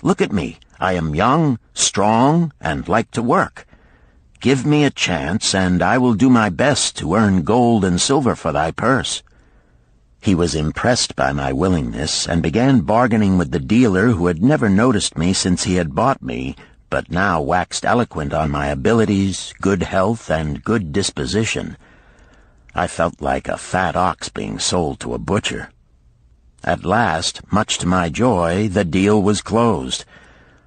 Look at me. I am young, strong, and like to work. Give me a chance, and I will do my best to earn gold and silver for thy purse." He was impressed by my willingness, and began bargaining with the dealer who had never noticed me since he had bought me, but now waxed eloquent on my abilities, good health, and good disposition. I felt like a fat ox being sold to a butcher. At last, much to my joy, the deal was closed.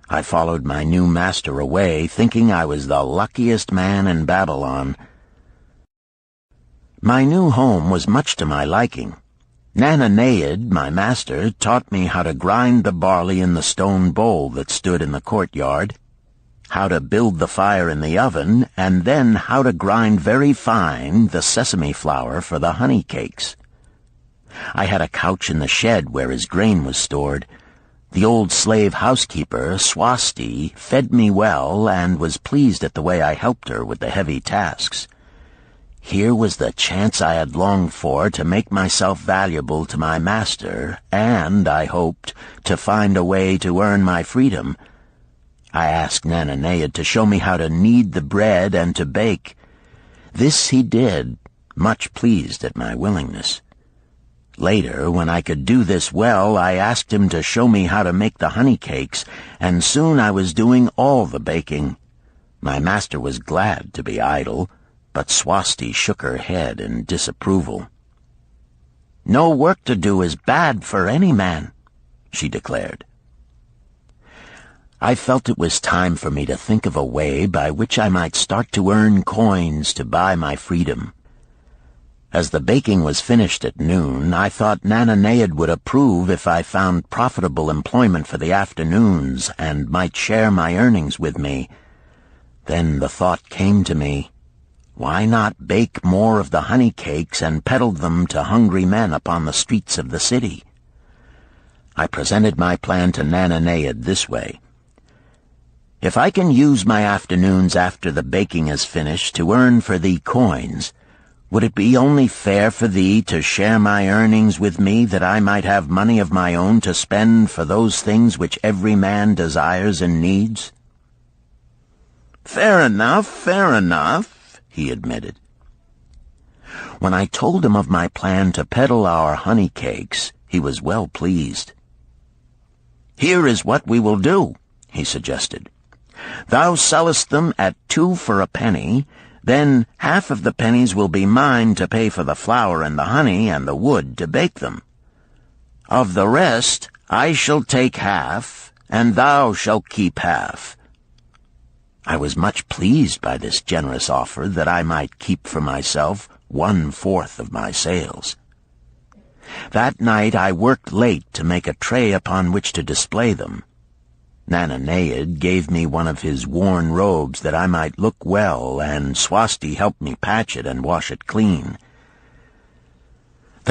I followed my new master away, thinking I was the luckiest man in Babylon. My new home was much to my liking. Nananeid, my master, taught me how to grind the barley in the stone bowl that stood in the courtyard, how to build the fire in the oven, and then how to grind very fine the sesame flour for the honey cakes. I had a couch in the shed where his grain was stored. The old slave housekeeper, Swasti, fed me well and was pleased at the way I helped her with the heavy tasks. Here was the chance I had longed for to make myself valuable to my master, and, I hoped, to find a way to earn my freedom. I asked Nananeid to show me how to knead the bread and to bake. This he did, much pleased at my willingness. Later, when I could do this well, I asked him to show me how to make the honey cakes, and soon I was doing all the baking. My master was glad to be idle, but Swasti shook her head in disapproval. "No work to do is bad for any man," she declared. I felt it was time for me to think of a way by which I might start to earn coins to buy my freedom. As the baking was finished at noon, I thought Nananeid would approve if I found profitable employment for the afternoons and might share my earnings with me. Then the thought came to me, why not bake more of the honey cakes and peddle them to hungry men upon the streets of the city? I presented my plan to Nananeid this way. "If I can use my afternoons after the baking is finished to earn for thee coins, would it be only fair for thee to share my earnings with me that I might have money of my own to spend for those things which every man desires and needs?" Fair enough," he admitted. When I told him of my plan to peddle our honey cakes, he was well pleased. "Here is what we will do," he suggested. "Thou sellest them at 2 for a penny, then half of the pennies will be mine to pay for the flour and the honey and the wood to bake them. Of the rest I shall take half, and thou shalt keep half." I was much pleased by this generous offer that I might keep for myself 1/4 of my sales. That night I worked late to make a tray upon which to display them. Nananeid gave me one of his worn robes that I might look well, and Swasti helped me patch it and wash it clean.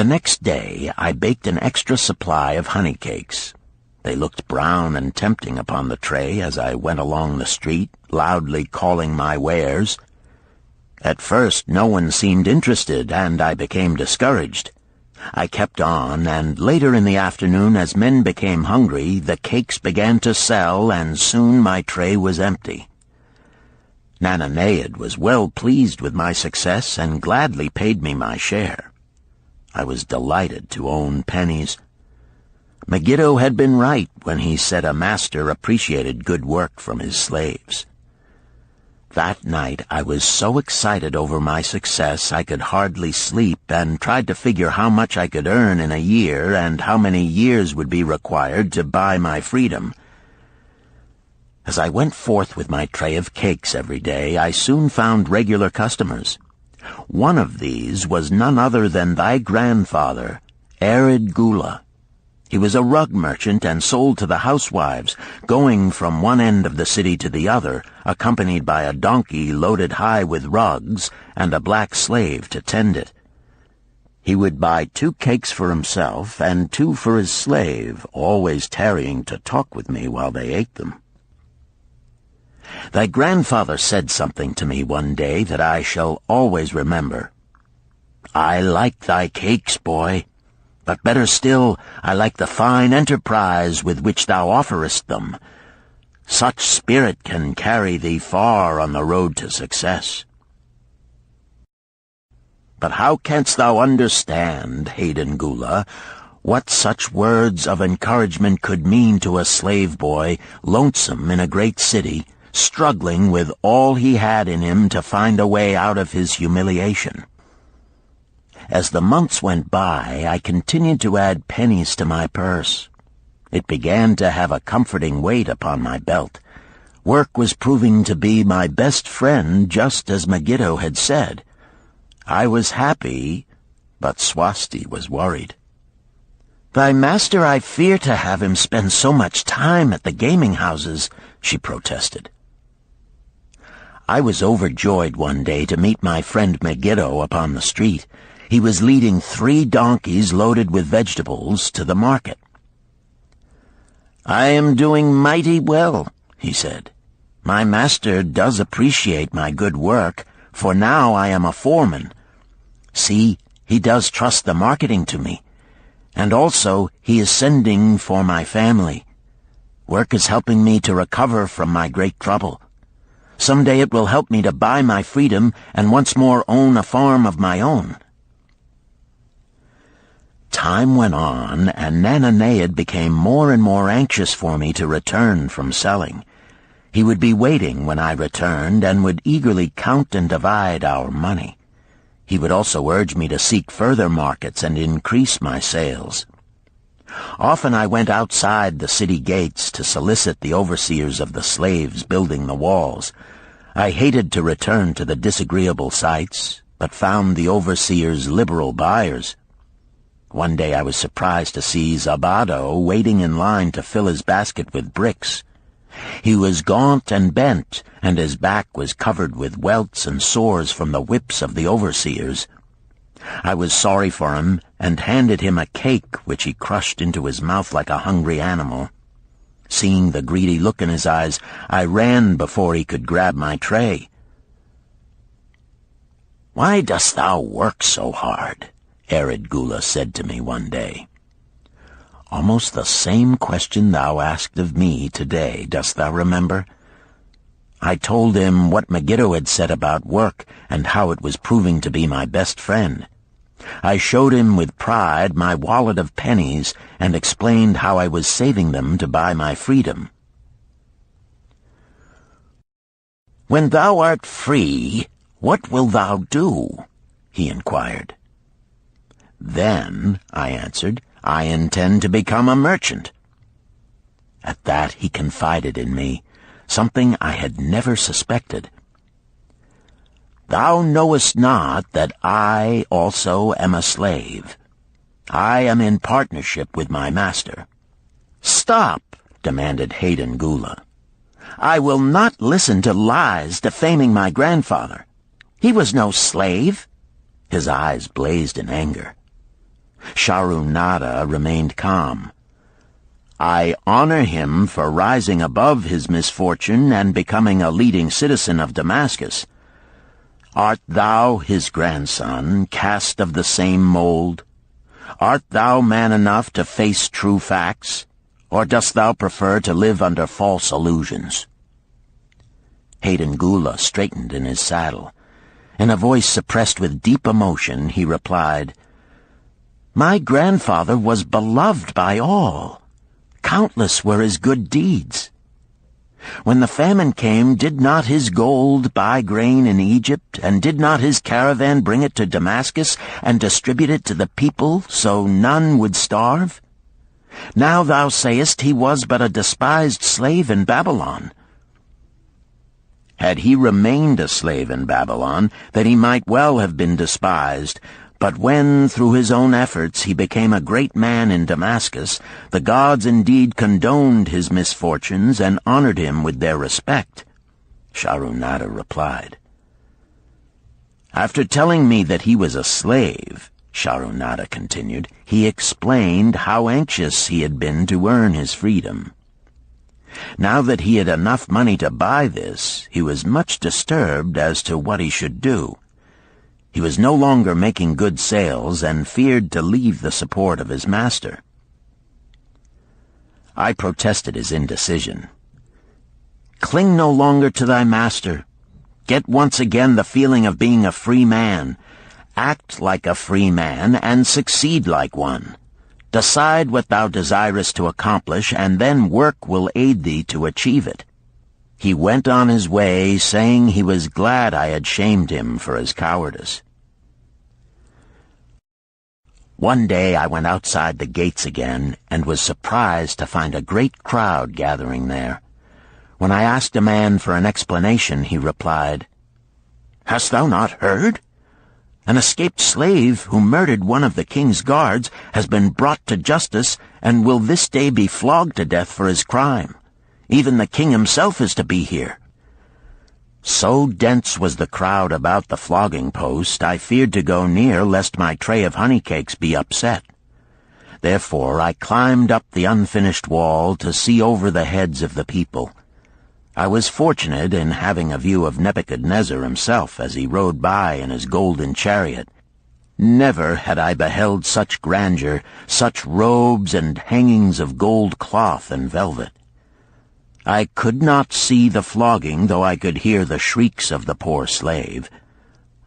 The next day I baked an extra supply of honey cakes. They looked brown and tempting upon the tray as I went along the street, loudly calling my wares. At first no one seemed interested, and I became discouraged. I kept on, and later in the afternoon, as men became hungry, the cakes began to sell, and soon my tray was empty. Nananeid was well pleased with my success and gladly paid me my share. I was delighted to own pennies. Megiddo had been right when he said a master appreciated good work from his slaves. That night I was so excited over my success I could hardly sleep, and tried to figure how much I could earn in a year and how many years would be required to buy my freedom. As I went forth with my tray of cakes every day, I soon found regular customers. One of these was none other than thy grandfather, Arid Gula. He was a rug merchant and sold to the housewives, going from one end of the city to the other, accompanied by a donkey loaded high with rugs and a black slave to tend it. He would buy 2 cakes for himself and 2 for his slave, always tarrying to talk with me while they ate them. Thy grandfather said something to me one day that I shall always remember. "I like thy cakes, boy. But better still, I like the fine enterprise with which thou offerest them. Such spirit can carry thee far on the road to success." But how canst thou understand, Hayden Gula, what such words of encouragement could mean to a slave boy, lonesome in a great city, struggling with all he had in him to find a way out of his humiliation? As the months went by, I continued to add pennies to my purse. It began to have a comforting weight upon my belt. Work was proving to be my best friend, just as Megiddo had said. I was happy, but Swasti was worried. "Thy master, I fear to have him spend so much time at the gaming houses," she protested. I was overjoyed one day to meet my friend Megiddo upon the street. He was leading 3 donkeys loaded with vegetables to the market. "I am doing mighty well," he said. "My master does appreciate my good work, for now I am a foreman. See, he does trust the marketing to me. And also he is sending for my family. Work is helping me to recover from my great trouble. Someday it will help me to buy my freedom and once more own a farm of my own." Time went on, and Nananeid became more and more anxious for me to return from selling. He would be waiting when I returned, and would eagerly count and divide our money. He would also urge me to seek further markets and increase my sales. Often I went outside the city gates to solicit the overseers of the slaves building the walls. I hated to return to the disagreeable sights, but found the overseers liberal buyers. One day I was surprised to see Zabado waiting in line to fill his basket with bricks. He was gaunt and bent, and his back was covered with welts and sores from the whips of the overseers. I was sorry for him, and handed him a cake which he crushed into his mouth like a hungry animal. Seeing the greedy look in his eyes, I ran before he could grab my tray. "Why dost thou work so hard?" Arid Gula said to me one day. "Almost the same question thou asked of me today, dost thou remember?" I told him what Megiddo had said about work and how it was proving to be my best friend. I showed him with pride my wallet of pennies and explained how I was saving them to buy my freedom. "When thou art free, what wilt thou do?" he inquired. "Then," I answered, "I intend to become a merchant." At that he confided in me, something I had never suspected. "Thou knowest not that I also am a slave. I am in partnership with my master." "Stop," demanded Hayden Gula. "I will not listen to lies defaming my grandfather. He was no slave." His eyes blazed in anger. Sharunada remained calm. "I honor him for rising above his misfortune and becoming a leading citizen of Damascus. Art thou his grandson, cast of the same mold? Art thou man enough to face true facts, or dost thou prefer to live under false illusions?" Hayden Gula straightened in his saddle. In a voice suppressed with deep emotion, he replied, "My grandfather was beloved by all. Countless were his good deeds. When the famine came, did not his gold buy grain in Egypt, and did not his caravan bring it to Damascus and distribute it to the people so none would starve? Now thou sayest he was but a despised slave in Babylon. Had he remained a slave in Babylon, then he might well have been despised. But when, through his own efforts, he became a great man in Damascus, the gods indeed condoned his misfortunes and honored him with their respect," Sharunada replied. "After telling me that he was a slave," Sharunada continued, "he explained how anxious he had been to earn his freedom. Now that he had enough money to buy this, he was much disturbed as to what he should do. He was no longer making good sales and feared to leave the support of his master." I protested his indecision. "Cling no longer to thy master. Get once again the feeling of being a free man. Act like a free man and succeed like one. Decide what thou desirest to accomplish, and then work will aid thee to achieve it." He went on his way, saying he was glad I had shamed him for his cowardice. One day I went outside the gates again, and was surprised to find a great crowd gathering there. When I asked a man for an explanation, he replied, "Hast thou not heard? An escaped slave who murdered one of the king's guards has been brought to justice and will this day be flogged to death for his crime. Even the king himself is to be here." So dense was the crowd about the flogging post, I feared to go near lest my tray of honey cakes be upset. Therefore I climbed up the unfinished wall to see over the heads of the people. I was fortunate in having a view of Nebuchadnezzar himself as he rode by in his golden chariot. Never had I beheld such grandeur, such robes and hangings of gold cloth and velvet. I could not see the flogging, though I could hear the shrieks of the poor slave.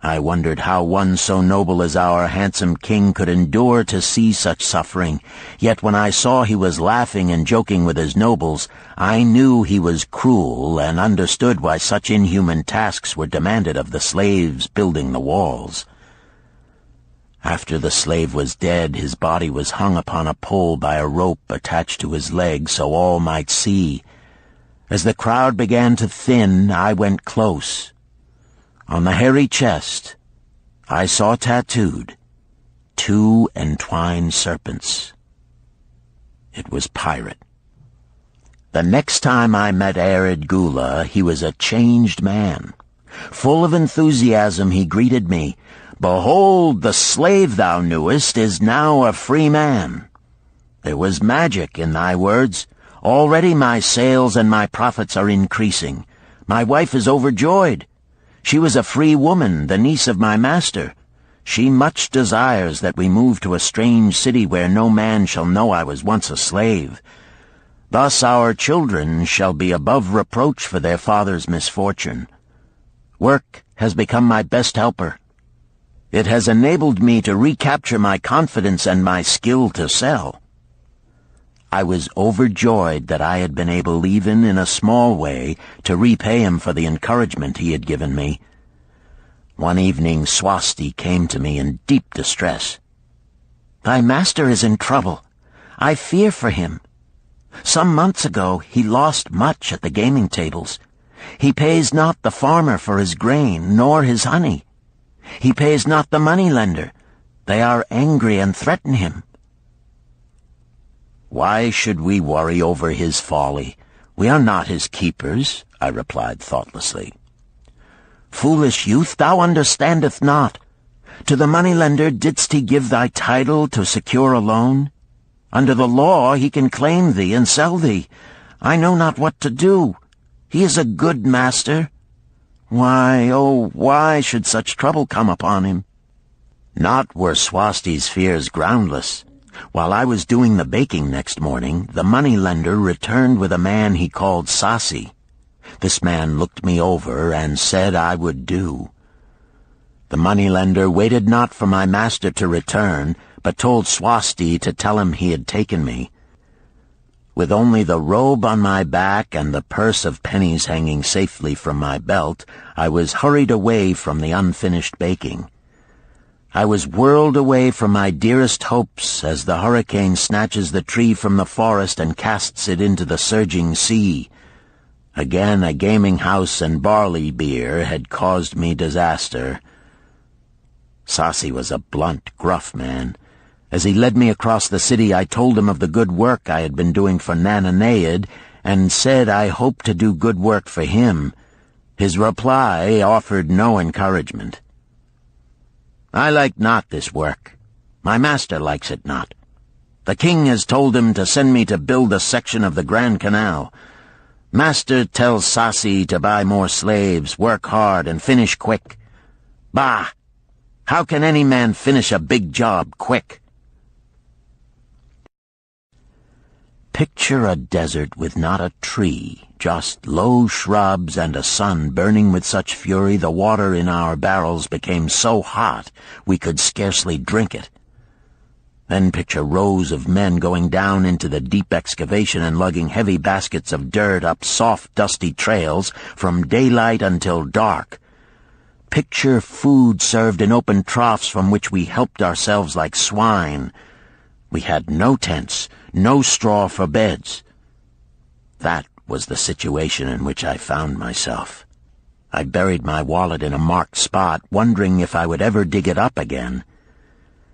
I wondered how one so noble as our handsome king could endure to see such suffering, yet when I saw he was laughing and joking with his nobles, I knew he was cruel and understood why such inhuman tasks were demanded of the slaves building the walls. After the slave was dead, his body was hung upon a pole by a rope attached to his leg so all might see. As the crowd began to thin, I went close. On the hairy chest, I saw tattooed 2 entwined serpents. It was Pirate. The next time I met Arid Gula, he was a changed man. Full of enthusiasm, he greeted me. "Behold, the slave thou knewest is now a free man. There was magic in thy words. Already my sales and my profits are increasing. My wife is overjoyed. She was a free woman, the niece of my master. She much desires that we move to a strange city where no man shall know I was once a slave. Thus our children shall be above reproach for their father's misfortune. Work has become my best helper. It has enabled me to recapture my confidence and my skill to sell." I was overjoyed that I had been able, even in a small way, to repay him for the encouragement he had given me. One evening Swasti came to me in deep distress. "Thy master is in trouble. I fear for him. Some months ago he lost much at the gaming tables. He pays not the farmer for his grain, nor his honey. He pays not the money-lender. They are angry and threaten him." "Why should we worry over his folly? We are not his keepers," I replied thoughtlessly. "Foolish youth, thou understandest not. To the moneylender didst he give thy title to secure a loan? Under the law he can claim thee and sell thee. I know not what to do. He is a good master. Why, oh, why should such trouble come upon him? Not were Swasti's fears groundless. While I was doing the baking next morning, the moneylender returned with a man he called Sasi. This man looked me over and said I would do. The moneylender waited not for my master to return, but told Swasti to tell him he had taken me. With only the robe on my back and the purse of pennies hanging safely from my belt, I was hurried away from the unfinished baking. I was whirled away from my dearest hopes as the hurricane snatches the tree from the forest and casts it into the surging sea. Again a gaming house and barley beer had caused me disaster. Sasi was a blunt, gruff man. As he led me across the city, I told him of the good work I had been doing for Nananeid, and said I hoped to do good work for him. His reply offered no encouragement. I like not this work. My master likes it not. The king has told him to send me to build a section of the Grand Canal. Master tells Sasi to buy more slaves, work hard, and finish quick. Bah! How can any man finish a big job quick? Picture a desert with not a tree, just low shrubs and a sun burning with such fury the water in our barrels became so hot we could scarcely drink it. Then picture rows of men going down into the deep excavation and lugging heavy baskets of dirt up soft, dusty trails from daylight until dark. Picture food served in open troughs from which we helped ourselves like swine. We had no tents, no straw for beds. That was the situation in which I found myself. I buried my wallet in a marked spot, wondering if I would ever dig it up again.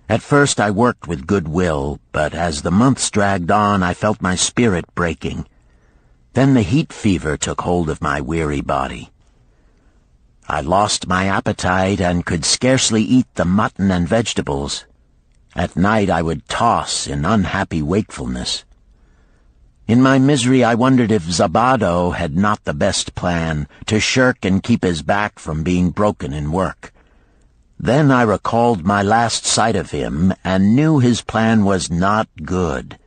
At first I worked with good will, but as the months dragged on I felt my spirit breaking. Then the heat fever took hold of my weary body. I lost my appetite and could scarcely eat the mutton and vegetables. At night I would toss in unhappy wakefulness. In my misery I wondered if Zabado had not the best plan, to shirk and keep his back from being broken in work. Then I recalled my last sight of him and knew his plan was not good.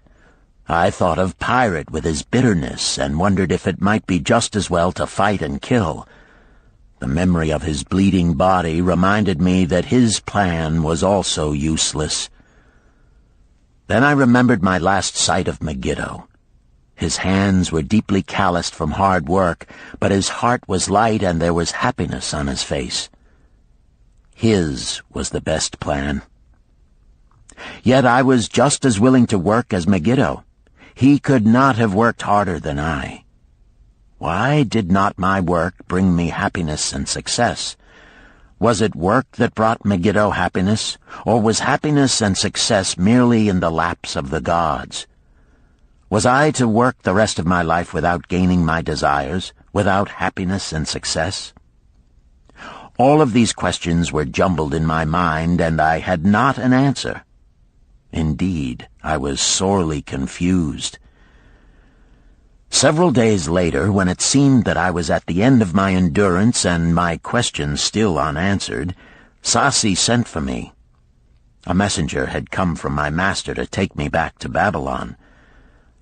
I thought of Pirate with his bitterness and wondered if it might be just as well to fight and kill. The memory of his bleeding body reminded me that his plan was also useless. Then I remembered my last sight of Megiddo. His hands were deeply calloused from hard work, but his heart was light and there was happiness on his face. His was the best plan. Yet I was just as willing to work as Megiddo. He could not have worked harder than I. Why did not my work bring me happiness and success? Was it work that brought Megiddo happiness, or was happiness and success merely in the laps of the gods? Was I to work the rest of my life without gaining my desires, without happiness and success? All of these questions were jumbled in my mind, and I had not an answer. Indeed, I was sorely confused. Several days later, when it seemed that I was at the end of my endurance and my questions still unanswered, Sasi sent for me. A messenger had come from my master to take me back to Babylon.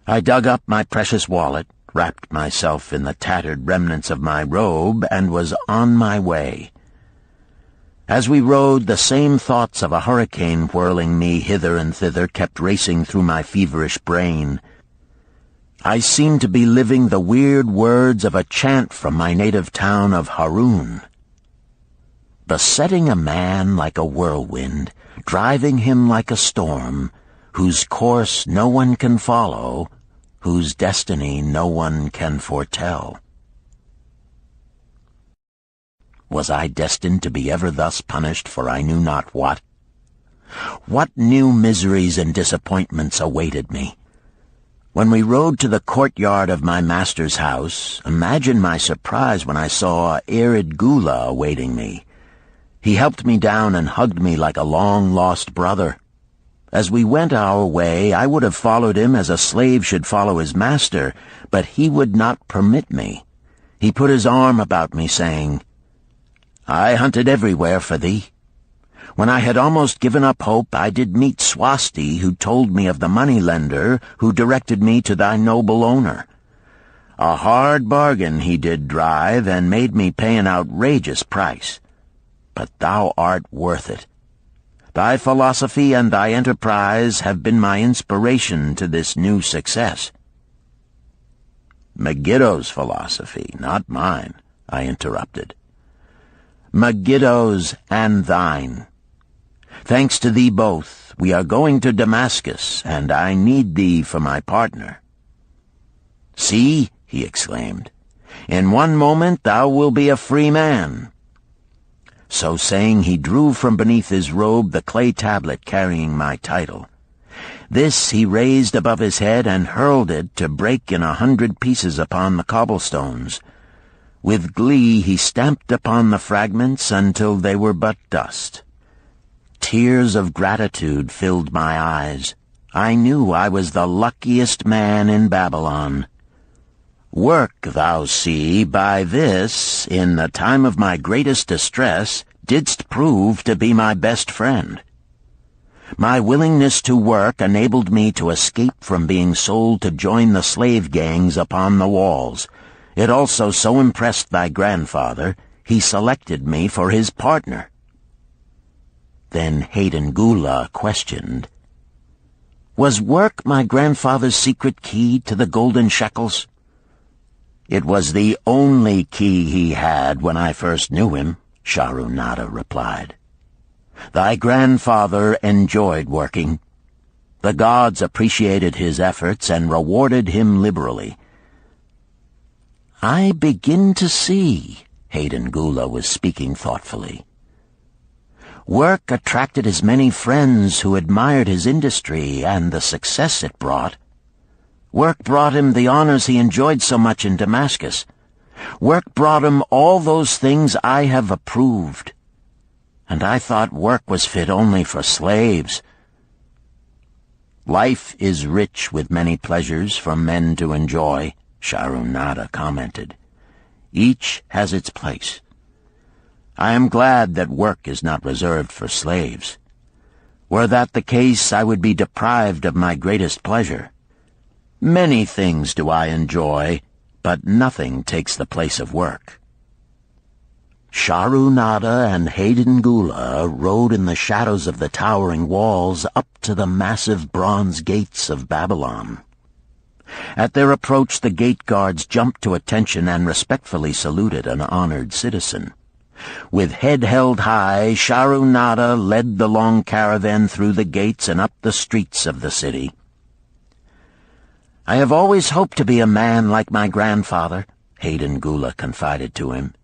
I dug up my precious wallet, wrapped myself in the tattered remnants of my robe, and was on my way. As we rode, the same thoughts of a hurricane whirling me hither and thither kept racing through my feverish brain. I seemed to be living the weird words of a chant from my native town of Harun. Besetting a man like a whirlwind, driving him like a storm, whose course no one can follow, whose destiny no one can foretell. Was I destined to be ever thus punished for I knew not what? What new miseries and disappointments awaited me? When we rode to the courtyard of my master's house, imagine my surprise when I saw Arid Gula awaiting me. He helped me down and hugged me like a long-lost brother. As we went our way, I would have followed him as a slave should follow his master, but he would not permit me. He put his arm about me, saying, "I hunted everywhere for thee. When I had almost given up hope, I did meet Swasti, who told me of the money-lender who directed me to thy noble owner. A hard bargain he did drive, and made me pay an outrageous price. But thou art worth it. Thy philosophy and thy enterprise have been my inspiration to this new success." "Megiddo's philosophy, not mine," I interrupted. "Megiddo's and thine. Thanks to thee both, we are going to Damascus, and I need thee for my partner." "See," he exclaimed, "in one moment thou wilt be a free man." So saying, he drew from beneath his robe the clay tablet carrying my title. This he raised above his head and hurled it to break in 100 pieces upon the cobblestones. With glee he stamped upon the fragments until they were but dust. Tears of gratitude filled my eyes. I knew I was the luckiest man in Babylon. "Work, thou see, by this, in the time of my greatest distress, didst prove to be my best friend. My willingness to work enabled me to escape from being sold to join the slave gangs upon the walls. It also so impressed thy grandfather, he selected me for his partner." Then Hayden Gula questioned, "Was work my grandfather's secret key to the golden shekels?" "It was the only key he had when I first knew him," Sharunada replied. "Thy grandfather enjoyed working. The gods appreciated his efforts and rewarded him liberally." "I begin to see," Hayden Gula was speaking thoughtfully. "Work attracted his many friends who admired his industry and the success it brought. Work brought him the honors he enjoyed so much in Damascus. Work brought him all those things I have approved. And I thought work was fit only for slaves." "Life is rich with many pleasures for men to enjoy," Sharunada commented. "Each has its place. I am glad that work is not reserved for slaves. Were that the case, I would be deprived of my greatest pleasure. Many things do I enjoy, but nothing takes the place of work." Sharunada and Hayden Gula rode in the shadows of the towering walls up to the massive bronze gates of Babylon. At their approach, the gate guards jumped to attention and respectfully saluted an honored citizen. With head held high, Sharunada led the long caravan through the gates and up the streets of the city. "I have always hoped to be a man like my grandfather," Hayden Gula confided to him.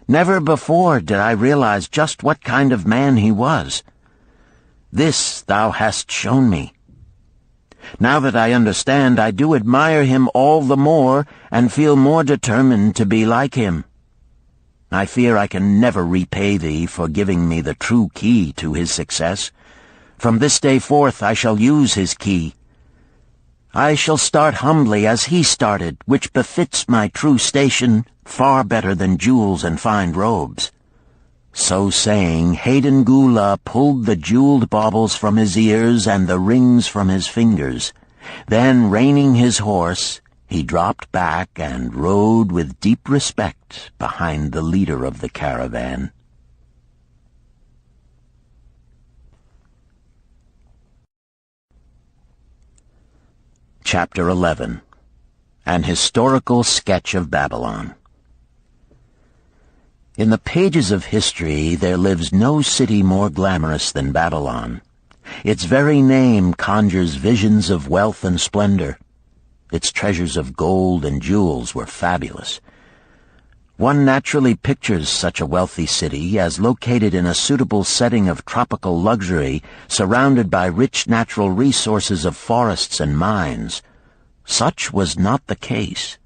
"Never before did I realize just what kind of man he was. This thou hast shown me. Now that I understand, I do admire him all the more and feel more determined to be like him. I fear I can never repay thee for giving me the true key to his success. From this day forth I shall use his key. I shall start humbly as he started, which befits my true station far better than jewels and fine robes." So saying, Hayden Gula pulled the jeweled baubles from his ears and the rings from his fingers. Then, reining his horse, he dropped back and rode with deep respect behind the leader of the caravan. Chapter 11. An Historical Sketch of Babylon. In the pages of history there lives no city more glamorous than Babylon. Its very name conjures visions of wealth and splendor. Its treasures of gold and jewels were fabulous. One naturally pictures such a wealthy city as located in a suitable setting of tropical luxury, surrounded by rich natural resources of forests and mines. Such was not the case.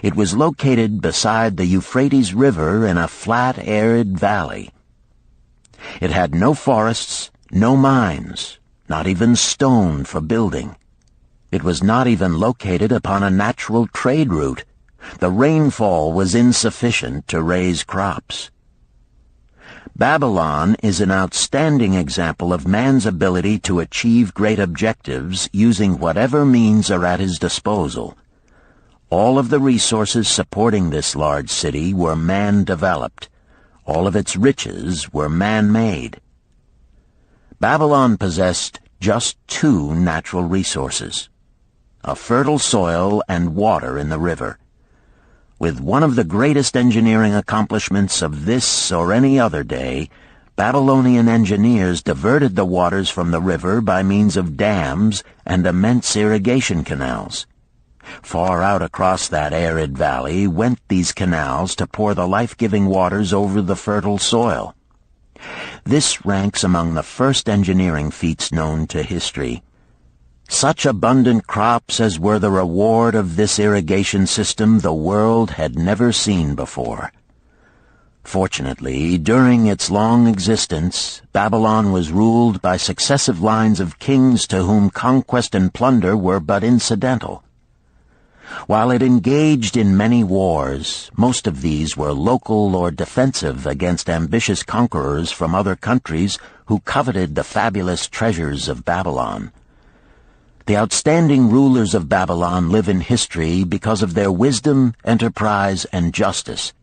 It was located beside the Euphrates River in a flat, arid valley. It had no forests, no mines, not even stone for building. It was not even located upon a natural trade route. The rainfall was insufficient to raise crops. Babylon is an outstanding example of man's ability to achieve great objectives using whatever means are at his disposal. All of the resources supporting this large city were man-developed. All of its riches were man-made. Babylon possessed just two natural resources: a fertile soil and water in the river. With one of the greatest engineering accomplishments of this or any other day, Babylonian engineers diverted the waters from the river by means of dams and immense irrigation canals. Far out across that arid valley went these canals to pour the life-giving waters over the fertile soil. This ranks among the first engineering feats known to history. Such abundant crops as were the reward of this irrigation system the world had never seen before. Fortunately, during its long existence, Babylon was ruled by successive lines of kings to whom conquest and plunder were but incidental. While it engaged in many wars, most of these were local or defensive against ambitious conquerors from other countries who coveted the fabulous treasures of Babylon. The outstanding rulers of Babylon live in history because of their wisdom, enterprise, and justice.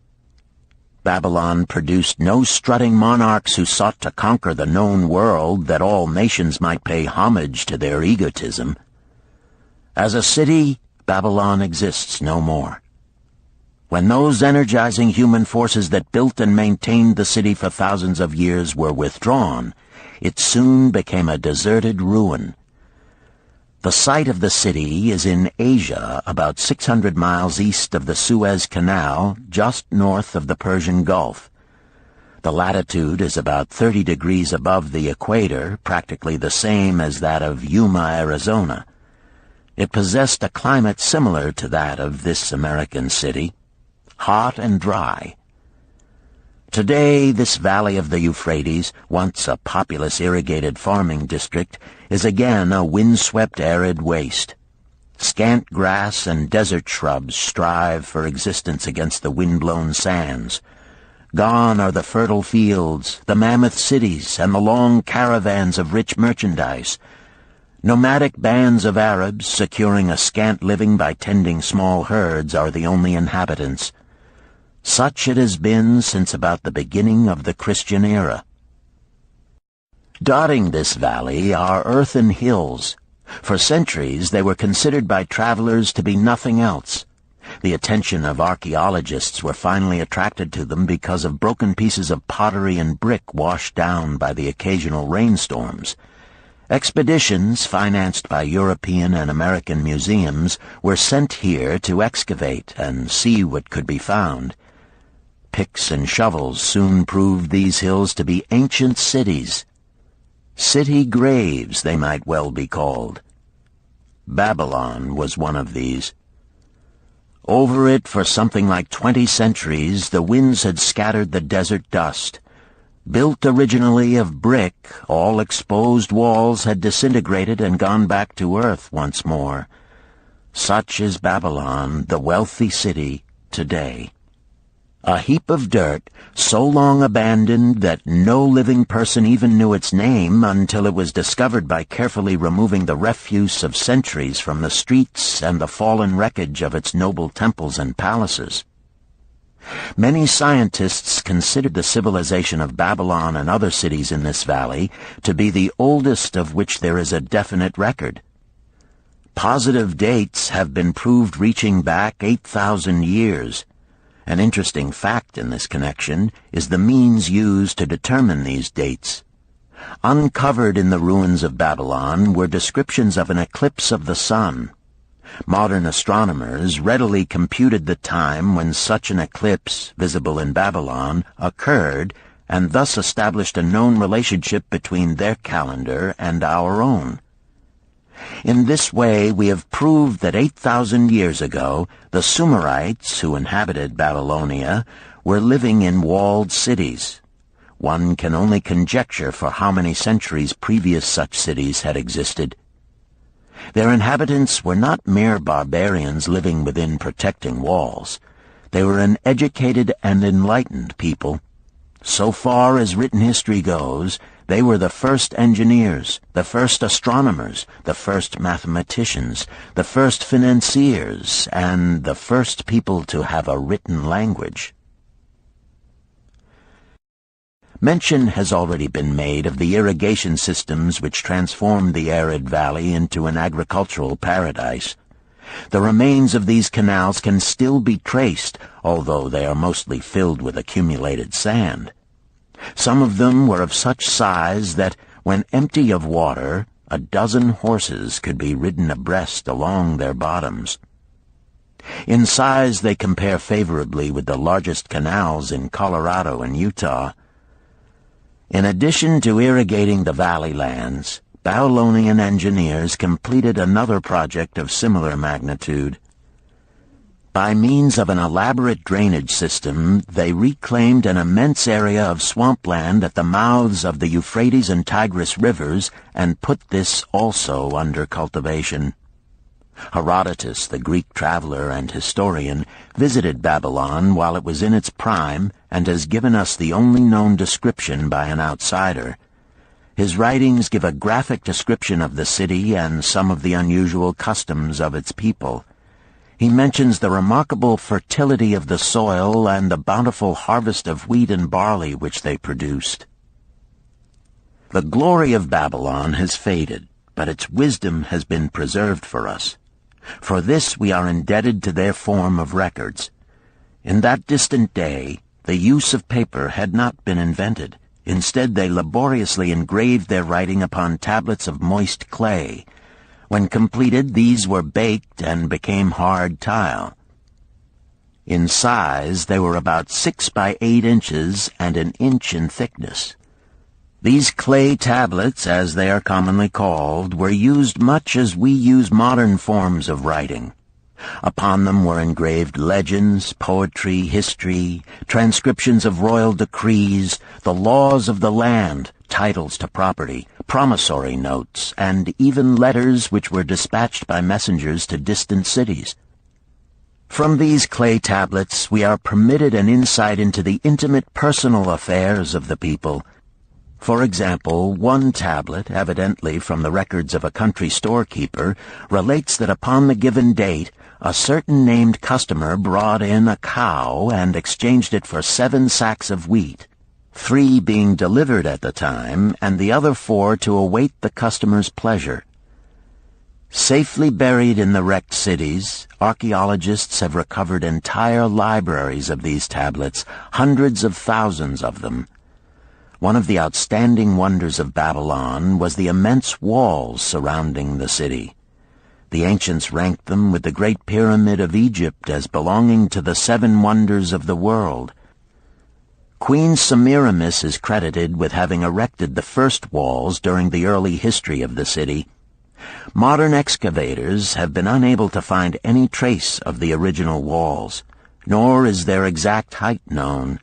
Babylon produced no strutting monarchs who sought to conquer the known world that all nations might pay homage to their egotism. As a city, Babylon exists no more. When those energizing human forces that built and maintained the city for thousands of years were withdrawn, it soon became a deserted ruin. The site of the city is in Asia, about 600 miles east of the Suez Canal, just north of the Persian Gulf. The latitude is about 30 degrees above the equator, practically the same as that of Yuma, Arizona. It possessed a climate similar to that of this American city, hot and dry. Today, this valley of the Euphrates, once a populous irrigated farming district, is again a windswept arid waste. Scant grass and desert shrubs strive for existence against the wind-blown sands. Gone are the fertile fields, the mammoth cities, and the long caravans of rich merchandise. Nomadic bands of Arabs, securing a scant living by tending small herds, are the only inhabitants. Such it has been since about the beginning of the Christian era. Dotting this valley are earthen hills. For centuries they were considered by travelers to be nothing else. The attention of archaeologists were finally attracted to them because of broken pieces of pottery and brick washed down by the occasional rainstorms. Expeditions, financed by European and American museums, were sent here to excavate and see what could be found. Picks and shovels soon proved these hills to be ancient cities. City graves, they might well be called. Babylon was one of these. Over it for something like 20 centuries, the winds had scattered the desert dust. Built originally of brick, all exposed walls had disintegrated and gone back to earth once more. Such is Babylon, the wealthy city, today. A heap of dirt, so long abandoned that no living person even knew its name until it was discovered by carefully removing the refuse of centuries from the streets and the fallen wreckage of its noble temples and palaces. Many scientists considered the civilization of Babylon and other cities in this valley to be the oldest of which there is a definite record. Positive dates have been proved reaching back 8,000 years. An interesting fact in this connection is the means used to determine these dates. Uncovered in the ruins of Babylon were descriptions of an eclipse of the sun. Modern astronomers readily computed the time when such an eclipse, visible in Babylon, occurred, and thus established a known relationship between their calendar and our own. In this way, we have proved that 8,000 years ago, the Sumerites, who inhabited Babylonia, were living in walled cities. One can only conjecture for how many centuries previous such cities had existed. Their inhabitants were not mere barbarians living within protecting walls. They were an educated and enlightened people. So far as written history goes, they were the first engineers, the first astronomers, the first mathematicians, the first financiers, and the first people to have a written language. Mention has already been made of the irrigation systems which transformed the arid valley into an agricultural paradise. The remains of these canals can still be traced, although they are mostly filled with accumulated sand. Some of them were of such size that, when empty of water, a dozen horses could be ridden abreast along their bottoms. In size they compare favorably with the largest canals in Colorado and Utah. In addition to irrigating the valley lands, Babylonian engineers completed another project of similar magnitude. By means of an elaborate drainage system, they reclaimed an immense area of swampland at the mouths of the Euphrates and Tigris rivers and put this also under cultivation. Herodotus, the Greek traveler and historian, visited Babylon while it was in its prime and has given us the only known description by an outsider. His writings give a graphic description of the city and some of the unusual customs of its people. He mentions the remarkable fertility of the soil and the bountiful harvest of wheat and barley which they produced. The glory of Babylon has faded, but its wisdom has been preserved for us. For this we are indebted to their form of records. In that distant day, the use of paper had not been invented. Instead, they laboriously engraved their writing upon tablets of moist clay. When completed, these were baked and became hard tile. In size, they were about 6 by 8 inches and an inch in thickness. These clay tablets, as they are commonly called, were used much as we use modern forms of writing. Upon them were engraved legends, poetry, history, transcriptions of royal decrees, the laws of the land, titles to property, promissory notes, and even letters which were dispatched by messengers to distant cities. From these clay tablets we are permitted an insight into the intimate personal affairs of the people. For example, one tablet, evidently from the records of a country storekeeper, relates that upon the given date, a certain named customer brought in a cow and exchanged it for 7 sacks of wheat, 3 being delivered at the time, and the other 4 to await the customer's pleasure. Safely buried in the wrecked cities, archaeologists have recovered entire libraries of these tablets, hundreds of thousands of them. One of the outstanding wonders of Babylon was the immense walls surrounding the city. The ancients ranked them with the Great Pyramid of Egypt as belonging to the 7 wonders of the world. Queen Semiramis is credited with having erected the first walls during the early history of the city. Modern excavators have been unable to find any trace of the original walls, nor is their exact height known.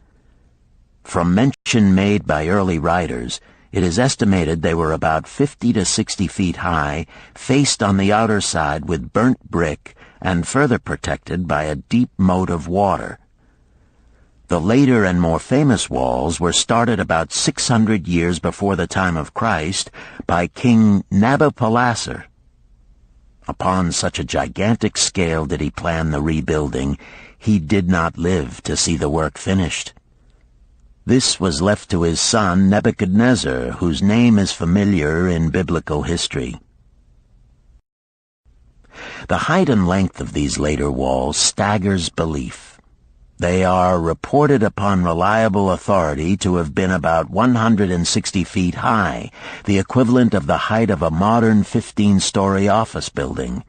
From mention made by early writers, it is estimated they were about 50 to 60 feet high, faced on the outer side with burnt brick, and further protected by a deep moat of water. The later and more famous walls were started about 600 years before the time of Christ by King Nabopolassar. Upon such a gigantic scale did he plan the rebuilding, he did not live to see the work finished. This was left to his son Nebuchadnezzar, whose name is familiar in biblical history. The height and length of these later walls staggers belief. They are reported upon reliable authority to have been about 160 feet high, the equivalent of the height of a modern 15-story office building.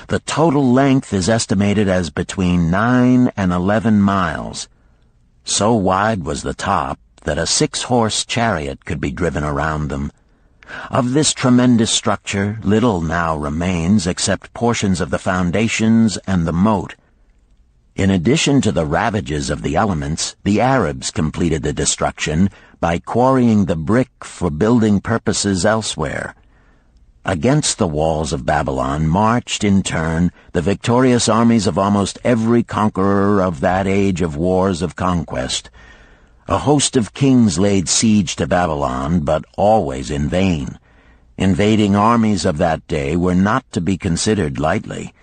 The total length is estimated as between 9 and 11 miles. So wide was the top that a 6-horse chariot could be driven around them. Of this tremendous structure, little now remains except portions of the foundations and the moat. In addition to the ravages of the elements, the Arabs completed the destruction by quarrying the brick for building purposes elsewhere. Against the walls of Babylon marched, in turn, the victorious armies of almost every conqueror of that age of wars of conquest. A host of kings laid siege to Babylon, but always in vain. Invading armies of that day were not to be considered lightly.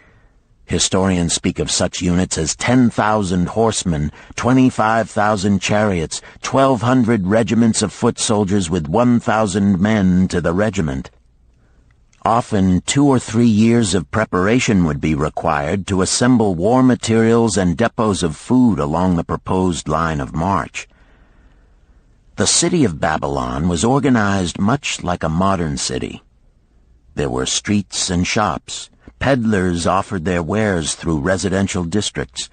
Historians speak of such units as 10,000 horsemen, 25,000 chariots, 1,200 regiments of foot soldiers with 1,000 men to the regiment. Often 2 or 3 years of preparation would be required to assemble war materials and depots of food along the proposed line of march. The city of Babylon was organized much like a modern city. There were streets and shops. Peddlers offered their wares through residential districts.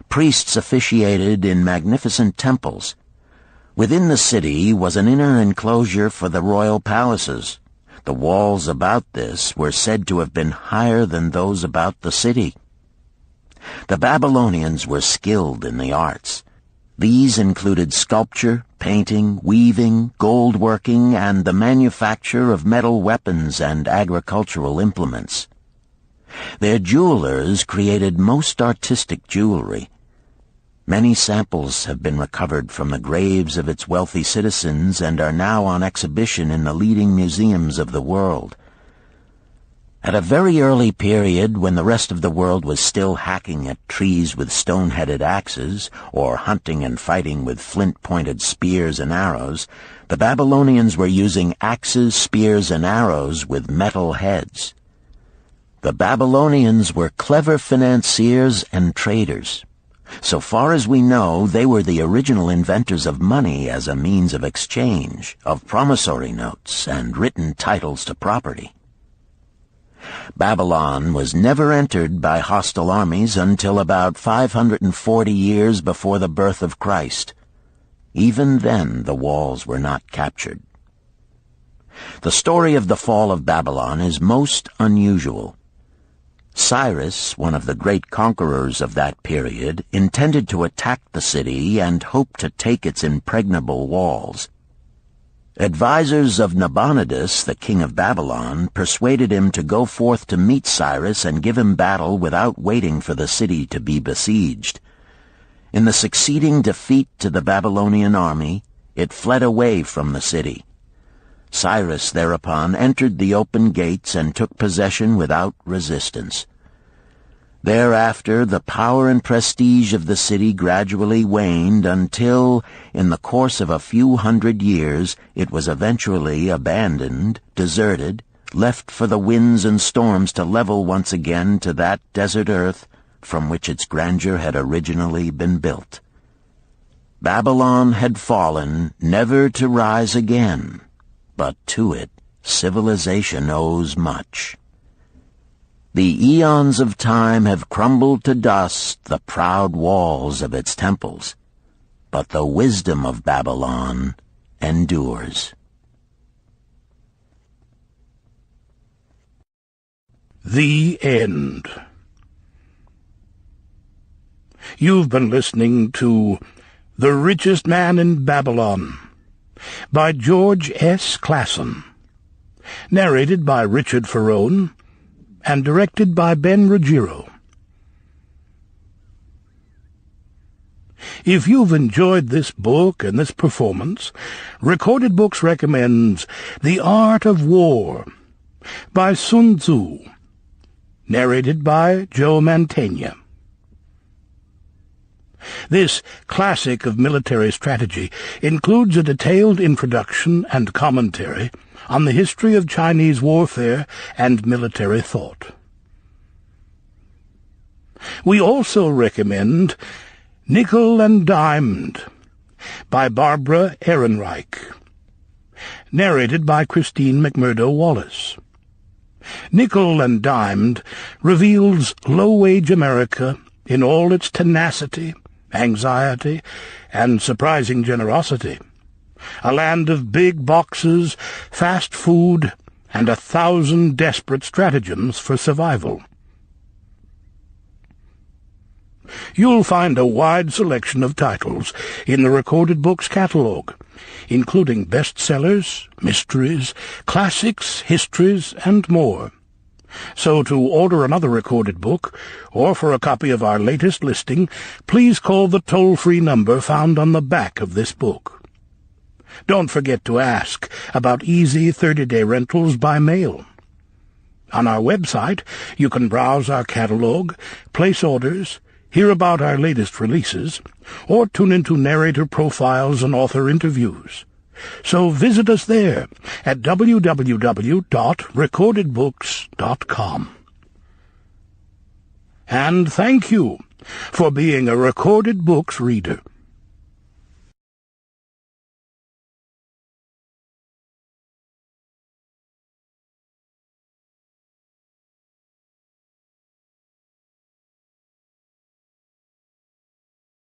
Priests officiated in magnificent temples. Within the city was an inner enclosure for the royal palaces. The walls about this were said to have been higher than those about the city. The Babylonians were skilled in the arts. These included sculpture, painting, weaving, gold working, and the manufacture of metal weapons and agricultural implements. Their jewelers created most artistic jewelry. Many samples have been recovered from the graves of its wealthy citizens and are now on exhibition in the leading museums of the world. At a very early period, when the rest of the world was still hacking at trees with stone-headed axes, or hunting and fighting with flint-pointed spears and arrows, the Babylonians were using axes, spears, and arrows with metal heads. The Babylonians were clever financiers and traders. So far as we know, they were the original inventors of money as a means of exchange, of promissory notes, and written titles to property. Babylon was never entered by hostile armies until about 540 years before the birth of Christ. Even then, the walls were not captured. The story of the fall of Babylon is most unusual. Cyrus, one of the great conquerors of that period, intended to attack the city and hoped to take its impregnable walls. Advisors of Nabonidus, the king of Babylon, persuaded him to go forth to meet Cyrus and give him battle without waiting for the city to be besieged. In the succeeding defeat to the Babylonian army, it fled away from the city. Cyrus thereupon entered the open gates and took possession without resistance. Thereafter, the power and prestige of the city gradually waned until, in the course of a few hundred years, it was eventually abandoned, deserted, left for the winds and storms to level once again to that desert earth from which its grandeur had originally been built. Babylon had fallen, never to rise again. But to it, civilization owes much. The eons of time have crumbled to dust the proud walls of its temples, but the wisdom of Babylon endures. The End. You've been listening to The Richest Man in Babylon by George S. Clason, narrated by Richard Ferrone, and directed by Ben Ruggiero. If you've enjoyed this book and this performance, Recorded Books recommends The Art of War by Sun Tzu, narrated by Joe Mantegna. This classic of military strategy includes a detailed introduction and commentary on the history of Chinese warfare and military thought. We also recommend Nickel and Dimed by Barbara Ehrenreich, narrated by Christine McMurdo Wallace. Nickel and Dimed reveals low-wage America in all its tenacity, anxiety, and surprising generosity. A land of big boxes, fast food, and 1,000 desperate stratagems for survival. you'll find a wide selection of titles in the Recorded Books catalog, including bestsellers, mysteries, classics, histories, and more. So to order another recorded book, or for a copy of our latest listing, please call the toll-free number found on the back of this book. Don't forget to ask about easy 30-day rentals by mail. On our website, you can browse our catalog, place orders, hear about our latest releases, or tune into narrator profiles and author interviews. So visit us there at www.recordedbooks.com. And thank you for being a Recorded Books reader.